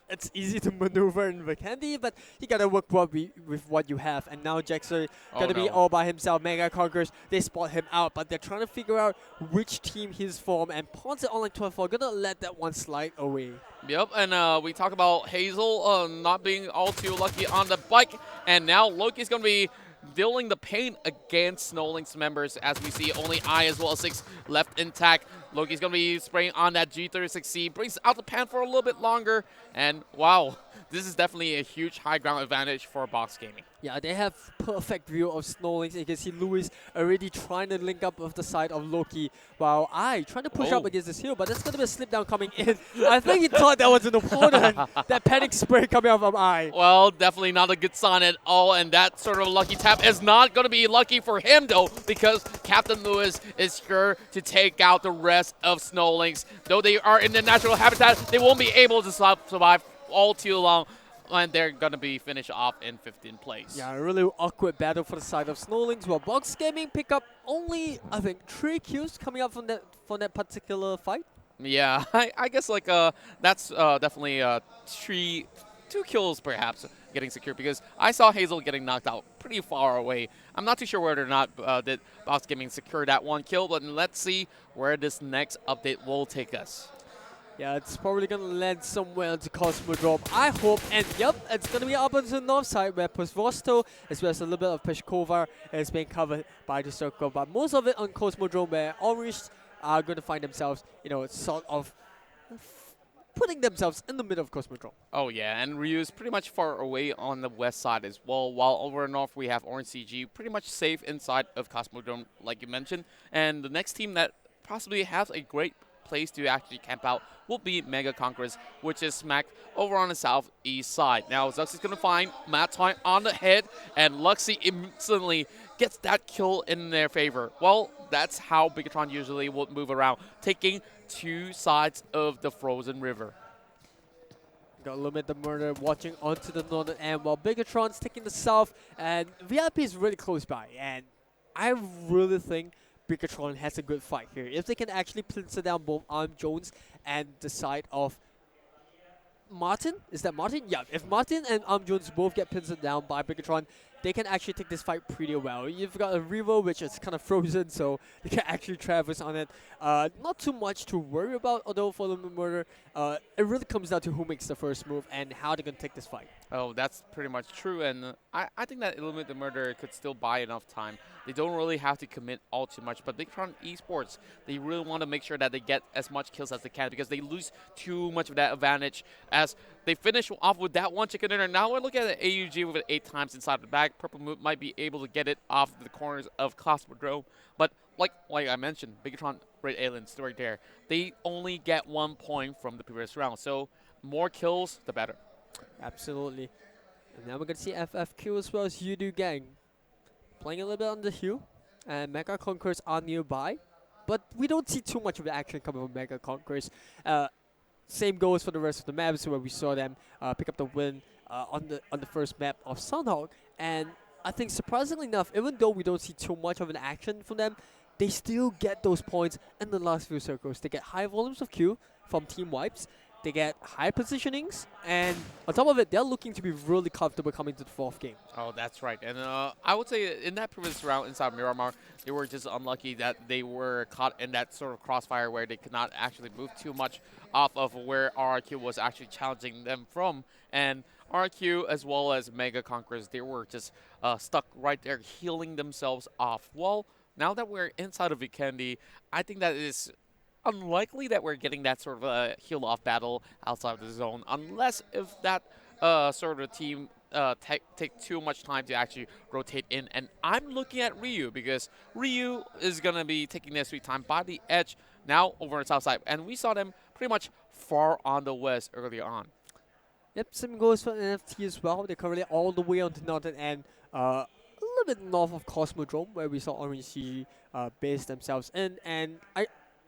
it's easy to maneuver in Vikendi, but you gotta work well with what you have. And now Jaxer gonna be all by himself. Mega Conquerors, they spot him out, but they're trying to figure out which team he's from. And Ponce at Online 12 are gonna let that one slide away. Yep, and we talk about Hazel not being all too lucky on the bike, and now Loki's gonna be dealing the pain against Snowlink's members as we see only I as well as 6 left intact. Loki's going to be spraying on that G36C, brings out the pan for a little bit longer, and wow, this is definitely a huge high ground advantage for Box Gaming. Yeah, they have perfect view of Snowlinks. You can see Lewis already trying to link up with the side of Loki, while I trying to push up against this hill, but that's going to be a slip down coming in. I think he thought that was an opponent. That panic spray coming out from I. Well, definitely not a good sign at all, and that sort of lucky tap is not going to be lucky for him, though, because Captain Lewis is sure to take out the rest of Snowlinks. Though they are in their natural habitat, they won't be able to survive all too long, and they're going to be finished off in 15th place. Yeah, a really awkward battle for the side of Snowlinks, while Box Gaming pick up only, I think, 3 kills coming up from that particular fight. Yeah, I guess like that's definitely 2 kills perhaps getting secured, because I saw Hazel getting knocked out pretty far away. I'm not too sure whether or not did Box Gaming secure that 1 kill, but let's see where this next update will take us. Yeah, it's probably going to land somewhere into Cosmodrome, I hope. And yep, it's going to be up on the north side where Postvosto, as well as a little bit of Peshkova, is being covered by the circle. But most of it on Cosmodrome, where Orange are going to find themselves, you know, sort of putting themselves in the middle of Cosmodrome. Oh yeah, and Ryu's pretty much far away on the west side as well, while over north we have Orange CG pretty much safe inside of Cosmodrome, like you mentioned. And the next team that possibly has a great place to actually camp out will be Mega Conquerors, which is smacked over on the southeast side. Now Zux is going to find Matt Toy on the head, and Luxy instantly gets that kill in their favor. Well, that's how Bigetron usually would move around, taking 2 sides of the frozen river. got Illuminate the Murder watching onto the northern end while Bigetron's taking the south, and VIP is really close by. And I really think Bigetron has a good fight here. If they can actually pincer down both Arm Jones and the side of Martin, is that Martin? Yeah, if Martin and Jones both get pincered down by Bigetron, they can actually take this fight pretty well. You've got a Vivo, which is kind of frozen, so they can actually traverse on it. Not too much to worry about, although for the Murder, it really comes down to who makes the first move and how they're going to take this fight. Oh, that's pretty much true, and I think that Illuminate the Murder could still buy enough time. They don't really have to commit all too much, but Bigetron Esports, they really want to make sure that they get as much kills as they can because they lose too much of that advantage as they finish off with that one chicken dinner. Now we're looking at the AUG with it 8 times inside the bag. Purple Moon might be able to get it off the corners of Cosmodrome, but like I mentioned, Bigetron Red Aliens right there, they only get 1 point from the previous round, so more kills, the better. Absolutely. And now we're going to see FFQ as well as Yoodo Gank playing a little bit on the hill, and Mega Conquerors are nearby, but we don't see too much of the action coming from Mega Conquerors. Same goes for the rest of the maps where we saw them pick up the win on the first map of Sanhok, and I think surprisingly enough, even though we don't see too much of an action from them, they still get those points in the last few circles. They get high volumes of Q from team wipes, they get high positionings, and on top of it, they're looking to be really comfortable coming to the 4th game. Oh, that's right. And I would say in that previous round inside Miramar, they were just unlucky that they were caught in that sort of crossfire where they could not actually move too much off of where RRQ was actually challenging them from. And RRQ as well as Mega Conquerors, they were just stuck right there healing themselves off. Well, now that we're inside of Vikendi, I think that it is unlikely that we're getting that sort of a heal-off battle outside of the zone, unless if that sort of team take too much time to actually rotate in. And I'm looking at Ryu because Ryu is going to be taking their sweet time by the edge now over on the south side. And we saw them pretty much far on the west earlier on. Yep, same goes for NFT as well. They're currently all the way on the northern end, a little bit north of Cosmodrome, where we saw Orange Sea base themselves in. And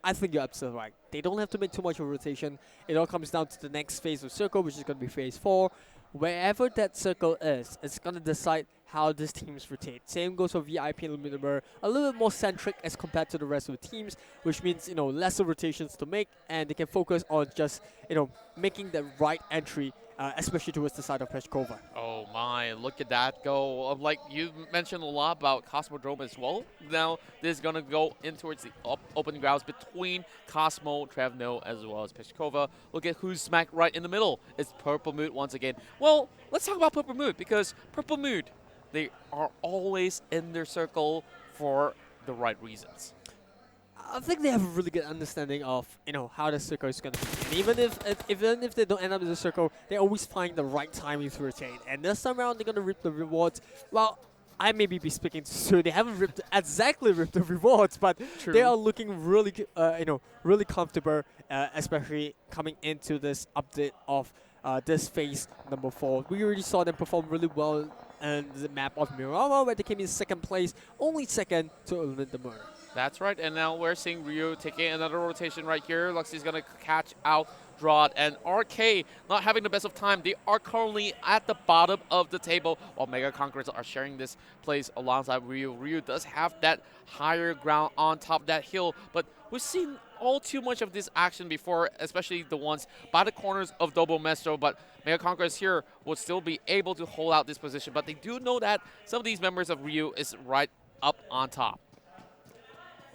I think you're absolutely right. They don't have to make too much of a rotation. It all comes down to the next phase of circle, which is going to be phase 4. Wherever that circle is, it's going to decide how these teams rotate. Same goes for VIP and Illuminate, a little bit more centric as compared to the rest of the teams, which means, lesser rotations to make, and they can focus on just, making the right entry, especially towards the side of Peshkova. Oh my, look at that go. Like you mentioned a lot about Cosmodrome as well. Now this is going to go in towards the open grounds between Cosmo, Trevno, as well as Peshkova. Look at who's smack right in the middle. It's Purple Mood once again. Well, let's talk about Purple Mood because Purple Mood, they are always in their circle for the right reasons. I think they have a really good understanding of, how the circle is going to be. And even if they don't end up in the circle, they always find the right timing to rotate. And this time around, they're going to reap the rewards. Well, I maybe be speaking too soon. They haven't exactly ripped the rewards, but True. They are looking really, really comfortable, especially coming into this update of this phase number 4. We already saw them perform really well in the map of Miramar, where they came in 2nd place, only 2nd to Illuminate the Murder. That's right, and now we're seeing Ryu taking another rotation right here. Luxie's going to catch out Draught, and RK not having the best of time. They are currently at the bottom of the table, while Mega Conquerors are sharing this place alongside Ryu. Ryu does have that higher ground on top of that hill, but we've seen all too much of this action before, especially the ones by the corners of Double Metro, but Mega Conquerors here will still be able to hold out this position, but they do know that some of these members of Ryu is right up on top.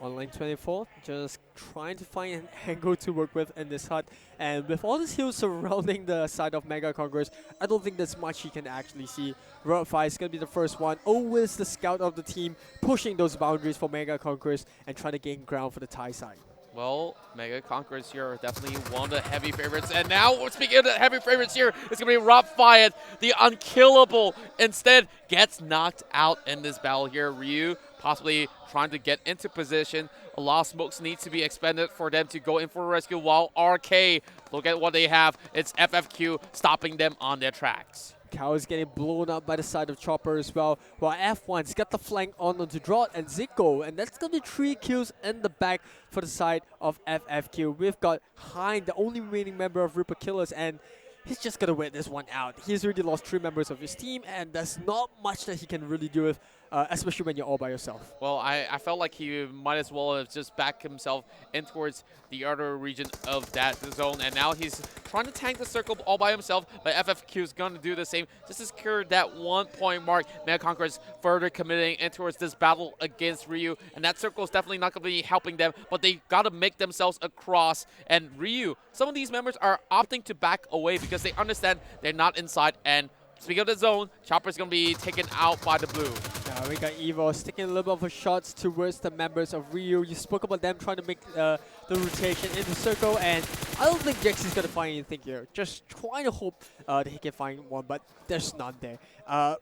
On lane 24, just trying to find an angle to work with in this hut. And with all this hills surrounding the side of Mega Conquerors, I don't think there's much you can actually see. Roadfire is going to be the first one. Always the scout of the team, pushing those boundaries for Mega Conquerors and trying to gain ground for the Thai side. Well, Mega Conquerors here are definitely one of the heavy favorites. And now, speaking of the heavy favorites here, it's going to be Rob-Fire, the unkillable. Instead, gets knocked out in this battle here. Ryu possibly trying to get into position. A lot of smokes needs to be expended for them to go in for a rescue, while RK, look at what they have. It's FFQ stopping them on their tracks. Cow is getting blown up by the side of Chopper as well, while F1's got the flank onto Draught and Zico, and that's going to be 3 kills in the back for the side of FFQ. We've got Hein, the only remaining member of ReaperKillers, and he's just gonna wait this one out. He's already lost 3 members of his team, and there's not much that he can really do with, especially when you're all by yourself. Well, I felt like he might as well have just backed himself in towards the other region of that zone, and now he's trying to tank the circle all by himself, but FFQ is going to do the same just to secure that 1 point mark. Mega Conqueror is further committing in towards this battle against Ryu, and that circle is definitely not going to be helping them, but they got to make themselves across. And Ryu, some of these members are opting to back away because they understand they're not inside. And speaking of the zone, Chopper's going to be taken out by the blue. We got EVOS taking a little bit of a shots towards the members of Ryu. You spoke about them trying to make the rotation in the circle, and I don't think Jexy's going to find anything here. Just trying to hope that he can find one, but there's none there.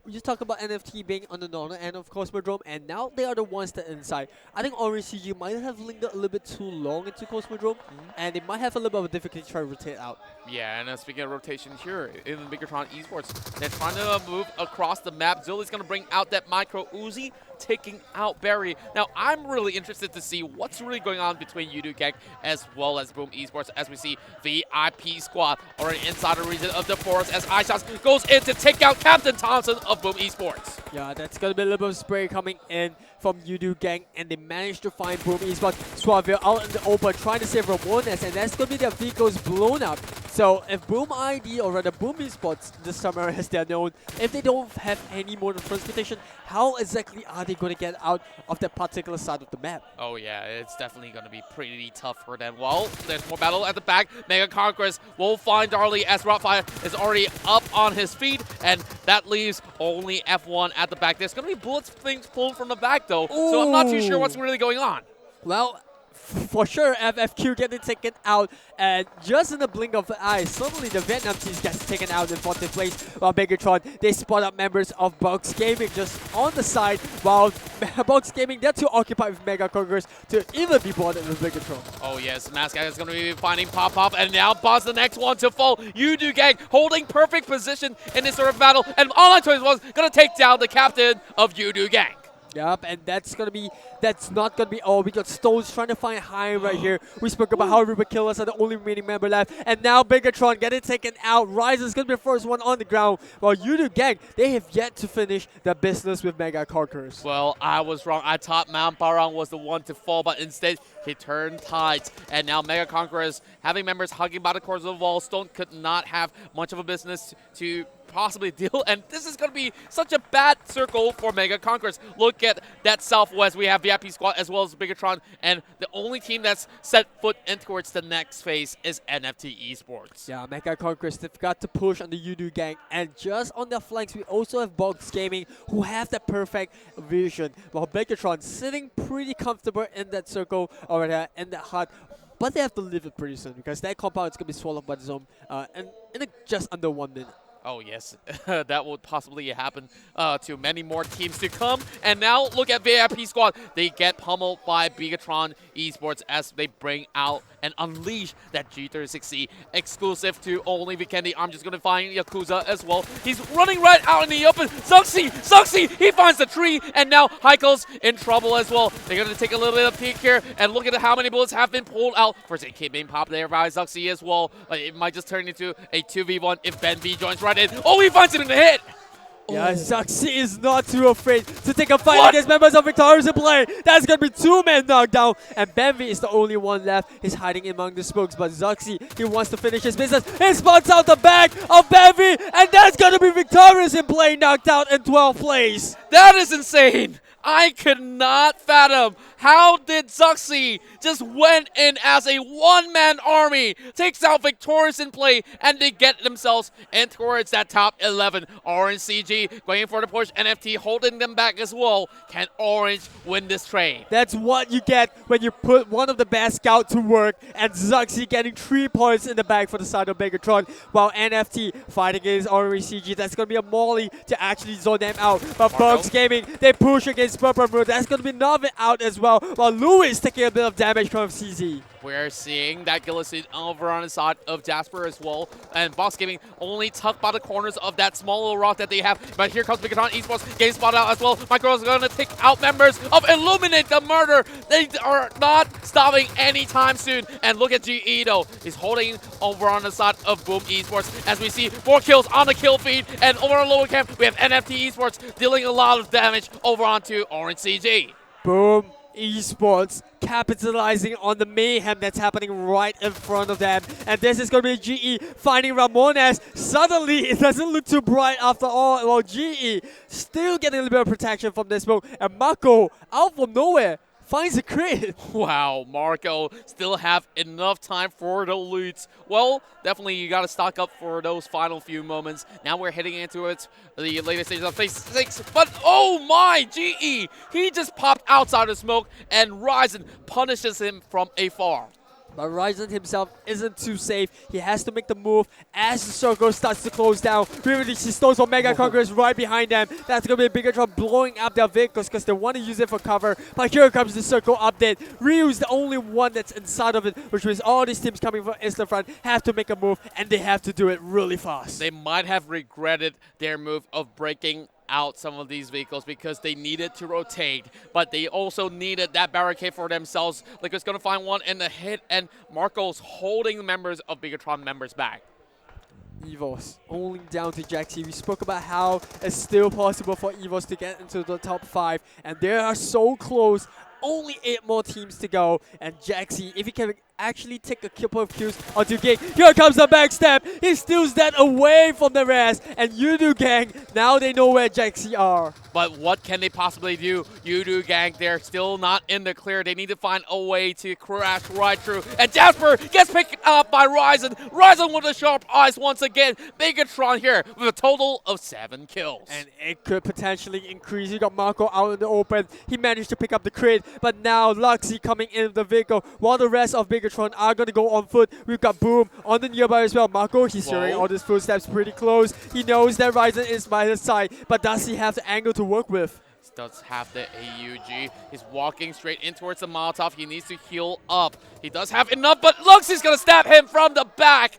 We just talked about NFT being on the northern end of Cosmodrome, and now they are the ones that are inside. I think RCG might have lingered a little bit too long into Cosmodrome, and they might have a little bit of a difficulty trying to rotate out. Yeah, and speaking of rotation here in Bigetron Esports, they're trying to move across the map. Zully's going to bring out that micro Uzi, taking out Barry. Now, I'm really interested to see what's really going on between Yoodo Gank as well as Boom Esports, as we see VIP Squad already inside the region of the forest as iShots goes in to take out Captain Thompson of Boom Esports. Yeah, that's going to be a little bit of spray coming in from Yoodo Gank, and they managed to find Boom Esports. Suaville out in the open trying to save Ramones, and that's going to be their vehicles blown up. So if Boom ID, or rather Boom Esports this summer as they're known, if they don't have any more transportation, how exactly are they going to get out of that particular side of the map? Oh yeah, it's definitely going to be pretty tough for them. Well, there's more battle at the back. Mega Conquerors will find Darley as Rockfire is already up on his feet, and that leaves only F1 at the back. There's going to be bullets things pulled from the back though, so I'm not too sure what's really going on. Well, for sure, FFQ getting taken out, and just in the blink of an eye, suddenly the Vietnam team gets taken out in 14th place, while Bigetron, they spot up members of Bugs Gaming just on the side, while Bugs Gaming, they're too occupied with Mega Conquerors to even be bothered with Bigetron. Oh yes, Mascot is going to be finding Pop, and now Boss the next one to fall. Yoodo Gank holding perfect position in this sort of battle, and Online 21 is going to take down the captain of Yoodo Gank. Yup, and that's not gonna be all. We got Stones trying to find High right here. We spoke about how ReaperKillers are the only remaining member left, and now Bigetron getting taken out. Rise is gonna be the first one on the ground, while Yoodo Gank, they have yet to finish their business with Mega Conquerors. Well, I was wrong. I thought Mount Barang was the one to fall, but instead he turned tides, and now Mega Conquerors having members hugging by the corners of the wall. Stone could not have much of a business to possibly deal, and this is going to be such a bad circle for Mega Conquerors. Look at that southwest. We have VIP Squad as well as Bigetron, and the only team that's set foot in towards the next phase is NFT Esports. Yeah, Mega Conquerors, they've got to push on the Yoodo Gank, and just on their flanks, we also have Bugs Gaming, who have that perfect vision, while Bigetron sitting pretty comfortable in that circle, or in that hut. But they have to leave it pretty soon, because that compound is going to be swallowed by the zone in just under 1 minute. Oh yes, that would possibly happen to many more teams to come. And now look at VIP Squad. They get pummeled by Bigetron Esports as they bring out and unleash that G36C exclusive to only Vikendi. I'm just going to find Yakuza as well. He's running right out in the open. Zuxi, he finds the tree, and now Heiko's in trouble as well. They're going to take a little bit of peek here and look at how many bullets have been pulled out. First aid kit being popped there by Zuxi as well. It might just turn into a 2v1 if Ben V joins right in. Oh, he finds it in the hit! Yeah, Zuxi is not too afraid to take a fight against members of Victorious in play. That's going to be 2 men knocked down, and Benvi is the only one left. He's hiding among the smokes, but Zuxi, he wants to finish his business. He spots out the back of Benvi, and that's going to be Victorious in play, knocked out in 12th place. That is insane! I could not fathom how did Zuxi just went in as a one-man army, takes out Victorious in play, and they get themselves in towards that top 11. Orange CG going for the push, NFT holding them back as well. Can Orange win this trade? That's what you get when you put one of the best scouts to work, and Zuxi getting 3 points in the bag for the side of Bigetron, while NFT fighting against Orange CG. That's going to be a molly to actually zone them out. But Bugs Gaming, they push against Purple Moon. That's going to be Novin out as well, while Lewis taking a bit of damage from CZ. We're seeing that Gillicid over on the side of Jasper as well. And Boss Gaming only tucked by the corners of that small little rock that they have. But here comes Bigetron Esports getting spotted out as well. Micro is going to take out members of ILLUMINATE the murder. They are not stopping anytime soon. And look at GE though. He's holding over on the side of Boom Esports as we see more kills on the kill feed. And over on lower camp, we have NFT Esports dealing a lot of damage over onto Orange CG. Boom Esports capitalizing on the mayhem that's happening right in front of them. And this is going to be GE finding Ramones. Suddenly, it doesn't look too bright after all. Well, GE still getting a little bit of protection from this smoke. And Mako, out from nowhere, finds a crit. Wow, Marco still have enough time for the loot. Well, definitely you got to stock up for those final few moments. Now we're heading into it, the latest stages of phase 6. But oh my, GE, he just popped outside the smoke and Ryzen punishes him from afar. But Ryzen himself isn't too safe. He has to make the move as the circle starts to close down. Really, she stones for Mega Conquerors right behind them. That's going to be a Bigetron blowing up their vehicles because they want to use it for cover. But here comes the circle update. Ryu's the only one that's inside of it, which means all these teams coming from Isla Front have to make a move, and they have to do it really fast. They might have regretted their move of breaking out some of these vehicles because they needed to rotate, but they also needed that barricade for themselves. Liquid's going to find one in the hit, and Marco's holding the members of Bigetron members back. EVOS only down to Jaxi. We spoke about how it's still possible for EVOS to get into the top 5, and they are so close. Only 8 more teams to go, and Jaxi, if he can actually take a couple of kills onto Gank. Here comes the backstab. He steals that away from the rest, and Yoodo Gank, now they know where Jaxi are. But what can they possibly do? Yoodo Gank, they're still not in the clear. They need to find a way to crash right through. And Jasper gets picked up by Ryzen. Ryzen with the sharp eyes once again. Bigetron here with a total of 7 kills. And it could potentially increase. You got Marco out in the open. He managed to pick up the crit, but now Luxy coming in the vehicle while the rest of Bigetron are going to go on foot. We've got Boom on the nearby as well. Marco, he's hearing all his footsteps pretty close. He knows that Ryzen is by his side, but does he have the angle to work with? He does have the AUG. He's walking straight in towards the Molotov. He needs to heal up. He does have enough, but Luxy's going to stab him from the back.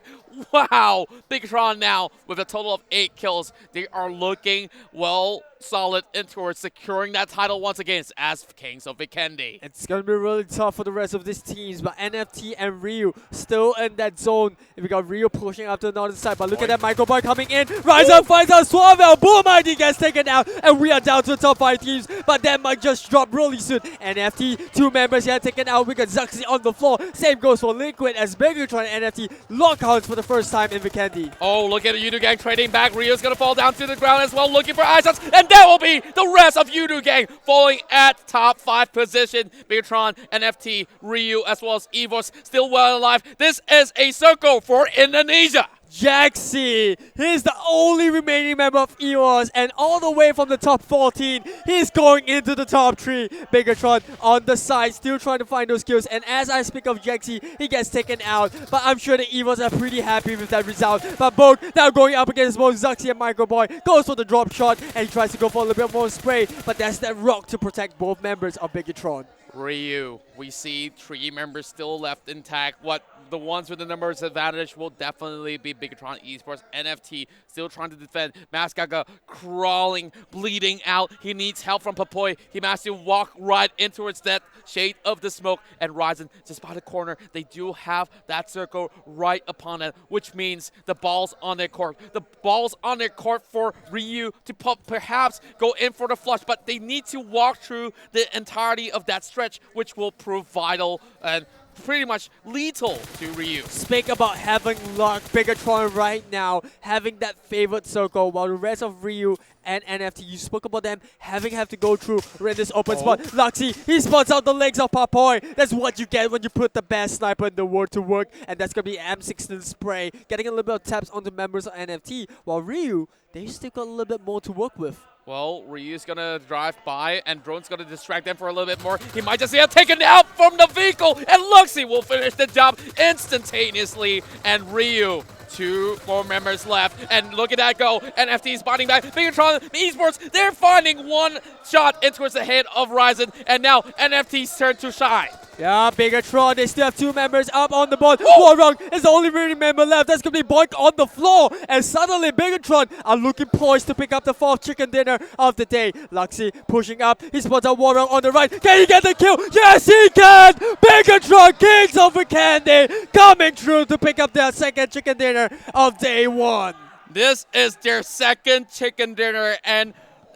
Wow. Bigetron now with a total of 8 kills. They are looking, well, solid in towards securing that title once again as Kings of Vikendi. It's going to be really tough for the rest of these teams, but NFT and Ryu still in that zone. We got Ryu pushing up to the northern side, but look at that Michael Boy coming in. Rise up, finds out Suavel. Boom ID gets taken out, and we are down to the top 5 teams, but that might just drop really soon. NFT, 2 members here taken out. We got Zuxi on the floor. Same goes for Liquid as Bigetron and NFT lockouts for the first time in Vikendi. Oh, look at Yoodo Gank trading back. Ryu's going to fall down to the ground as well, looking for ice shots, and that will be the rest of Yoodo Gank falling at top 5 position. Bigetron, NFT, Ryu, as well as EVOS still well alive. This is a circle for Indonesia. Jaxi, he's the only remaining member of EVOS, and all the way from the top 14, he's going into the top 3. Bigetron on the side, still trying to find those kills, and as I speak of Jaxi, he gets taken out, but I'm sure the EVOS are pretty happy with that result. But Bogue now going up against both Zuxi and Michael Boy, goes for the drop shot, and he tries to go for a little bit more spray, but that's that rock to protect both members of Bigetron. Ryu, we see 3 members still left intact. What the ones with the numbers advantage will definitely be Bigetron Esports. NFT still trying to defend. Maskaga crawling, bleeding out. He needs help from Papoy. He managed to walk right in towards that shade of the smoke. And Ryzen just by the corner. They do have that circle right upon it, which means the ball's on their court. The ball's on their court for Ryu to perhaps go in for the flush, but they need to walk through the entirety of that stretch, which will prove vital and pretty much lethal to Ryu. Speak about having luck. Bigetron right now having that favorite circle, while the rest of Ryu and NFT, you spoke about them have to go through in this open spot. Luxy, he spots out the legs of Papoy. That's what you get when you put the best sniper in the world to work, and that's going to be M16 spray, getting a little bit of taps on the members of NFT, while Ryu, they still got a little bit more to work with. Well, Ryu's going to drive by, and Drone's going to distract them for a little bit more. He might just get taken out from the vehicle, and Luxy will finish the job instantaneously. And Ryu, 2 more members left, and look at that go. NFT's biting back. Bigetron Esports, they're finding one shot in towards the head of Ryzen, and now NFT's turn to shine. Yeah, Bigetron, they still have 2 members up on the board. Warung is the only remaining member left. That's going to be Boink on the floor. And suddenly Bigetron are looking poised to pick up the 4th chicken dinner of the day. Luxy pushing up. He spots out Warung on the right. Can he get the kill? Yes, he can! Bigetron, kings of Vikendi, coming through to pick up their 2nd chicken dinner of day 1. This is their 2nd chicken dinner, and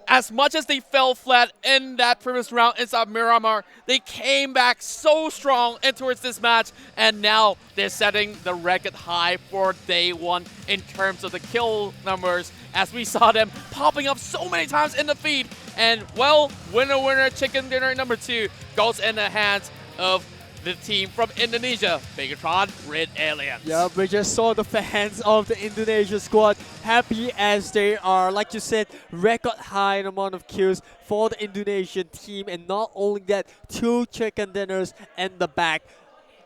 as much as they fell flat in that previous round inside Miramar, they came back so strong in towards this match, and now they're setting the record high for day 1 in terms of the kill numbers, as we saw them popping up so many times in the feed. And well, winner chicken dinner number 2 goes in the hands of the team from Indonesia, Bigetron Red Aliens. Yeah, we just saw the fans of the Indonesia squad happy as they are. Like you said, record high amount of kills for the Indonesian team, and not only that, 2 chicken dinners in the back.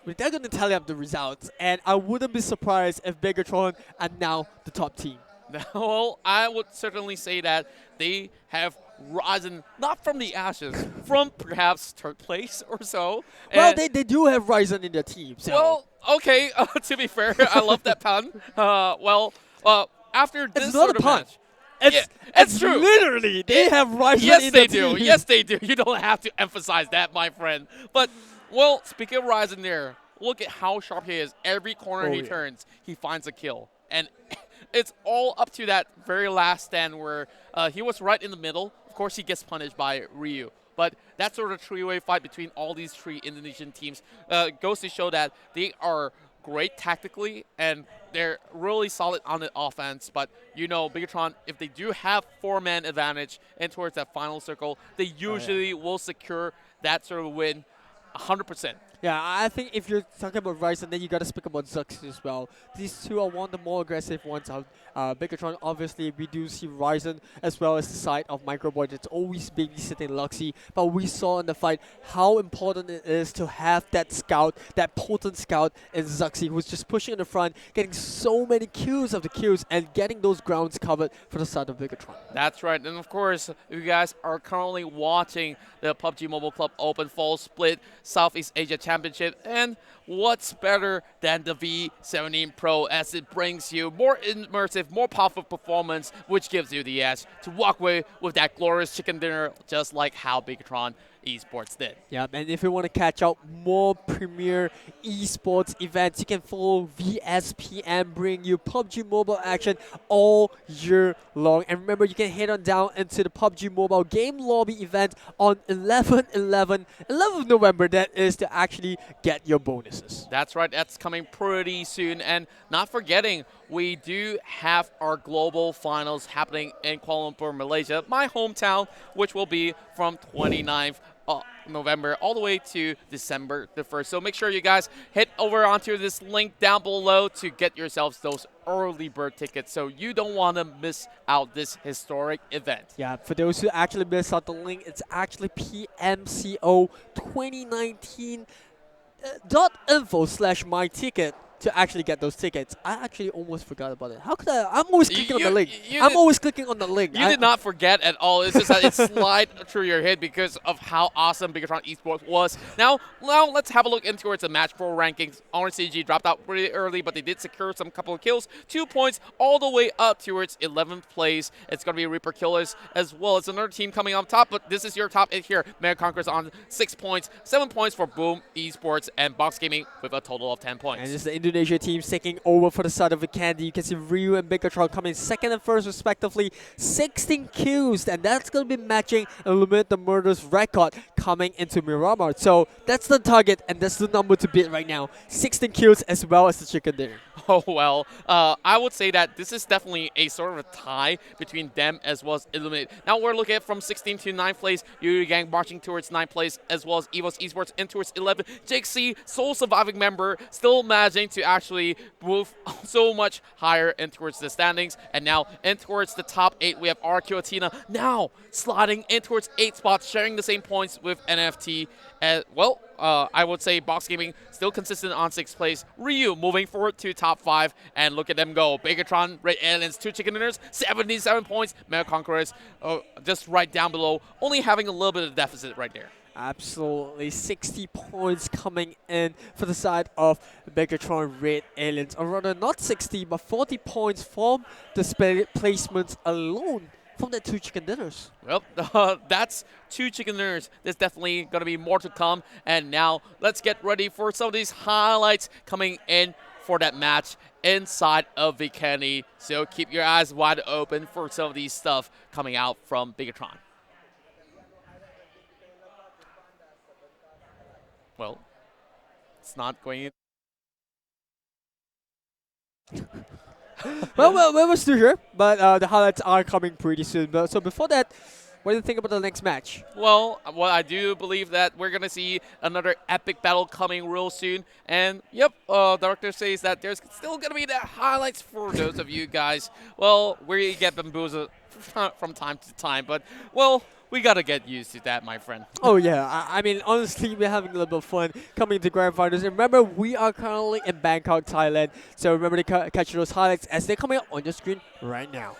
They're going to tally up the results, and I wouldn't be surprised if Bigetron are now the top team. Well, I would certainly say that they have risen, not from the ashes, from perhaps 3rd place or so. Well, they do have risen in their team. So. Well, okay, to be fair, I love that pun. After this it's not sort a of pun. match. It's true. Literally, they have risen yes, in they their do. team. Yes, they do. You don't have to emphasize that, my friend. But, well, speaking of rising there, look at how sharp he is. Every corner he turns, he finds a kill. And it's all up to that very last stand where he was right in the middle. Of course, he gets punished by Ryu. But that sort of three-way fight between all these 3 Indonesian teams goes to show that they are great tactically and they're really solid on the offense. But you know, Bigetron, if they do have 4-man advantage and towards that final circle, they usually will secure that sort of win 100%. Yeah, I think if you're talking about Ryzen, then you got to speak about Zux as well. These 2 are one of the more aggressive ones out. Bigetron, obviously, we do see Ryzen as well as the side of Microboy that's always babysitting Luxy. But we saw in the fight how important it is to have that scout, that potent scout in Zuxi, who's just pushing in the front, getting so many kills of the kills, and getting those grounds covered for the side of Bigetron. That's right. And of course, if you guys are currently watching the PUBG Mobile Club Open Fall Split Southeast Asia Championship, and what's better than the V17 Pro, as it brings you more immersive, more powerful performance, which gives you the edge to walk away with that glorious chicken dinner, just like how Bigetron Esports did. Yeah, and if you want to catch out more premier esports events, you can follow VSPM, bring you PUBG Mobile action all year long. And remember, you can head on down into the PUBG Mobile Game Lobby event on 11th of November, that is, to actually get your bonuses. That's right, that's coming pretty soon. And not forgetting, we do have our global finals happening in Kuala Lumpur, Malaysia, my hometown, which will be from 29th November all the way to December the 1st. So make sure you guys head over onto this link down below to get yourselves those early bird tickets, so you don't want to miss out this historic event. Yeah, for those who actually missed out the link, it's actually PMCO2019.info/myticket to actually get those tickets. I actually almost forgot about it. How could I? I'm always clicking on the link. I'm always clicking on the link. You did not forget at all. It's just that it slid through your head because of how awesome Bigetron Esports was. Now let's have a look into towards the match 4 rankings. RCG dropped out pretty early, but they did secure some couple of kills. 2 points all the way up towards 11th place. It's going to be ReaperKillers as well as another team coming on top, but this is your top 8 here. Mega Conqueror's on 6 points, 7 points for Boom Esports and Box Gaming with a total of 10 points. And this is the Indonesia teams taking over for the side of Vikendi. You can see Ryu and Bigetron coming 2nd and 1st respectively, 16 kills, and that's going to be matching ILLUMINATE the Murder's record coming into Miramar. So that's the target, and that's the number to beat right now. 16 kills as well as the chicken dinner. Oh, well, I would say that this is definitely a sort of a tie between them as well as ILLUMINATE. Now we're looking at from 16th to 9th place, Yoodo Gank marching towards 9th place, as well as EVOS Esports in towards 11th. Jake C, sole surviving member, still managing to actually move so much higher in towards the standings. And now in towards the top 8, we have RRQ.ATHENA now sliding in towards 8 spots, sharing the same points with NFT. I would say Box Gaming still consistent on 6th place. Ryu moving forward to top 5, and look at them go. Bigetron, Red Aliens, 2 chicken dinners, 77 points. Mega Conquerors just right down below, only having a little bit of deficit right there. Absolutely, 60 points coming in for the side of Bigetron Red Aliens, or rather not 60, but 40 points from the placements alone from the 2 chicken dinners. Well, that's 2 chicken dinners. There's definitely going to be more to come. And now let's get ready for some of these highlights coming in for that match inside of Vikendi. So keep your eyes wide open for some of these stuff coming out from Bigetron. Well, it's not going. well, we're still here, but the highlights are coming pretty soon. But so before that, what do you think about the next match? Well, I do believe that we're going to see another epic battle coming real soon. And, yep, Director says that there's still going to be the highlights for those of you guys. Well, we get bamboozled from time to time, but, well, we got to get used to that, my friend. Oh, yeah. I mean, honestly, we're having a little bit of fun coming to Grand Finals. And remember, we are currently in Bangkok, Thailand. So remember to catch those highlights as they're coming up on your screen right now.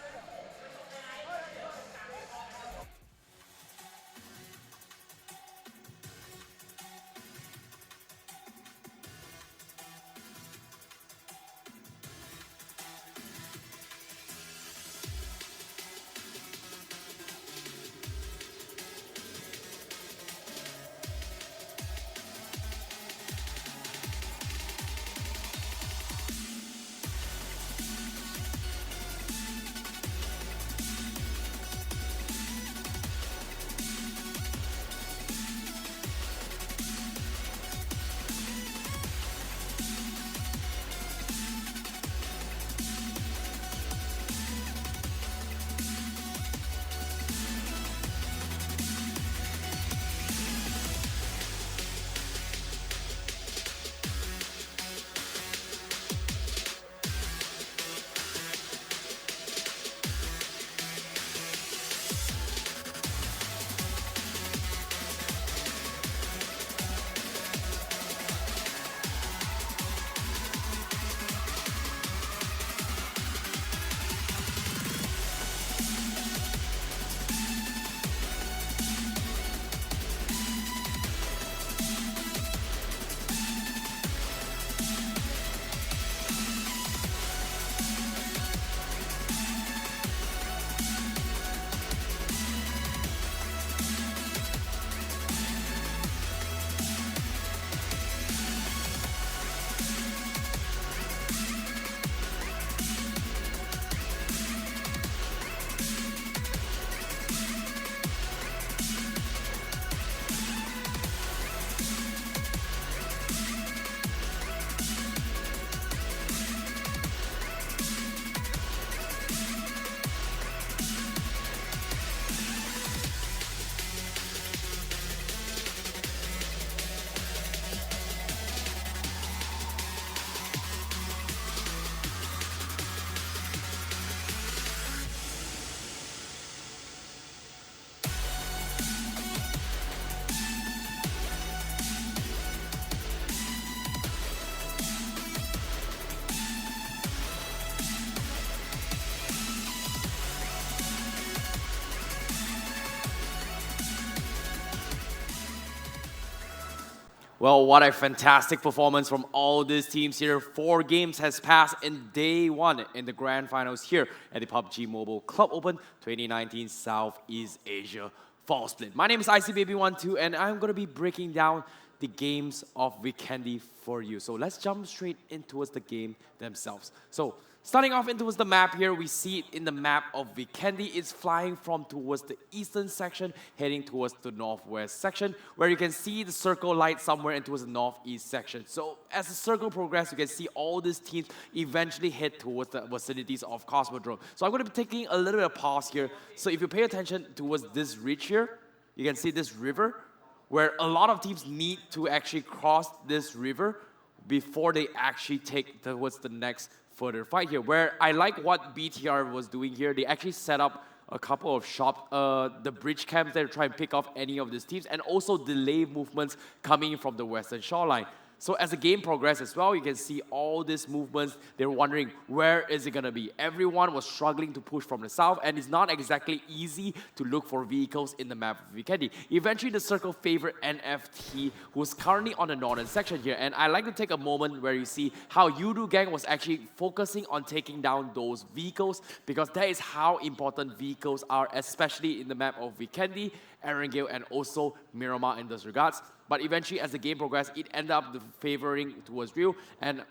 Well, what a fantastic performance from all these teams here. 4 games has passed in day 1 in the grand finals here at the PUBG Mobile Club Open 2019 Southeast Asia Fall Split. My name is ICBaby12 and I'm going to be breaking down the games of Vikendi for you. So let's jump straight into the game themselves. So starting off into the map here, we see it in the map of Vikendi. It's flying from towards the eastern section, heading towards the northwest section, where you can see the circle light somewhere into the northeast section. So as the circle progresses, you can see all these teams eventually head towards the vicinities of Cosmodrome. So I'm going to be taking a little bit of pause here. So if you pay attention towards this ridge here, you can see this river, where a lot of teams need to actually cross this river before they actually take towards the next further fight here. Where I like what BTR was doing here, they actually set up a couple of the bridge camps there to try and pick off any of these teams and also delay movements coming from the western shoreline. So as the game progressed as well, you can see all these movements. They're wondering, where is it going to be? Everyone was struggling to push from the south, and it's not exactly easy to look for vehicles in the map of Vikendi. Eventually, the circle favored NFT, who's currently on the northern section here. And I like to take a moment where you see how Yoodo Gank was actually focusing on taking down those vehicles, because that is how important vehicles are, especially in the map of Vikendi, Erangel, and also Miramar in those regards. But eventually, as the game progressed, it ended up favoring towards Rio, and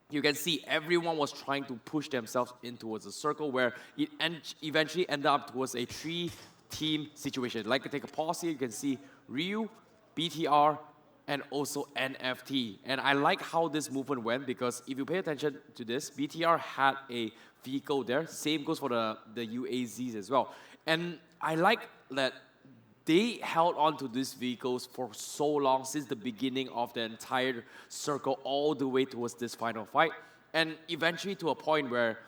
you can see everyone was trying to push themselves in towards the circle, where it eventually ended up towards a 3-team situation. Like to take a pause here, you can see Ryu, BTR, and also NFT. And I like how this movement went, because if you pay attention to this, BTR had a vehicle there. Same goes for the UAZs as well. And I like that they held on to these vehicles for so long, since the beginning of the entire circle, all the way towards this final fight. And eventually to a point where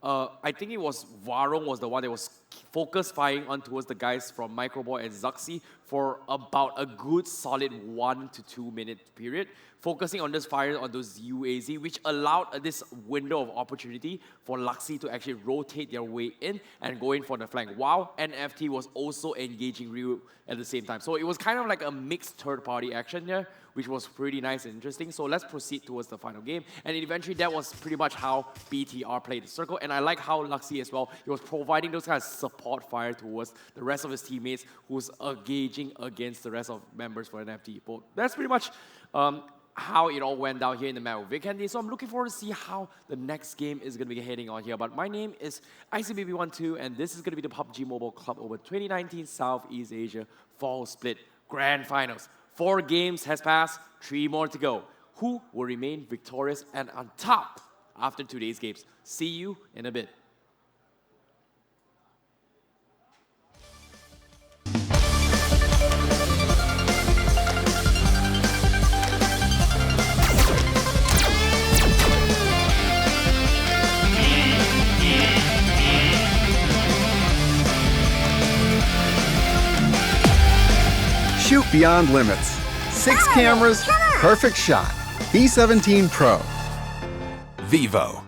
I think it was Varong was the one that was focused firing on towards the guys from Microboy and Zuxi for about a good solid 1 to 2 minute period, focusing on this fire on those UAZ, which allowed this window of opportunity for Luxi to actually rotate their way in and go in for the flank, while NFT was also engaging Ryu at the same time. So it was kind of like a mixed third-party action there, which was pretty nice and interesting. So let's proceed towards the final game. And eventually that was pretty much how BTR played the circle. And I like how Luxi as well, he was providing those kind of support fire towards the rest of his teammates who's engaging against the rest of members for NFT. But that's pretty much how it all went down here in the map of Vikendi. So I'm looking forward to see how the next game is going to be heading on here. But my name is ICBB12, and this is going to be the PUBG Mobile Club Over 2019 Southeast Asia Fall Split Grand Finals. 4 games has passed, 3 more to go. Who will remain victorious and on top after today's games? See you in a bit. Shoot beyond limits. 6 cameras, perfect shot. B17 Pro. Vivo.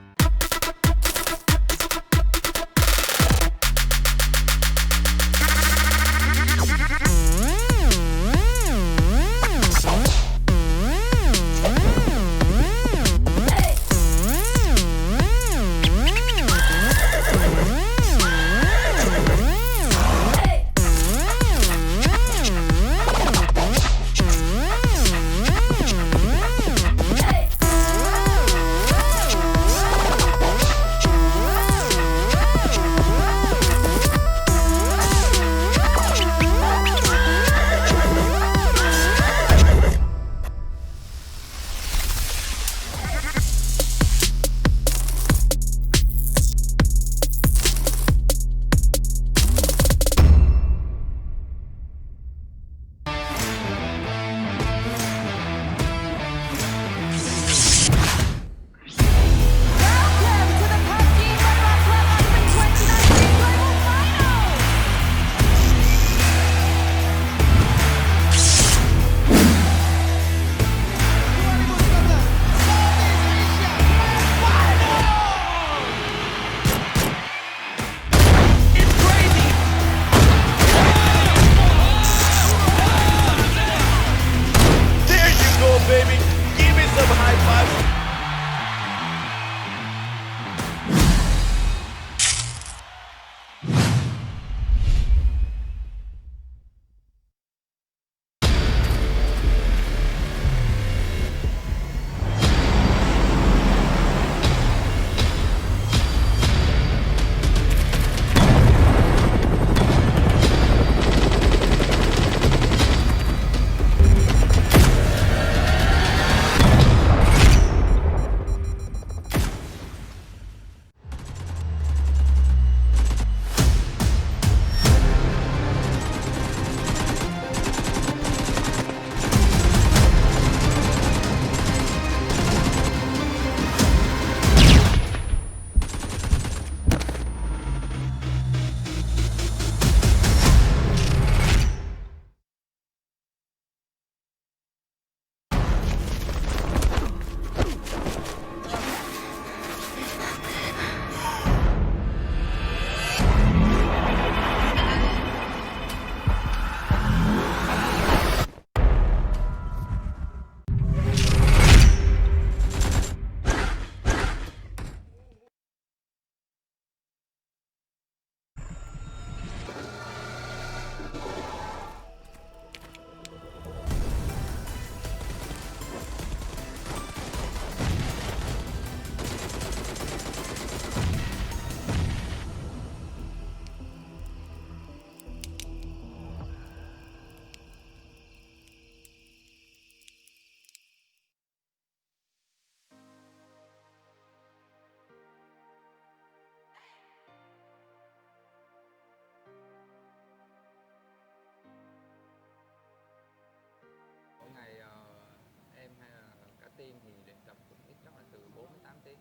team thì luyện tập cũng ít nhất là từ 4 đến 8 tiếng.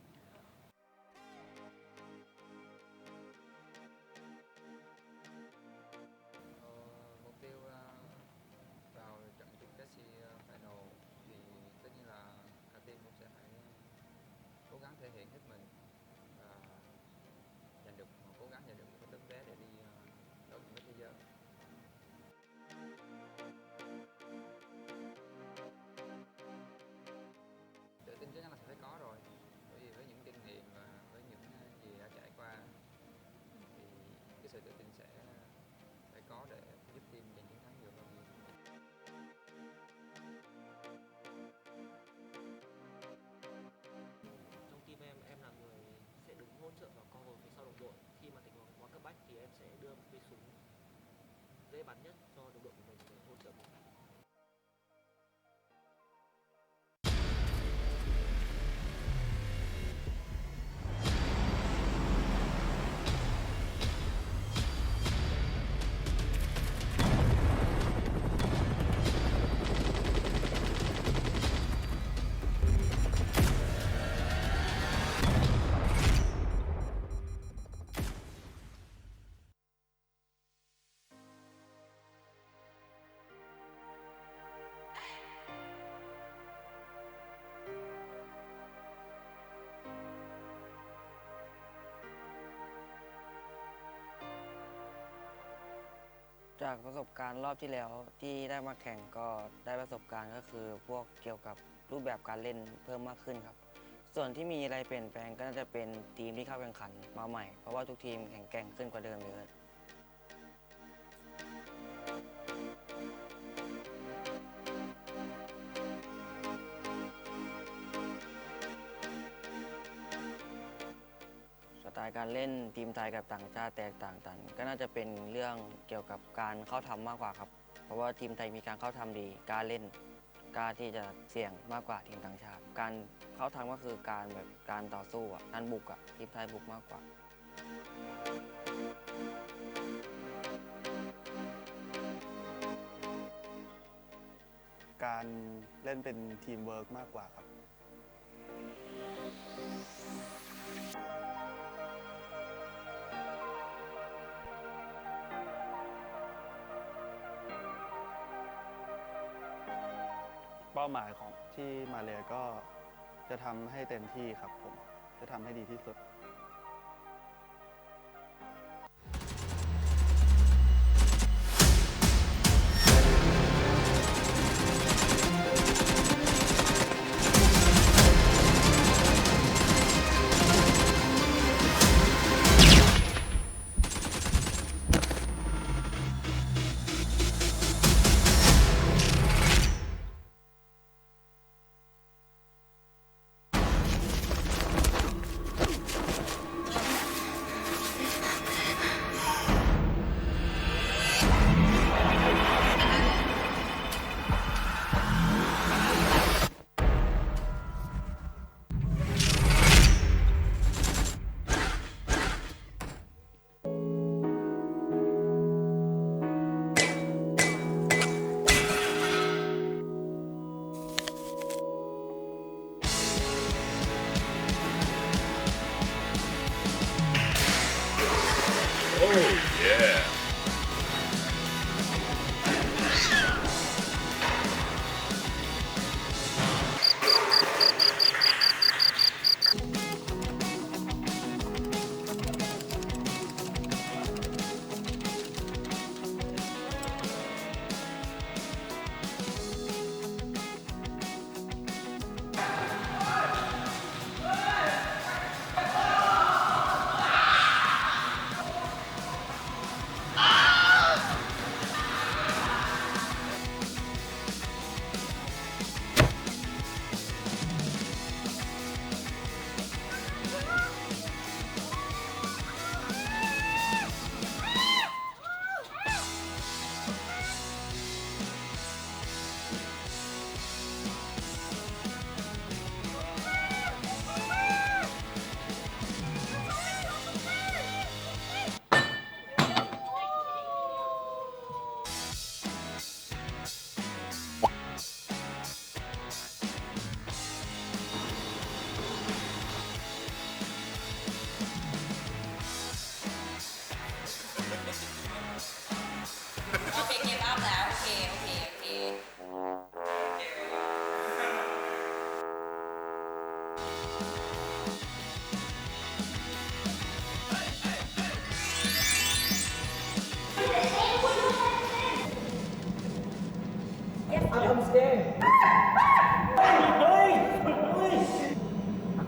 Mục tiêu vào trận chung kết final thì tất nhiên là cả team cũng sẽ phải cố gắng thể hiện hết mình và cố gắng giành được một cái tấm vé để đi đấu với thế giới. Tự tin chắc chắn là sẽ phải có rồi, bởi vì với những kinh nghiệm và với những gì đã trải qua thì cái sự tự tin sẽ phải có để giúp team giành chiến thắng nhiều hơn. Trong team em là người sẽ đứng hỗ trợ và cover phía sau đồng đội. Khi mà tình huống quá cấp bách thì em sẽ đưa một cây súng dễ bắn nhất cho đồng đội của mình để hỗ trợ một.จากประสบการณ์รอบที่แล้วที่ได้มาแข่งก็ได้ประสบการณ์ก็คือพวกเกี่ยวกับรูปแบบการเล่นเพิ่มมากขึ้นครับส่วนที่มีอะไรเปลี่ยนแปลงก็น่าจะเป็นทีมที่เข้าแข่งขันมาใหม่เพราะว่าทุกทีมแข็งแกร่งขึ้นกว่าเดิมเยอะสไตล์การเล่นทีมไทยกับต่างชาติแตกต่างกันก็น่าจะเป็นเรื่องเกี่ยวกับการเข้าทำมากกว่าครับเพราะว่าทีมไทยมีการเข้าทำดีการเล่นกล้าที่จะเสี่ยงมากกว่าทีมต่างชาติการเข้าทำก็คือการต่อสู้การบุกทีมไทยบุกมากกว่าการเล่นเป็นทีมเวิร์กมากกว่าครับเป้าหมายของที่มาเลก็จะทำให้เต็มที่ครับผมจะทำให้ดีที่สุด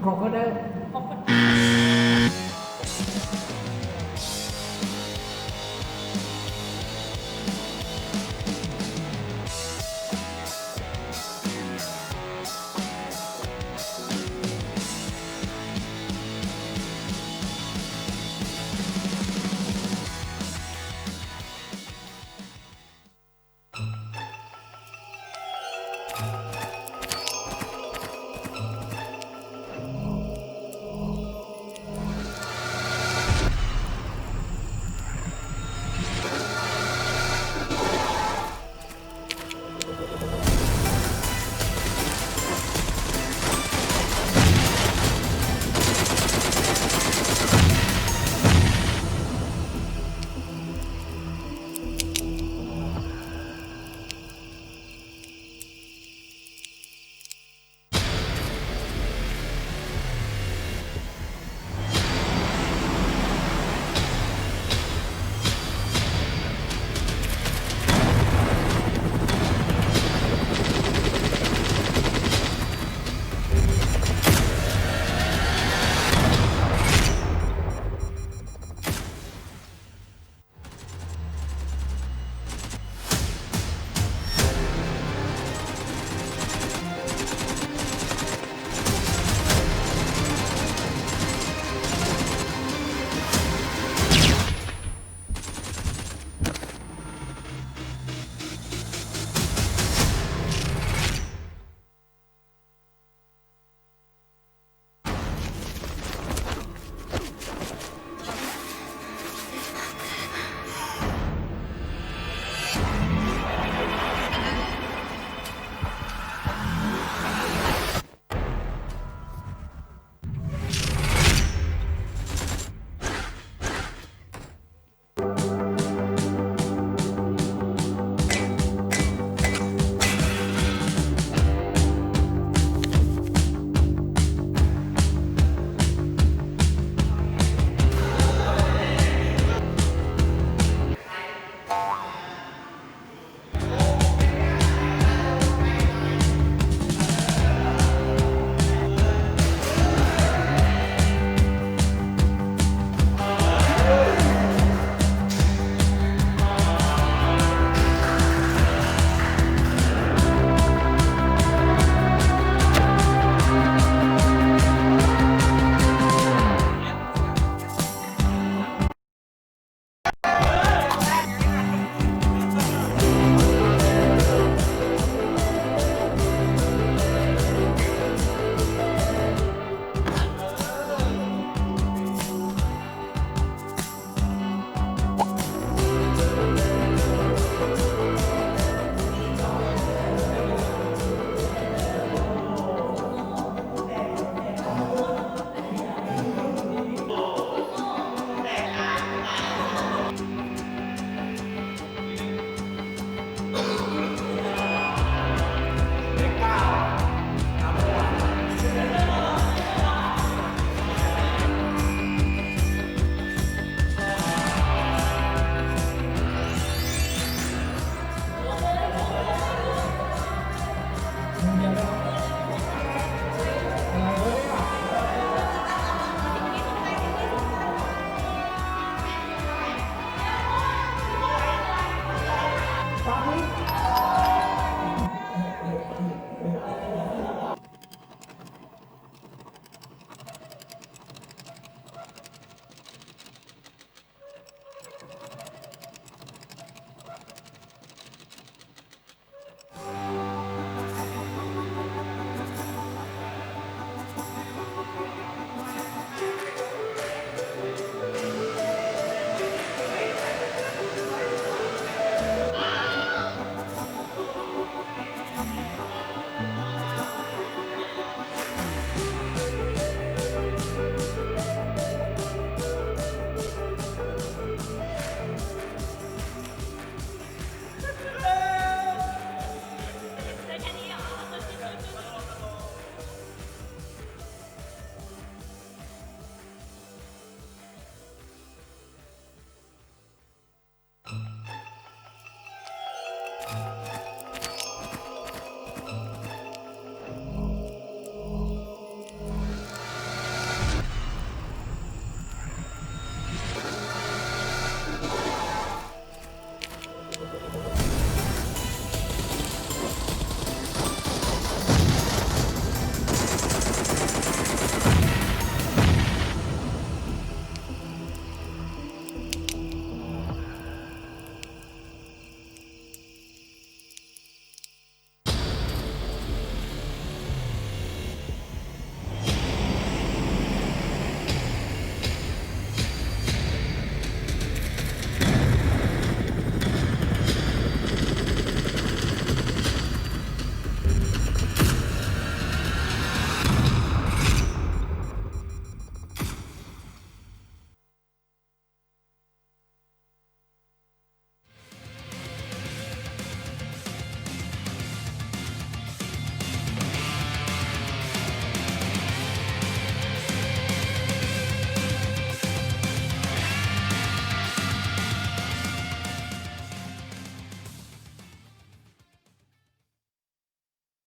Crocodile.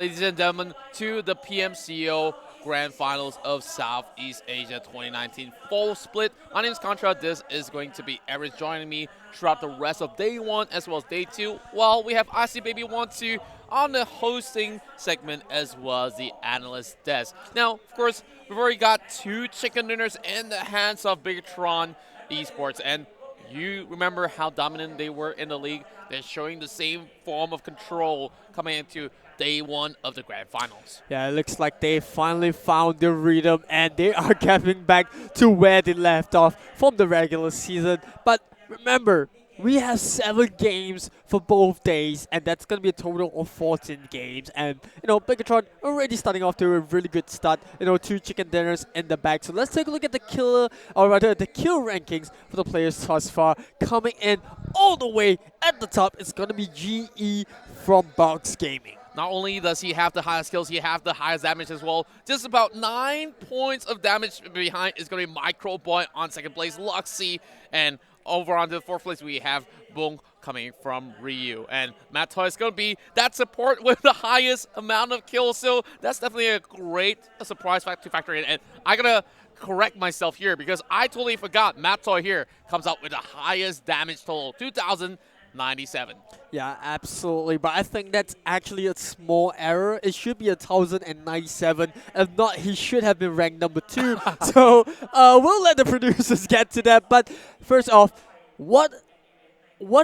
Ladies and gentlemen, to the PMCO Grand Finals of Southeast Asia 2019 full split. My name is Contra. This is going to be Eric joining me throughout the rest of day 1 as well as day 2. While we have IC Baby 1-2 on the hosting segment as well as the analyst desk. Now, of course, we've already got 2 chicken dinners in the hands of Bigetron Esports, and you remember how dominant they were in the league. They're showing the same form of control coming into day 1 of the Grand Finals. Yeah, it looks like they finally found the rhythm and they are getting back to where they left off from the regular season. But remember, we have 7 games for both days, and that's going to be a total of 14 games. And, Bigetron already starting off to a really good start. 2 chicken dinners in the bag. So let's take a look at the kill rankings for the players thus far. Coming in all the way at the top, it's going to be GE from Box Gaming. Not only does he have the highest skills, he has the highest damage as well. Just about 9 points of damage behind is going to be Microboy on 2nd place, Luxy, and over on the 4th place we have Bung coming from Ryu. And Matt Toy is going to be that support with the highest amount of kills, so that's definitely a great surprise to factor in. And I gotta correct myself here because I totally forgot Matt Toy here comes out with the highest damage total, 2,097. Yeah, absolutely. But I think that's actually a small error. It should be 1,097. If not, he should have been ranked number 2. So we'll let the producers get to that. But first off, what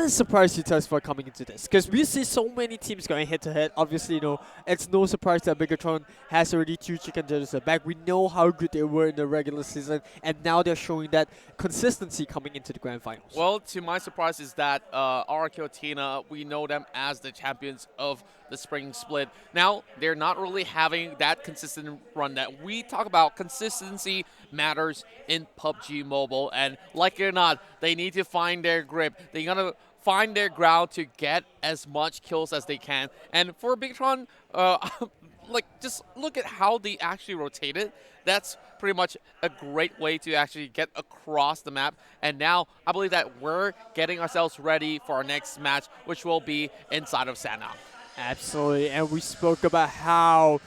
has surprised you thus far coming into this? Because we see so many teams going head-to-head. Obviously, it's no surprise that Bigetron has already 2 chicken dinners back. We know how good they were in the regular season, and now they're showing that consistency coming into the Grand Finals. Well, to my surprise is that RRQ.ATHENA, we know them as the champions of the spring split. Now, they're not really having that consistent run that we talk about. Consistency matters in PUBG Mobile, and like it or not, they need to find their grip. They're going to find their ground to get as much kills as they can. And for Bigetron, just look at how they actually rotated. That's pretty much a great way to actually get across the map. And now I believe that we're getting ourselves ready for our next match, which will be inside of Sanhok. Absolutely, and we spoke about how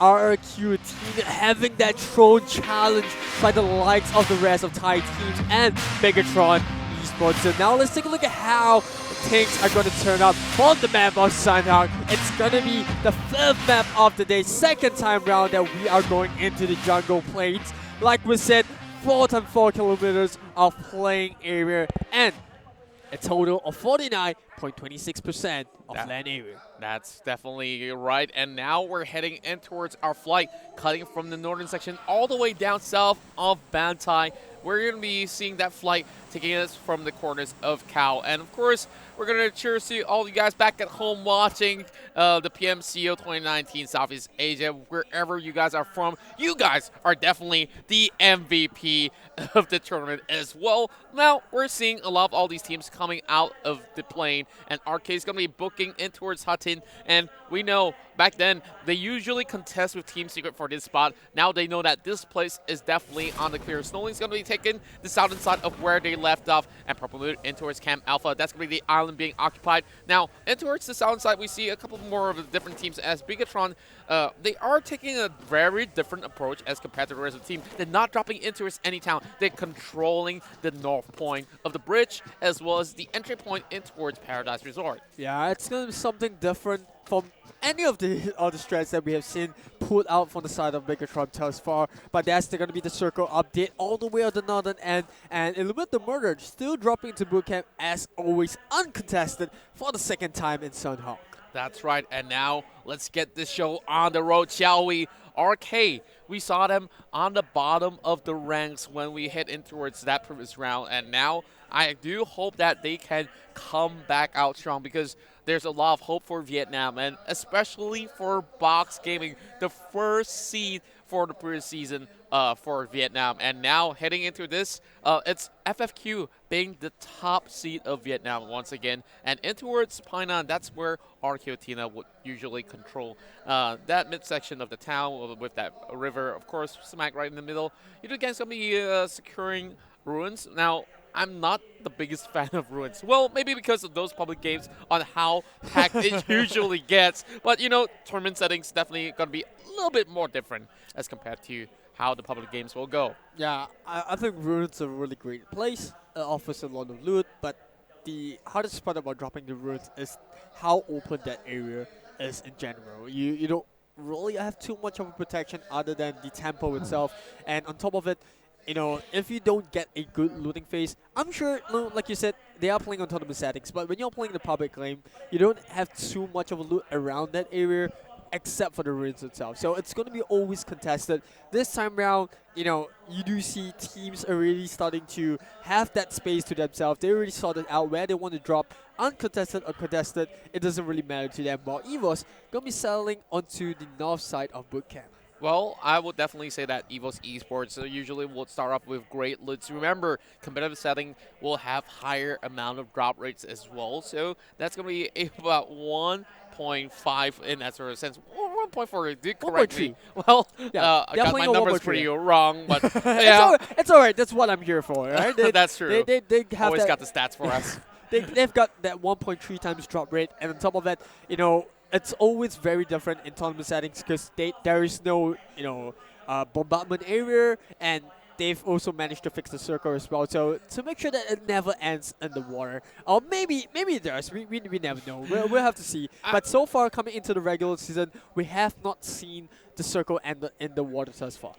RRQ team having that throne challenge by the likes of the rest of Thai teams and Bigetron Esports. So now let's take a look at how things are going to turn up on the map of Sanhok. It's going to be the 5th map of the day, 2nd time round that we are going into the jungle plains. Like we said, 4 times 4 kilometers of playing area and a total of 49.26% of land area. That's definitely right. And now we're heading in towards our flight, cutting from the northern section all the way down south of Bantai. We're going to be seeing that flight taking us from the corners of Khao. And of course, we're going to cheers to all you guys back at home watching the PMCO 2019 Southeast Asia, wherever you guys are from. You guys are definitely the MVP of the tournament as well. Now, we're seeing a lot of all these teams coming out of the plane, and RK is going to be booking in towards Hatin. And we know back then, they usually contest with Team Secret for this spot. Now they know that this place is definitely on the clear. Snowling's going to be taking the southern side of where they left off, and Purple Moon in towards Camp Alpha. That's going to be the island being occupied. Now, in towards the southern side, we see a couple more of the different teams as Bigetron. They are taking a very different approach as compared to the rest of the team. They're not dropping into any town. They're controlling the north point of the bridge as well as the entry point in towards Paradise Resort. Yeah, it's going to be something different from any of the other strats that we have seen put out from the side of Bigetron thus far. But that's going to be the circle update all the way on the northern end. And Illuminate the Murder still dropping into bootcamp as always, uncontested for the 2nd time in Sanhok. That's right. And now let's get this show on the road, shall we? RK, we saw them on the bottom of the ranks when we head in towards that previous round. And now I do hope that they can come back out strong because there's a lot of hope for Vietnam, and especially for Box Gaming, the first seed for the previous season for Vietnam. And now heading into this, it's FFQ being the top seed of Vietnam once again. And in towards Painan, that's where RRQ.ATHENA would usually control that midsection of the town with that river, of course, smack right in the middle. Yoodo Gank's going to be securing ruins. Now, I'm not the biggest fan of Ruins. Well, maybe because of those public games on how packed it usually gets. But, you know, tournament settings definitely going to be a little bit more different as compared to how the public games will go. Yeah, I think Ruins a really great place. It offers a lot of loot, but the hardest part about dropping the Ruins is how open that area is in general. You don't really have too much of a protection other than the tempo itself. And on top of it, you know, if you don't get a good looting phase, I'm sure, like you said, they are playing on tournament settings, but when you're playing the public game, you don't have too much of a loot around that area except for the ruins itself. So it's going to be always contested. This time around, you know, you do see teams already starting to have that space to themselves. They already sorted out where they want to drop. Uncontested or contested, it doesn't really matter to them. While EVOS going to be settling onto the north side of bootcamp. Well, I would definitely say that EVOS Esports usually will start off with great loots. Remember, competitive setting will have higher amount of drop rates as well. So that's going to be about 1.5 in that sort of sense. 1.4, did correct me. Well, yeah, I got my numbers pretty wrong, but yeah. It's all right. That's what I'm here for, right? That's true. They have always that got the stats for us. They've got that 1.3 times drop rate, and on top of that, you know, it's always very different in tournament settings because there is no, you know, bombardment area, and they've also managed to fix the circle as well. So to make sure that it never ends in the water, or maybe it does. We never know. We'll have to see. But so far, coming into the regular season, we have not seen the circle end in the water thus far.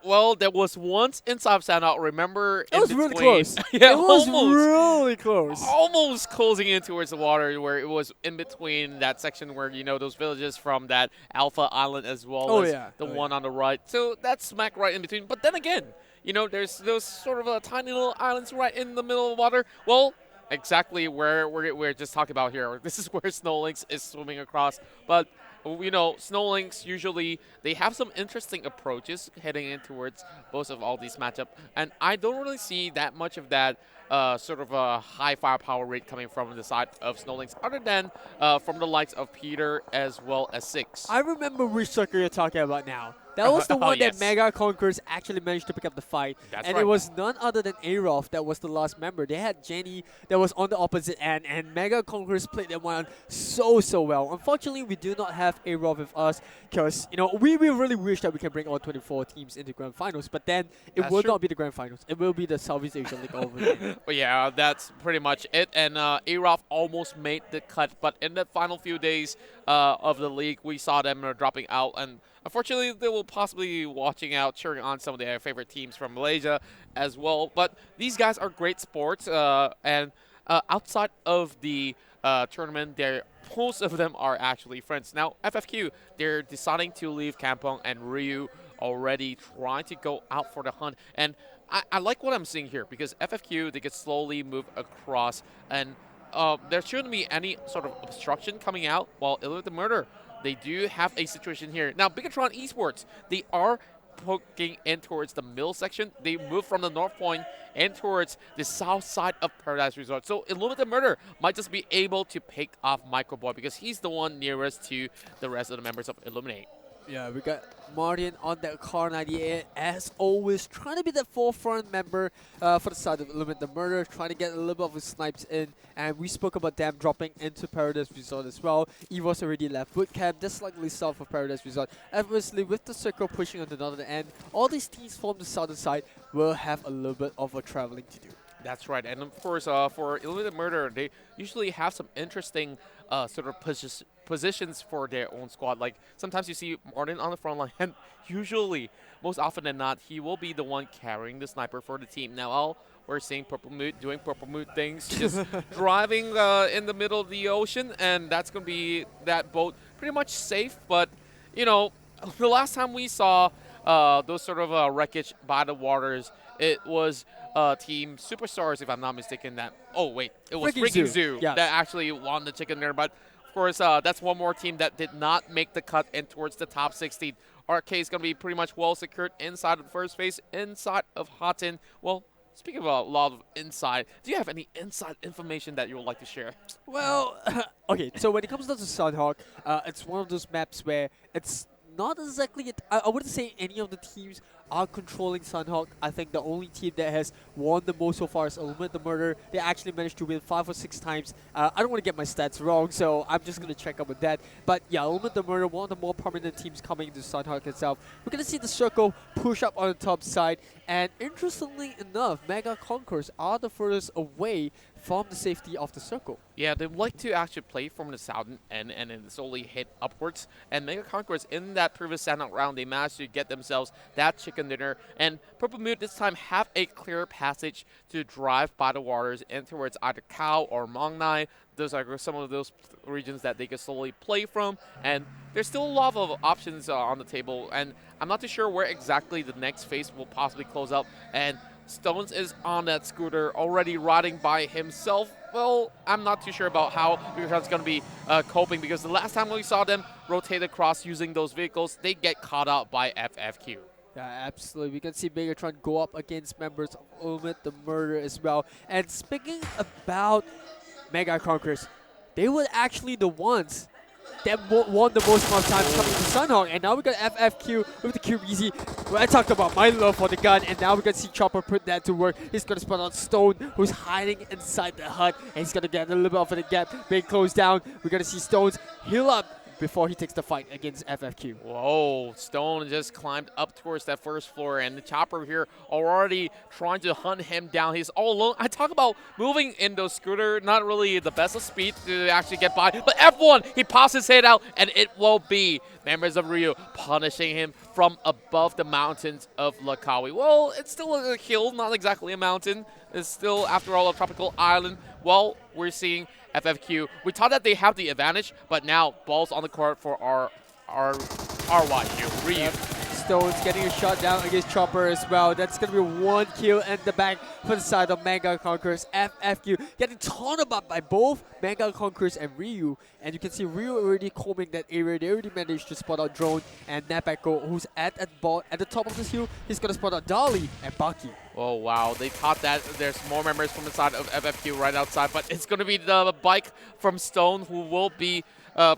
Well, there was once inside Sanhok, remember? It was really close. Yeah, it was almost, really close. Almost closing in towards the water, where it was in between that section where, you know, those villages from that Alpha Island as well as the one on the right. So that's smack right in between. But then again, you know, there's those sort of tiny little islands right in the middle of the water. Well, exactly where we're just talking about here. This is where SnowLynx is swimming across. But you know, SnowLynx usually, they have some interesting approaches heading in towards both of all these matchups. And I don't really see that much of that sort of a high firepower rate coming from the side of SnowLynx, other than from the likes of Peter as well as Six. I remember which circle you're talking about now. That was the one that Mega Conquerors actually managed to pick up the fight. That's and right. It was none other than Arof that was the last member. They had Jenny that was on the opposite end, and Mega Conquerors played that one so well. Unfortunately, we do not have Arof with us because, you know, we really wish that we can bring all 24 teams into Grand Finals, but then it will not be the Grand Finals. It will be the Southeast Asian League over there. But yeah, that's pretty much it. And Arof almost made the cut, but in the final few days of the league, we saw them dropping out, and unfortunately, they will possibly be watching out, cheering on some of their favorite teams from Malaysia as well. But these guys are great sports, and outside of the tournament, most of them are actually friends. Now, FFQ, they're deciding to leave Kampong, and Ryu already trying to go out for the hunt. And I like what I'm seeing here, because FFQ, they can slowly move across, and there shouldn't be any sort of obstruction coming out, while ILLUMINATE Murder, they do have a situation here. Now, Bigetron Esports, they are poking in towards the middle section. They move from the north point in towards the south side of Paradise Resort. So ILLUMINATE Murder might just be able to pick off Microboy because he's the one nearest to the rest of the members of ILLUMINATE. Yeah, we got Martin on that car 98, as always, trying to be the forefront member for the side of ILLUMINATE Murder, trying to get a little bit of his snipes in, and we spoke about them dropping into Paradise Resort as well. EVOS already left bootcamp, just slightly south of Paradise Resort. Obviously, with the circle pushing on the northern end, all these teams from the southern side will have a little bit of a traveling to do. That's right, and of course, for ILLUMINATE Murder, they usually have some interesting sort of positions for their own squad. Like, sometimes you see Martin on the front line, and usually, most often than not, he will be the one carrying the sniper for the team. Now, we're seeing Purple Mood doing Purple Mood things, just driving in the middle of the ocean, and that's going to be that boat pretty much safe. But, you know, the last time we saw those sort of wreckage by the waters, it was Team Superstars, if I'm not mistaken. That it was Freaking Zoo yes. that actually won the chicken dinner. But of course, that's one more team that did not make the cut in towards the top 16. RK is going to be pretty much well secured inside of the first phase, inside of Hotten. Well, speaking about a lot of inside, do you have any inside information that you would like to share? Well, okay, so when it comes down to Sanhok, it's one of those maps where it's not exactly, I wouldn't say any of the teams are controlling Sanhok. I think the only team that has won the most so far is ILLUMINATE the Murder. They actually managed to win 5 or 6 times. I don't want to get my stats wrong, so I'm just going to check up with that. But yeah, ILLUMINATE the Murder, one of the more prominent teams coming into Sanhok itself. We're going to see the circle push up on the top side. And interestingly enough, Mega Conquerors are the furthest away from the safety of the circle. Yeah, they like to actually play from the southern end and then slowly hit upwards. And Mega Conquerors in that previous Sanhok round, they managed to get themselves that chicken dinner. And Purple Mood this time have a clear passage to drive by the waters in towards either Khao or Mong Nai. Those are some of those regions that they can slowly play from. And there's still a lot of options on the table. And I'm not too sure where exactly the next phase will possibly close up. And Stones is on that scooter, already riding by himself. Well, I'm not too sure about how Bigetron's going to be coping, because the last time we saw them rotate across using those vehicles, they get caught out by FFQ. Yeah, absolutely. We can see Bigetron go up against members of ILLUMINATE the Murder as well. And speaking about Mega Conquerors, they were actually the ones that won the most amount of times coming to Sanhok, and now we got FFQ with the QBZ. Well, I talked about my love for the gun, and now we can see Chopper put that to work. He's gonna spot out Stone, who's hiding inside the hut, and he's gonna get a little bit of the gap being closed down. We're gonna see Stones heal up before he takes the fight against FFQ. Whoa, Stone just climbed up towards that first floor, and the Chopper here already trying to hunt him down. He's all alone. I talk about moving in those scooter, not really the best of speed to actually get by, but F1, he pops his head out, and it will be members of Rio punishing him from above the mountains of Lakawi. Well, it's still a hill, not exactly a mountain. It's still, after all, a tropical island. Well, we're seeing FFQ. We thought that they have the advantage, but now balls on the court for our RYU, Ryu. Stones getting a shot down against Chopper as well. That's going to be 1 kill in the back for the side of Mega Conquerors. FFQ getting torn apart by both Mega Conquerors and Ryu. And you can see Ryu already combing that area. They already managed to spot out Drone and Napako, who's at the top of this hill. He's going to spot out Dali and Baki. Oh, wow. They thought that there's more members from the side of FFQ right outside, but it's going to be the bike from Stone, who will be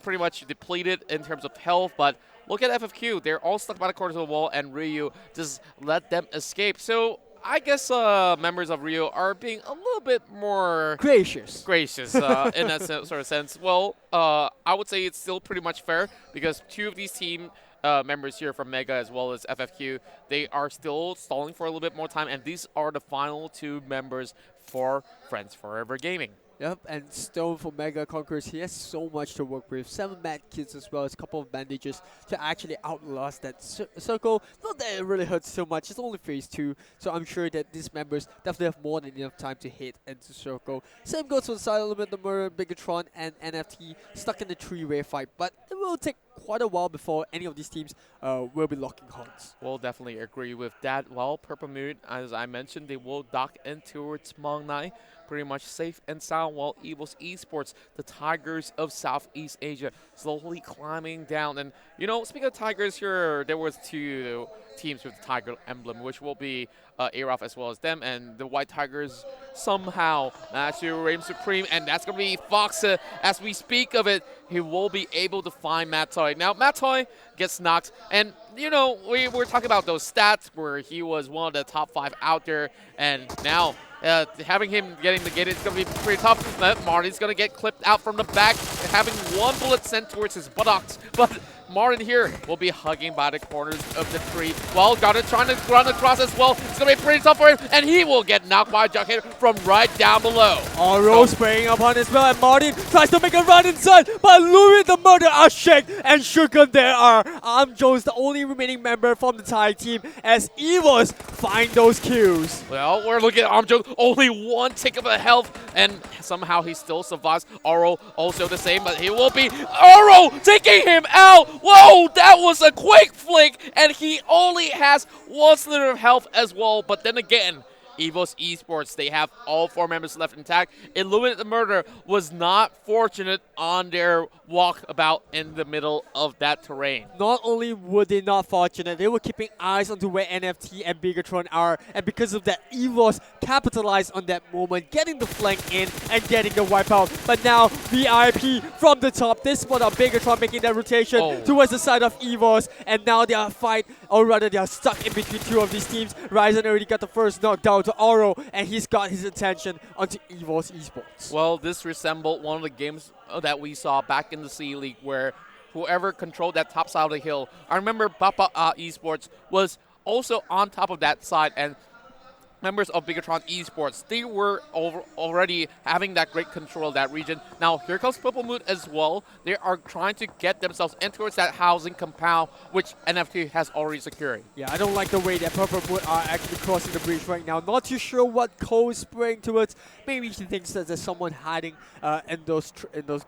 pretty much depleted in terms of health. But look at FFQ. They're all stuck by the corners of the wall, and Ryu just let them escape. So I guess members of Rio are being a little bit more gracious in that sort of sense. Well, I would say it's still pretty much fair, because 2 of these team members here from Mega as well as FFQ, they are still stalling for a little bit more time, and these are the final 2 members for Friends Forever Gaming. Yep, and Stone for Mega Conquerors, he has so much to work with. 7 mad kits as well as a couple of bandages to actually outlast that circle. Not that it really hurts so much, it's only phase 2, so I'm sure that these members definitely have more than enough time to hit into circle. Same goes for the side element, the Murder, Bigetron, and NFT stuck in the 3-way fight, but it will take quite a while before any of these teams will be locking horns. We'll definitely agree with that. Well, Purple Moon, as I mentioned, they will dock in towards Mong Nai, pretty much safe and sound, while EVOS Esports, the Tigers of Southeast Asia, slowly climbing down. And, you know, speaking of Tigers here, there was 2 teams with the Tiger emblem, which will be Arof as well as them, and the White Tigers somehow managed to reign supreme, and that's going to be Fox. As we speak of it, he will be able to find Matoy. Now, Matoy gets knocked, and, you know, we were talking about those stats where he was one of the top 5 out there, and now having him getting negated is going to be pretty tough. Martin's going to get clipped out from the back, having 1 bullet sent towards his buttocks, but Martin here will be hugging by the corners of the tree. Well, Garnet trying to run across as well. It's going to be pretty tough for him, and he will get knocked by a Jughead from right down below. Oro spraying upon as well, and Martin tries to make a run inside, but ILLUMINATE the Murder are shaked and shooken. There are Jones, the only remaining member from the Thai team, as EVOS find those kills. Well, we're looking at Jones, only 1 tick of a health, and somehow he still survives. Oro also the same, but he will be Oro taking him out. Whoa, that was a quick flick, and he only has 1 slither of health as well. But then again, EVOS Esports, they have all 4 members left intact. Illuminate the Murder was not fortunate on their walkabout in the middle of that terrain. Not only were they not fortunate, they were keeping eyes onto where NFT and Bigetron are, and because of that, EVOS capitalized on that moment, getting the flank in and getting the wipeout. But now, VIP from the top, this one of Bigetron making that rotation towards the side of EVOS, and now they are they are stuck in between 2 of these teams. Ryzen already got the first knockdown to Oro, and he's got his attention onto EVOS Esports. Well, this resembled one of the games that we saw back in the C League where whoever controlled that top side of the hill, I remember Papa Esports was also on top of that side, and members of Bigetron Esports, they were already having that great control of that region. Now, here comes Purple Moon as well. They are trying to get themselves in towards that housing compound, which NFT has already secured. Yeah, I don't like the way that Purple Moon are actually crossing the bridge right now. Not too sure what Cole is spraying towards. Maybe he thinks that there's someone hiding in those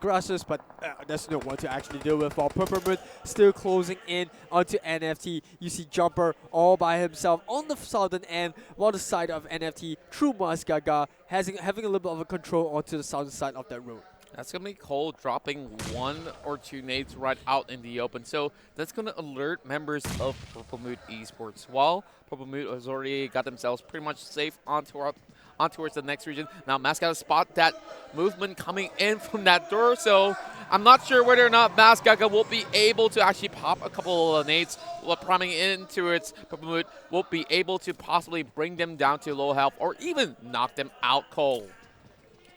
grasses, but there's no one to actually deal with. While Purple Moon still closing in onto NFT. You see Jumper all by himself on the southern end, while the side of NFT, through Masgaga, having a little bit of a control onto the southern side of that road. That's going to be Cole dropping 1 or 2 nades right out in the open. So that's going to alert members of Purple Mood Esports. While Purple Mood has already got themselves pretty much safe on towards the next region. Now Masgaga spot that movement coming in from that door. So I'm not sure whether or not Masgaga will be able to actually pop a couple of nades while priming into its Purple Mood, will be able to possibly bring them down to low health or even knock them out cold.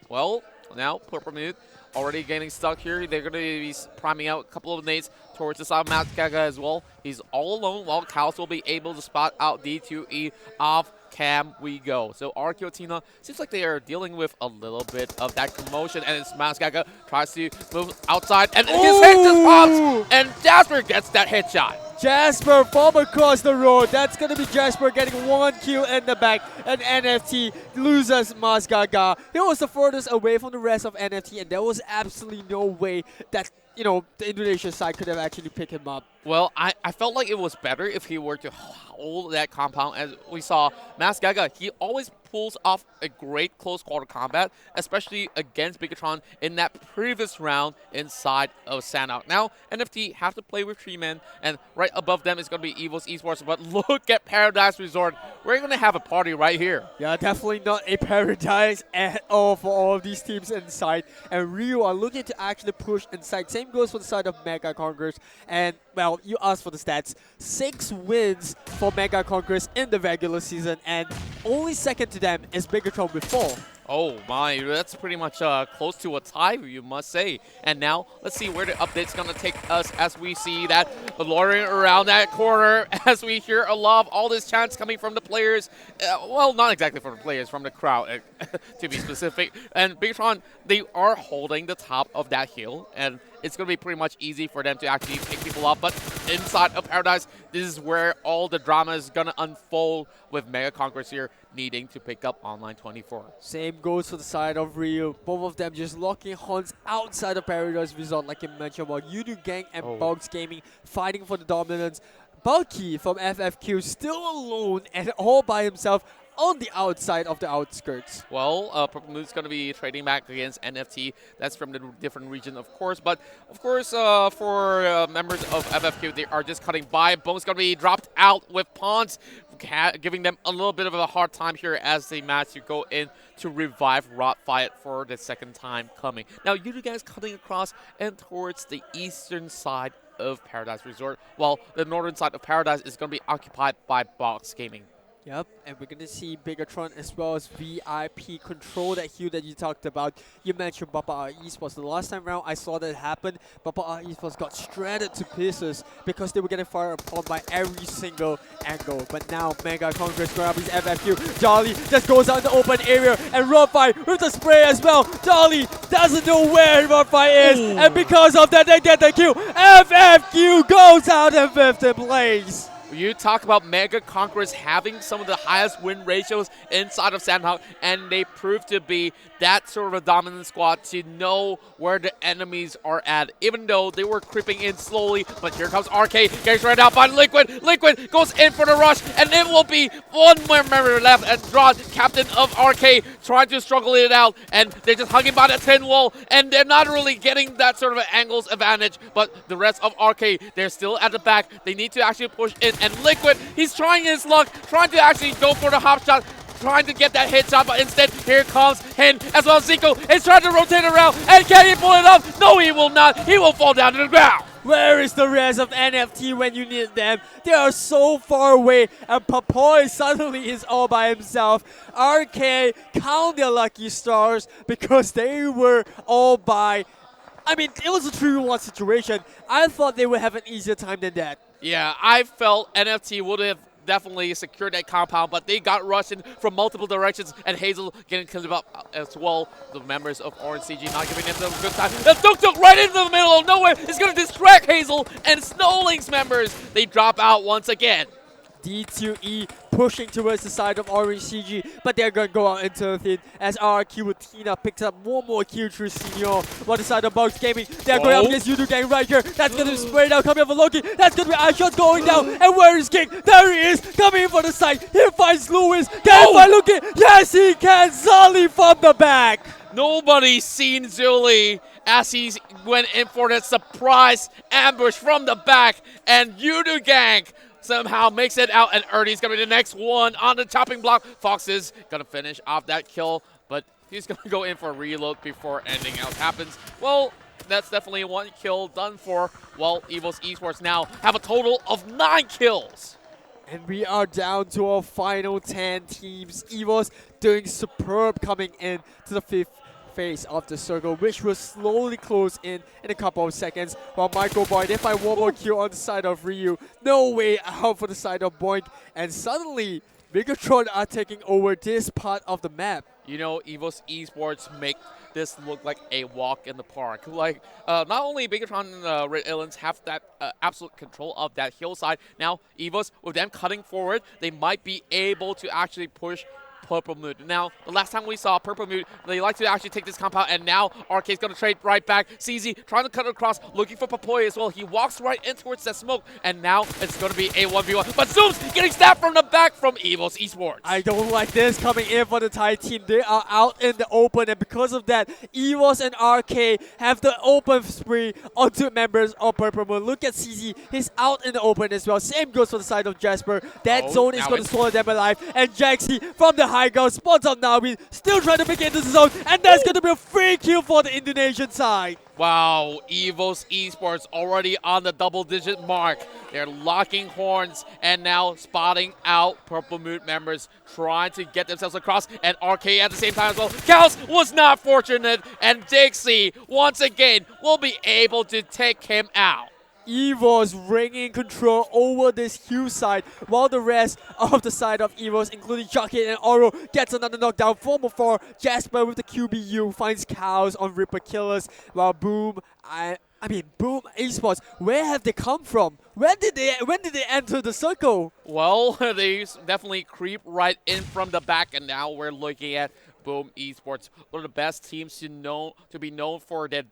Well, now Purple Mood already getting stuck here. They're going to be priming out a couple of nades towards the side of Masgaga as well. He's all alone while Kaos will be able to spot out D2E off cam we go. So RRQ.ATHENA seems like they are dealing with a little bit of that commotion, and it's Masgaga tries to move outside, and his head just pops, and Jasper gets that headshot. Jasper from across the road. That's going to be Jasper getting 1 kill in the back, and NFT loses Masgaga. He was the furthest away from the rest of NFT, and there was absolutely no way that, you know, the Indonesian side could have actually picked him up. Well, I felt like it was better if he were to hold that compound. As we saw, Masgaga, he always pulls off a great close quarter combat, especially against Bigetron in that previous round inside of Sanhok. Now, NFT have to play with 3 men, and right above them is going to be EVOS Esports. But look at Paradise Resort. We're going to have a party right here. Yeah, definitely not a paradise at all for all of these teams inside. And Rio are looking to actually push inside. Same goes for the side of Mega Conquerors. And, well, you asked for the stats. 6 wins for Mega Conquerors in the regular season, and only second to them is Bigetron with 4. Oh my, that's pretty much close to a tie, you must say. And now, let's see where the update's going to take us as we see that loitering around that corner, as we hear a lot of all this chants coming from the players. Well, not exactly from the players, from the crowd, to be specific. And Bigetron, they are holding the top of that hill, and it's going to be pretty much easy for them to actually pick people up. But inside of Paradise, this is where all the drama is going to unfold, with Mega Conquerors here needing to pick up Online 24. Same goes for the side of Rio. Both of them just locking horns outside of Paradise Resort, like you mentioned, while Yoodo Gank and Pubg Gaming fighting for the dominance. Bulky from FFQ still alone and all by himself on the outside of the outskirts. Well, Purple Moon's going to be trading back against NFT. That's from the different region, of course. But, of course, for members of FFQ, they are just cutting by. Bone's going to be dropped out with Pawns, giving them a little bit of a hard time here as they manage to go in to revive Rotfight for the second time coming. Now, you guys cutting across and towards the eastern side of Paradise Resort, while the northern side of Paradise is going to be occupied by Box Gaming. Yep, and we're going to see Bigetron as well as VIP control that hue that you talked about. You mentioned Bapa Esports. The last time around I saw that happen, Bapa Esports got shredded to pieces because they were getting fired upon by every single angle. But now Mega Conquerors grab his FFQ. Jolly just goes out in the open area, and Rotfight with the spray as well. Jolly doesn't know where Rotfight is, and because of that they get the kill. FFQ goes out in 5th place. You talk about Mega Conquerors having some of the highest win ratios inside of Sanhok, and they prove to be that sort of a dominant squad to know where the enemies are at, even though they were creeping in slowly. But here comes RK, gets right out by Liquid. Liquid goes in for the rush, and it will be one more member left. And Rod, captain of RK, trying to struggle it out, and they're just hugging by the tin wall, and they're not really getting that sort of an angles advantage. But the rest of RK, they're still at the back. They need to actually push in, and Liquid, he's trying his luck, trying to actually go for the hop shot, trying to get that hit shot, but instead, here comes Hin, as well as Zico is trying to rotate around, and can he pull it off? No, he will not. He will fall down to the ground. Where is the rest of NFT when you need them? They are so far away, and Papoy suddenly is all by himself. RK count their lucky stars because they were all by. I mean, it was a 3-1 situation. I thought they would have an easier time than that. Yeah, I felt NFT would have definitely secured that compound, but they got rushed in from multiple directions, and Hazel getting killed up as well. The members of Orange CG not giving them a good time. The Tuk right into the middle of nowhere is going to distract Hazel, and Snowlink's members, they drop out once again. D2E pushing towards the side of Orange CG, but they're going to go out into the thin as RRQ.ATHENA picks up one more kill through Senior. While the side of Bugs Gaming, they're going up against Yoodo Gank right here. That's going to spray down, coming up for Loki. That's going to be eye shots going down. And where is King? There he is, coming in for the side. He finds Lewis. Can he find Loki? Yes, he can. Zali from the back. Nobody's seen Zuli as he went in for that surprise ambush from the back, and Yoodo Gank somehow makes it out, and Ernie's going to be the next one on the chopping block. Fox is going to finish off that kill, but he's going to go in for a reload before anything else happens. Well, that's definitely one kill done for. Well, EVOS Esports now have a total of 9 kills. And we are down to our final 10 teams. EVOS doing superb coming in to the 5th phase of the circle, which will slowly close in a couple of seconds. While Michael Boy, they find one more kill on the side of Ryu. No way out for the side of Boink. And suddenly, Bigetron are taking over this part of the map. You know, EVOS Esports make this look like a walk in the park. Like, not only Bigetron and Red Aliens have that absolute control of that hillside, now EVOS, with them cutting forward, they might be able to actually push Purple Mood. Now, the last time we saw Purple Mood, they like to actually take this compound, and now RK's going to trade right back. CZ trying to cut across, looking for Papoy as well. He walks right in towards that smoke, and now it's going to be a 1v1. But Zoom's getting stabbed from the back from EVOS Esports. I don't like this coming in for the Thai team. They are out in the open, and because of that, EVOS and RK have the open spree onto members of Purple Moon. Look at CZ. He's out in the open as well. Same goes for the side of Jasper. That zone is going to swallow them alive. And Jaxi from the high ground spots on Navi, still trying to make it into the zone, and that's going to be a free kill for the Indonesian side. Wow, EVOS Esports already on the double-digit mark. They're locking horns and now spotting out Purple Mood members, trying to get themselves across, and RK at the same time as well. Gauss was not fortunate, and Dixie, once again, will be able to take him out. EVOS ringing control over this huge side, while the rest of the side of EVOS, including Jockey and Oro, gets another knockdown. 4-4. Jasper with the QBU finds cows on ReaperKillers, while Boom Esports, where have they come from? When did they enter the circle? Well, they definitely creep right in from the back, and now we're looking at Boom Esports, one of the best teams to be known for their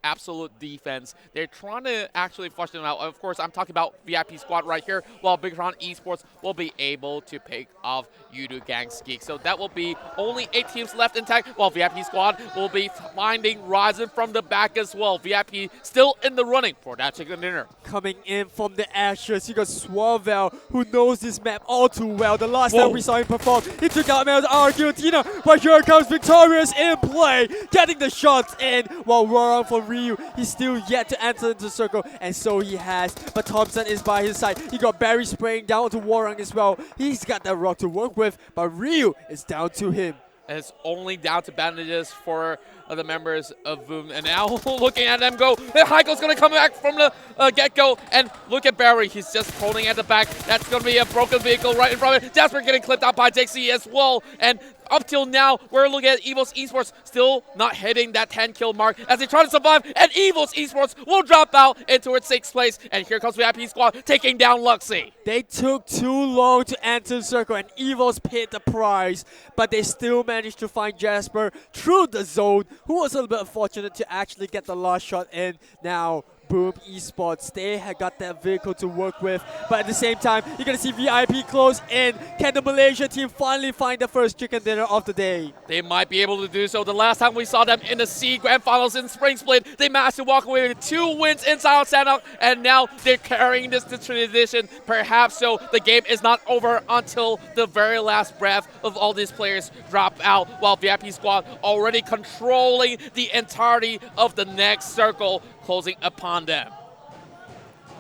absolute defense. They're trying to actually flush them out. Of course, I'm talking about VIP squad right here, while Bigetron Esports will be able to pick off Yoodo Gank's geek. So that will be only 8 teams left intact, while VIP squad will be finding Ryzen from the back as well. VIP still in the running for that chicken dinner. Coming in from the ashes, you got Swavel, who knows this map all too well. The last time we saw him perform, he took out RRQ.ATHENA, but here comes Victorious in play, getting the shots in, while Warang for Ryu, he's still yet to enter into the circle, and so he has. But Thompson is by his side. He got Barry spraying down to Warang as well. He's got that rock to work with, but Ryu is down to him. And it's only down to bandages for the members of Boom. And now looking at them go, Heiko's going to come back from the get-go. And look at Barry. He's just holding at the back. That's going to be a broken vehicle right in front of it. Jasper getting clipped out by Dixie as well. And up till now, we're looking at EVOS Esports still not hitting that 10-kill mark as they try to survive, and EVOS Esports will drop out into its 6th place. And here comes VIP Squad taking down Luxy. They took too long to enter the circle, and EVOS paid the price, but they still managed to find Jasper through the zone, who was a little bit unfortunate to actually get the last shot in. Now, Boom Esports, they have got that vehicle to work with, but at the same time, you're going to see VIP close in. Can the Malaysia team finally find the first chicken dinner of the day? They might be able to do so. The last time we saw them in the C Grand Finals in Spring Split, they managed to walk away with 2 wins inside of Sanhok, and now they're carrying this to tradition. Perhaps so, the game is not over until the very last breath of all these players drop out, while VIP Squad already controlling the entirety of the next circle, closing upon them.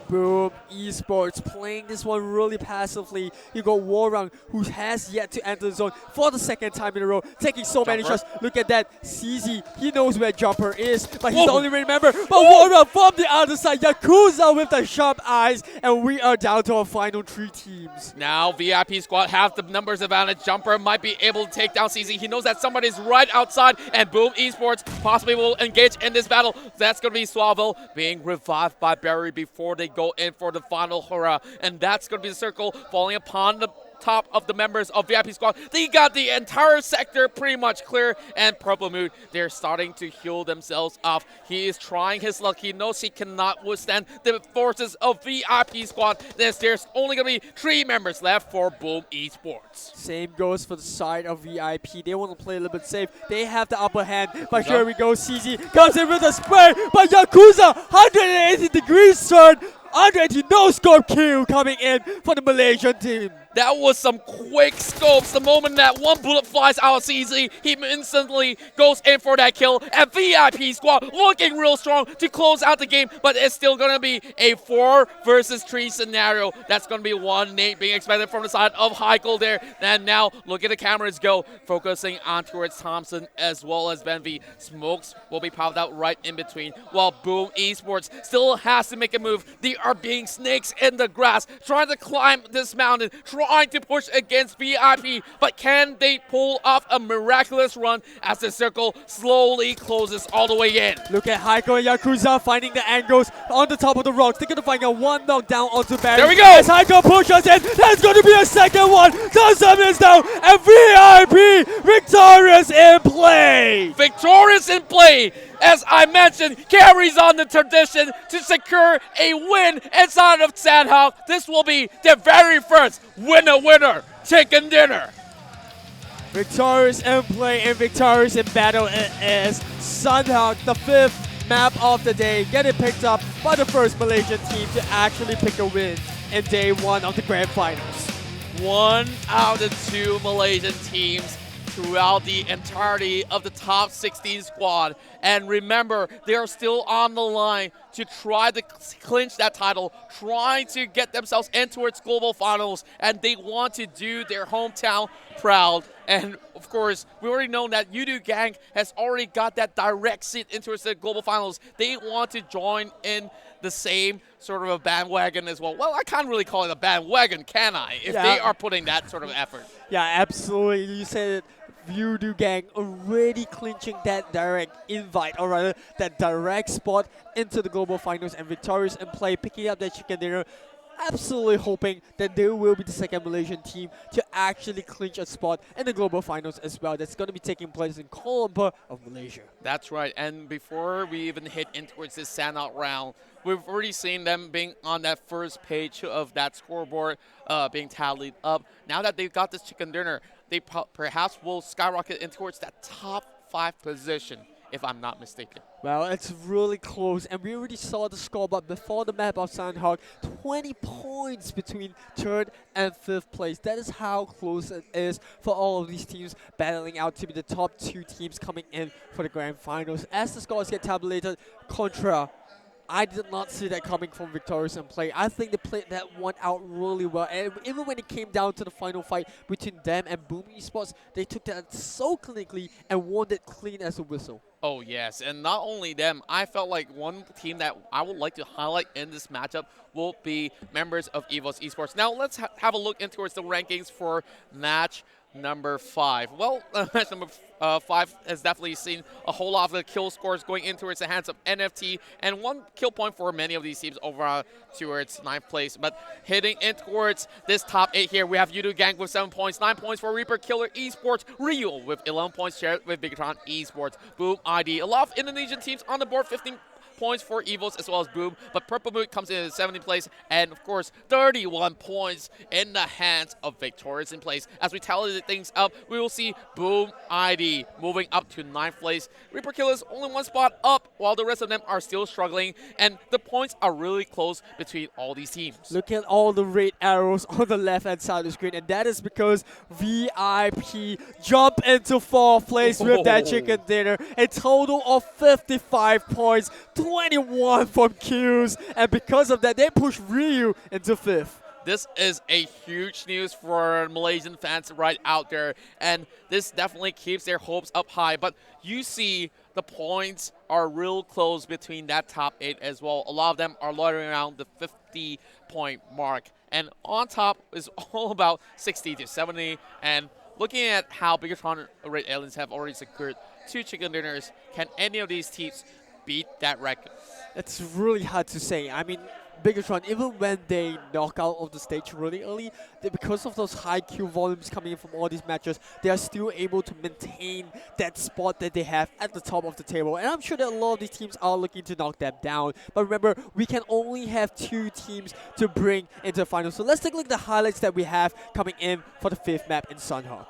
Boom Esports playing this one really passively. You got Warang, who has yet to enter the zone for the 2nd time in a row, taking so many shots. Look at that. CZ, he knows where Jumper is, but he's the only member. But Warang from the other side, Yakuza with the sharp eyes, and we are down to our final 3 teams. Now VIP Squad have the numbers advantage. Jumper might be able to take down CZ. He knows that somebody's right outside, and Boom Esports possibly will engage in this battle. That's going to be Swaville being revived by Barry before they go in for the final hurrah, and that's going to be the circle falling upon the top of the members of VIP Squad. They got the entire sector pretty much clear, and Purple Mood, they're starting to heal themselves up. He is trying his luck. He knows he cannot withstand the forces of VIP Squad. There's only going to be 3 members left for Boom Esports. Same goes for the side of VIP. They want to play a little bit safe. They have the upper hand, but here we go. CZ comes in with a spray, but Yakuza 180 degrees turn. 180 no-scope kill coming in for the Malaysian team. That was some quick scopes. The moment that one bullet flies out of CZ, he instantly goes in for that kill. And VIP Squad looking real strong to close out the game, but it's still going to be a 4 versus 3 scenario. That's going to be one nade being expected from the side of Heikel there. And now look at the cameras go, focusing on towards Thompson as well as Benvi. Smokes will be popped out right in between, while Boom Esports still has to make a move. They are being snakes in the grass, trying to climb this mountain, trying to push against VIP, but can they pull off a miraculous run as the circle slowly closes all the way in? Look at Heiko and Yakuza finding the angles on the top of the rocks. They're going to find a 1 knockdown onto Barry. There we go! As Heiko pushes in, there's going to be a second one. Dustin is down, and VIP victorious in play. Victorious in play, as I mentioned, carries on the tradition to secure a win inside of Sanhok. This will be their very first winner chicken dinner. Victorious in play and victorious in battle it is. Sanhok, the 5th map of the day, getting picked up by the first Malaysian team to actually pick a win in day 1 of the Grand Finals. 1 out of 2 Malaysian teams throughout the entirety of the top 16 squad. And remember, they are still on the line to try to clinch that title, trying to get themselves into its global finals, and they want to do their hometown proud. And of course, we already know that Yoodo Gank has already got that direct seat into the global finals. They want to join in the same sort of a bandwagon as well. Well, I can't really call it a bandwagon, can I? If they are putting that sort of effort. Yeah, absolutely. You said it. Yoodo Gank already clinching that direct invite, or rather that direct spot into the global finals, and victorious in play, picking up that chicken dinner. Absolutely hoping that they will be the second Malaysian team to actually clinch a spot in the global finals as well. That's going to be taking place in Kuala Lumpur of Malaysia. That's right. And before we even hit in towards this Sanhok round, we've already seen them being on that first page of that scoreboard, being tallied up. Now that they've got this chicken dinner, they perhaps will skyrocket in towards that top 5 position, if I'm not mistaken. Well, it's really close, and we already saw the scoreboard before the map of Sanhok. 20 points between 3rd and 5th place. That is how close it is for all of these teams battling out to be the top 2 teams coming in for the Grand Finals. As the scores get tabulated, Conqueror, I did not see that coming from Victorious in play. I think they played that one out really well. And even when it came down to the final fight between them and Boom Esports, they took that so clinically and won it clean as a whistle. Oh, yes. And not only them, I felt like one team that I would like to highlight in this matchup will be members of EVOS Esports. Now, let's have a look in towards the rankings for match number 5. Well, match number 5 has definitely seen a whole lot of the kill scores going in towards the hands of NFT, and 1 kill point for many of these teams over towards 9th place. But heading in towards this top 8 here, we have Yoodo Gank with 7 points, 9 points for ReaperKiller Esports, Rio with 11 points shared with Bigetron Esports, Boom ID. A lot of Indonesian teams on the board, 15 points for EVOS as well as Boom, but Purple Mood comes in at 70th place, and of course 31 points in the hands of Victorious in place. As we tally things up, we will see Boom ID moving up to 9th place. ReaperKiller is only 1 spot up, while the rest of them are still struggling, and the points are really close between all these teams. Look at all the red arrows on the left-hand side of the screen, and that is because VIP jump into 4th place with that chicken dinner. A total of 55 points, 21 from Qs, and because of that, they push Ryu into 5th. This is a huge news for Malaysian fans right out there, and this definitely keeps their hopes up high. But you see the points are real close between that top 8 as well. A lot of them are loitering around the 50-point mark. And on top is all about 60 to 70. And looking at how Bigetron Red Aliens have already secured 2 chicken dinners, can any of these teams beat that record? It's really hard to say. I mean, Bigetron, even when they knock out of the stage really early, because of those high kill volumes coming in from all these matches, they are still able to maintain that spot that they have at the top of the table. And I'm sure that a lot of these teams are looking to knock them down. But remember, we can only have 2 teams to bring into the final. So let's take a look at the highlights that we have coming in for the 5th map in Sanhok.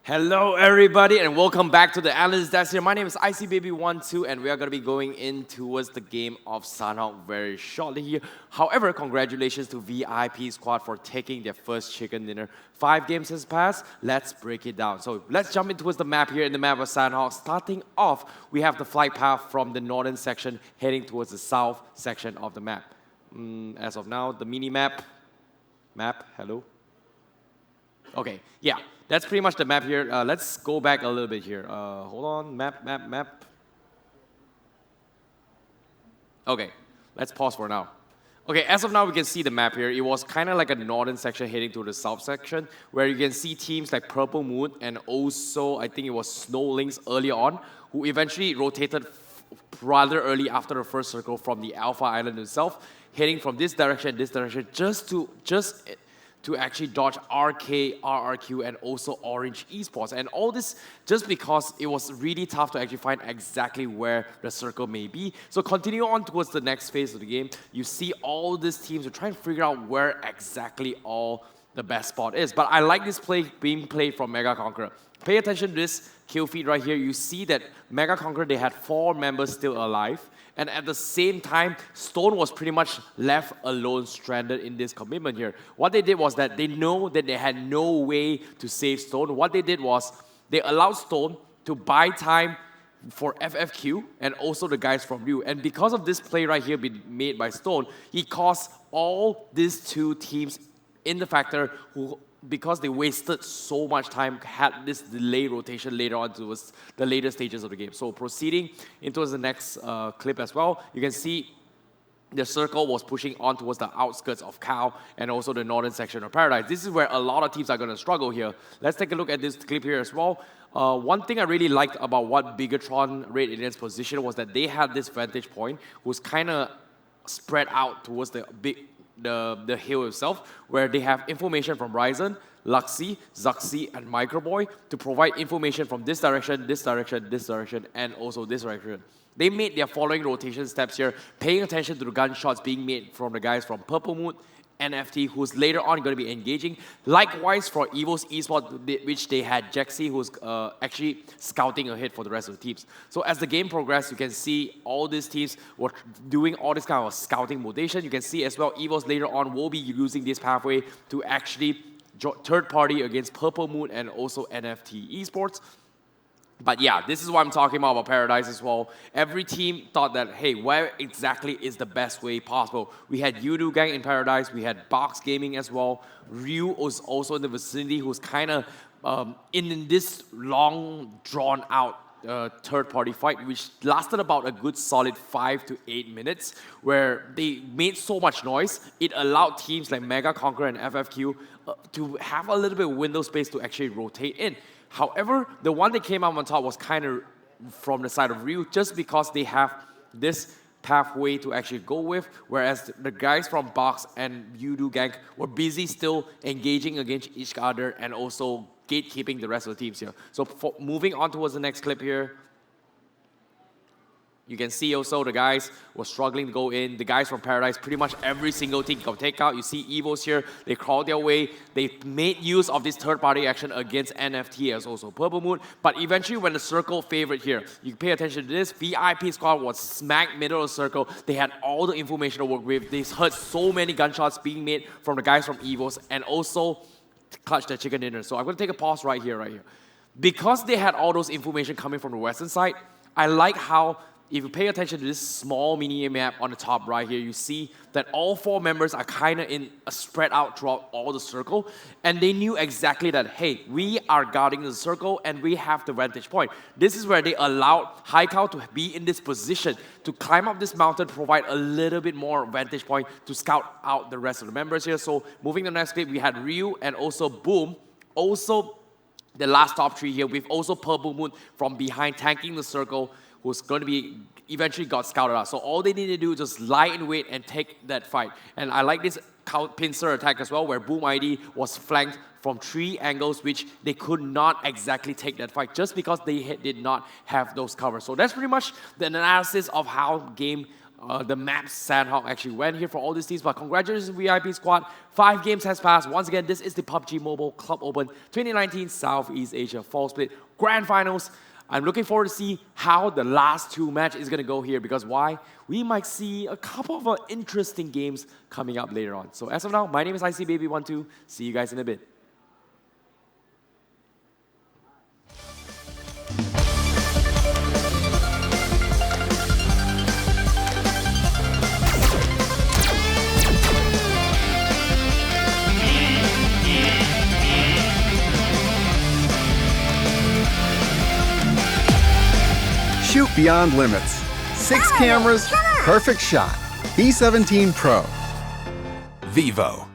Hello everybody and welcome back to the Analyst Desk here. My name is ICBaby12 and we are going to be going in towards the game of Sanhok very shortly here. However, congratulations to VIP squad for taking their first chicken dinner. 5 games has passed, let's break it down. So let's jump in towards the map here in the map of Sanhok. Starting off, we have the flight path from the northern section heading towards the south section of the map. As of now, the mini map, hello? Okay, yeah. That's pretty much the map here. Let's go back a little bit here. Hold on, map. Okay, let's pause for now. Okay, as of now, we can see the map here. It was kind of like a northern section heading to the south section, where you can see teams like Purple Moon and also, I think it was Snow Lynx earlier on, who eventually rotated rather early after the first circle from the Alpha Island itself, heading from this direction, just to actually dodge RK, RRQ, and also Orange Esports. And all this just because it was really tough to actually find exactly where the circle may be. So continue on towards the next phase of the game. You see all these teams are trying to figure out where exactly all the best spot is. But I like this play being played from Mega Conqueror. Pay attention to this kill feed right here. You see that Mega Conqueror, they had 4 members still alive. And at the same time, Stone was pretty much left alone, stranded in this commitment here. What they did was that they know that they had no way to save Stone. What they did was they allowed Stone to buy time for FFQ and also the guys from Ryu. And because of this play right here being made by Stone, he caused all these 2 teams in the factor who, because they wasted so much time, had this delay rotation later on towards the later stages of the game. So proceeding into the next clip as well, you can see the circle was pushing on towards the outskirts of Cow and also the northern section of Paradise. This is where a lot of teams are going to struggle here. Let's take a look at this clip here as well. One thing I really liked about what Bigetron Red Alien's position was that they had this vantage point who's kind of spread out towards the hill itself, where they have information from Ryzen, Luxy, Zuxi, and Microboy to provide information from this direction, and also this direction. They made their following rotation steps here, paying attention to the gunshots being made from the guys from Purple Moon, NFT, who's later on going to be engaging. Likewise for EVOS Esport, which they had Jaxi, who's actually scouting ahead for the rest of the teams. So as the game progressed, you can see all these teams were doing all this kind of scouting rotation. You can see as well, EVOS later on will be using this pathway to actually third party against Purple Moon and also NFT Esports. But yeah, this is what I'm talking about Paradise as well. Every team thought that, hey, where exactly is the best way possible? We had Yoodo Gank in Paradise, we had Box Gaming as well. Ryu was also in the vicinity, who's kind of in this long, drawn-out third-party fight, which lasted about a good solid 5 to 8 minutes, where they made so much noise, it allowed teams like Mega Conqueror and FFQ to have a little bit of window space to actually rotate in. However, the one that came out on top was kind of from the side of Ryu, just because they have this pathway to actually go with, whereas the guys from Box and Yoodo Gank were busy still engaging against each other and also gatekeeping the rest of the teams here. So moving on towards the next clip here, you can see also the guys were struggling to go in. The guys from Paradise, pretty much every single team can take out. You see EVOS here, they crawled their way. They made use of this third-party action against NFT as also Purple Moon. But eventually when the circle favored here, you pay attention to this, VIP squad was smack middle of the circle. They had all the information to work with. They heard so many gunshots being made from the guys from EVOS and also clutch their chicken dinner. So I'm going to take a pause right here. Because they had all those information coming from the western side, I like how if you pay attention to this small mini map on the top right here, you see that all 4 members are kind of spread out throughout all the circle, and they knew exactly that, hey, we are guarding the circle and we have the vantage point. This is where they allowed Haikal to be in this position to climb up this mountain, provide a little bit more vantage point to scout out the rest of the members here. So moving to the next clip, we had Ryu and also Boom. Also, the last top 3 here, with also Purple Moon from behind tanking the circle, who's going to be eventually got scouted out. So all they need to do is just lie in wait and take that fight. And I like this pincer attack as well, where Boom ID was flanked from 3 angles, which they could not exactly take that fight just because they did not have those covers. So that's pretty much the analysis of how the map Sanhok actually went here for all these teams. But congratulations VIP squad, 5 games has passed. Once again, this is the PUBG Mobile Club Open 2019 Southeast Asia Fall Split Grand Finals. I'm looking forward to see how the last 2 matches is going to go here, because why? We might see a couple of interesting games coming up later on. So as of now, my name is ICBaby12. See you guys in a bit. Shoot beyond limits. 6 cameras, perfect shot. B17 Pro. Vivo.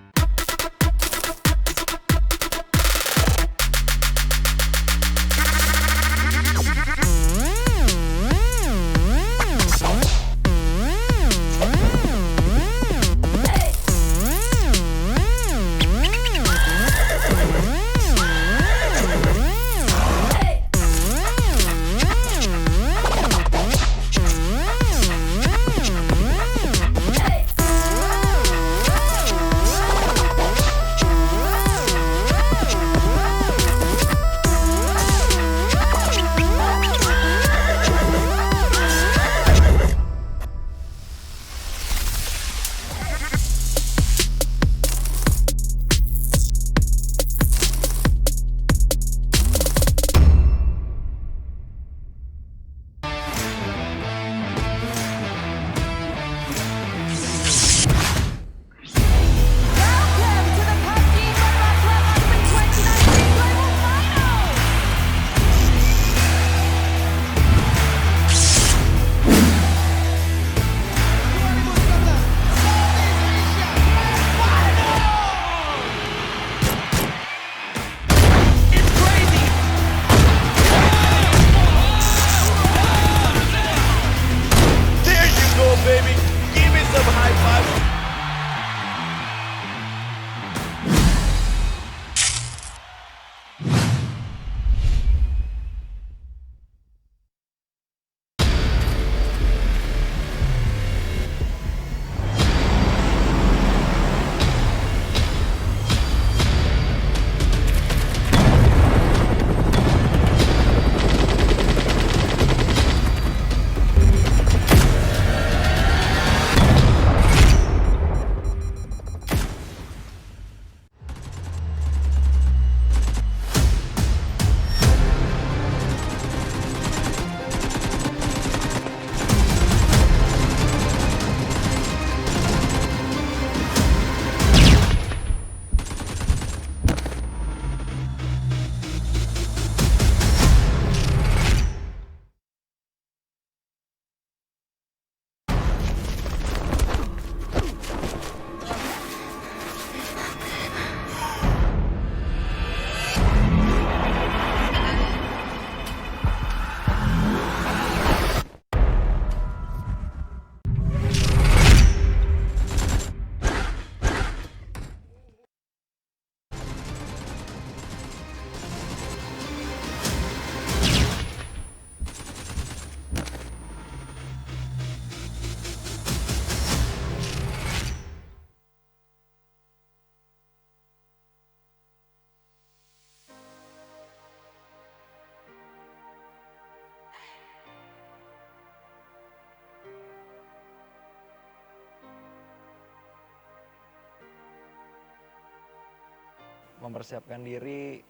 Mempersiapkan diri,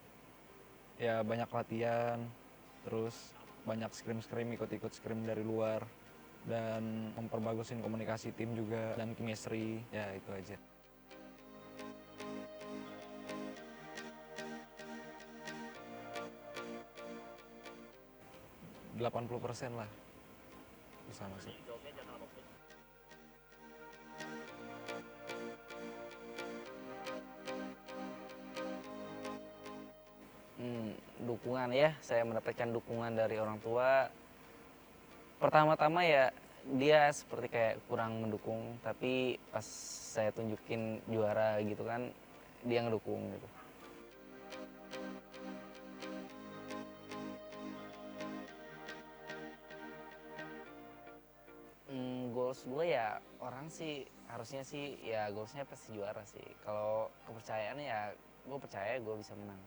ya banyak latihan, terus banyak scrim ikut-ikut scrim dari luar, dan memperbagusin komunikasi tim juga dan chemistry, ya itu aja. %80 lah bisa masuk. Dukungan ya, saya mendapatkan dukungan dari orang tua. Pertama-tama ya dia seperti kayak kurang mendukung, tapi pas saya tunjukin juara gitu kan, dia ngedukung gitu. Goals gue ya orang sih harusnya sih ya goalsnya pasti juara sih. Kalau kepercayaannya ya gue percaya gue bisa menang.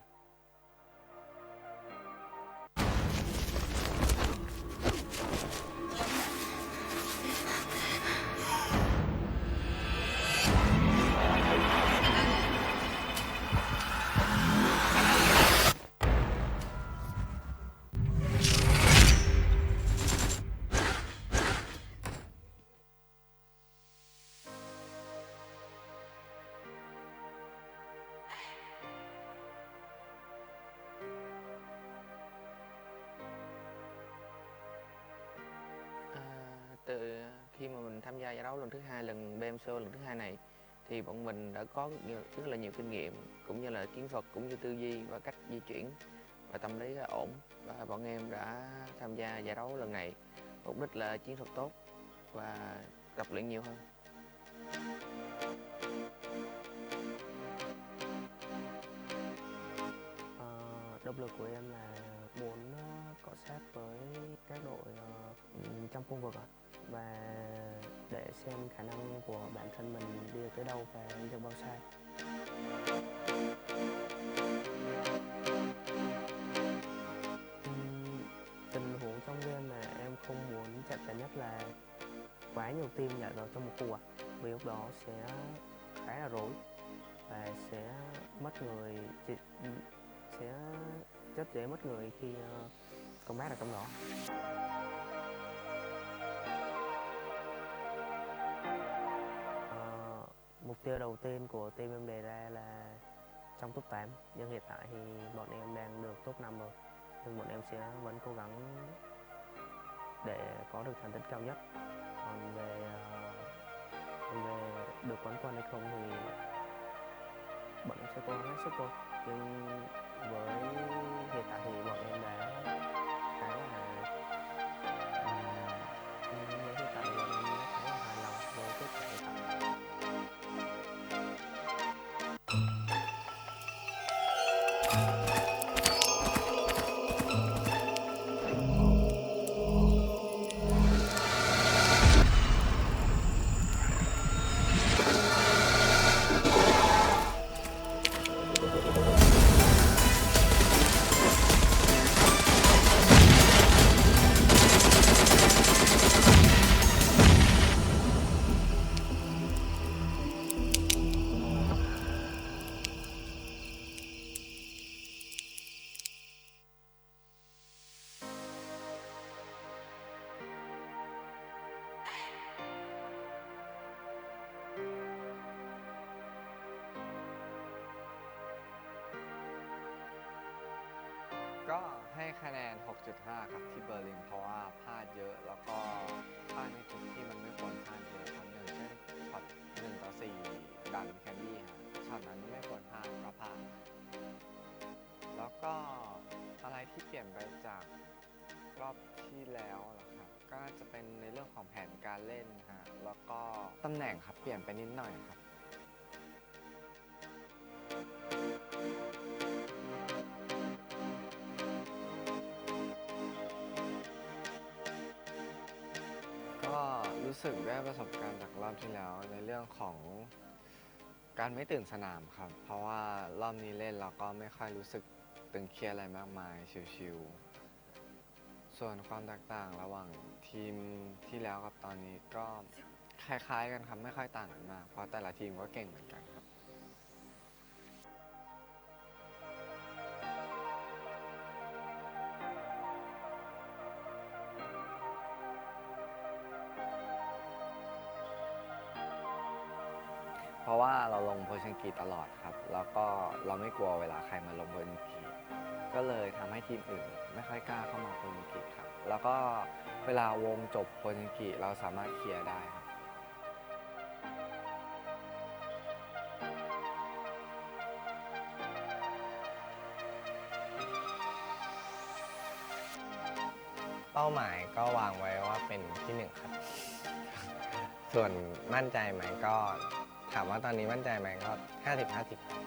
Từ khi mà mình tham gia giải đấu lần thứ 2, lần PMCO lần thứ 2 này thì bọn mình đã có rất là nhiều kinh nghiệm cũng như là chiến thuật cũng như tư duy và cách di chuyển và tâm lý là ổn, và bọn em đã tham gia giải đấu lần này mục đích là chiến thuật tốt và tập luyện nhiều hơn. Động lực của em là muốn cọ sát với các đội trong khu vực và để xem khả năng của bản thân mình đi tới đâu và đi được bao xa. Tình huống trong game mà em không muốn chạm trán nhất là quá nhiều team nhảy vào trong một khu vì lúc đó sẽ khá là rối và sẽ mất người, sẽ rất dễ mất người khi combat ở trong đó. Mục tiêu đầu tiên của team em đề ra là trong top 8, nhưng hiện tại thì bọn em đang được top 5 rồi, nhưng bọn em sẽ vẫn cố gắng để có được thành tích cao nhất. Còn về được quán quân hay không thì bọn em sẽ cố gắng hết sức thôi, nhưng với hiện tại thì bọn em đã khá là với hiện tại thì bọn em đã khá là hài lòng với kết quả hiện tại.ก็ให้คะแนน 6.5 ครับที่เบอร์ลินเพราะว่าพลาดเยอะแล้วก็พลาดในจุดที่มันไม่ควรพลาดเยอะครับอย่างเช่นช็อต1-4 ดันแคนดี้ฮะช็อตนั้นไม่ควรพลาดก็พลาดแล้วก็อะไรที่เปลี่ยนไปจากรอบที่แล้วเหรอครับก็จะเป็นในเรื่องของแผนการเล่นฮะแล้วก็ตำแหน่งครับเปลี่ยนไปนิดหน่อยครับก็รู้สึกได้ประสบการณ์จากรอบที่แล้วในเรื่องของการไม่ตื่นสนามครับเพราะว่ารอบนี้เล่นเราก็ไม่ค่อยรู้สึกตึงเครียดอะไรมากมายชิวๆส่วนความแตกต่างระหว่างทีมที่แล้วกับตอนนี้ก็คล้ายๆกันครับไม่ค่อยต่างกันมากเพราะแต่ละทีมก็เก่งเหมือนกันครับเพราะว่าเราลงโพชังกีตลอดครับแล้วก็เราไม่กลัวเวลาใครมาลงโพชังกีก็เลยทำให้ทีมอื่นไม่ค่อยกล้าเข้ามาโพชังกีครับแล้วก็เวลาวงจบโพชังกีเราสามารถเคลียร์ได้ครับเป้าหมายก็วางไว้ว่าเป็นที่1ครับส่วนมั่นใจไหมก็ถามว่าตอนนี้มั่นใจไหมก็ 50-50 ครับ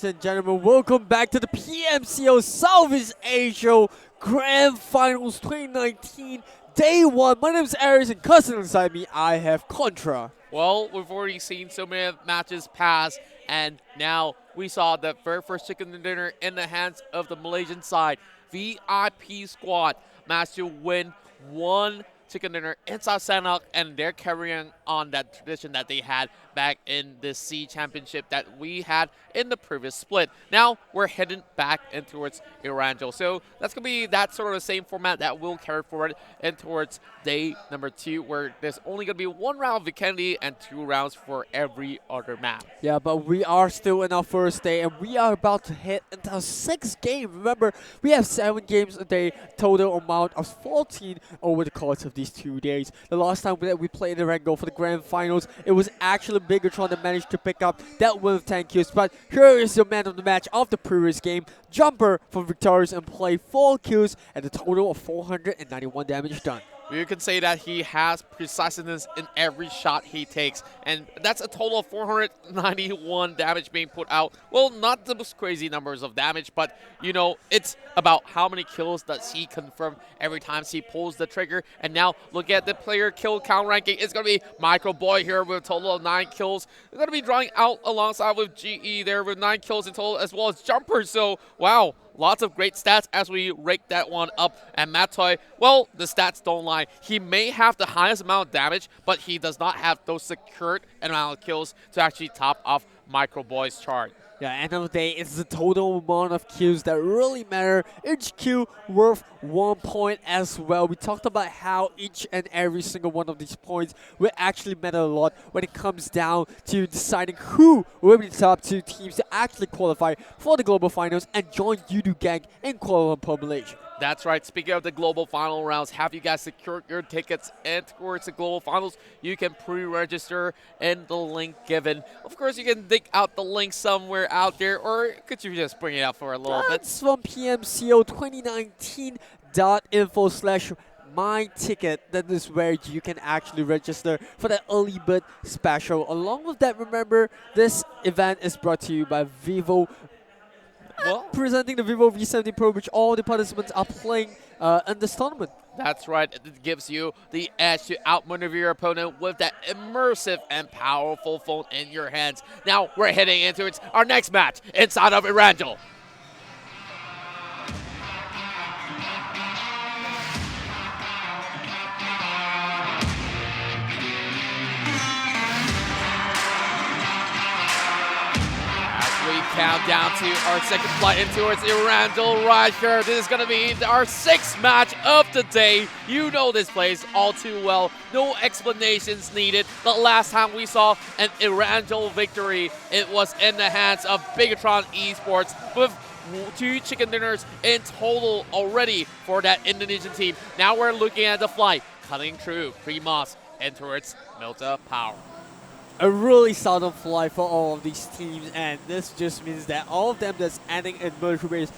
Ladies and gentlemen, welcome back to the PMCO Southeast Asia Grand Finals 2019 Day 1. My name is Aries, and cousin inside me, I have Contra. Well, we've already seen so many matches pass, and now we saw the very first chicken dinner in the hands of the Malaysian side. VIP squad managed to win one chicken dinner inside Sanhok, and they're carrying on that tradition that they had back in the C Championship that we had in the previous split. Now we're heading back in towards Erangel. So that's going to be that sort of the same format that will carry forward in towards day number 2, where there's only going to be 1 round of Vikendi and 2 rounds for every other map. Yeah, but we are still in our first day, and we are about to hit into our 6th game. Remember, we have 7 games a day, total amount of 14 over the course of these 2 days. The last time that we played in Erangel for the Grand Finals, it was actually Bigetron that managed to pick up that win of 10 kills. But here is the man of the match of the previous game, Jumper from Victorious, and played 4 kills and a total of 491 damage done. You can say that he has preciseness in every shot he takes, and that's a total of 491 damage being put out. Well, not the most crazy numbers of damage, but, you know, it's about how many kills does he confirm every time he pulls the trigger. And now, look at the player kill count ranking. It's going to be Micro Boy here with a total of 9 kills. They're going to be drawing out alongside with GE there with 9 kills in total, as well as Jumper. So, wow. Lots of great stats as we rake that one up. And Matoy, well, the stats don't lie. He may have the highest amount of damage, but he does not have those secured amount of kills to actually top off Micro Boy's chart. Yeah, end of the day, it's the total amount of kills that really matter. Each kill worth 1 point as well. We talked about how each and every single one of these points will actually matter a lot when it comes down to deciding who will be the top 2 teams to actually qualify for the Global Finals and join Yoodo Gank in Kuala Lumpur, Malaysia. That's right. Speaking of the global final rounds, have you guys secured your tickets and towards the global finals? You can pre-register in the link given. Of course, you can dig out the link somewhere out there, or could you just bring it out for a little bit? That's from PMCO2019.info/my-ticket. That is where you can actually register for the early bird special. Along with that, remember, this event is brought to you by Vivo. Presenting the Vivo V70 Pro, which all the participants are playing in this tournament. That's right. It gives you the edge to outmaneuver your opponent with that immersive and powerful phone in your hands. Now we're heading into our next match inside of Erangel. Count down to our second flight into towards Erangel right here. This is going to be our 6th match of the day. You know this place all too well. No explanations needed. The last time we saw an Erangel victory, it was in the hands of Bigetron Esports with 2 chicken dinners in total already for that Indonesian team. Now we're looking at the flight, cutting through Primoz and towards Milta Power. A really solid flight for all of these teams, and this just means that all of them that's ending in military base,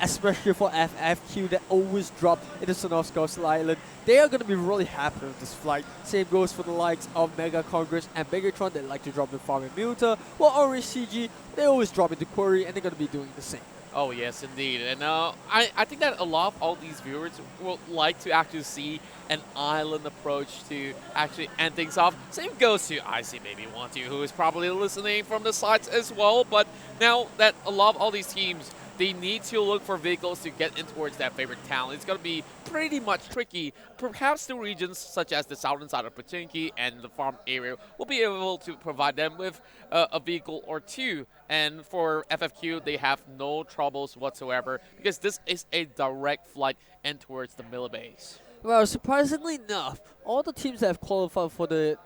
especially for FFQ that always drop into Sanhok Island, they are going to be really happy with this flight. Same goes for the likes of Mega Congress and Bigetron that like to drop in Farm and Muta, while Orange CG, they always drop into Quarry, and they're going to be doing the same. Oh, yes, indeed. And I think that a lot of all these viewers would like to actually see an island approach to actually end things off. Same goes to IC Baby Want To, who is probably listening from the sides as well. But now that a lot of all these teams, they need to look for vehicles to get in towards that favorite town. It's going to be pretty much tricky. Perhaps the regions such as the southern side of Pubg and the farm area will be able to provide them with a vehicle or 2. And for FFQ, they have no troubles whatsoever because this is a direct flight in towards the middle base. Well, surprisingly enough, all the teams that have qualified for the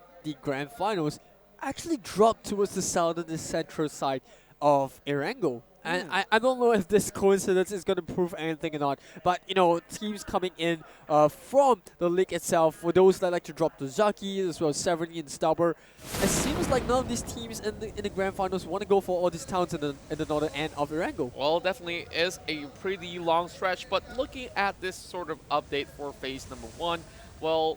Grand Finals actually dropped towards the southern and central side of Erangel. And I don't know if this coincidence is going to prove anything or not, but, you know, teams coming in from the league itself, for those that like to drop the Zaki, as well as Severny and Stauber, it seems like none of these teams in the Grand Finals want to go for all these towns in the northern end of Erangel. Well, definitely is a pretty long stretch, but looking at this sort of update for phase number 1, well,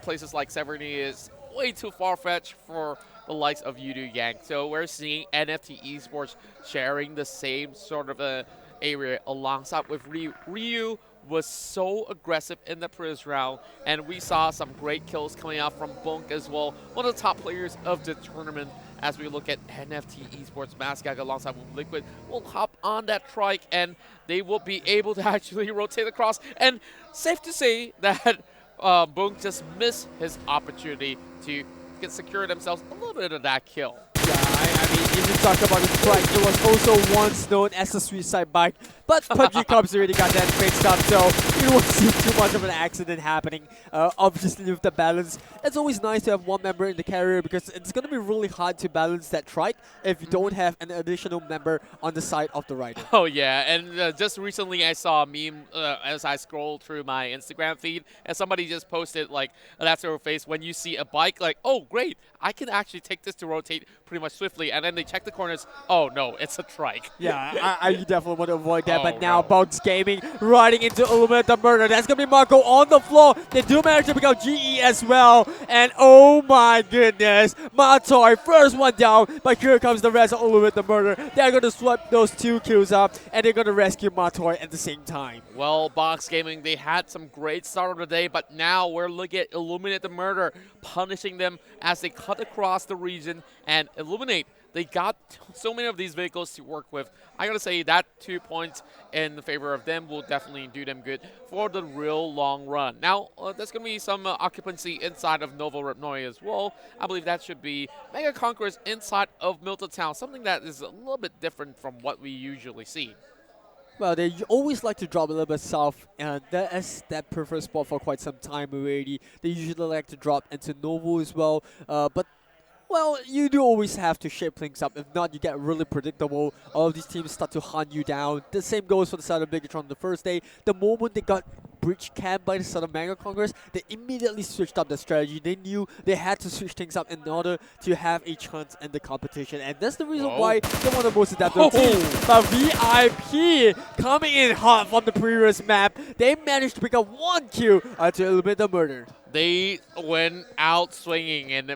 places like Severny is way too far-fetched for the likes of Yoodo Gank. So we're seeing NFT Esports sharing the same sort of area alongside with Ryu. Ryu was so aggressive in the previous round, and we saw some great kills coming out from Bunk as well, one of the top players of the tournament. As we look at NFT Esports, Mascag alongside with Liquid will hop on that trike, and they will be able to actually rotate across. And safe to say that Bunk just missed his opportunity to secure themselves a little bit of that kill. I mean, if you talk about the trike, it was also once known as a suicide bike, but PUBG Cubs already got that fixed up, so you won't see too much of an accident happening. Obviously, with the balance, it's always nice to have one member in the carrier because it's going to be really hard to balance that trike if you don't have an additional member on the side of the rider. Oh yeah, and just recently I saw a meme as I scrolled through my Instagram feed, and somebody just posted like that sort of face when you see a bike, like, oh great, I can actually take this to rotate pretty much swiftly, and then they check the corners, oh no, it's a trike. Yeah, I definitely want to avoid that, Oh, but now no. Bugs Gaming riding into Illuminate the Murder. That's going to be Marco on the floor. They do manage to pick up GE as well, and oh my goodness, Matoy, first one down, but here comes the rest of Illuminate the Murder. They're going to swipe those 2 kills up, and they're going to rescue Matoy at the same time. Well, Box Gaming, they had some great start of the day, but now we're looking at Illuminate the Murder, punishing them as they cut across the region. And Illuminate, they got so many of these vehicles to work with. I gotta say that 2 points in favor of them will definitely do them good for the real long run. Now, there's gonna be some occupancy inside of Novo Repnoi as well. I believe that should be Mega Conquerors inside of Milton Town, something that is a little bit different from what we usually see. Well, they always like to drop a little bit south, and that is that preferred spot for quite some time already. They usually like to drop into Novo as well, but well, you do always have to shape things up. If not, you get really predictable. All of these teams start to hunt you down. The same goes for the side of Bigetron the first day. The moment they got breach camped by the side of Mega Congress, they immediately switched up their strategy. They knew they had to switch things up in order to have a chance in the competition. And that's the reason why they're one of the most adaptable teams. But VIP coming in hot from the previous map, they managed to pick up 1 kill to eliminate the murder. They went out swinging, and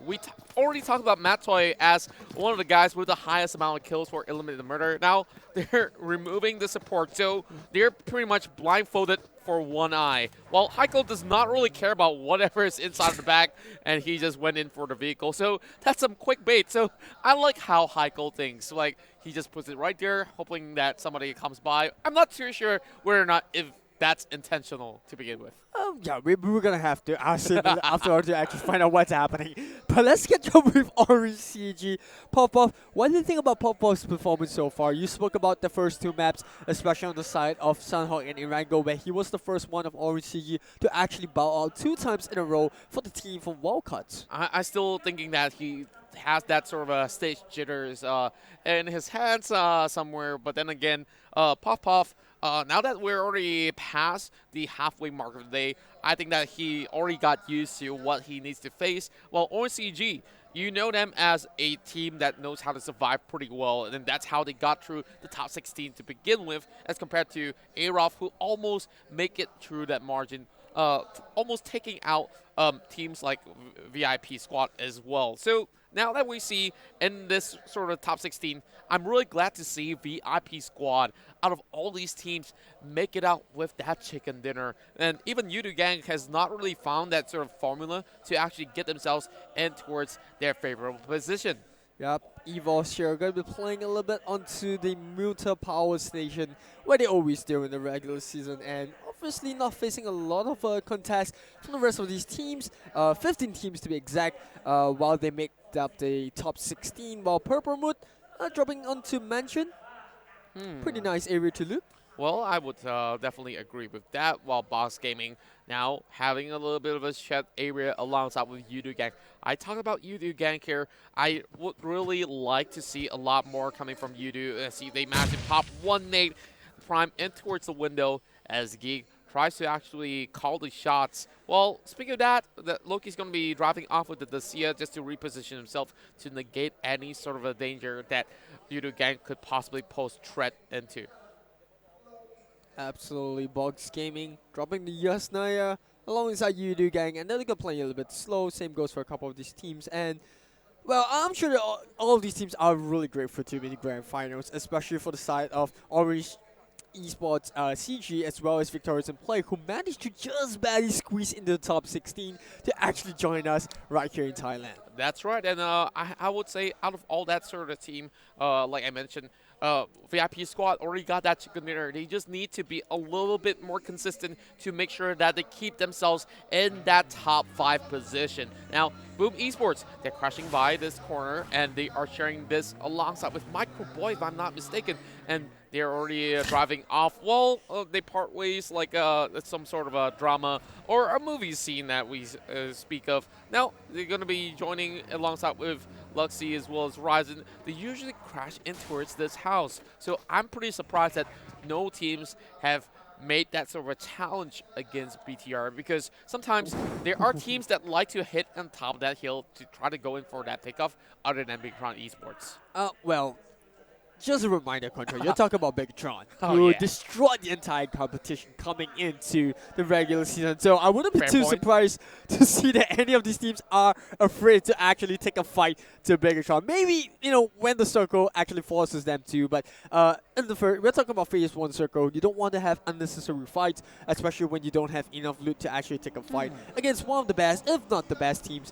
we already talked about Matoy as one of the guys with the highest amount of kills for Eliminate the Murder. Now they're removing the support, so they're pretty much blindfolded for one eye. While Heiko does not really care about whatever is inside of the back, and he just went in for the vehicle. So that's some quick bait. So I like how Heiko thinks. Like, he just puts it right there, hoping that somebody comes by. I'm not too sure whether or not if that's intentional to begin with. Yeah, we're going to have to ask him afterwards to actually find out what's happening. But let's get on with Orange CG. Popov, what do you think about Popov's performance so far? You spoke about the first 2 maps, especially on the side of Sanhok and Erangel, where he was the first one of Orange CG to actually bow out 2 times in a row for the team from Wildcards. I still thinking that he has that sort of a stage jitters in his hands somewhere, but then again, Popov, now that we're already past the halfway mark of the day, I think that he already got used to what he needs to face. Well, ONCG, you know them as a team that knows how to survive pretty well, and that's how they got through the top 16 to begin with, as compared to Arof, who almost make it through that margin, almost taking out teams like VIP Squad as well. So now that we see in this sort of top 16, I'm really glad to see VIP Squad, out of all these teams, make it out with that chicken dinner. And even Yoodo Gank has not really found that sort of formula to actually get themselves in towards their favorable position. Yep, EVOS here going to be playing a little bit onto the Muta Power Station, where they always do in the regular season, and obviously not facing a lot of contests from the rest of these teams, 15 teams to be exact, while they make up the top 16, while Purple Mood dropping onto Mansion. Pretty nice area to loot. Well, I would definitely agree with that, while Box Gaming now having a little bit of a shed area alongside with Yoodo Gank. I talked about Yoodo Gank here. I would really like to see a lot more coming from Yoodo. See, they managed to pop 1 nade prime in towards the window as Geek tries to actually call the shots. Well, speaking of that, Loki's going to be driving off with the Dacia just to reposition himself to negate any sort of a danger that Yoodo Gank could possibly pose threat into. Absolutely, Box Gaming dropping the Yasnaya alongside Yoodo Gang, and they're going to play a little bit slow. Same goes for a couple of these teams. And Well, I'm sure that all of these teams are really great for too many grand finals, especially for the side of Orange Esports, CG, as well as Victorious and Play, who managed to just barely squeeze into the top 16 to actually join us right here in Thailand. That's right, and I would say out of all that sort of team, like I mentioned, VIP squad already got that chicken dinner. They just need to be a little bit more consistent to make sure that they keep themselves in that top 5 position. Now, Boom Esports, they're crashing by this corner, and they are sharing this alongside with Micro Boy, if I'm not mistaken, and they're already driving off. Well, they part ways like some sort of a drama or a movie scene that we speak of. Now, they're going to be joining alongside with Luxy as well as Ryzen. They usually crash in towards this house. So I'm pretty surprised that no teams have made that sort of a challenge against BTR, because sometimes there are teams that like to hit on top of that hill to try to go in for that pickoff other than Bigetron Esports. Well, just a reminder, Conqueror, you're talking about Bigetron, who destroyed the entire competition coming into the regular season. So I wouldn't be too surprised to see that any of these teams are afraid to actually take a fight to Bigetron. Maybe, you know, when the circle actually forces them to. But in the first, we're talking about phase 1 circle. You don't want to have unnecessary fights, especially when you don't have enough loot to actually take a fight against one of the best, if not the best teams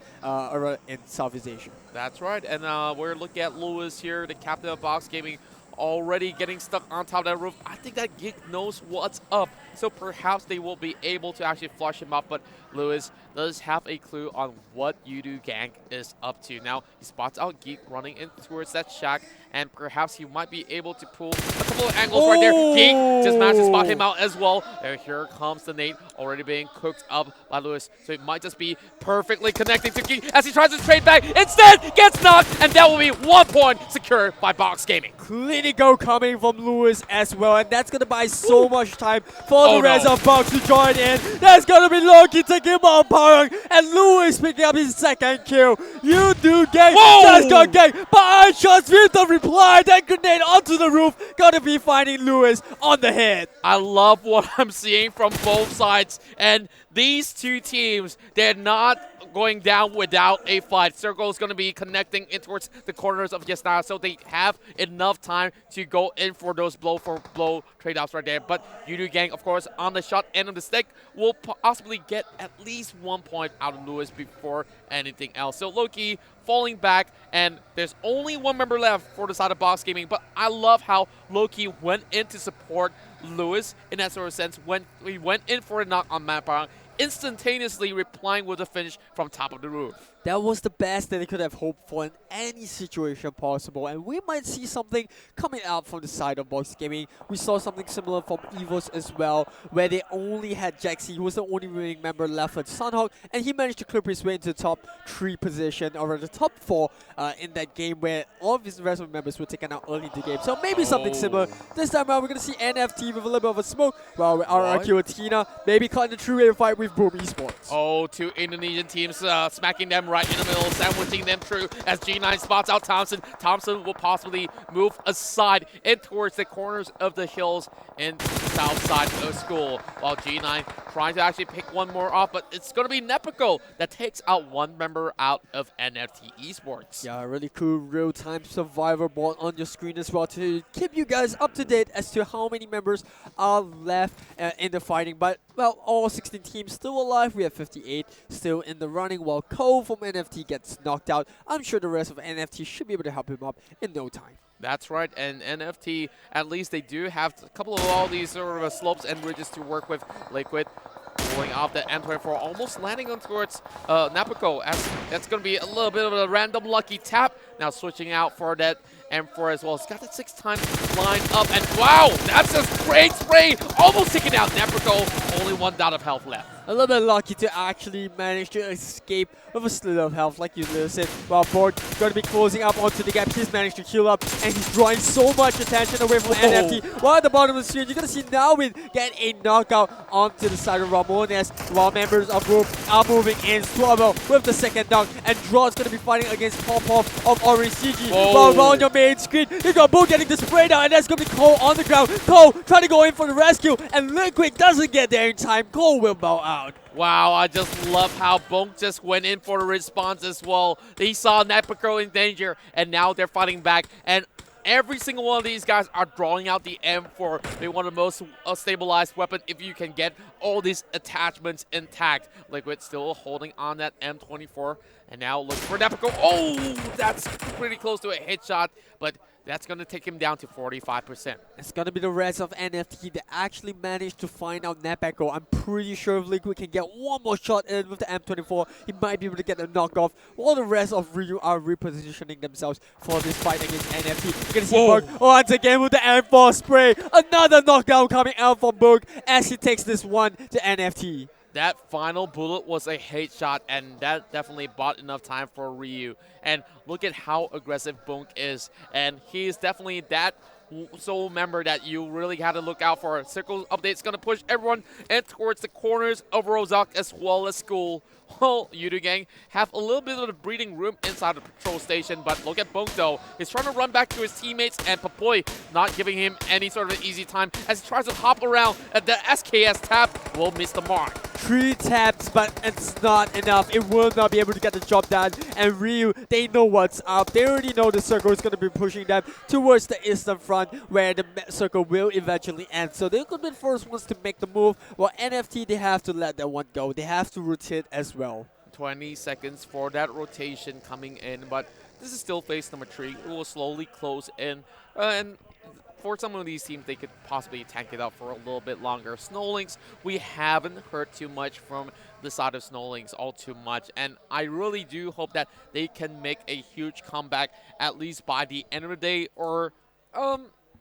in Southeast Asia. That's right, and we're looking at Lewis here, the captain of Box Gaming, already getting stuck on top of that roof. I think that Geek knows what's up, so perhaps they will be able to actually flush him up, but Lewis does have a clue on what Yoodo Gank is up to. Now, he spots out Geek running in towards that shack, and perhaps he might be able to pull a couple of angles right there. Geek just managed to spot him out as well. And here comes the nade, already being cooked up by Lewis, so it might just be perfectly connecting to Geek as he tries to trade back. Instead, gets knocked, and that will be 1 point secured by Box Gaming. Clinical coming from Lewis as well, and that's going to buy so much time for the rest of Box to join in. That's going to be Loki taking him on power, and Lewis picking up his second kill. Yoodo Gank just got ganked, but I just with the reply, that grenade onto the roof, going to be finding Lewis on the head. I love what I'm seeing from both sides, and these two teams, they're not going down without a fight. Circle is going to be connecting in towards the corners of Yesnara, so they have enough time to go in for those blow-for-blow trade-offs right there. But Yoodo Gank, of course, on the shot end of the stick, will possibly get at least 1 point out of Lewis before anything else. So Loki falling back, and there's only one member left for the side of Box Gaming, but I love how Loki went in to support Lewis in that sort of sense when he went in for a knock on Miramar, instantaneously replying with a finish from top of the roof. That was the best that they could have hoped for in any situation possible, and we might see something coming out from the side of Box Gaming. We saw something similar from EVOS as well, where they only had Jaxi, who was the only remaining member left with Sanhok, and he managed to clip his way into the top 3 position, or the top 4 in that game, where all of his rest of the members were taken out early in the game. So maybe something similar. This time around, we're going to see NFT with a little bit of a smoke, while RRQ.ATHENA maybe caught in a three-way fight with Boom Esports. Oh, 2 Indonesian teams smacking them right in the middle, sandwiching them through as G9 spots out Thompson. Thompson will possibly move aside in towards the corners of the hills in south side of school, while G9 trying to actually pick one more off, but it's going to be Nepico that takes out one member out of NFT Esports. Yeah, really cool real-time survivor board on your screen as well to keep you guys up to date as to how many members are left in the fighting. But, well, all 16 teams still alive. We have 58 still in the running, while Cole from NFT gets knocked out. I'm sure the rest of NFT should be able to help him up in no time. That's right, and NFT, at least they do have a couple of all these sort of slopes and ridges to work with. Liquid pulling off the M24, almost landing on towards Napico, as that's going to be a little bit of a random lucky tap. Now switching out for that M4 as well. He's got that 6 times lined up, and wow, that's a great spray, almost taking out Napico, only 1 dot of health left. A little bit lucky to actually manage to escape with a slither of health, like you said. While Borg going to be closing up onto the gap, he's managed to heal up, and he's drawing so much attention away from NFT. While at the bottom of the screen, you're going to see Nawin get a knockout onto the side of Ramones, while members of group are moving in. Swabel with the second knock, and Draw's going to be fighting against Pop-Off of Orange CG. While on your main screen, you got Bo getting the spray down, and that's going to be Cole on the ground. Cole trying to go in for the rescue, and Liquid doesn't get there in time. Cole will bow out. Wow, I just love how Bonk just went in for the response as well. He saw Napako in danger, and now they're fighting back. And every single one of these guys are drawing out the M4. They want the most stabilized weapon if you can get all these attachments intact. Liquid still holding on that M24. And now looking for Napako. Oh, that's pretty close to a headshot, but that's going to take him down to 45%. It's going to be the rest of NFT that actually managed to find out Napako. I'm pretty sure if Liquid can get one more shot in with the M24, he might be able to get a knockoff, while the rest of Ryu are repositioning themselves for this fight against NFT. You're going to see Bug once again with the M4 spray. Another knockdown coming out from Bug as he takes this one to NFT. That final bullet was a headshot, and that definitely bought enough time for Ryu. And look at how aggressive Bunk is. And he is definitely that sole member that you really had to look out for. Circle update's going to push everyone in towards the corners of Rozak as well as School. Well, Yoodo Gank have a little bit of the breathing room inside the patrol station, but look at Bunk though. He's trying to run back to his teammates, and Papoy not giving him any sort of an easy time as he tries to hop around at the SKS tap. Will miss the mark. 3 taps, but it's not enough. It will not be able to get the job done. And Ryu, they know what's up. They already know the circle is going to be pushing them towards the eastern front, where the circle will eventually end. So they're going to be the first ones to make the move. While NFT, they have to let that one go. They have to rotate as well. 20 seconds for that rotation coming in, but this is still phase number 3. It will slowly close in, and for some of these teams, they could possibly tank it out for a little bit longer. Snowlings, we haven't heard too much from the side of Snowlings all too much, and I really do hope that they can make a huge comeback at least by the end of the day, or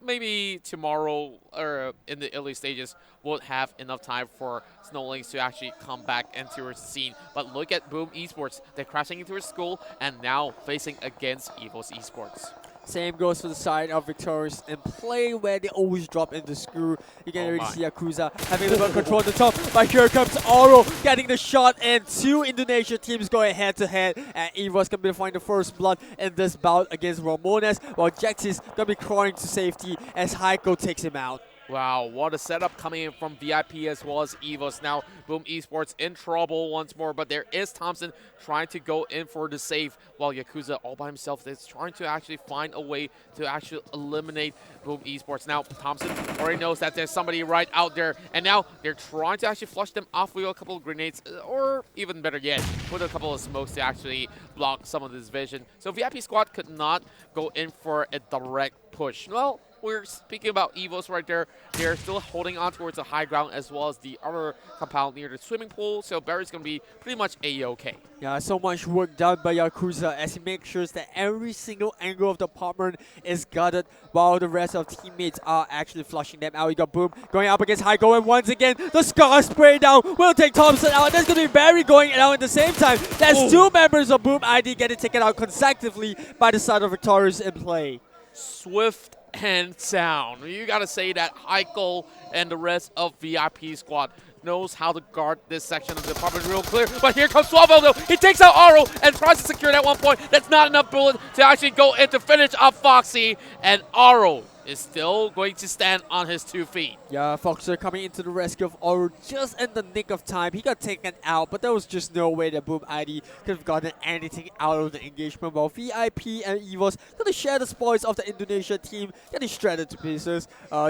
maybe tomorrow or in the early stages we'll have enough time for Snowlings to actually come back into the scene. But look at Boom Esports. They're crashing into his school and now facing against EVOS Esports. Same goes for the side of Victorious in play, where they always drop into screw. You can already see Yakuza having a little bit of control at the top, but here comes Oro getting the shot, and 2 Indonesian teams going head-to-head, and EVOS can be find the first blood in this bout against Ramones, while Jax is going to be crawling to safety as Heiko takes him out. Wow, what a setup coming in from VIP as well as EVOS. Now, Boom Esports in trouble once more, but there is Thompson trying to go in for the save, while Yakuza all by himself is trying to actually find a way to actually eliminate Boom Esports. Now, Thompson already knows that there's somebody right out there, and now they're trying to actually flush them off with a couple of grenades, or even better yet, put a couple of smokes to actually block some of this vision. So VIP squad could not go in for a direct push. Well, we're speaking about EVOS right there. They're still holding on towards the high ground as well as the other compound near the swimming pool. So Barry's going to be pretty much A-OK. Yeah, so much work done by Yakuza as he makes sure that every single angle of the apartment is guarded while the rest of teammates are actually flushing them out. You got Boom going up against Heiko, and once again, the Scar spray down will take Thompson out. That's going to be Barry going out at the same time. That's 2 members of Boom ID getting taken out consecutively by the side of Victorious in play. Swift and sound. You got to say that Heiko and the rest of VIP squad knows how to guard this section of the apartment real clear. But here comes Suavo though. He takes out Aro and tries to secure that 1 point. That's not enough bullet to actually go in to finish off Foxy. And Aro is still going to stand on his 2 feet. Yeah, Foxer coming into the rescue of Oro just in the nick of time. He got taken out, but there was just no way that Boom ID could have gotten anything out of the engagement. While VIP and EVOS gonna share the spoils of the Indonesia team, getting shredded to pieces.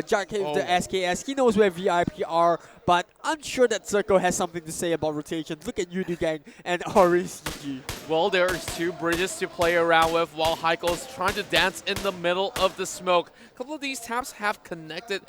Jack hit with the SKS. He knows where VIP are, but I'm sure that Circle has something to say about rotation. Look at Yoodo Gank and RCG. Well, there's 2 bridges to play around with while Heiko's trying to dance in the middle of the smoke. A couple of these taps have connected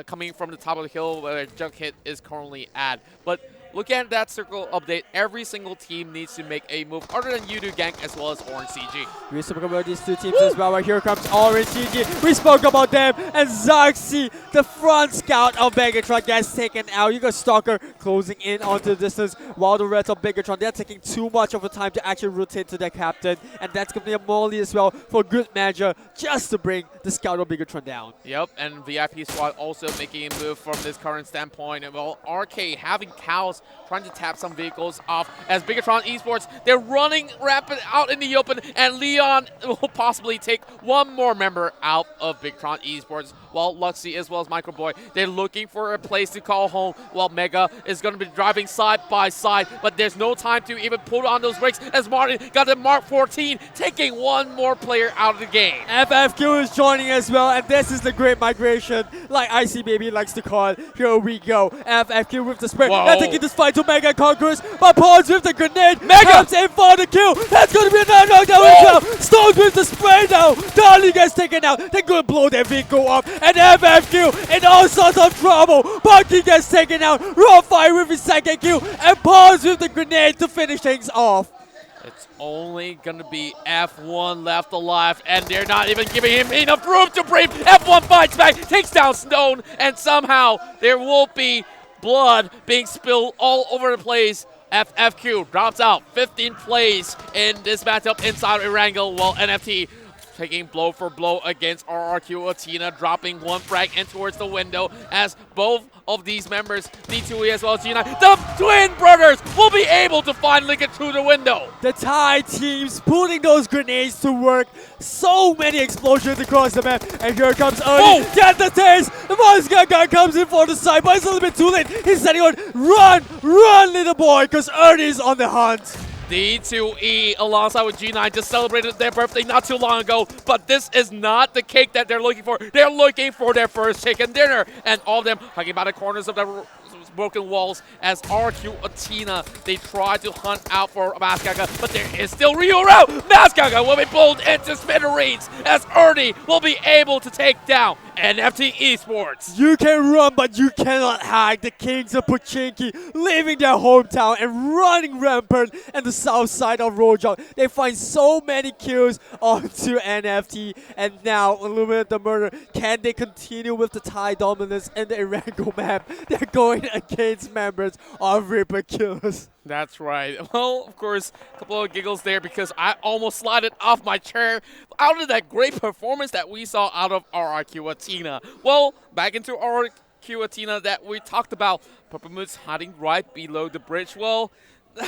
coming from the top of the hill where Jughead is currently at. But look at that circle update. Every single team needs to make a move other than Yoodo Gank as well as Orange CG. We spoke about these 2 teams as well. Right, here comes Orange CG. We spoke about them. And Zarxi, the front scout of Bigetron, gets taken out. You got Stalker closing in onto the distance, while the rest of Bigetron, they're taking too much of a time to actually rotate to their captain. And that's going to be a molly as well for good measure, just to bring the scout of Bigetron down. Yep, and VIP squad also making a move from this current standpoint. And well, RK having cows trying to tap some vehicles off as Bigetron Esports, they're running rapid out in the open, and Leon will possibly take one more member out of Bigetron Esports, while Luxy as well as Microboy, they're looking for a place to call home, while Mega is going to be driving side by side, but there's no time to even put on those brakes as Martin got the Mark 14, taking one more player out of the game. FFQ is joining as well, and this is the great migration, like IC Baby likes to call it. Here we go. FFQ with the spray. They're taking this fight to Mega Conquerors, but Pawns with the grenade. Mega comes in for the kill. That's going to be another knockdown as well. Stones with the spray now. Darling gets taken out. They're going to blow their vehicle up, and FFQ in all sorts of trouble. Pubg gets taken out. Raw Fire with his second kill, and Pawns with the grenade to finish things off. It's only going to be F1 left alive, and they're not even giving him enough room to breathe. F1 fights back, takes down Stone, and somehow there will be blood being spilled all over the place. FFQ drops out 15 plays in this matchup inside Erangel, while NFT taking blow for blow against RRQ.ATHENA, dropping one frag in towards the window as both of these members, D2E as well as G9, the twin brothers will be able to finally get through the window. The Thai teams putting those grenades to work. So many explosions across the map. And here comes Ernie. Get the taste. The Monster guy comes in for the side, but it's a little bit too late. He's setting on. Run, little boy, because Ernie's on the hunt. D2E alongside with G9 just celebrated their birthday not too long ago, but this is not the cake that they're looking for. They're looking for their first chicken dinner, and all of them hugging about the corners of the broken walls as RRQ.ATHENA, they try to hunt out for Maskaga, but there is still Ryu around. Maskaga will be pulled into smithereens as Ernie will be able to take down NFT Esports. You can run, but you cannot hide. The Kings of Pochinki leaving their hometown and running rampant in the south side of Rojong. They find so many kills onto NFT, and now Illuminate the Murder. Can they continue with the Thai dominance in the Erangel map? They're going against members of ReaperKillers. That's right. Well, of course, a couple of giggles there because I almost slided off my chair out of that great performance that we saw out of RRQ.ATHENA. Well, back into RRQ.ATHENA that we talked about. Purple Moon's hiding right below the bridge. Well,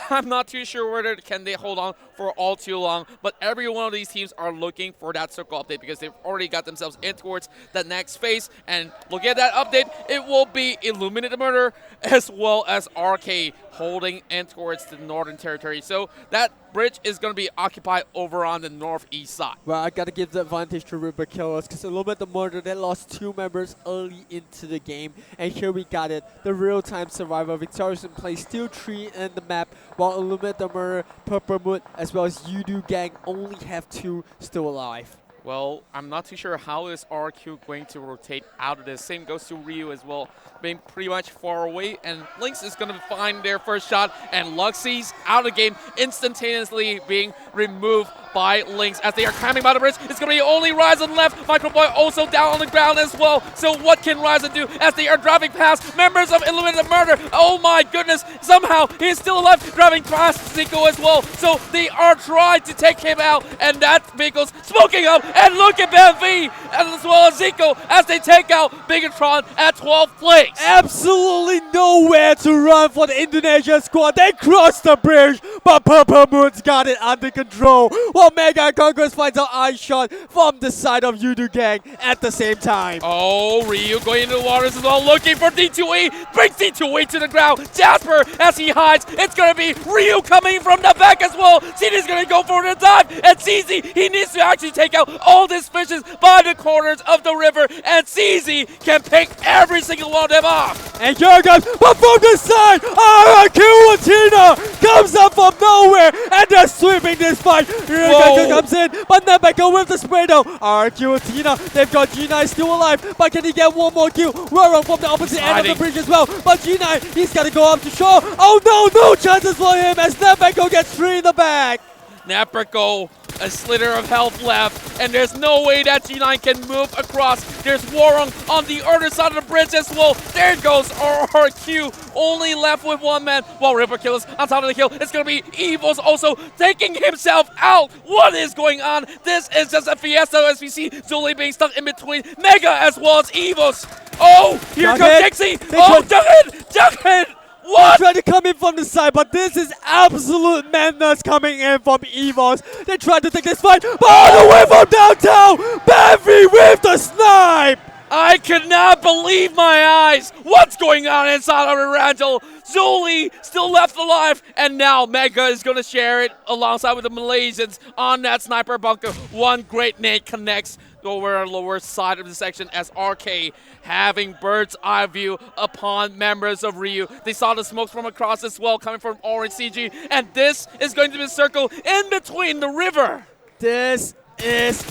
I'm not too sure whether can they hold on for all too long, but every one of these teams are looking for that circle update because they've already got themselves in towards the next phase. And looking at that update, it will be Illuminate the Murder as well as RK holding in towards the northern territory. So that bridge is going to be occupied over on the northeast side. Well, I got to give the advantage to ReaperKillers because Illuminate the Murder, they lost 2 members early into the game. And here we got it. The real-time survivor, Victorious in play, still 3 in the map, while Illuminate the Murder, Purple Moon, as well as Yoodo Gank only have 2 still alive. Well, I'm not too sure how is RQ going to rotate out of this. Same goes to Ryu as well, being pretty much far away. And LYNX is going to find their first shot. And Luxy's out of the game, instantaneously being removed by LYNX as they are climbing by the bridge. It's going to be only Ryzen left. Microboy also down on the ground as well. So what can Ryzen do as they are driving past members of Illuminate the Murder? Oh my goodness. Somehow he is still alive, driving past Zico as well. So they are trying to take him out. And that vehicle's smoking up. And look at BenV as well as Zico as they take out Bigetron at 12th place. Absolutely nowhere to run for the Indonesia squad. They crossed the bridge, but Purple Moon's got it under control. While Mega Conquerors finds an eye shot from the side of Yoodo Gank at the same time. Oh, Ryu going into the waters as well, looking for D2E. Brings D2E to the ground. Jasper as he hides. It's going to be Ryu coming from the back as well. CZ's going to go for the dive. And CZ, he needs to actually take out all these fishes by the corners of the river. And CZ can pick every single one of them off. And here comes, but from the side, RRQ.ATHENA comes up from nowhere. And they're sweeping this fight. Erangel comes in, but Nebeko with the spray though. RRQ.ATHENA, they've got G9 still alive, but can he get one more kill? Roro from the opposite end of the bridge as well, but G9, he's got to go up to shore. Oh no chances for him as Nebeko gets 3 in the back. Naprico, a slither of health left, and there's no way that G9 can move across. There's Warung on the other side of the bridge as well. There goes RRQ, only left with 1 man, while ReaperKillers on top of the hill. It's going to be EVOS also taking himself out. What is going on? This is just a fiesta as we see Zuli being stuck in between Mega as well as EVOS. Oh, here comes Dixie. Oh, Jughead! What? They try to come in from the side, but this is absolute madness coming in from EVOS. They tried to take this fight, but all the way from downtown, Bambi with the snipe! I could not believe my eyes. What's going on inside of Erangel? Zuli still left alive, and now Mega is going to share it alongside with the Malaysians on that sniper bunker. One great nade connects over the lower side of the section as RK having bird's eye view upon members of Ryu. They saw the smokes from across as well coming from Orange CG, and this is going to be a circle in between the river. This is...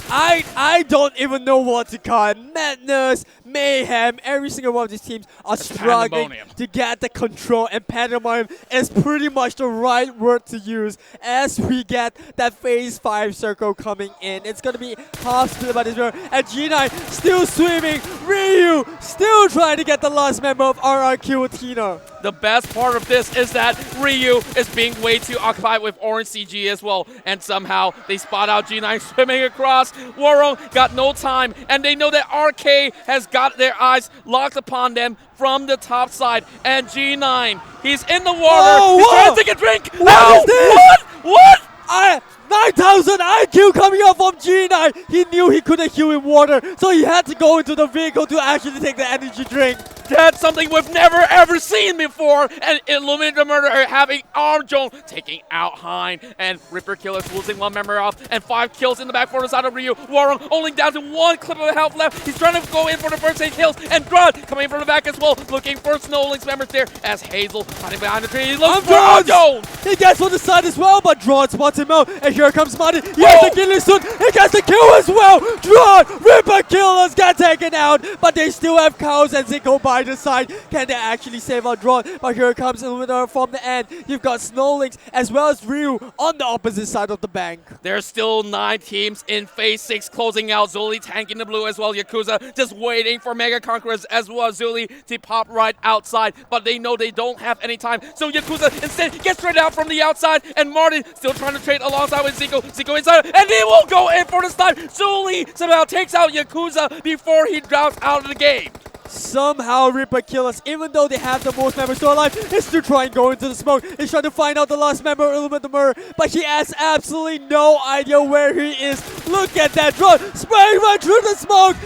I don't even know what to call it. Madness, mayhem, every single one of these teams are struggling to get the control, and pandemonium is pretty much the right word to use as we get that phase 5 circle coming in. It's going to be half split by this river, and G9 still swimming, Ryu still trying to get the last member of RRQ.ATHENA. The best part of this is that Ryu is being way too occupied with Orange CG as well, and somehow they spot out G9 swimming across. Warong got no time, and they know that RK has got their eyes locked upon them from the top side, and G9, he's in the water, he's trying to take a drink. What is this? What? 9,000 IQ coming out from G9. He knew he couldn't heal in water, so he had to go into the vehicle to actually take the energy drink. That's something we've never ever seen before. And ILLUMINATE the Murderer having Armjone taking out Hein, and ReaperKiller losing one member off, and 5 kills in the back for the side of Ryu. Warong only down to 1 clip of health left. He's trying to go in for the first 8 kills, and Drud coming in from the back as well, looking for SnowLynx members there as Hazel hiding behind the tree. He looks for Armjone. He gets on the side as well, but Drud spots him out, and here comes Marty. He has the killing soon. He gets the kill as well. Drud, ReaperKillers got taken out, but they still have Cows and Zico by the side. Can they actually save out Drud? But here comes Illuminator from the end. You've got SnowLynx as well as Ryu on the opposite side of the bank. There's still 9 teams in phase 6 closing out. Zuli tanking the blue as well. Yakuza just waiting for Mega Conquerors as well as Zuli to pop right outside, but they know they don't have any time. So Yakuza instead gets straight out from the outside, and Martin still trying to trade alongside with Zico. Zico inside, and he will go in for the stun. Zuli somehow takes out Yakuza before he drops out of the game. Somehow ReaperKillers, even though they have the most members still alive, is still trying to go into the smoke. He's trying to find out the last member, Illuminate the Murder, but he has absolutely no idea where he is. Look at that drone, spraying right through the smoke.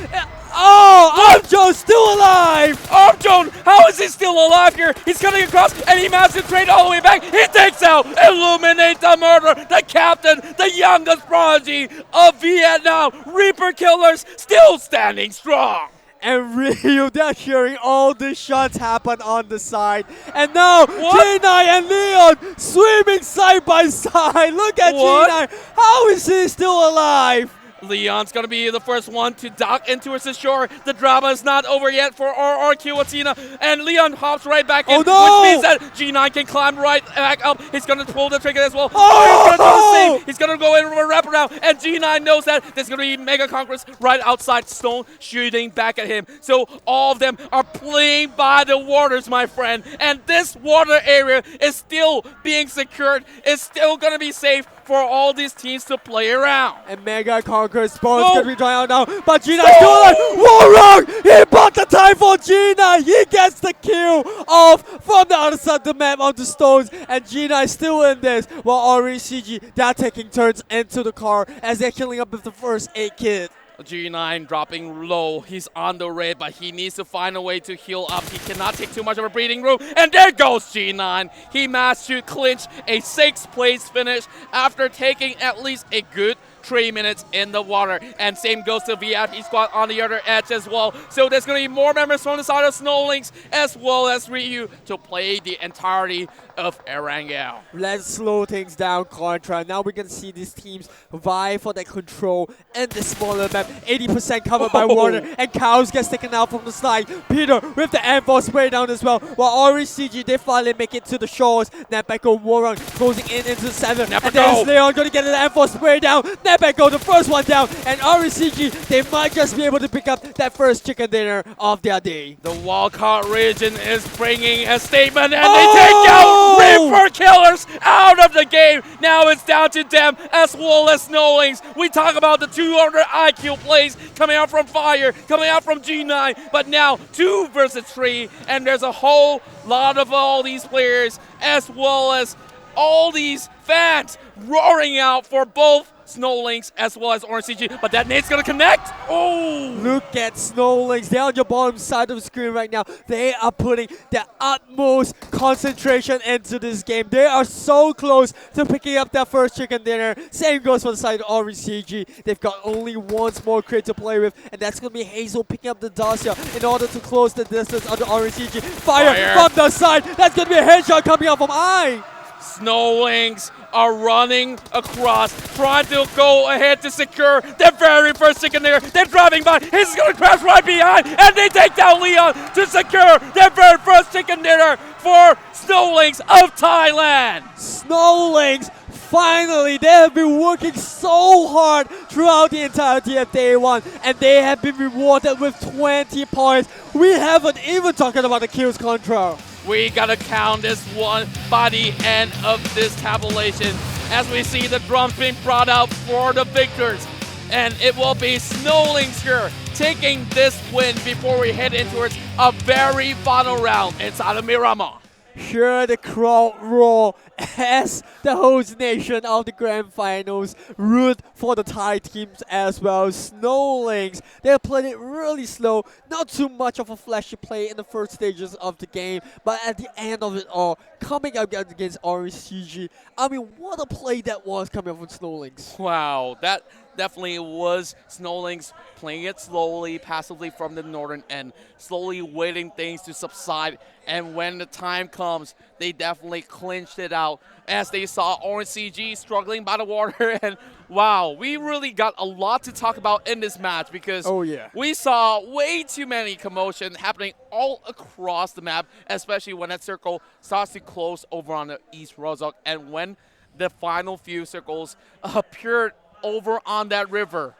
Oh, Armjone still alive! Armjone, how is he still alive here? He's cutting across, and he manages to trade all the way back. He takes out Illuminate the Murderer, the captain, the youngest prodigy of Vietnam. ReaperKillers still standing strong. And Ryu, they're hearing all the shots happen on the side. And now, G9 and Leon swimming side by side. Look at G9. How is he still alive? Leon's going to be the first one to dock into his shore. The drama is not over yet for RRQ.ATHENA, and Leon hops right back in, which means that G9 can climb right back up. He's going to pull the trigger as well. He's going to do the same. He's going to go in for a wraparound, and G9 knows that there's going to be Mega Conquerors right outside Stone shooting back at him. So all of them are playing by the waters, my friend, and this water area is still being secured. It's still going to be safe for all these teams to play around. And Mega Conqueror's spawn is going to be drying out now, but G9 still alive. Warong, he bought the time for G9. He gets the kill off from the other side of the map onto Stones, and G9 still in this, while Orange CG, they're taking turns into the car as they're killing up with the first 8 kills. G9 dropping low. He's on the red, but he needs to find a way to heal up. He cannot take too much of a breathing room. And there goes G9. He managed to clinch a 6th place finish after taking at least a good 3 minutes in the water. And same goes to VIP squad on the other edge as well. So there's going to be more members from the side of SnowLynx as well as Ryu to play the entirety of Erangel. Let's slow things down, Contra. Now we can see these teams vie for that control in the smaller map. 80% covered by water, and Cows gets taken out from the side. Peter with the M4 spray down as well, while Orange CG, they finally make it to the shores. Nepeko Warong closing in into 7. And there's Leon going to get an M4 spray down. snap and go, the first one down, and RCG, they might just be able to pick up that first chicken dinner of their day. The wildcard region is bringing a statement, and they take out ReaperKillers out of the game. Now it's down to them as well as Snowlings. We talk about the 200 IQ plays coming out from Fire, coming out from G9, but now 2 versus 3, and there's a whole lot of all these players as well as all these fans roaring out for both Snowlings as well as RCG, but that nade's gonna connect. Oh! Look at Snowlings. They're on the bottom side of the screen right now. They are putting their utmost concentration into this game. They are so close to picking up their first chicken dinner. Same goes for the side of RCG. They've got only one small crate to play with, and that's gonna be Hazel picking up the Dacia in order to close the distance on the RCG. Fire from the side. That's gonna be a headshot coming out from I. Snowlings are running across, trying to go ahead to secure their very first chicken dinner. They're driving by. He's going to crash right behind, and they take down Leon to secure their very first chicken dinner for Snowlings of Thailand. Snowlings, finally, they have been working so hard throughout the entirety of day one, and they have been rewarded with 20 points. We haven't even talked about the kills control. We gotta count this one by the end of this tabulation as we see the drums being brought out for the victors. And it will be Snowlings here taking this win before we head into a very final round inside of Miramar. Hear the crowd roar as the host nation of the grand finals root for the Thai teams as well. Snowlings, they played it really slow, not too much of a flashy play in the first stages of the game, but at the end of it all, coming up against RCG, I mean, what a play that was coming up from Snowlings. Wow, that definitely was Snowlings playing it slowly, passively from the northern end, slowly waiting things to subside, and when the time comes, they definitely clinched it out as they saw RCG struggling by the water. And wow, we really got a lot to talk about in this match because we saw way too many commotion happening all across the map, especially when that circle starts to close over on the East Rozhok, and when the final few circles appeared over on that river.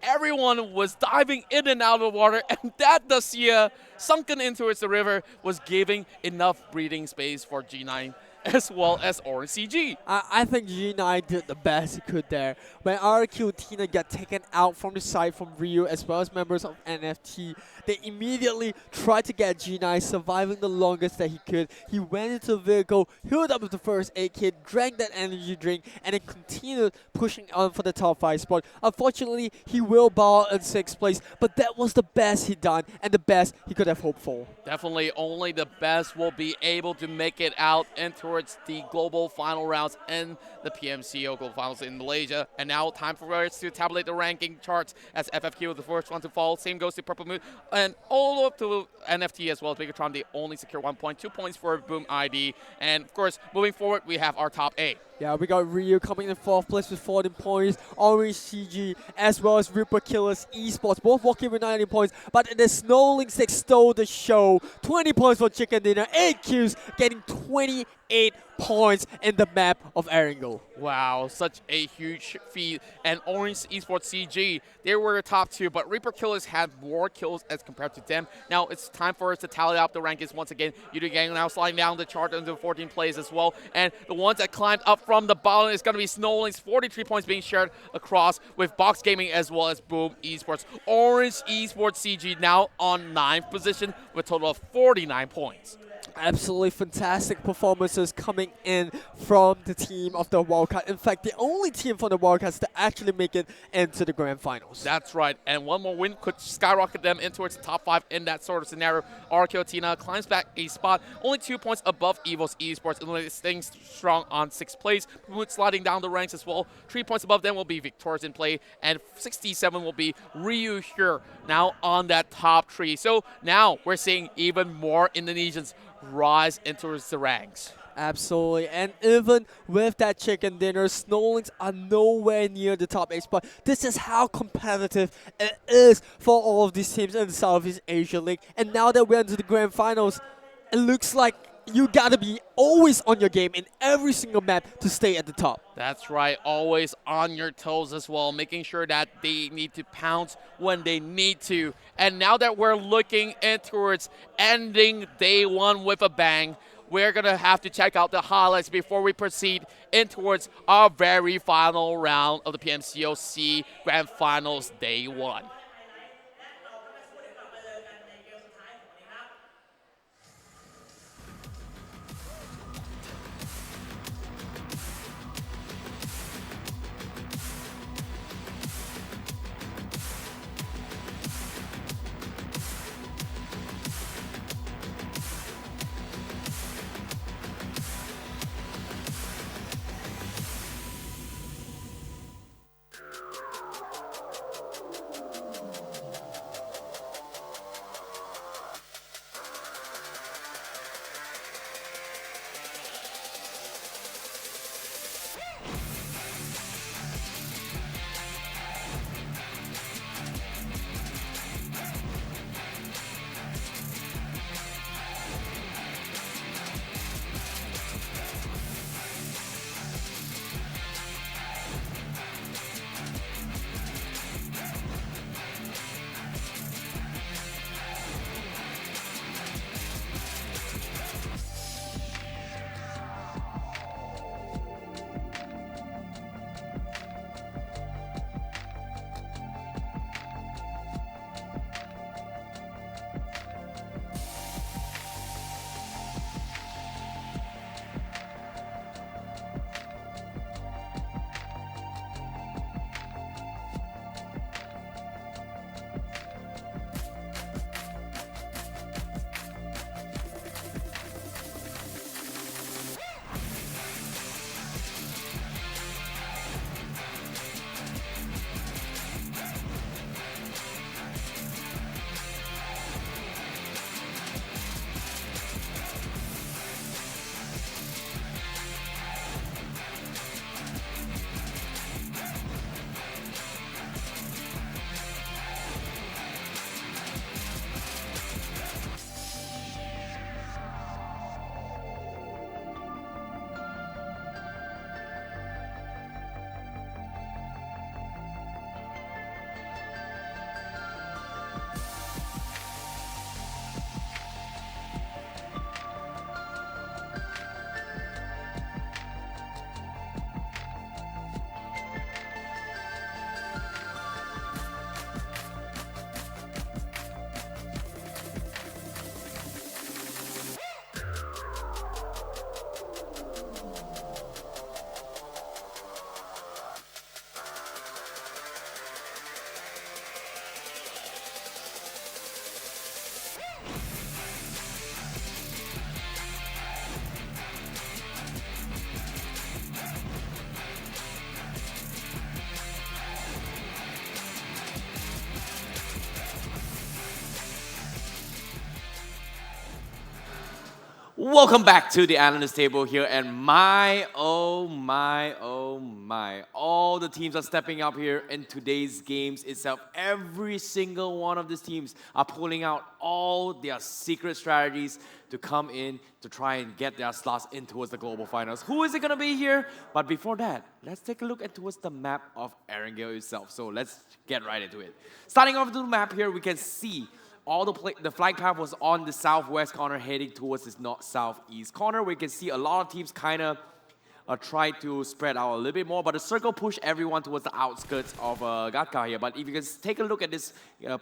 Everyone was diving in and out of the water, and that Dacia sunken into the river was giving enough breathing space for G9 as well as RCG. I think G9 did the best it could there. When RRQ.ATHENA got taken out from the side from Rio as well as members of NFT, they immediately tried to get G9 surviving the longest that he could. He went into the vehicle, healed up with the first aid kit, drank that energy drink, and then continued pushing on for the top 5 spot. Unfortunately, he will bow in 6th place, but that was the best he done and the best he could have hoped for. Definitely only the best will be able to make it out and towards the global final rounds in the PMCO Global Finals in Malaysia. And now time for us to tabulate the ranking charts as FFQ the first one to fall. Same goes to Purple Moon and all up to NFT as well as Bigetron. They only secure 1 point, 2 points for Boom ID. And of course, moving forward, we have our top 8. Yeah, we got Rio coming in 4th place with 14 points, Orange CG, as well as ReaperKiller Esports, both walking with 19 points, but the Snowlings, they stole the show. 20 points for Chicken Dinner, 8 kills, getting 28 points in the map of Erangel. Wow, such a huge feat. And Orange Esports CG, they were the top 2, but ReaperKillers had more kills as compared to them. Now it's time for us to tally up the rankings once again. Yoodo Gank now sliding down the chart into 14 plays as well. And the ones that climbed up from the bottom is going to be Snowlings, 43 points being shared across with Box Gaming as well as Boom Esports. Orange Esports CG now on 9th position with a total of 49 points. Absolutely fantastic performances coming in from the team of the Wildcat. In fact, the only team from the Wildcats to actually make it into the grand finals. That's right, and one more win could skyrocket them into its top 5 in that sort of scenario. RRQ.ATHENA climbs back a spot, only 2 points above EVOS Esports, and staying strong on 6th place. Sliding down the ranks as well. 3 points above them will be Victorious in play, and 67 will be Ryu here, now on that top 3. So now we're seeing even more Indonesians rise into the ranks. Absolutely, and even with that chicken dinner, Snowlings are nowhere near the top 8 spot. This is how competitive it is for all of these teams in the Southeast Asia League. And now that we're into the grand finals, it looks like you gotta be always on your game in every single map to stay at the top. That's right, always on your toes as well, making sure that they need to pounce when they need to. And now that we're looking in towards ending day one with a bang, we're going to have to check out the highlights before we proceed in towards our very final round of the PMCOC Grand Finals Day 1. Welcome back to the analyst table here, and my, oh my, oh my. All the teams are stepping up here in today's games itself. Every single one of these teams are pulling out all their secret strategies to come in to try and get their slots in towards the global finals. Who is it going to be here? But before that, let's take a look at towards the map of Erangel itself. So let's get right into it. Starting off the map here, we can see all the flight path was on the southwest corner, heading towards this north-southeast corner. We can see a lot of teams kind of try to spread out a little bit more, but the circle pushed everyone towards the outskirts of Gatka here. But if you can take a look at this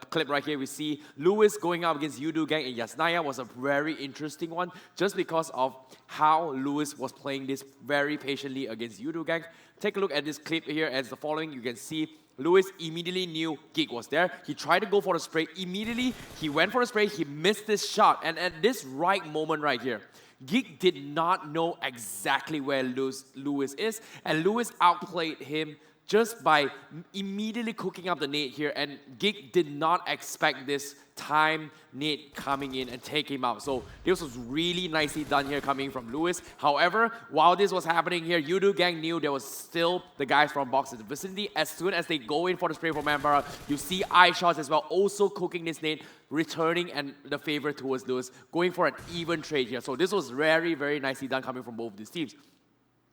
clip right here, we see Lewis going up against Yoodo Gank and Yasnaya was a very interesting one, just because of how Lewis was playing this very patiently against Yoodo Gank. Take a look at this clip here as the following. You can see Lewis immediately knew Geek was there. He tried to go for the spray. Immediately, he went for the spray. He missed this shot. And at this right moment right here, Geek did not know exactly where Lewis is. And Lewis outplayed him just by immediately cooking up the nade here, and Gig did not expect this time nade coming in and take him out. So this was really nicely done here coming from Lewis. However, while this was happening here, Yoodo Gank knew there was still the guys from Box in the vicinity. As soon as they go in for the spray from Miramar, you see eye shots as well, also cooking this nade, returning and the favor towards Lewis, going for an even trade here. So this was very, very nicely done coming from both these teams.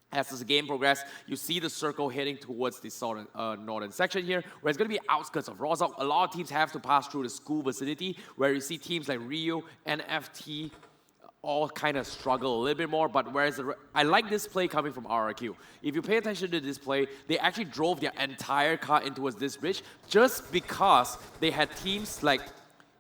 As the game progressed, you see the circle heading towards the northern section here, where it's going to be outskirts of Rozhok. A lot of teams have to pass through the school vicinity, where you see teams like Rio and FT all kind of struggle a little bit more. But whereas I like this play coming from RRQ. If you pay attention to this play, they actually drove their entire car in towards this bridge just because they had teams like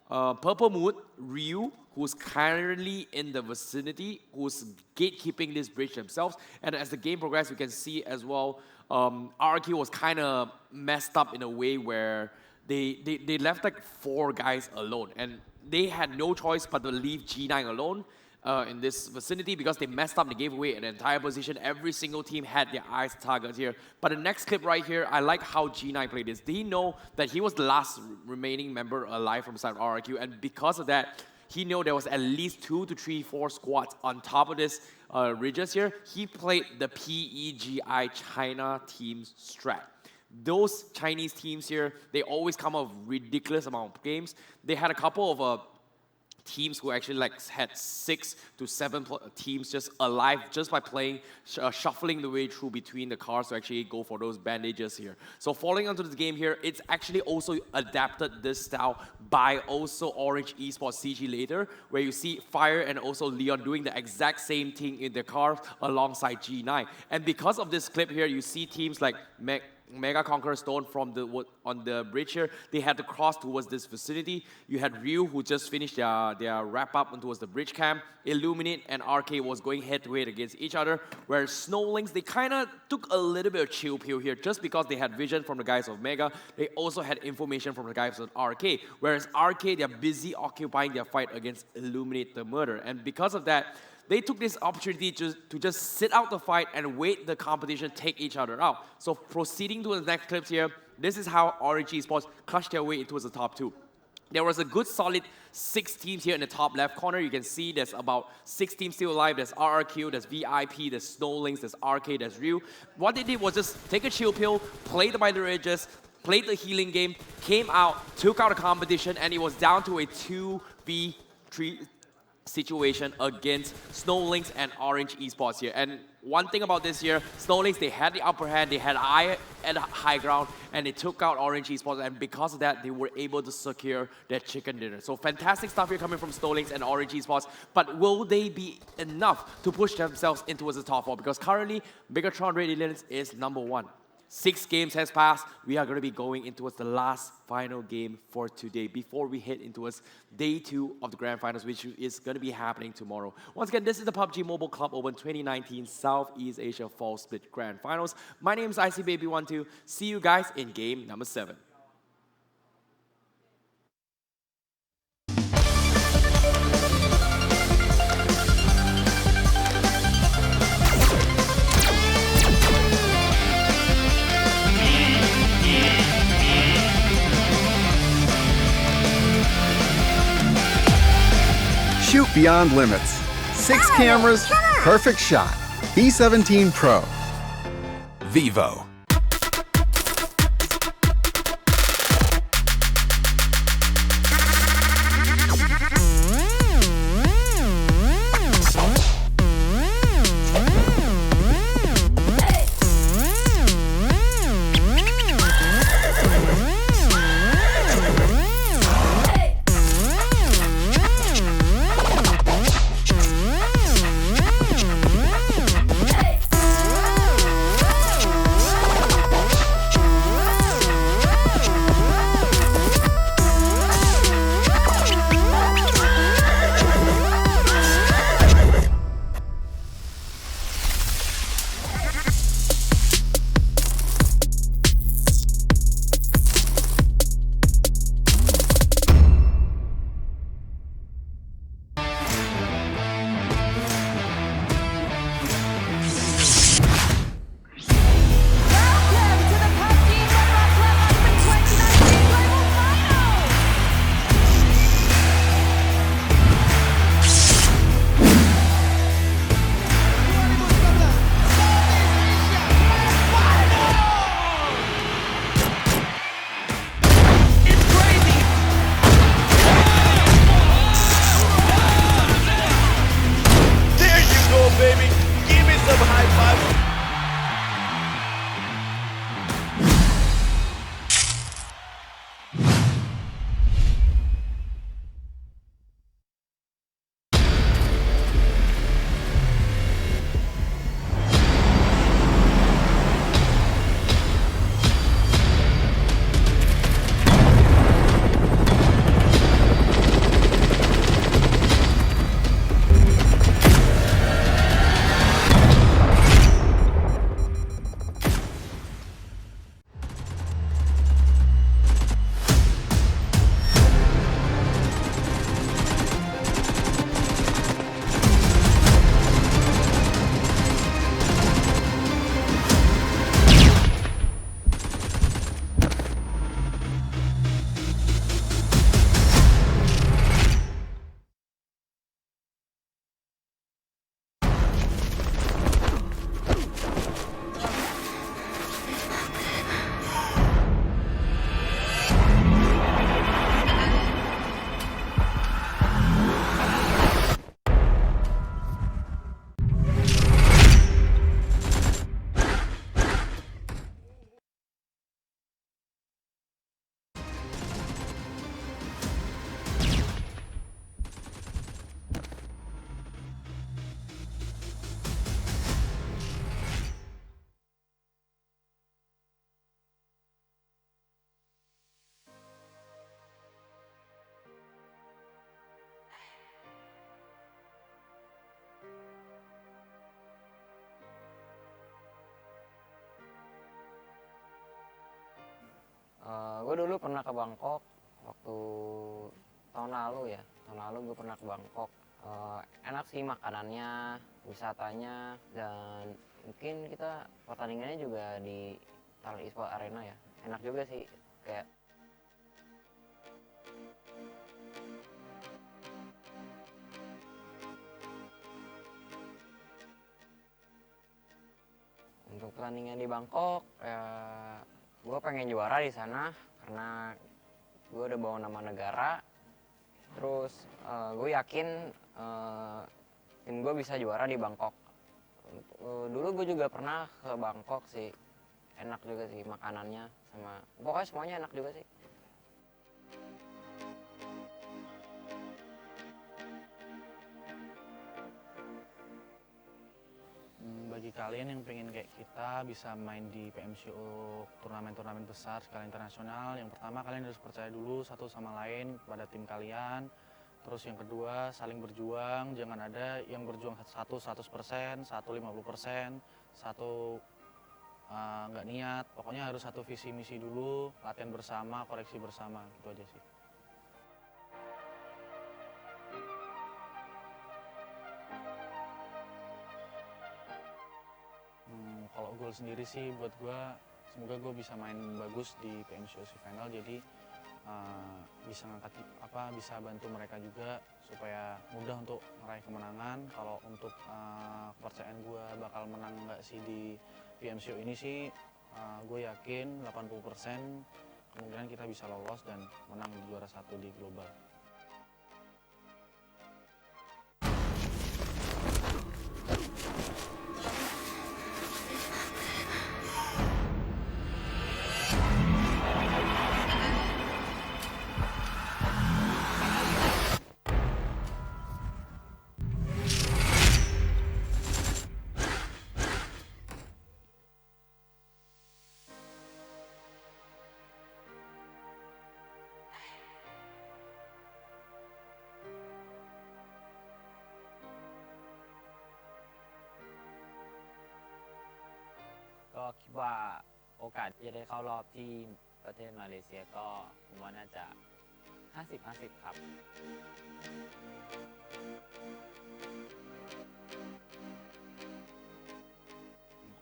Purple Mood, Ryu, who's currently in the vicinity, who's gatekeeping this bridge themselves. And as the game progressed, you can see as well, RRQ was kind of messed up in a way where they left like 4 guys alone. And they had no choice but to leave G9 alone in this vicinity because they messed up. They gave away an entire position. Every single team had their eyes targeted here. But the next clip right here, I like how G9 played this. They know that he was the last remaining member alive from side of RRQ. And because of that, he knew there was at least 2 to 3, 4 squads on top of this ridges here. He played the PEGI China team's strat. Those Chinese teams here, they always come up with ridiculous amount of games. They had a couple of teams who actually like had 6 to 7 teams just alive just by playing, shuffling the way through between the cars to actually go for those bandages here. So falling onto this game here, it's actually also adapted this style by also Orange Esports CG later, where you see Fire and also Leon doing the exact same thing in their car alongside G9. And because of this clip here, you see teams like Mega Conqueror Stone from on the bridge here. They had to cross towards this vicinity. You had Ryu, who just finished their wrap up towards the bridge camp. Illuminate and RK was going head to head against each other. Whereas Snowlinks, they kind of took a little bit of chill pill here just because they had vision from the guys of Mega. They also had information from the guys of RK. Whereas RK, they're busy occupying their fight against Illuminate the Murder. And because of that, they took this opportunity to just sit out the fight and wait the competition take each other out. So proceeding to the next clips here, this is how Orange Esports clutched their way into the top 2. There was a good solid 6 teams here in the top left corner. You can see there's about 6 teams still alive. There's RRQ, there's VIP, there's Snowlinks, there's RK, there's Ryu. What they did was just take a chill pill, play the by the edges, played the healing game, came out, took out the competition, and it was down to a 2v3 situation against Snowlinks and Orange Esports here. And one thing about this year, Snowlinks, they had the upper hand, they had eye at the high ground, and they took out Orange Esports, and because of that, they were able to secure their chicken dinner. So fantastic stuff here coming from Snowlinks and Orange Esports, but will they be enough to push themselves into the top 4? Because currently, Bigetron LYNX is #1. 6 games has passed. We are going to be going into the last final game for today before we head into day 2 of the Grand Finals, which is going to be happening tomorrow. Once again, this is the PUBG Mobile Club Open 2019 Southeast Asia Fall Split Grand Finals. My name is ICBaby12. See you guys in game number 7. Shoot beyond limits. 6 cameras, perfect shot. B17 Pro. Vivo. Gue dulu pernah ke Bangkok waktu tahun lalu ya. Tahun lalu gue pernah ke Bangkok. Enak sih makanannya, wisatanya, dan mungkin kita pertandingannya juga di Thailand Esport Arena ya. Enak juga sih, kayak untuk pertandingan di Bangkok, gue pengen juara di sana karena gue udah bawa nama negara. Terus gue yakin tim gue bisa juara di Bangkok. Dulu gue juga pernah ke Bangkok sih, enak juga sih makanannya sama pokoknya semuanya enak juga sih. Bagi kalian yang pengen kayak kita bisa main di PMCO turnamen-turnamen besar skala internasional, yang pertama kalian harus percaya dulu satu sama lain pada tim kalian. Terus yang kedua, saling berjuang, jangan ada yang berjuang satu 100%, satu 50%, satu nggak niat. Pokoknya harus satu visi misi dulu, latihan bersama, koreksi bersama, gitu aja sih. Kalau goal sendiri sih buat gue, semoga gue bisa main bagus di PMCO Final, jadi bisa bisa bantu mereka juga supaya mudah untuk meraih kemenangan. Kalau untuk kepercayaan gue bakal menang nggak sih di PMCO ini sih, gue yakin 80% kemungkinan kita bisa lolos dan menang di juara 1 di global.ก็คิดว่าโอกาสจะได้เข้ารอบที่ประเทศมาเลเซียก็ผมว่าน่าจะ 50-50 ครับ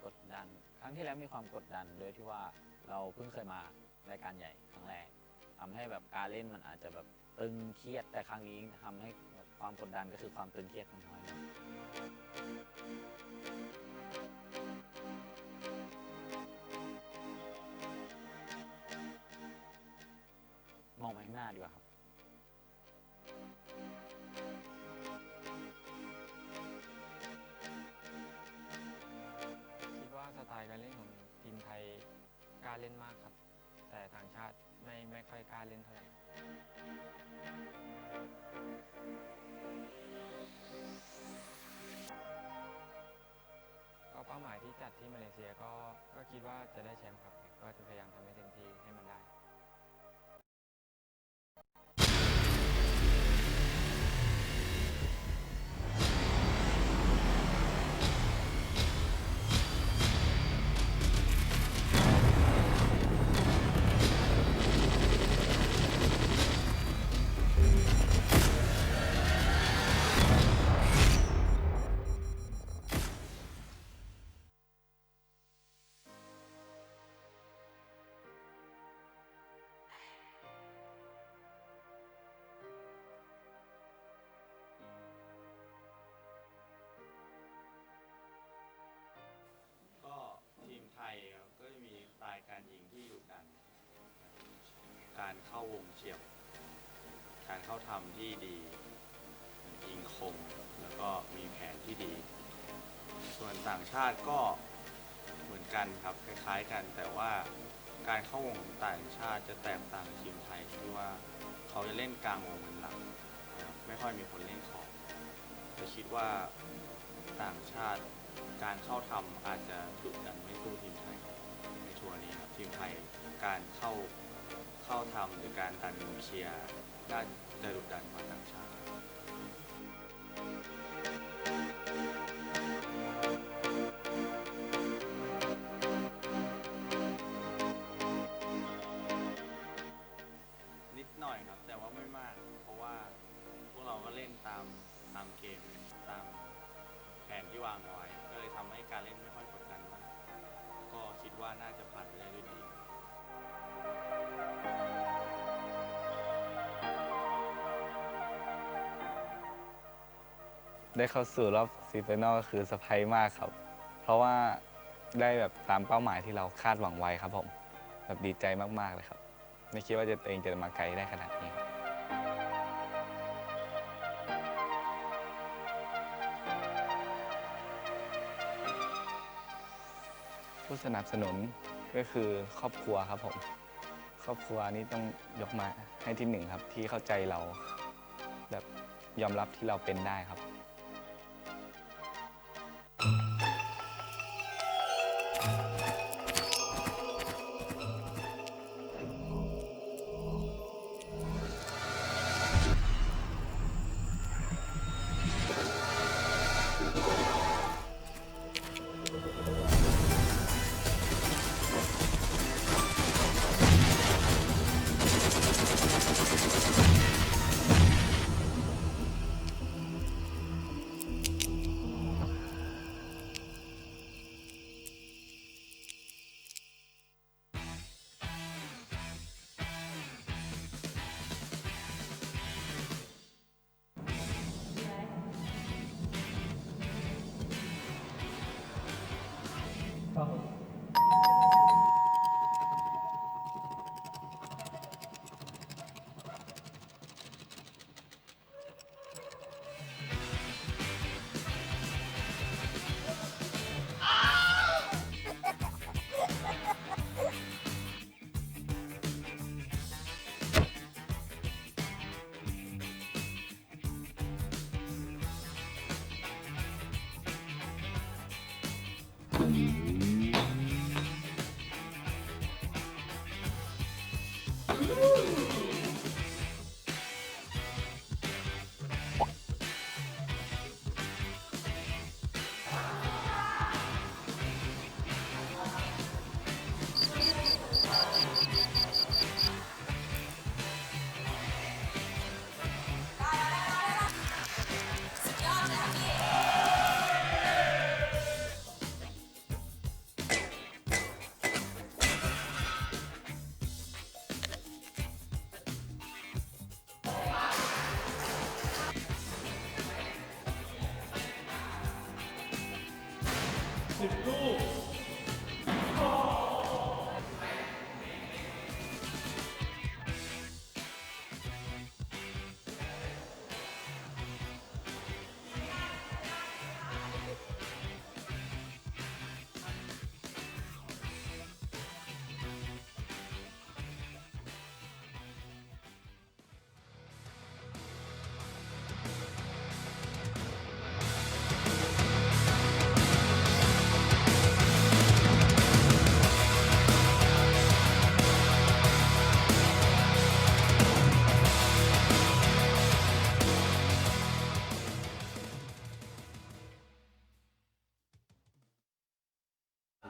กดดันครั้งที่แล้วมีความกดดันโดยที่ว่าเราเพิ่งเคยมารายการใหญ่ครั้งแรกทำให้แบบการเล่นมันอาจจะแบบตึงเครียดแต่ครั้งนี้ทำให้ความกดดันก็คือความตึงเครียดมันน้อยลงมองไปข้างหน้าดีกว่าครับคิดว่าสไตล์การเล่นของทีมไทยกล้าเล่นมากครับแต่ต่างชาติไม่ค่อยกล้าเล่นเท่าไหร่ก็เป้าหมายที่จัดที่มาเลเซียก็คิดว่าจะได้แชมป์ครับก็จะพยายามทำให้เต็มที่ให้มันได้ก็จะมีสไตล์การยิงที่ดุดันการเข้าวงเฉียบการเข้าทำที่ดียิงคมแล้วก็มีแผนที่ดีส่วนต่างชาติก็เหมือนกันครับคล้ายๆกันแต่ว่าการเข้าวงของต่างชาติจะแตกต่างทีมไทยที่ว่าเขาจะเล่นกลางวงเป็นหลักไม่ค่อยมีคนเล่นขอบแต่คิดว่าต่างชาติการเข้าทำอาจจะดุดันไม่สู้ทีมไทยในทัวร์นี้ครับทีมไทยการเข้าทำหรือการดันเคลียร์น่าจะดุดันกว่าต่างชาติ ตามเกมตามแผนที่วางเอาไว้ก็เลยทำให้การเล่นไม่ค่อยกดดันมากก็คิดว่าน่าจะผ่านไปได้ด้วยดี ได้เข้าสู่รอบซีไฟนอลก็คือเซอร์ไพรส์มากครับ เพราะว่าได้แบบตามเป้าหมายที่เราคาดหวังไว้ครับผมแบบดีใจมากๆเลยครับไม่คิดว่าตัวเองจะมาไกลได้ขนาดนี้ครับผู้สนับสนุนก็คือครอบครัวครับผมครอบครัวนี้ต้องยกมาให้ที่หนึ่งครับที่เข้าใจเราแบบยอมรับที่เราเป็นได้ครับ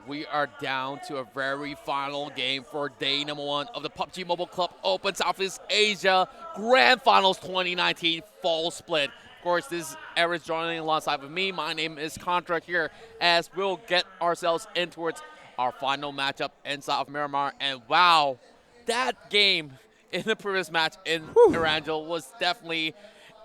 We are down to a very final game for day number 1 of the PUBG Mobile Club Open Southeast Asia Grand Finals 2019 Fall Split. Of course, this is Eric joining alongside with me. My name is Conqueror here as we'll get ourselves in towards our final matchup inside of Miramar. And wow, that game in the previous match in Erangel was definitely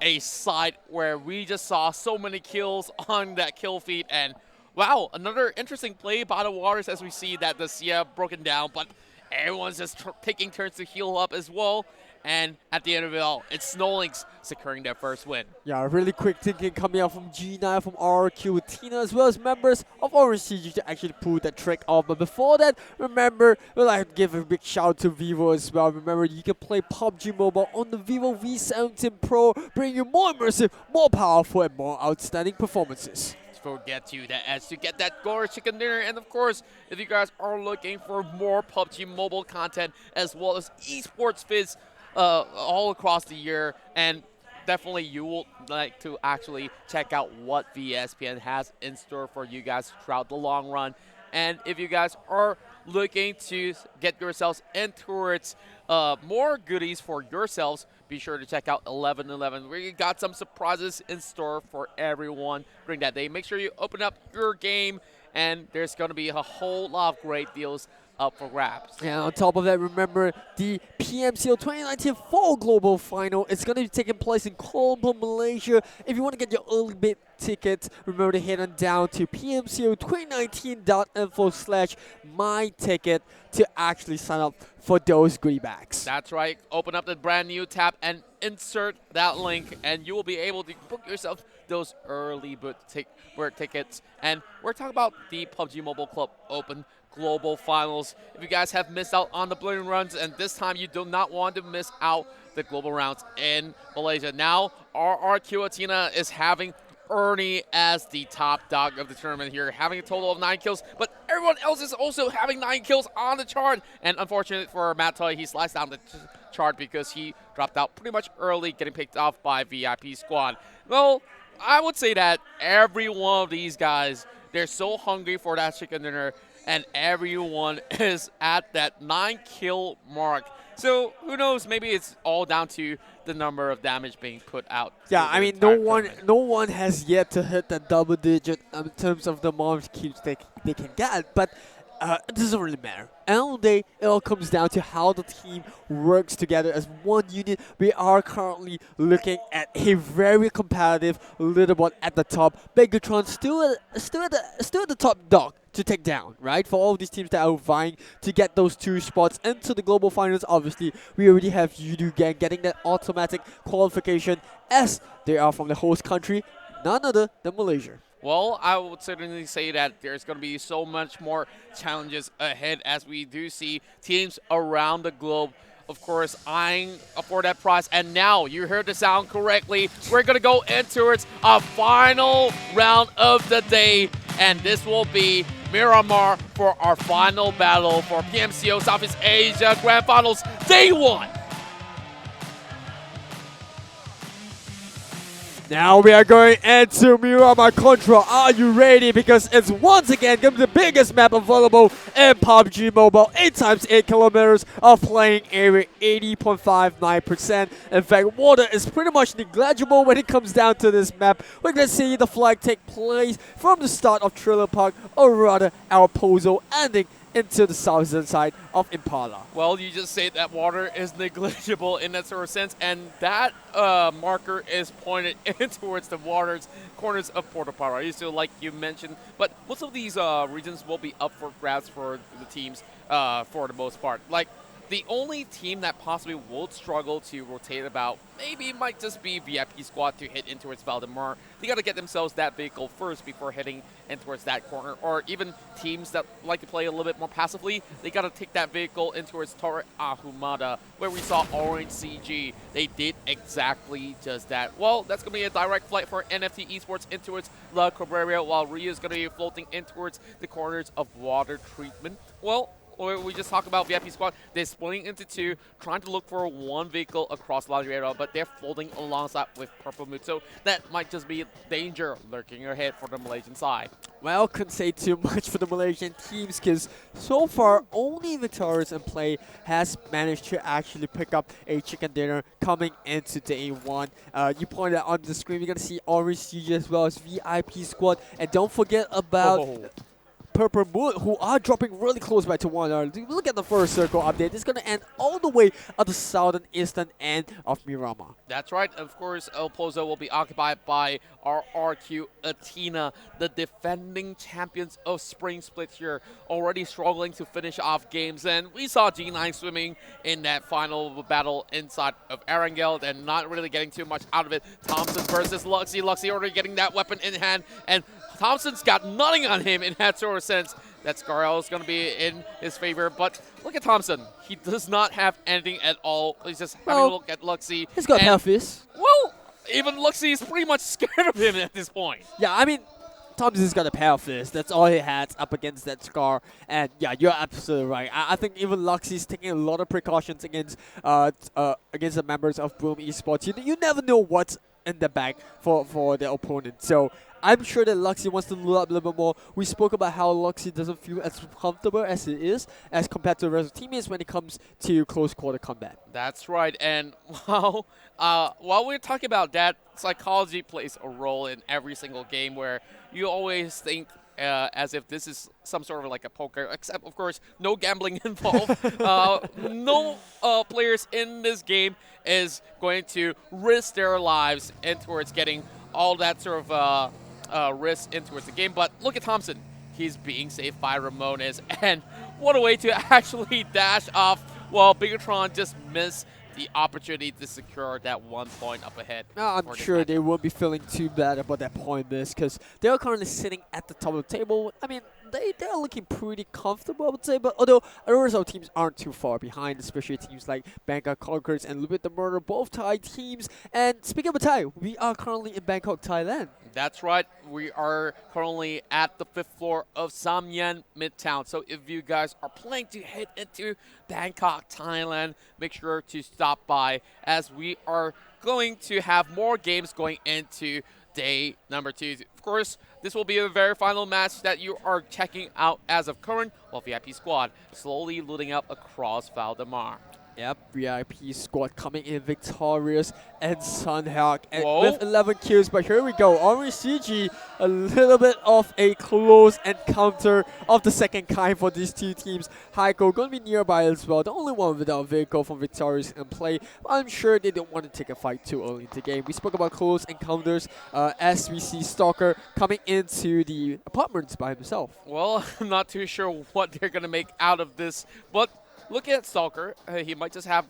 a sight where we just saw so many kills on that kill feed. And wow, another interesting play by the Waters as we see that the Sia broken down, but everyone's just taking turns to heal up as well. And at the end of it all, it's SnowLynx securing their first win. Yeah, really quick thinking coming out from G9, from RRQ.ATHENA, as well as members of Orange CG to actually pull that trick off. But before that, remember, we'd like to give a big shout out to Vivo as well. Remember, you can play PUBG Mobile on the Vivo V17 Pro, bringing you more immersive, more powerful, and more outstanding performances. Forget to that as to get that gorgeous chicken dinner. And of course, if you guys are looking for more PUBG Mobile content as well as esports vids all across the year, and definitely you will like to actually check out what VSPN has in store for you guys throughout the long run. And if you guys are looking to get yourselves in towards more goodies for yourselves, be sure to check out 11/11. We got some surprises in store for everyone during that day. Make sure you open up your game, and there's going to be a whole lot of great deals up for grabs. And on top of that, remember the PMCO 2019 Fall Global Final. It's going to be taking place in Kuala Lumpur, Malaysia. If you want to get your early bid tickets, remember to head on down to pmco2019.info/myticket to actually sign up for those goodie bags. That's right. Open up the brand new tab and insert that link, and you will be able to book yourself those early bird tickets. And we're talking about the PUBG Mobile Club Open Global Finals. If you guys have missed out on the Prelims runs, and this time you do not want to miss out the global rounds in Malaysia. Now, RRQ.ATHENA is having Ernie as the top dog of the tournament here, having a total of 9 kills, but everyone else is also having 9 kills on the chart. And unfortunately for Matt Toy, he sliced down the chart because he dropped out pretty much early, getting picked off by VIP Squad. Well, I would say that every one of these guys, they're so hungry for that chicken dinner, and everyone is at that 9-kill mark. So who knows? Maybe it's all down to the number of damage being put out. Yeah, I mean, no one has yet to hit that double digit in terms of the amount of kills they can get, but it doesn't really matter. At the end of the day, it all comes down to how the team works together as one unit. We are currently looking at a very competitive leaderboard at the top. Bigetron still at the top dog to take down, right? For all of these teams that are vying to get those 2 spots into the global finals, obviously, we already have Yoodo Gank getting that automatic qualification as they are from the host country, none other than Malaysia. Well, I would certainly say that there's going to be so much more challenges ahead as we do see teams around the globe, of course, eyeing for that prize. And now, you heard the sound correctly, we're going to go into a final round of the day, and this will be Miramar for our final battle for PMCO Southeast Asia Grand Finals Day 1. Now we are going into Miramar Contra. Are you ready? Because it's once again going to be the biggest map available in PUBG Mobile. 8x8 kilometers of playing area, 80.59%. In fact, water is pretty much negligible when it comes down to this map. We're going to see the flag take place from the start of Trailer Park, or rather our Pozo, ending into the southern side of Impala. Well, you just say that water is negligible in that sort of sense, and that marker is pointed in towards the corners of Puerto Paraíso, like you mentioned. But most of these regions will be up for grabs for the teams for the most part. Like, the only team that possibly would struggle to rotate about maybe might just be VIP Squad to hit in towards Valdemar. They got to get themselves that vehicle first before heading in towards that corner. Or even teams that like to play a little bit more passively, they got to take that vehicle in towards Torre Ahumada, where we saw Orange CG. They did exactly just that. Well, that's going to be a direct flight for NFT Esports in towards La Cabrera, while Rio is going to be floating in towards the corners of water treatment. Well, we just talked about VIP Squad. They're splitting into 2, trying to look for 1 vehicle across La Riera, but they're folding alongside with Purple Mood. So that might just be danger lurking ahead for the Malaysian side. Well, couldn't say too much for the Malaysian teams because so far only Victorious in play has managed to actually pick up a chicken dinner coming into day 1. You pointed out on the screen, we're going to see Orange CG as well as VIP Squad. And don't forget about Purple Moon, who are dropping really close by to 1. Look at the first circle update. It's going to end all the way at the southern eastern end of Miramar. That's right. Of course, El Pozo will be occupied by RRQ.ATHENA, the defending champions of Spring Split here, already struggling to finish off games. And we saw G9 swimming in that final battle inside of Erangel and not really getting too much out of it. Thompson versus Luxy. Luxy already getting that weapon in hand, and Thompson's got nothing on him in that sort of sense. That Scarl is going to be in his favor, but look at Thompson. He does not have anything at all. He's just having a look at Luxy. He's got Hellfist. Well, even Luxy is pretty much scared of him at this point. Yeah, I mean, Thompson's got a Power Fist. That's all he has up against that Scar. And yeah, you're absolutely right. I think even Luxy's taking a lot of precautions against the members of Boom Esports. You never know what's in the bag for their opponent. So I'm sure that Luxy wants to load up a little bit more. We spoke about how Luxy doesn't feel as comfortable as it is as compared to the rest of the teammates when it comes to close quarter combat. That's right. And while we're talking about that, psychology plays a role in every single game where you always think as if this is some sort of like a poker, except of course no gambling involved. No players in this game is going to risk their lives in towards getting all that sort of risk in towards the game. But look at Thompson. He's being saved by Ramones, and what a way to actually dash off while Bigetron just missed the opportunity to secure that 1 point up ahead. I'm sure they won't be feeling too bad about that point miss because they're currently sitting at the top of the table. I mean, they're looking pretty comfortable, I would say, but although the rest of teams aren't too far behind, especially teams like Bangkok Conquerors and Illumate the Murder, both Thai teams. And speaking of Thai, we are currently in Bangkok, Thailand. That's right. We are currently at the 5th floor of Samyan Midtown. So if you guys are planning to head into Bangkok, Thailand, make sure to stop by as we are going to have more games going into day number 2. Of course, this will be a very final match that you are checking out as of current, while VIP Squad slowly looting up across Valdemar. Yep, VIP Squad coming in victorious and Sanhok and with 11 kills. But here we go, Orange CG, a little bit of a close encounter of the second kind for these two teams. Heiko going to be nearby as well, the only one without vehicle from Victorious in play. I'm sure they don't want to take a fight too early in the game. We spoke about close encounters as we see Stalker coming into the apartments by himself. Well, I'm not too sure what they're going to make out of this, but look at Stalker. He might just have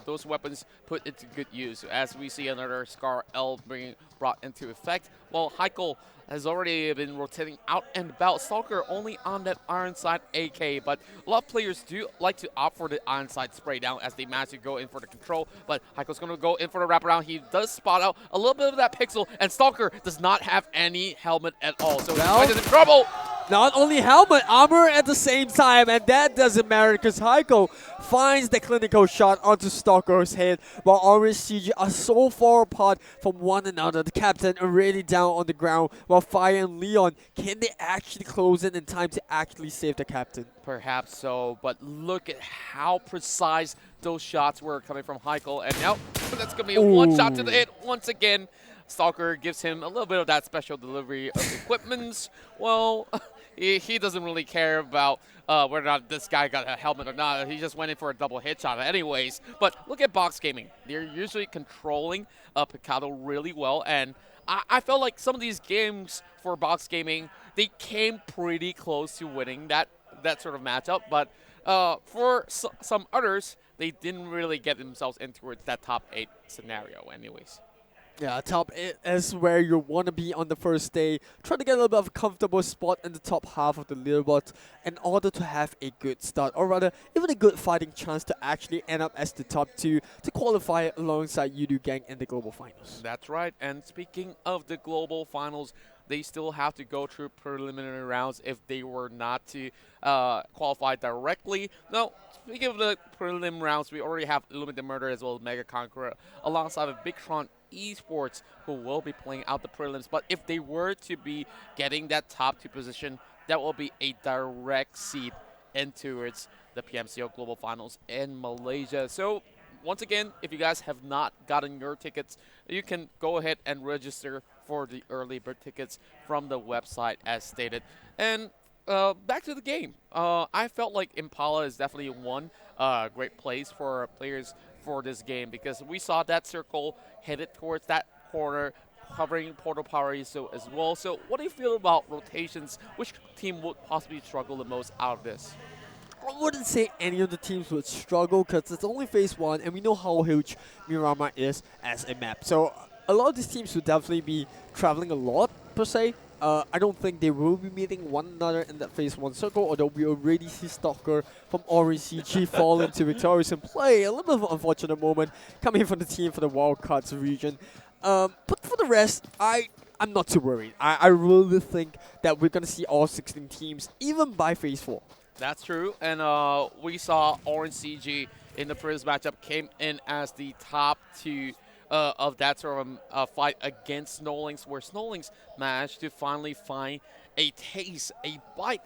those weapons put into good use as we see another Scar L being brought into effect. While Heiko has already been rotating out and about. Stalker only on that Ironside AK, but a lot of players do like to opt for the Ironside spray down as they manage to go in for the control. But Heiko's going to go in for the wraparound. He does spot out a little bit of that pixel, and Stalker does not have any helmet at all. So he's in trouble. Not only helmet, armor at the same time, and that doesn't matter because Heiko finds the clinical shot onto Stalker's head, while Orange CG are so far apart from one another. The captain already down on the ground, while Fire and Leon, can they actually close in time to actually save the captain? Perhaps so, but look at how precise those shots were coming from Heiko, and now that's going to be a one shot to the head once again. Stalker gives him a little bit of that special delivery of equipments. Well, he doesn't really care about whether or not this guy got a helmet or not. He just went in for a double headshot anyways. But look at Box Gaming. They're usually controlling Picado really well. And I felt like some of these games for Box Gaming, they came pretty close to winning that sort of matchup. But for some others, they didn't really get themselves into that top 8 scenario anyways. Yeah, top 8 is where you want to be on the first day. Try to get a little bit of a comfortable spot in the top half of the leaderboard in order to have a good start, or rather, even a good fighting chance to actually end up as the top 2 to qualify alongside Yoodo Gank in the Global Finals. That's right, and speaking of the Global Finals, they still have to go through preliminary rounds if they were not to qualify directly. Now, speaking of the prelim rounds, we already have Illumate the Murder as well as Mega Conqueror alongside of Bigetron Esports, who will be playing out the prelims. But if they were to be getting that top 2 position, that will be a direct seed into the PMCO Global Finals in Malaysia. So once again, if you guys have not gotten your tickets, you can go ahead and register for the early bird tickets from the website as stated. And back to the game. I felt like Impala is definitely one great place for players for this game because we saw that circle headed towards that corner, covering Portal Power as well. So what do you feel about rotations? Which team would possibly struggle the most out of this? I wouldn't say any of the teams would struggle because it's only phase 1 and we know how huge Miramar is as a map. So a lot of these teams would definitely be traveling a lot per se. I don't think they will be meeting one another in that phase 1 circle, although we already see Stalker from Orange CG fall into Victorious and play. A little bit of an unfortunate moment coming from the team for the Wildcards region. But for the rest, I'm not too worried. I really think that we're going to see all 16 teams, even by phase 4. That's true, and we saw Orange CG in the first matchup came in as the top 2 of that sort of fight against SnowLynx, where SnowLynx managed to finally find a taste, a bite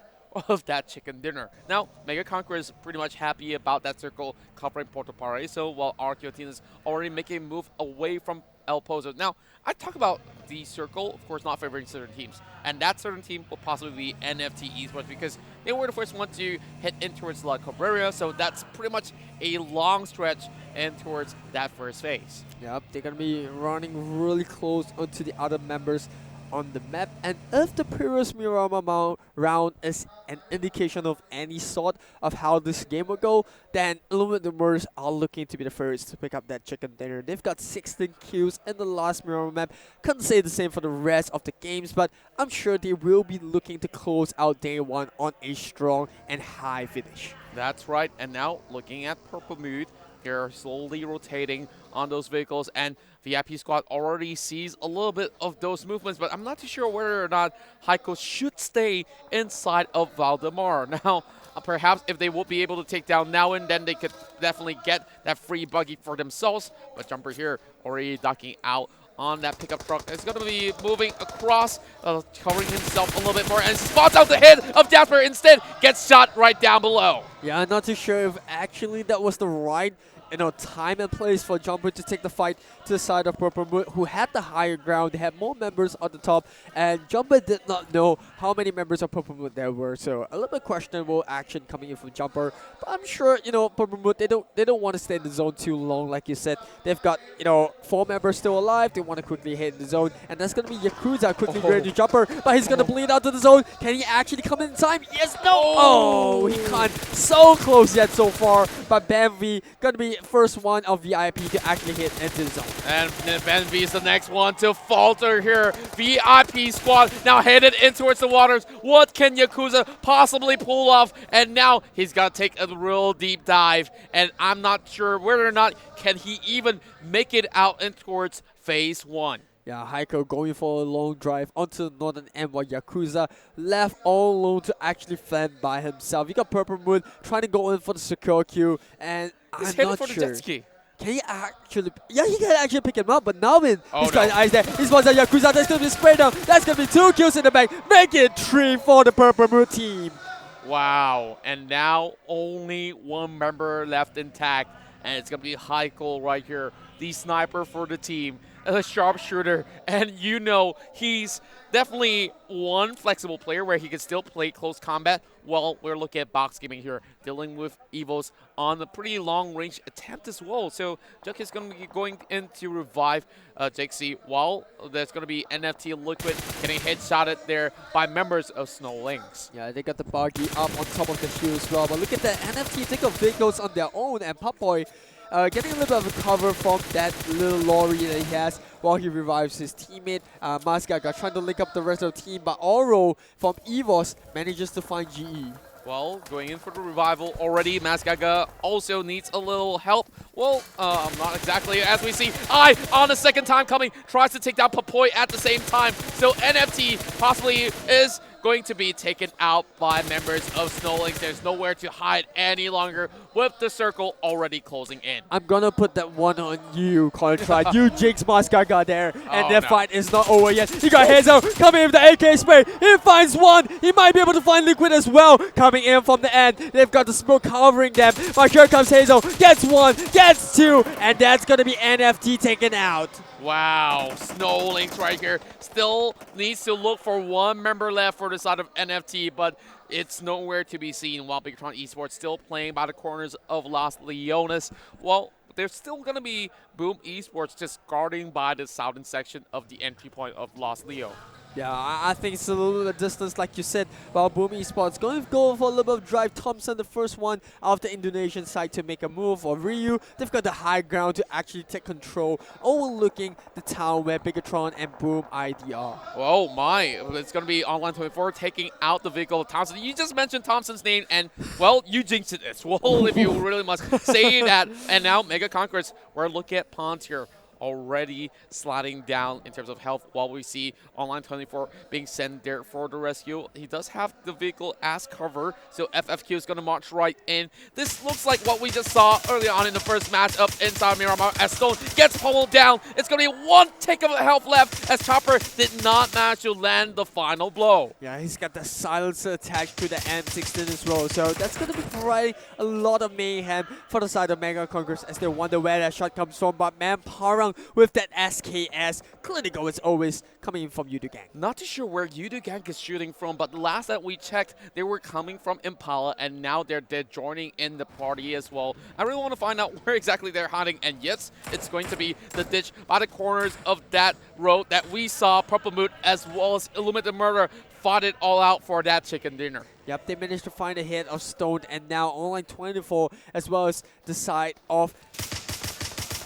of that chicken dinner. Now, Mega Conqueror is pretty much happy about that circle covering Porto Paraíso, while RRQ.ATHENA is already making a move away from El Pozo. Now, I talk about the circle, of course, not favoring certain teams, and that certain team will possibly be NFT Esports because they were the first one to hit in towards La Cabrera, so that's pretty much a long stretch in towards that first phase. Yep, they're gonna be running really close onto the other members on the map, and if the previous Miramar round is an indication of any sort of how this game will go, then ILLUMINATE are looking to be the first to pick up that chicken dinner. They've got 16 kills in the last Miramar map. Couldn't say the same for the rest of the games, but I'm sure they will be looking to close out day one on a strong and high finish. That's right, and now looking at Purple Mood, they're slowly rotating on those vehicles, and VIP Squad already sees a little bit of those movements, but I'm not too sure whether or not Heiko should stay inside of Valdemar. Now, perhaps if they will be able to take down Now and then, they could definitely get that free buggy for themselves, but Jumper here already ducking out on that pickup truck. It's going to be moving across, covering himself a little bit more, and spots out the head of Jasper. Instead, gets shot right down below. Yeah, I'm not too sure if actually that was the right time and place for Jumper to take the fight to the side of Purple Moon, who had the higher ground. They had more members on the top, and Jumper did not know how many members of Purple Moon there were. So a little bit questionable action coming in from Jumper. But I'm sure, Purple Moon, they don't want to stay in the zone too long. Like you said, they've got, 4 members still alive. They want to quickly hit the zone, and that's going to be Yakuza quickly ready to Jumper, but he's going to bleed out to the zone. Can he actually come in time? Yes, no! Oh, he can't. So close yet so far, but Bambi going to be first one of VIP to actually hit into the zone. And Benvi is the next one to falter here. VIP Squad now headed in towards the waters. What can Yakuza possibly pull off? And now he's got to take a real deep dive. And I'm not sure whether or not can he even make it out in towards phase 1. Yeah, Heiko going for a long drive onto the northern end while Yakuza left all alone to actually fend by himself. You got Purple Moon trying to go in for the secure queue, and he's I'm not for the sure. jet ski. Can he actually? Yeah, he can actually pick him up, but Nalvin, he's got no. eyes there. He spots out Yakuza. That's going to be sprayed down. That's going to be 2 kills in the back. Make it 3 for the Purple Moon team. Wow, and now only 1 member left intact, and it's going to be Heiko right here, the sniper for the team, a sharpshooter, and he's definitely one flexible player where he can still play close combat. Well, we're looking at Box Gaming here, dealing with EVOS on a pretty long-range attempt as well. So Juk is going to be going in to revive Jexy, while there's going to be NFT Liquid getting headshotted there by members of SnowLynx. Yeah, they got the buggy up on top of the shield as well. But look at that, NFT take up vehicles on their own, and Pupboy getting a little bit of a cover from that little lorry that he has while he revives his teammate. Masgaga trying to link up the rest of the team, but Oro from EVOS manages to find GE. Well, going in for the revival already. Masgaga also needs a little help. Well, not exactly. As we see, on the second time coming, tries to take down Papoy at the same time. So NFT possibly is going to be taken out by members of SnowLynx. There's nowhere to hide any longer with the circle already closing in. I'm gonna put that one on you, Contract. You jinx Masgaga there, and that fight is not over yet. He got Hazel coming in with the AK spray. He finds one. He might be able to find Liquid as well. Coming in from the end. They've got the smoke covering them. But here comes Hazel. Gets 1, gets 2, and that's gonna be NFT taken out. Wow, SnowLynx right here. Still needs to look for 1 member left for the side of NFT, but it's nowhere to be seen while Bigetron Esports still playing by the corners of Los Leones. Well, there's still going to be Boom Esports just guarding by the southern section of the entry point of Los Leo. Yeah, I think it's a little bit of distance, like you said, while Boom Esports going to go for a little bit of drive. Thompson, the first one of the Indonesian side to make a move. For Ryu, they've got the high ground to actually take control, overlooking the town where Bigetron and Boom ID are. Oh my, it's going to be Online 24 taking out the vehicle of Thompson. You just mentioned Thompson's name, and, well, you jinxed it as well, if you really must say that. And now Mega Conquerors, we're looking at Pawns here. already sliding down in terms of health, while we see Online 24 being sent there for the rescue. He does have the vehicle as cover, so FFQ is going to march right in. This looks like what we just saw early on in the first matchup inside Miramar as Stone gets pummeled down. It's going to be one tick of health left as Chopper did not manage to land the final blow. Yeah, he's got the silencer attached to the M16 as well, so that's going to be providing a lot of mayhem for the side of Mega Conquerors as they wonder where that shot comes from. But man, Parang with that SKS, clinical as always, coming in from Yoodo Gank. Not too sure where Yoodo Gank is shooting from, but the last that we checked, they were coming from Impala, and now they're joining in the party as well. I really want to find out where exactly they're hiding, and yes, it's going to be the ditch by the corners of that road that we saw Purple Mood as well as Illuminate Murder fought it all out for that chicken dinner. Yep, they managed to find a hit of Stone, and now Online 24 as well as the side of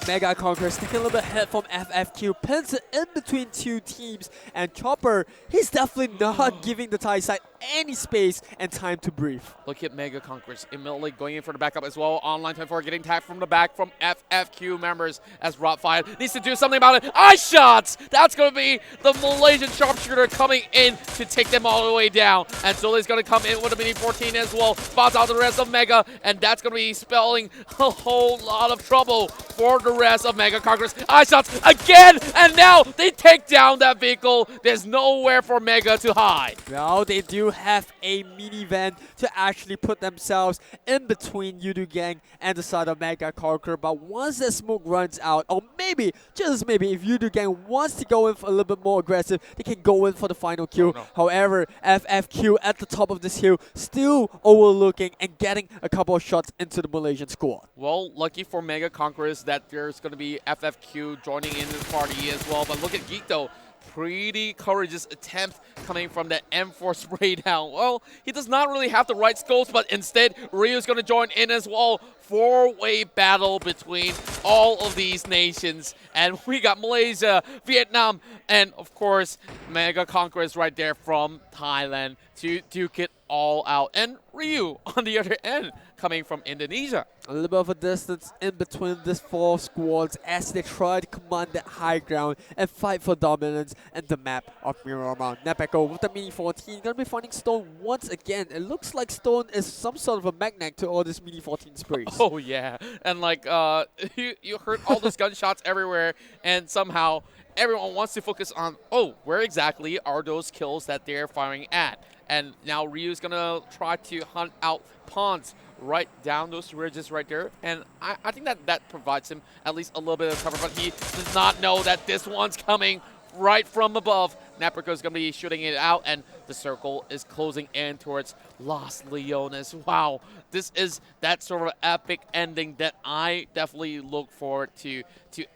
Mega Conquerors taking a little bit hit from FFQ, pins it in between two teams, and Chopper, he's definitely not giving the Thai side any space and time to breathe. Look at Mega Conquerors immediately going in for the backup as well. Online 24 getting tagged from the back from FFQ members as Rotfire needs to do something about it. Eye shots! That's going to be the Malaysian sharpshooter coming in to take them all the way down. And Zully's going to come in with a Mini 14 as well. Spots out the rest of Mega, and that's going to be spelling a whole lot of trouble for the rest of Mega Conquerors. Eye shots again, and now they take down that vehicle. There's nowhere for Mega to hide. Well, they do have a minivan to actually put themselves in between Yoodo Gank and the side of Mega Conqueror. But once the smoke runs out, or maybe, just maybe, if Yoodo Gank wants to go in for a little bit more aggressive, they can go in for the final kill. Oh, no. However, FFQ at the top of this hill, still overlooking and getting a couple of shots into the Malaysian squad. Well, lucky for Mega Conquerors that there's going to be FFQ joining in the party as well. But look at Geek though. Pretty courageous attempt coming from that M4 spray down. Well, he does not really have the right scopes, but instead Ryu's going to join in as well. Four-way battle between all of these nations. And we got Malaysia, Vietnam, and of course Mega Conquerors right there from Thailand to duke it all out. And Ryu on the other end coming from Indonesia. A little bit of a distance in between these four squads as they try to command that high ground and fight for dominance in the map of Miramar. Nepeko with the Mini 14 gonna be finding Stone once again. It looks like Stone is some sort of a magnet to all these Mini 14 sprays. Oh yeah, and like you heard all those gunshots everywhere, and somehow everyone wants to focus on, oh, where exactly are those kills that they're firing at? And now Ryu's gonna try to hunt out pawns right down those ridges right there, and I think that provides him at least a little bit of cover, but he does not know that this one's coming right from above. Naprico is going to be shooting it out, and the circle is closing in towards Los Leones. Wow, this is that sort of epic ending that I definitely look forward to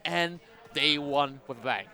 end day one with a bang.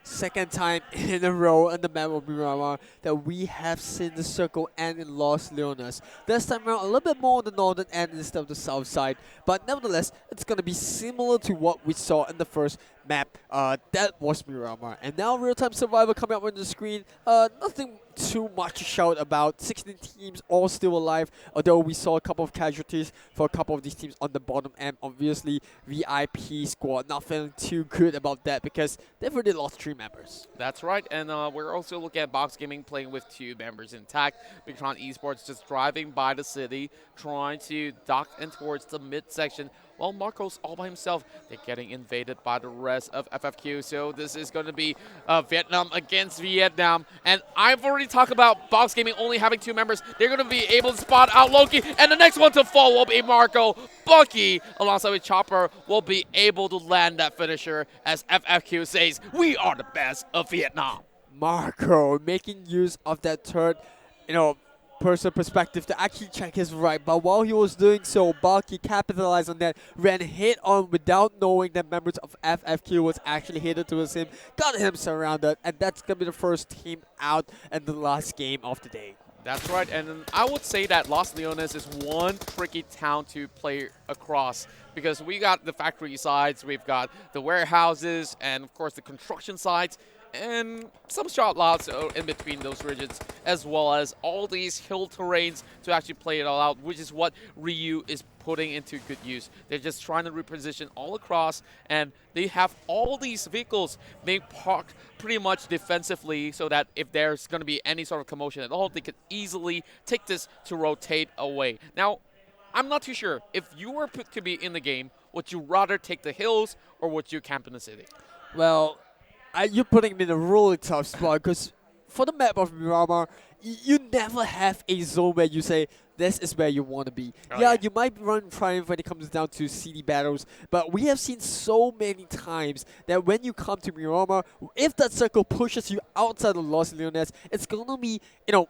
Second time in a row in the map of Miramar that we have seen the circle end in Los Leones. This time around, a little bit more on the northern end instead of the south side. But nevertheless, it's going to be similar to what we saw in the first map. That was Miramar. And now real-time survival coming up on the screen. Nothing too much to shout about. 16 teams all still alive, although we saw a couple of casualties for a couple of these teams on the bottom end. Obviously, VIP squad not feeling too good about that because they've already lost 3 members. That's right, and we're also looking at Box Gaming playing with 2 members intact. Bigetron Esports just driving by the city, trying to dock in towards the midsection. Well, Marco's all by himself. They're getting invaded by the rest of FFQ, so this is going to be Vietnam against Vietnam. And I've already talked about Box Gaming only having 2 members. They're going to be able to spot out Loki, and the next one to fall will be Marco. Bucky, alongside with Chopper, will be able to land that finisher as FFQ says, we are the best of Vietnam. Marco making use of that third, person perspective to actually check his right, but while he was doing so, Bucky capitalized on that, ran head on without knowing that members of FFQ was actually headed towards him, got him surrounded, and that's gonna be the first team out in the last game of the day. That's right, and I would say that Los Leones is one tricky town to play across because we got the factory sides, we've got the warehouses, and of course the construction sides. and some shot lots in between those regions, as well as all these hill terrains to actually play it all out, which is what Ryu is putting into good use. They're just trying to reposition all across, and they have all these vehicles being parked pretty much defensively so that if there's going to be any sort of commotion at all, they could easily take this to rotate away. Now, I'm not too sure. If you were put to be in the game, would you rather take the hills or would you camp in the city? Well, you're putting me in a really tough spot because for the map of Miramar, you never have a zone where you say, this is where you want to be. Yeah, you might run Triumph when it comes down to CD battles, but we have seen so many times that when you come to Miramar, if that circle pushes you outside of Los Leones, it's going to be, you know,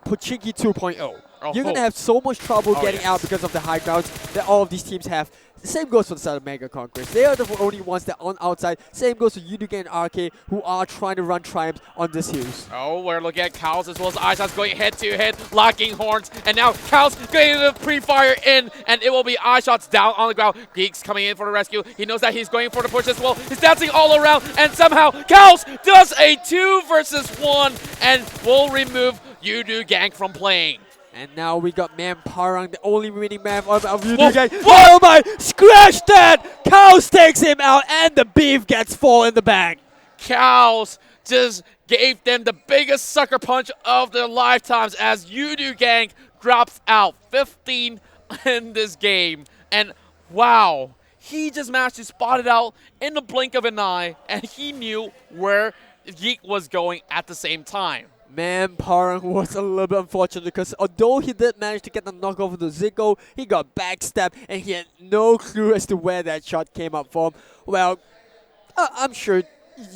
Pubg 2.0. You're going to have so much trouble getting out because of the high grounds that all of these teams have. The same goes for the side of Mega Conquerors. They are the only ones that are on outside. Same goes to Yoodo Gank and RK, who are trying to run Triumphs on this hills. Oh, we're looking at Cows as well as iShots going head-to-head, locking horns. And now Cows getting the pre-fire in, and it will be iShots down on the ground. Geeks coming in for the rescue. He knows that he's going for the push as well. He's dancing all around, and somehow Cows does a 2 versus 1 and will remove Yoodo Gank from playing. And now we got Man Parang, the only winning man of Yoodo Gank. Oh my! Scratch that! Cows takes him out, and the beef gets full in the bag. Cows just gave them the biggest sucker punch of their lifetimes as Yoodo Gank drops out 15 in this game. And wow, he just managed to spot it out in the blink of an eye, and he knew where Yeek was going at the same time. Man, Parang was a little bit unfortunate because although he did manage to get the knock over the Zico, he got backstabbed and he had no clue as to where that shot came up from. Well, I'm sure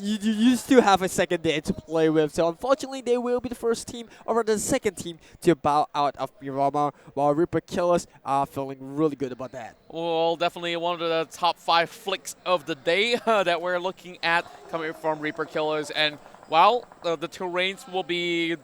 you still have a second day to play with, so unfortunately they will be the first team, or rather the second team, to bow out of Miramar, while ReaperKillers are feeling really good about that. Well, definitely one of the top 5 flicks of the day that we're looking at coming from ReaperKillers, and while the terrains will be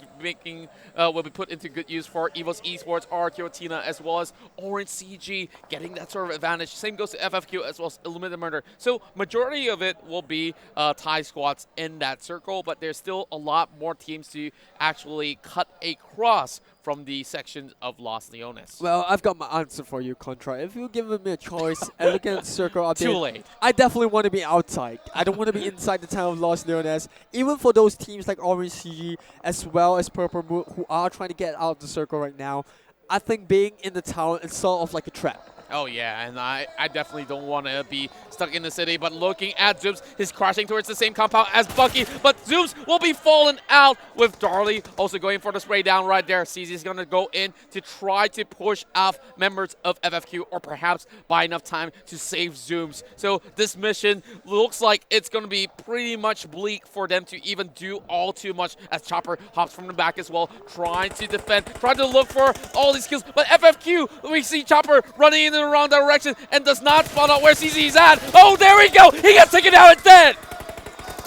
put into good use for EVOS Esports, RRQ.ATHENA, as well as Orange CG getting that sort of advantage. Same goes to FFQ as well as Illuminate Murder. So majority of it will be Thai squads in that circle, but there's still a lot more teams to actually cut across from the section of Los Leones. Well, I've got my answer for you, Contra. If you give me a choice and look at the circle up there, too late. I definitely want to be outside. I don't want to be inside the town of Los Leones. Even for those teams like Orange CG as well as Purple Moon who are trying to get out of the circle right now, I think being in the town is sort of like a trap. Oh yeah, and I definitely don't want to be stuck in the city, but looking at Zooms, he's crashing towards the same compound as Bucky, but Zooms will be fallen out with Darley also going for the spray down right there. CZ is going to go in to try to push off members of FFQ or perhaps buy enough time to save Zooms. So this mission looks like it's going to be pretty much bleak for them to even do all too much as Chopper hops from the back as well, trying to defend, trying to look for all these kills, but FFQ, we see Chopper running in the wrong direction and does not spot out where CZ is at. Oh, there we go. He gets taken out instead.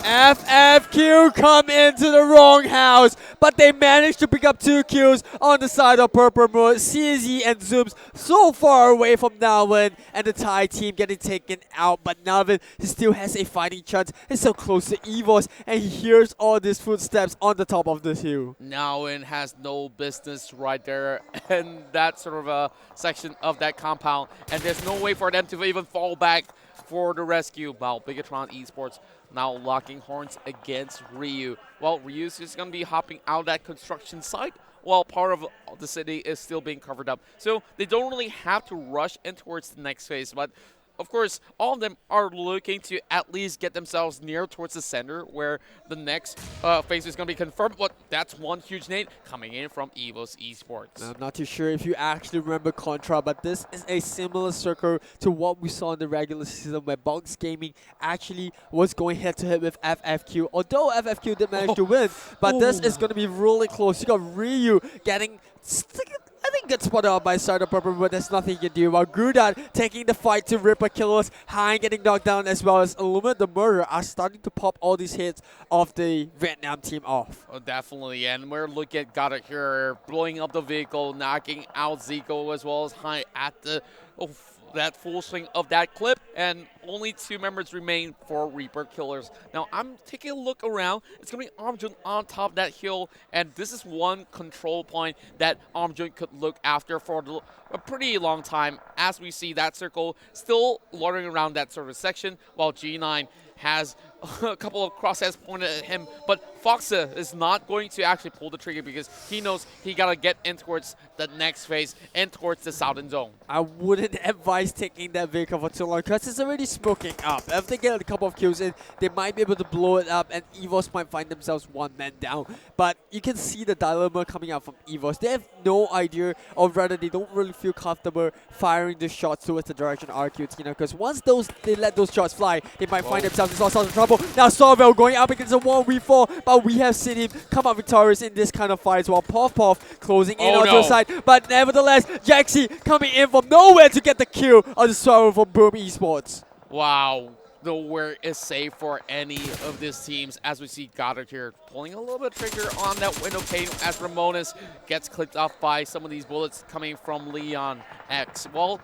FFQ come into the wrong house, but they managed to pick up 2 kills on the side of Purple Moon. CZ and Zooms so far away from Nalvin, and the Thai team getting taken out, but Nalvin still has a fighting chance. He's so close to EVOS, and he hears all these footsteps on the top of this hill. Nalvin has no business right there in that sort of a section of that compound, and there's no way for them to even fall back for the rescue. While Bigetron Esports now locking horns against Ryu. Well, Ryu's just going to be hopping out that construction site while part of the city is still being covered up. So they don't really have to rush in towards the next phase, but of course, all of them are looking to at least get themselves near towards the center where the next phase is going to be confirmed. But that's one huge nade coming in from EVOS Esports. I'm not too sure if you actually remember Contra, but this is a similar circle to what we saw in the regular season where Box Gaming actually was going head-to-head with FFQ. Although FFQ did manage to win, but this is going to be really close. You got Ryu getting... I think gets spotted out by side of Purple, but there's nothing you can do. While Grudat taking the fight to ReaperKillers, Hein getting knocked down, as well as Illuminate the Murder are starting to pop all these hits of the Vietnam team off. Oh, definitely, and we're looking at Goddard here, blowing up the vehicle, knocking out Zico as well as Hein at the that full swing of that clip, and only 2 members remain for Reaper Killers. Now, I'm taking a look around. It's going to be Armjun on top of that hill, and this is one control point that Armjun could look after for a pretty long time, as we see that circle still lording around that service section, while G9 has a couple of crosshairs pointed at him, but Foxa is not going to actually pull the trigger because he knows he got to get in towards the next phase and towards the southern zone. I wouldn't advise taking that vehicle for too long because it's already smoking up. If they get a couple of kills in, they might be able to blow it up and EVOS might find themselves 1 man down. But you can see the dilemma coming out from EVOS. They have no idea, or rather they don't really feel comfortable firing the shots towards the direction of RRQ.ATHENA, because once they let those shots fly, they might find themselves in all sorts of trouble. Now Sorvel going up against a 1v4, but we have seen him come out victorious in this kind of fights, while Puff closing in onto the side. But nevertheless, Jaxi coming in from nowhere to get the kill on the Swallow from Boom Esports. Wow. Nowhere is safe for any of these teams, as we see Goddard here pulling a little bit of trigger on that window pane as Ramones gets clipped off by some of these bullets coming from Leon X. Well,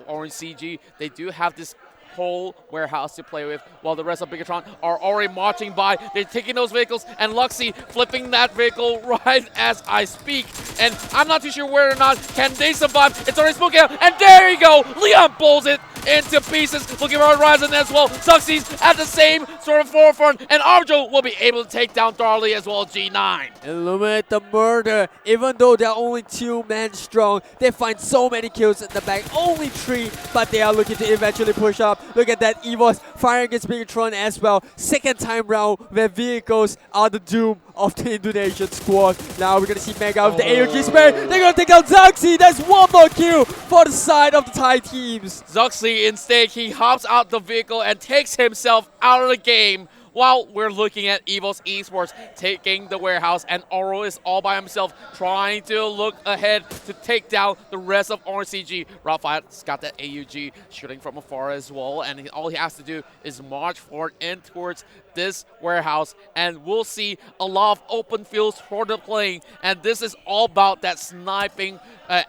Orange CG, they do have this whole warehouse to play with, while the rest of Bigetron are already marching by. They're taking those vehicles, and Luxy flipping that vehicle right as I speak. And I'm not too sure whether or not can they survive. It's already smoking out, and there you go. Leon pulls it into pieces, looking for Horizon as well. Succeeds at the same sort of forefront, and Arjo will be able to take down Darley as well, G9. Illuminate the murder. Even though they're only 2 men strong, they find so many kills in the back. Only 3, but they are looking to eventually push up. Look at that, EVOS firing against Bigetron as well. Second time round where vehicles are the doom of the Indonesian squad. Now we're going to see Mega with the AOG spare. They're going to take out Zuxi. That's 1 more kill for the side of the Thai teams. Zuxi, instead, he hops out the vehicle and takes himself out of the game, while we're looking at EVOS Esports taking the warehouse, and Oro is all by himself trying to look ahead to take down the rest of RCG. Rafa's got that AUG shooting from afar as well, and all he has to do is march forward in towards this warehouse, and we'll see a lot of open fields for the playing, and this is all about that sniping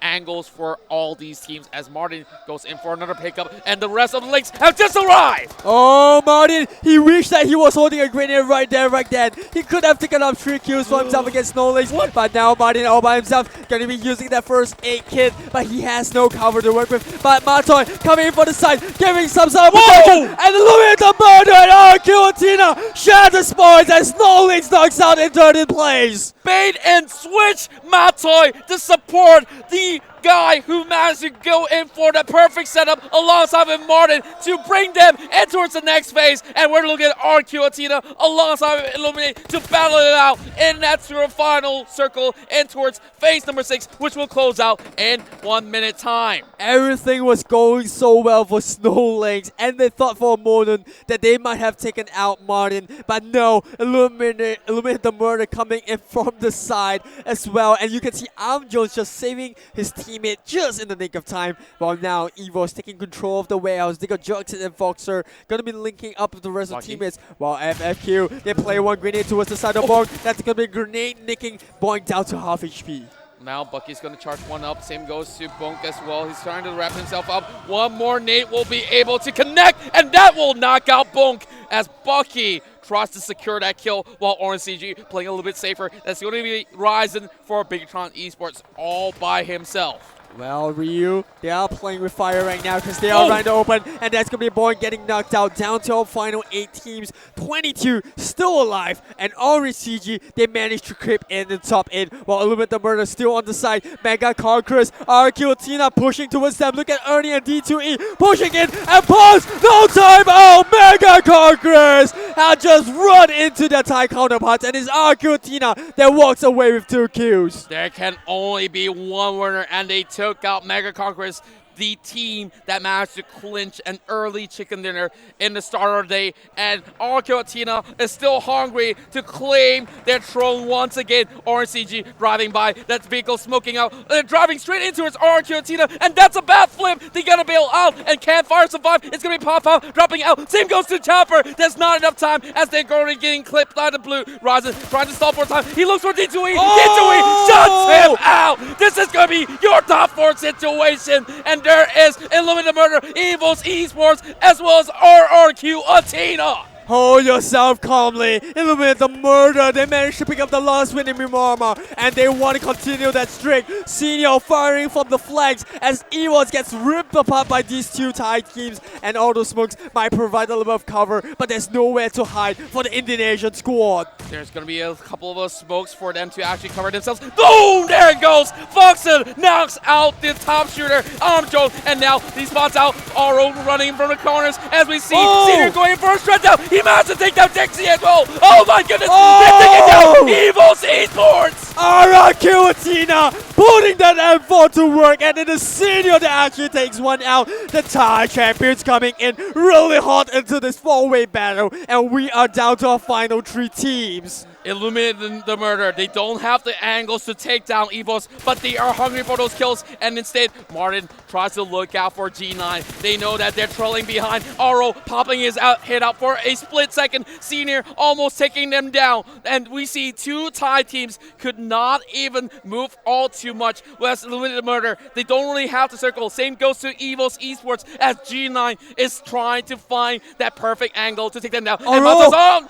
angles for all these teams, as Martin goes in for another pickup, and the rest of the LYNX have just arrived! Oh, Martin, he wished that he was holding a grenade right there, right then. He could have taken up 3 kills for himself against SnowLynx, but now Martin all by himself going to be using that first aid kit, but he has no cover to work with. But Matoy coming in for the side, giving some sort of protection, and illuminate the murder, and RRQ.ATHENA shatters spoils as SnowLynx knocks out in 13th place. Bait and switch Matoy to support the guy who managed to go in for the perfect setup alongside with Martin to bring them in towards the next phase. And we're looking at RRQ.ATHENA alongside with Illuminate to battle it out in that sort of final circle in towards phase number 6, which will close out in 1 minute time. Everything was going so well for SnowLynx, and they thought for a moment that they might have taken out Martin, but no, Illuminate the murder coming in from the side as well. And you can see Jones just saving his teammate just in the nick of time, while now EVOS taking control of the warehouse. They got Juxin and Foxer gonna be linking up with the rest of the teammates, while FFQ, they play 1 grenade towards the side of Bonk. That's gonna be a grenade nicking Bonk down to half HP. Now Bucky's going to charge 1 up. Same goes to Bonk as well. He's trying to wrap himself up. 1 more nade will be able to connect, and that will knock out Bonk as Bucky tries to secure that kill, while Orange CG playing a little bit safer. That's going to be Ryzen for Bigetron Esports all by himself. Well, Ryu, they are playing with fire right now because they are right to open, and that's going to be Boy getting knocked out. Down to our final 8 teams, 22 still alive, and Orange CG, they managed to creep in the top 8, while Illuminate the Murder still on the side. Mega Conquerors, RRQ.ATHENA pushing towards them. Look at Ernie and D2E pushing in, and pause, no time out, Mega Conquerors have just run into their Thai counterparts, and it's RRQ.ATHENA that walks away with 2 kills. There can only be 1 winner, and they took out Mega Conquerors, the team that managed to clinch an early chicken dinner in the start of the day. And RRQ.ATHENA is still hungry to claim their throne once again. Orange CG driving by, that vehicle smoking out, driving straight into its RRQ.ATHENA, and that's a bad flip. They gotta bail out, and Campfire survive. It's gonna be Pop out, dropping out. Same goes to Chopper. There's not enough time as they're going to getting clipped by the blue. Ryzen trying to stall for time. He looks for D2E. D2E shuts him out. This is gonna be your top 4 situation, and there is ILLUMINATE Murder, EVOS Esports, as well as RRQ.ATHENA. Hold yourself calmly. Illuminate the murder. They managed to pick up the last win in Miramar, and they want to continue that streak. Senior firing from the flanks as EVOS gets ripped apart by these two Thai teams, and all those smokes might provide a little bit of cover, but there's nowhere to hide for the Indonesian squad. There's going to be a couple of smokes for them to actually cover themselves. Boom! There it goes! Foxen knocks out the top shooter, Armjo, and now he spots out Oro running from the corners as we see Senior going for a stretch out. He managed to take down Dixie as well. Oh my goodness! They're taking down EVOS Esports! RRQ.ATHENA putting that M4 to work, and in the Senior that actually takes one out. The Thai champions coming in really hot into this 4-way battle, and we are down to our final 3 teams. ILLUMINATE the Murder. They don't have the angles to take down EVOS, but they are hungry for those kills, and instead, Martin tries to look out for G9. They know that they're trailing behind. Oro popping his head out for a split second. Senior almost taking them down, and we see 2 Thai teams could not even move all too much. Whereas ILLUMINATE Murder, they don't really have to circle. Same goes to EVOS Esports as G9 is trying to find that perfect angle to take them down. And Matos on!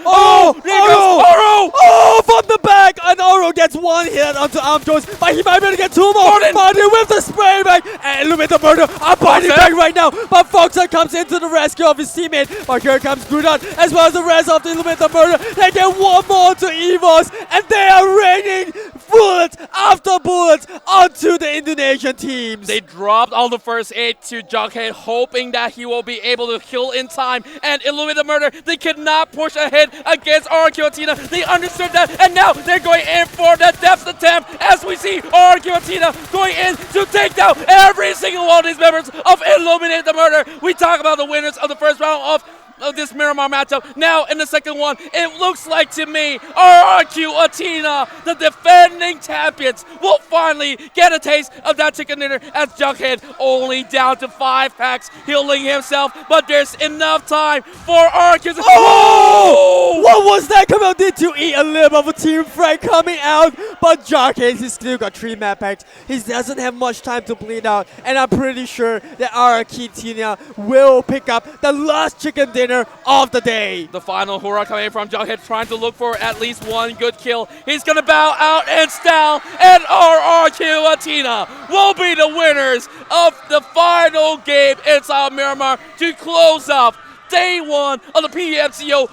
There goes Oro! Oh, from the back, and Oro gets 1 hit onto Armjo's, but he might be able to get 2 more. Martin with the spray back, and ILLUMINATE the Murder are fighting back right now, but Foxer comes into the rescue of his teammate. But here comes Gudon, as well as the rest of the ILLUMINATE the Murder. They get 1 more to EVOS, and they are raining bullets after bullets onto the Indonesian teams. They dropped all the first aid to Jughead, hoping that he will be able to kill in time. And ILLUMINATE Murder, they could not push ahead against RRQ.ATHENA. They understood that, and now they're going in for the depth attempt as we see RRQ.ATHENA going in to take down every single one of these members of ILLUMINATE the Murder. We talk about the winners of the first round of this Miramar matchup. Now in the second one, it looks like to me RRQ.ATHENA, the defending champions, will finally get a taste of that chicken dinner as Jughead only down to 5 packs, healing himself, but there's enough time for RRQ to— Oh! What was that? Come out did to eat a little bit of a team fight coming out, but Jughead, he's still got 3 map packs. He doesn't have much time to bleed out, and I'm pretty sure that RRQ.ATHENA will pick up the last chicken dinner of the day. The final hurrah coming from Jughead, trying to look for at least 1 good kill. He's gonna bow out in style, and RRQ.ATHENA will be the winners of the final game inside Miramar to close off Day 1 of the PMCO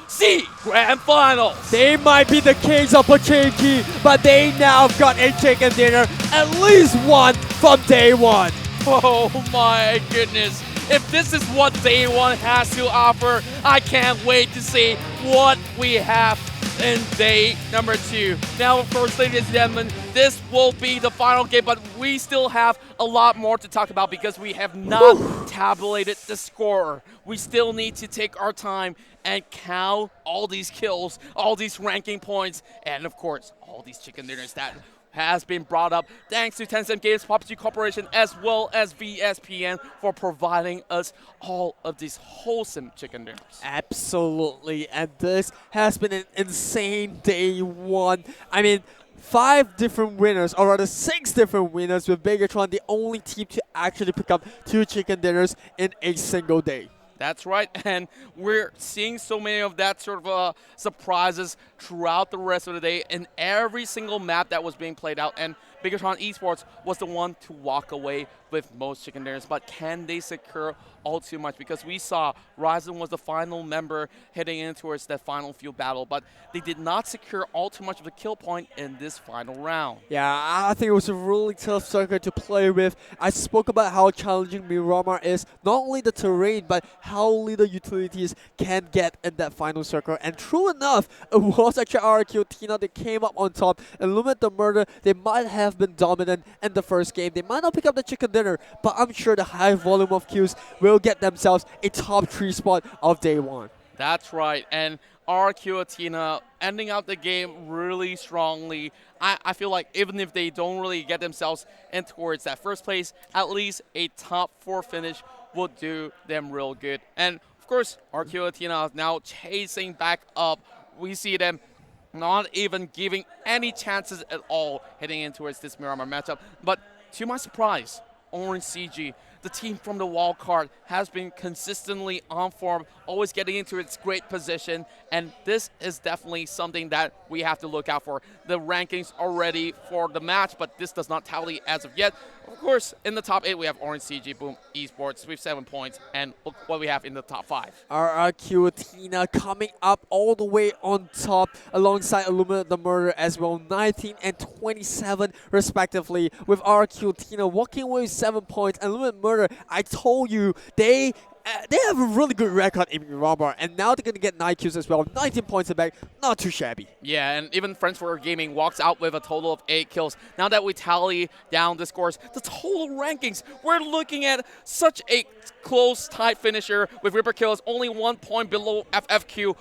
Grand Finals. They might be the kings of Pubg, but they now have got a chicken dinner, at least 1 from Day 1. Oh my goodness. If this is what Day 1 has to offer, I can't wait to see what we have in Day number 2. Now, of course, ladies and gentlemen, this will be the final game, but we still have a lot more to talk about because we have not tabulated the score. We still need to take our time and count all these kills, all these ranking points, and of course, all these chicken dinners that has been brought up thanks to Tencent Games, Pubg Corporation, as well as VSPN for providing us all of these wholesome chicken dinners. Absolutely, and this has been an insane Day 1. I mean, 5 different winners, or rather 6 different winners, with Bigetron the only team to actually pick up 2 chicken dinners in a single day. That's right, and we're seeing so many of that sort of surprises throughout the rest of the day in every single map that was being played out, and Bigetron Esports was the one to walk away with most chicken dinners, but can they secure all too much? Because we saw Ryzen was the final member heading in towards that final few battle, but they did not secure all too much of a kill point in this final round. Yeah, I think it was a really tough circuit to play with. I spoke about how challenging Miramar is, not only the terrain, but how little utilities can get in that final circle. And true enough, it was actually RRQ.ATHENA that came up on top. ILLUMINATE the Murder, they might have been dominant in the first game. They might not pick up the chicken dinner, but I'm sure the high volume of kills will get themselves a top 3 spot of Day 1. That's right, and RRQ.ATHENA ending out the game really strongly. I feel like even if they don't really get themselves in towards that first place, at least a top 4 finish will do them real good. And of course, RRQ.ATHENA is now chasing back up. We see them not even giving any chances at all heading in towards this Miramar matchup. But to my surprise, Orange CG the team from the wild card has been consistently on form, always getting into its great position, and this is definitely something that we have to look out for. The rankings are ready for the match, but this does not tally as of yet. Of course, in the top 8, we have Orange CG Boom Esports with 7 points, and look what we have in the top 5. RRQ.ATHENA coming up all the way on top alongside ILLUMINATE the Murder as well, 19 and 27 respectively, with RRQ.ATHENA walking away with 7 points. And ILLUMINATE Murder, I told you, they have a really good record in Miramar, and now they're going to get 9 kills as well. 19 points back, not too shabby. Yeah, and even Friends for Gaming walks out with a total of 8 kills. Now that we tally down the scores, the total rankings, we're looking at such a close tight finisher with ReaperKiller only 1 point below FFQ,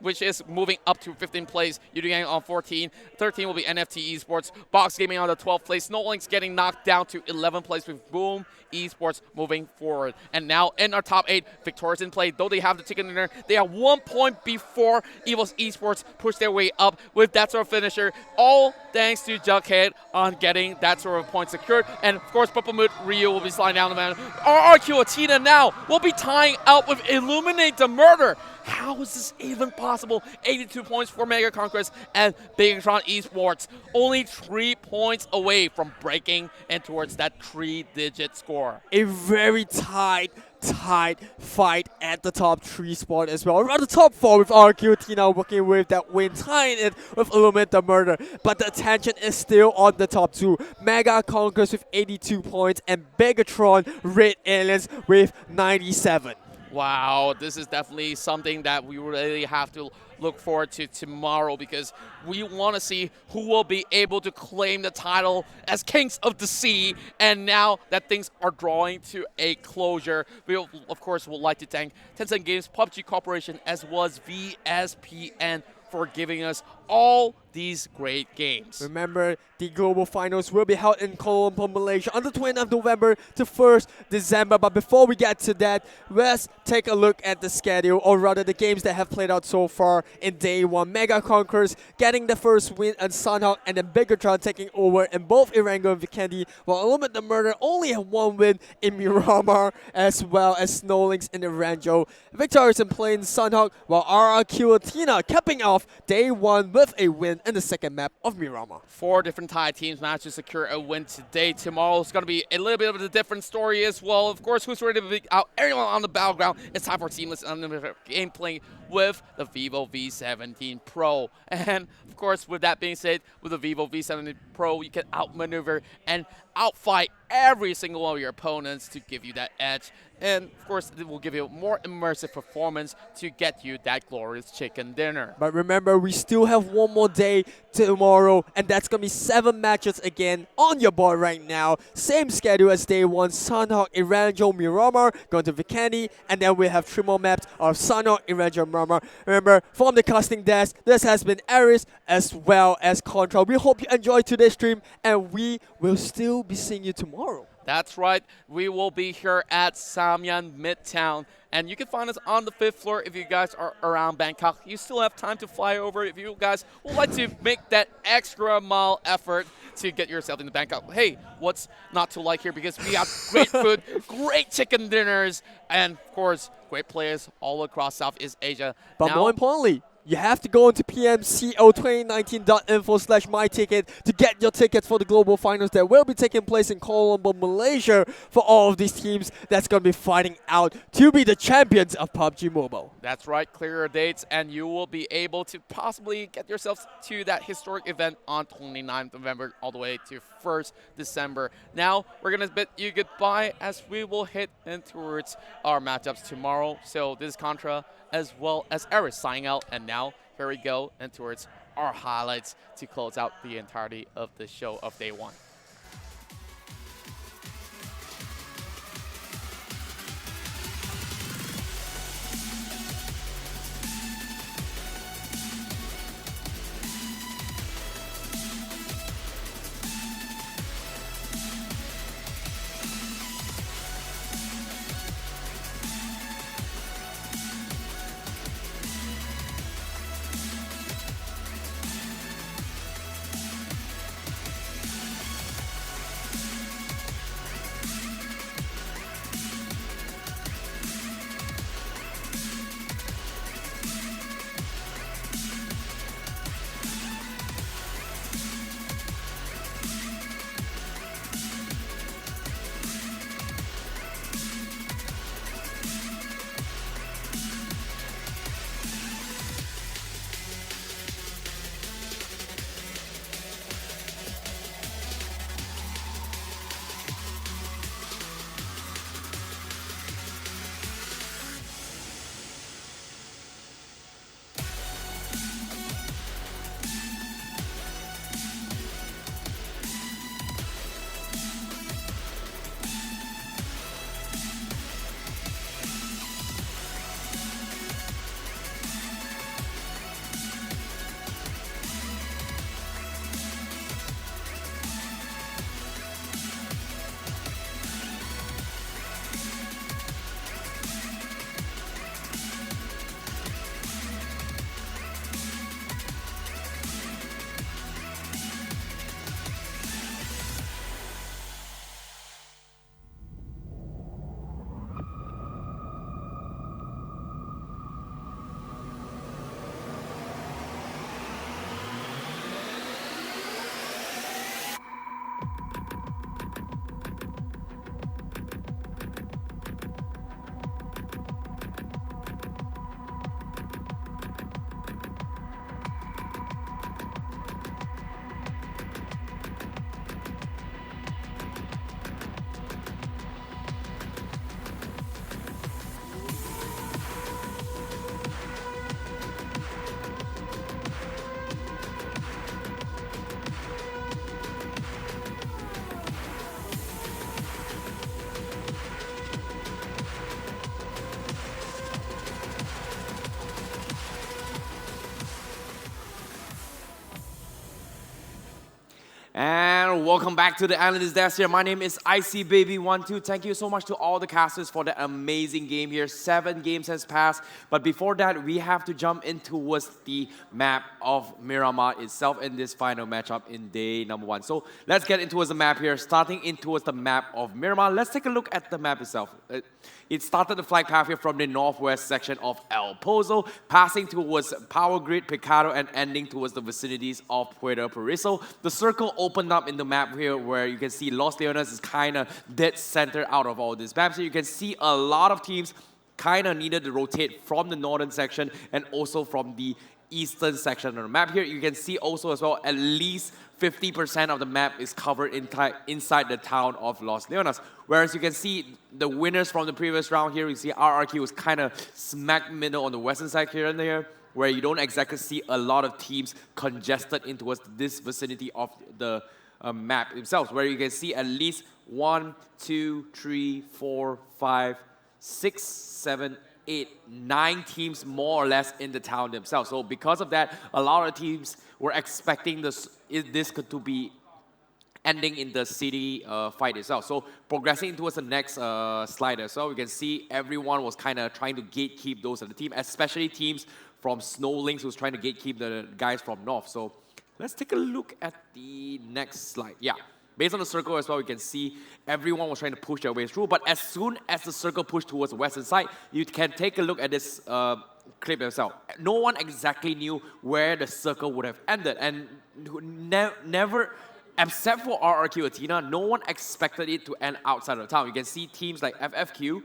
which is moving up to 15th place. Yoodo Gank on 14. 13 will be NFT Esports. Box Gaming on the 12th place. LYNX getting knocked down to 11th place with Boom Esports moving forward. And now in our top 8, Victoria's in play. Though they have the ticket in there, they are 1 point before EVOS Esports push their way up with that sort of finisher. All thanks to Jughead on getting that sort of point secured. And of course, Purple Mood Ryu will be sliding down the man. RRQ.ATHENA now will be tying out with ILLUMINATE the Murder. How is this even possible? 82 points for Mega Conquest and Bigetron Esports. Only 3 points away from breaking and towards that 3-digit score. A very tight fight at the top 3 spot as well. Around the top 4 with RRQ.ATHENA working with that win, tying it with ILLUMINATE the Murder. But the attention is still on the top 2. Mega Conquest with 82 points and Bigetron Red Aliens with 97. Wow, this is definitely something that we really have to look forward to tomorrow, because we want to see who will be able to claim the title as Kings of the Sea. And now that things are drawing to a closure, we of course would like to thank Tencent Games, PUBG Corporation, as well as VSPN for giving us all these great games. Remember, the Global Finals will be held in Kuala Lumpur, Malaysia on the 20th of November to 1st December. But before we get to that, let's take a look at the schedule, or rather the games that have played out so far in day 1. Mega Conquerors getting the first win, and Sanhok and then Bigetron taking over in both Erangel and Vikendi, while ILLUMINATE the Murder only have 1 win in Miramar, as well as LYNX in Erangel. Victorious in play in Sanhok, while RRQ.ATHENA capping off day 1 with a win in the second map of Miramar. 4 different Thai teams managed to secure a win today. Tomorrow is going to be a little bit of a different story as well. Of course, who's ready to beat out everyone on the battleground? It's time for seamless unlimited gameplay with the Vivo V17 Pro. And of course, with that being said, with the Vivo V17 Pro, you can outmaneuver and outfight every single one of your opponents to give you that edge. And of course, it will give you a more immersive performance to get you that glorious chicken dinner. But remember, we still have 1 more day tomorrow, and that's going to be 7 matches again on your board right now. Same schedule as day 1, Sanhok, Erangel, Miramar, going to Vikendi, and then we have 3 more maps of Sanhok, Erangel, Miramar. Remember, from the casting desk, this has been Aris as well as Contra. We hope you enjoyed today's stream, and we will still be seeing you tomorrow. That's right. We will be here at Samyan Midtown. And you can find us on the 5th floor if you guys are around Bangkok. You still have time to fly over if you guys would like to make that extra mile effort to get yourself into Bangkok. Hey, what's not to like here? Because we have great food, great chicken dinners, and of course, great players all across Southeast Asia. But now, more importantly, you have to go into PMCO2019.info/myticket to get your tickets for the Global Finals that will be taking place in Kuala Lumpur, Malaysia, for all of these teams that's going to be fighting out to be the champions of PUBG Mobile. That's right, clear your dates and you will be able to possibly get yourselves to that historic event on 29th November all the way to 1st December. Now, we're going to bid you goodbye as we will head in towards our matchups tomorrow. So this is Contra as well as Eris signing out, and now here we go and towards our highlights to close out the entirety of the show of day 1. And welcome back to the analyst desk here. My name is ICBaby12. Thank you so much to all the casters for the amazing game here. 7 games has passed. But before that, we have to jump in towards the map of Miramar itself in this final matchup in day number 1. So let's get into the map here. Starting in towards the map of Miramar, let's take a look at the map itself. It started the flight path here from the northwest section of El Pozo, passing towards Power Grid, Picado, and ending towards the vicinities of Puerto Paraiso. The circle opened up in the map here where you can see Los Leones is kind of dead center out of all these maps. So you can see a lot of teams kind of needed to rotate from the northern section and also from the eastern section of the map here. You can see also as well at least 50% of the map is covered inside the town of Los Leones. Whereas you can see the winners from the previous round here, you see RRQ was kind of smack middle on the western side here and there, where you don't exactly see a lot of teams congested in towards this vicinity of the map themselves, where you can see at least 1, 2, 3, 4, 5, 6, 7, 8, 9 teams more or less in the town themselves. So because of that, a lot of teams were expecting this to be ending in the city fight itself. So progressing towards the next slide as well, we can see everyone was kind of trying to gatekeep those of the team, especially teams from Snowlinks who's trying to gatekeep the guys from north. So let's take a look at the next slide. Yeah. Based on the circle as well, we can see everyone was trying to push their way through. But as soon as the circle pushed towards the western side, you can take a look at this clip itself. No one exactly knew where the circle would have ended. And never, except for RRQ.ATHENA, no one expected it to end outside of town. You can see teams like FFQ,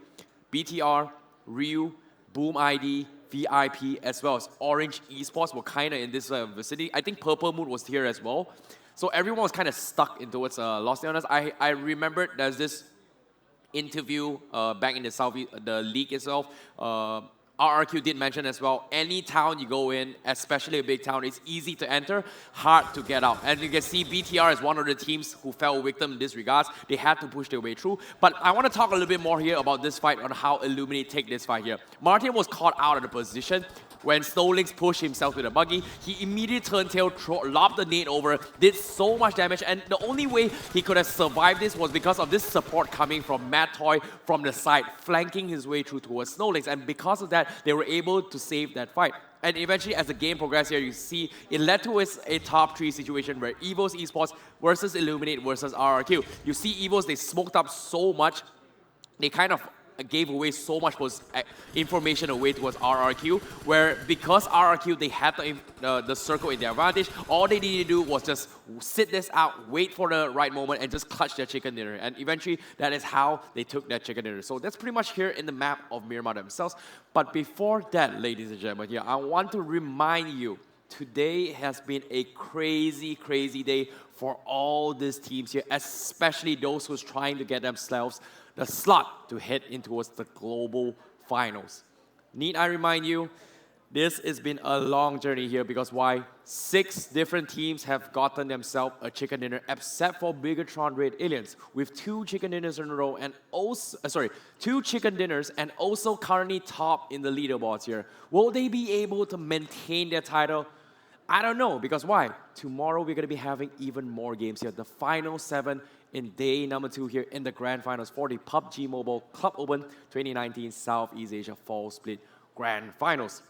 BTR, Ryu, Boom ID, VIP, as well as Orange Esports were kind of in this vicinity. I think Purple Moon was here as well. So everyone was kind of stuck in towards Los Leones. I remember there's this interview back in the league itself. RRQ did mention as well, any town you go in, especially a big town, it's easy to enter, hard to get out. And you can see BTR is one of the teams who fell victim in this regards. They had to push their way through. But I want to talk a little bit more here about this fight, on how ILLUMINATE take this fight here. Martin was caught out of the position. When Snowlinks pushed himself with a buggy, he immediately turned tail, lobbed the nade over, did so much damage, and the only way he could have survived this was because of this support coming from Mad Toy from the side, flanking his way through towards Snowlinks, and because of that, they were able to save that fight. And eventually, as the game progressed here, you see it led to a top 3 situation where EVOS Esports versus ILLUMINATE versus RRQ. You see EVOS, they smoked up so much, they kind of gave away so much information away towards RRQ, where because RRQ, they had the circle in their advantage, all they needed to do was just sit this out, wait for the right moment, and just clutch their chicken dinner. And eventually, that is how they took that chicken dinner. So that's pretty much here in the map of Miramar themselves. But before that, ladies and gentlemen, here, I want to remind you, today has been a crazy, crazy day for all these teams here, especially those who's trying to get themselves the slot to head in towards the global finals. Need I remind you, this has been a long journey here because why? 6 different teams have gotten themselves a chicken dinner except for Bigetron Red Aliens with 2 chicken dinners in a row and also, 2 chicken dinners and also currently top in the leaderboards here. Will they be able to maintain their title? I don't know, because why? Tomorrow we're going to be having even more games here. The final 7 in day number 2 here in the Grand Finals for the PUBG Mobile Club Open 2019 Southeast Asia Fall Split Grand Finals.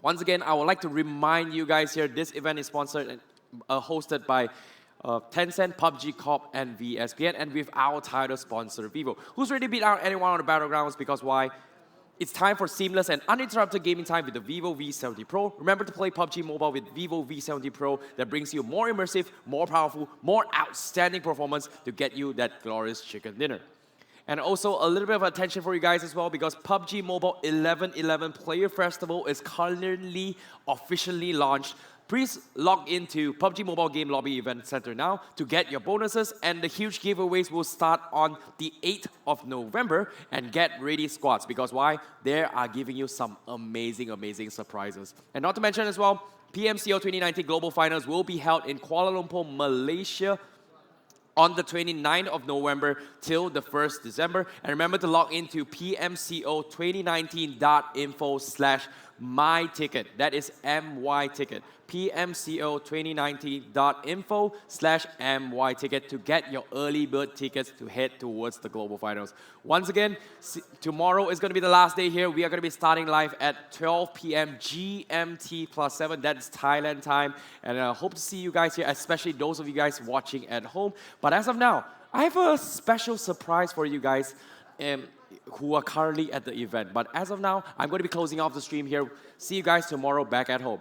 Once again, I would like to remind you guys here, this event is sponsored and hosted by Tencent, PUBG Corp, and VSPN, and with our title sponsor, Vivo, who's already beat out anyone on the battlegrounds because why? It's time for seamless and uninterrupted gaming time with the Vivo V70 Pro. Remember to play PUBG Mobile with Vivo V70 Pro that brings you more immersive, more powerful, more outstanding performance to get you that glorious chicken dinner. And also a little bit of attention for you guys as well because PUBG Mobile 11/11 Player Festival is currently officially launched. Please log into PUBG Mobile Game Lobby Event Center now to get your bonuses, and the huge giveaways will start on the 8th of November. And get ready, squads, because why? They are giving you some amazing, amazing surprises. And not to mention as well, PMCO 2019 Global Finals will be held in Kuala Lumpur, Malaysia on the 29th of November till the 1st December. And remember to log into PMCO2019.info/ My Ticket. That is MY Ticket. PMCO2019.info/MY Ticket to get your early bird tickets to head towards the Global Finals. Once again, tomorrow is going to be the last day here. We are going to be starting live at 12 p.m. GMT +7. That's Thailand time. And I hope to see you guys here, especially those of you guys watching at home. But as of now, I have a special surprise for you guys who are currently at the event. But as of now, I'm going to be closing off the stream here. See you guys tomorrow back at home.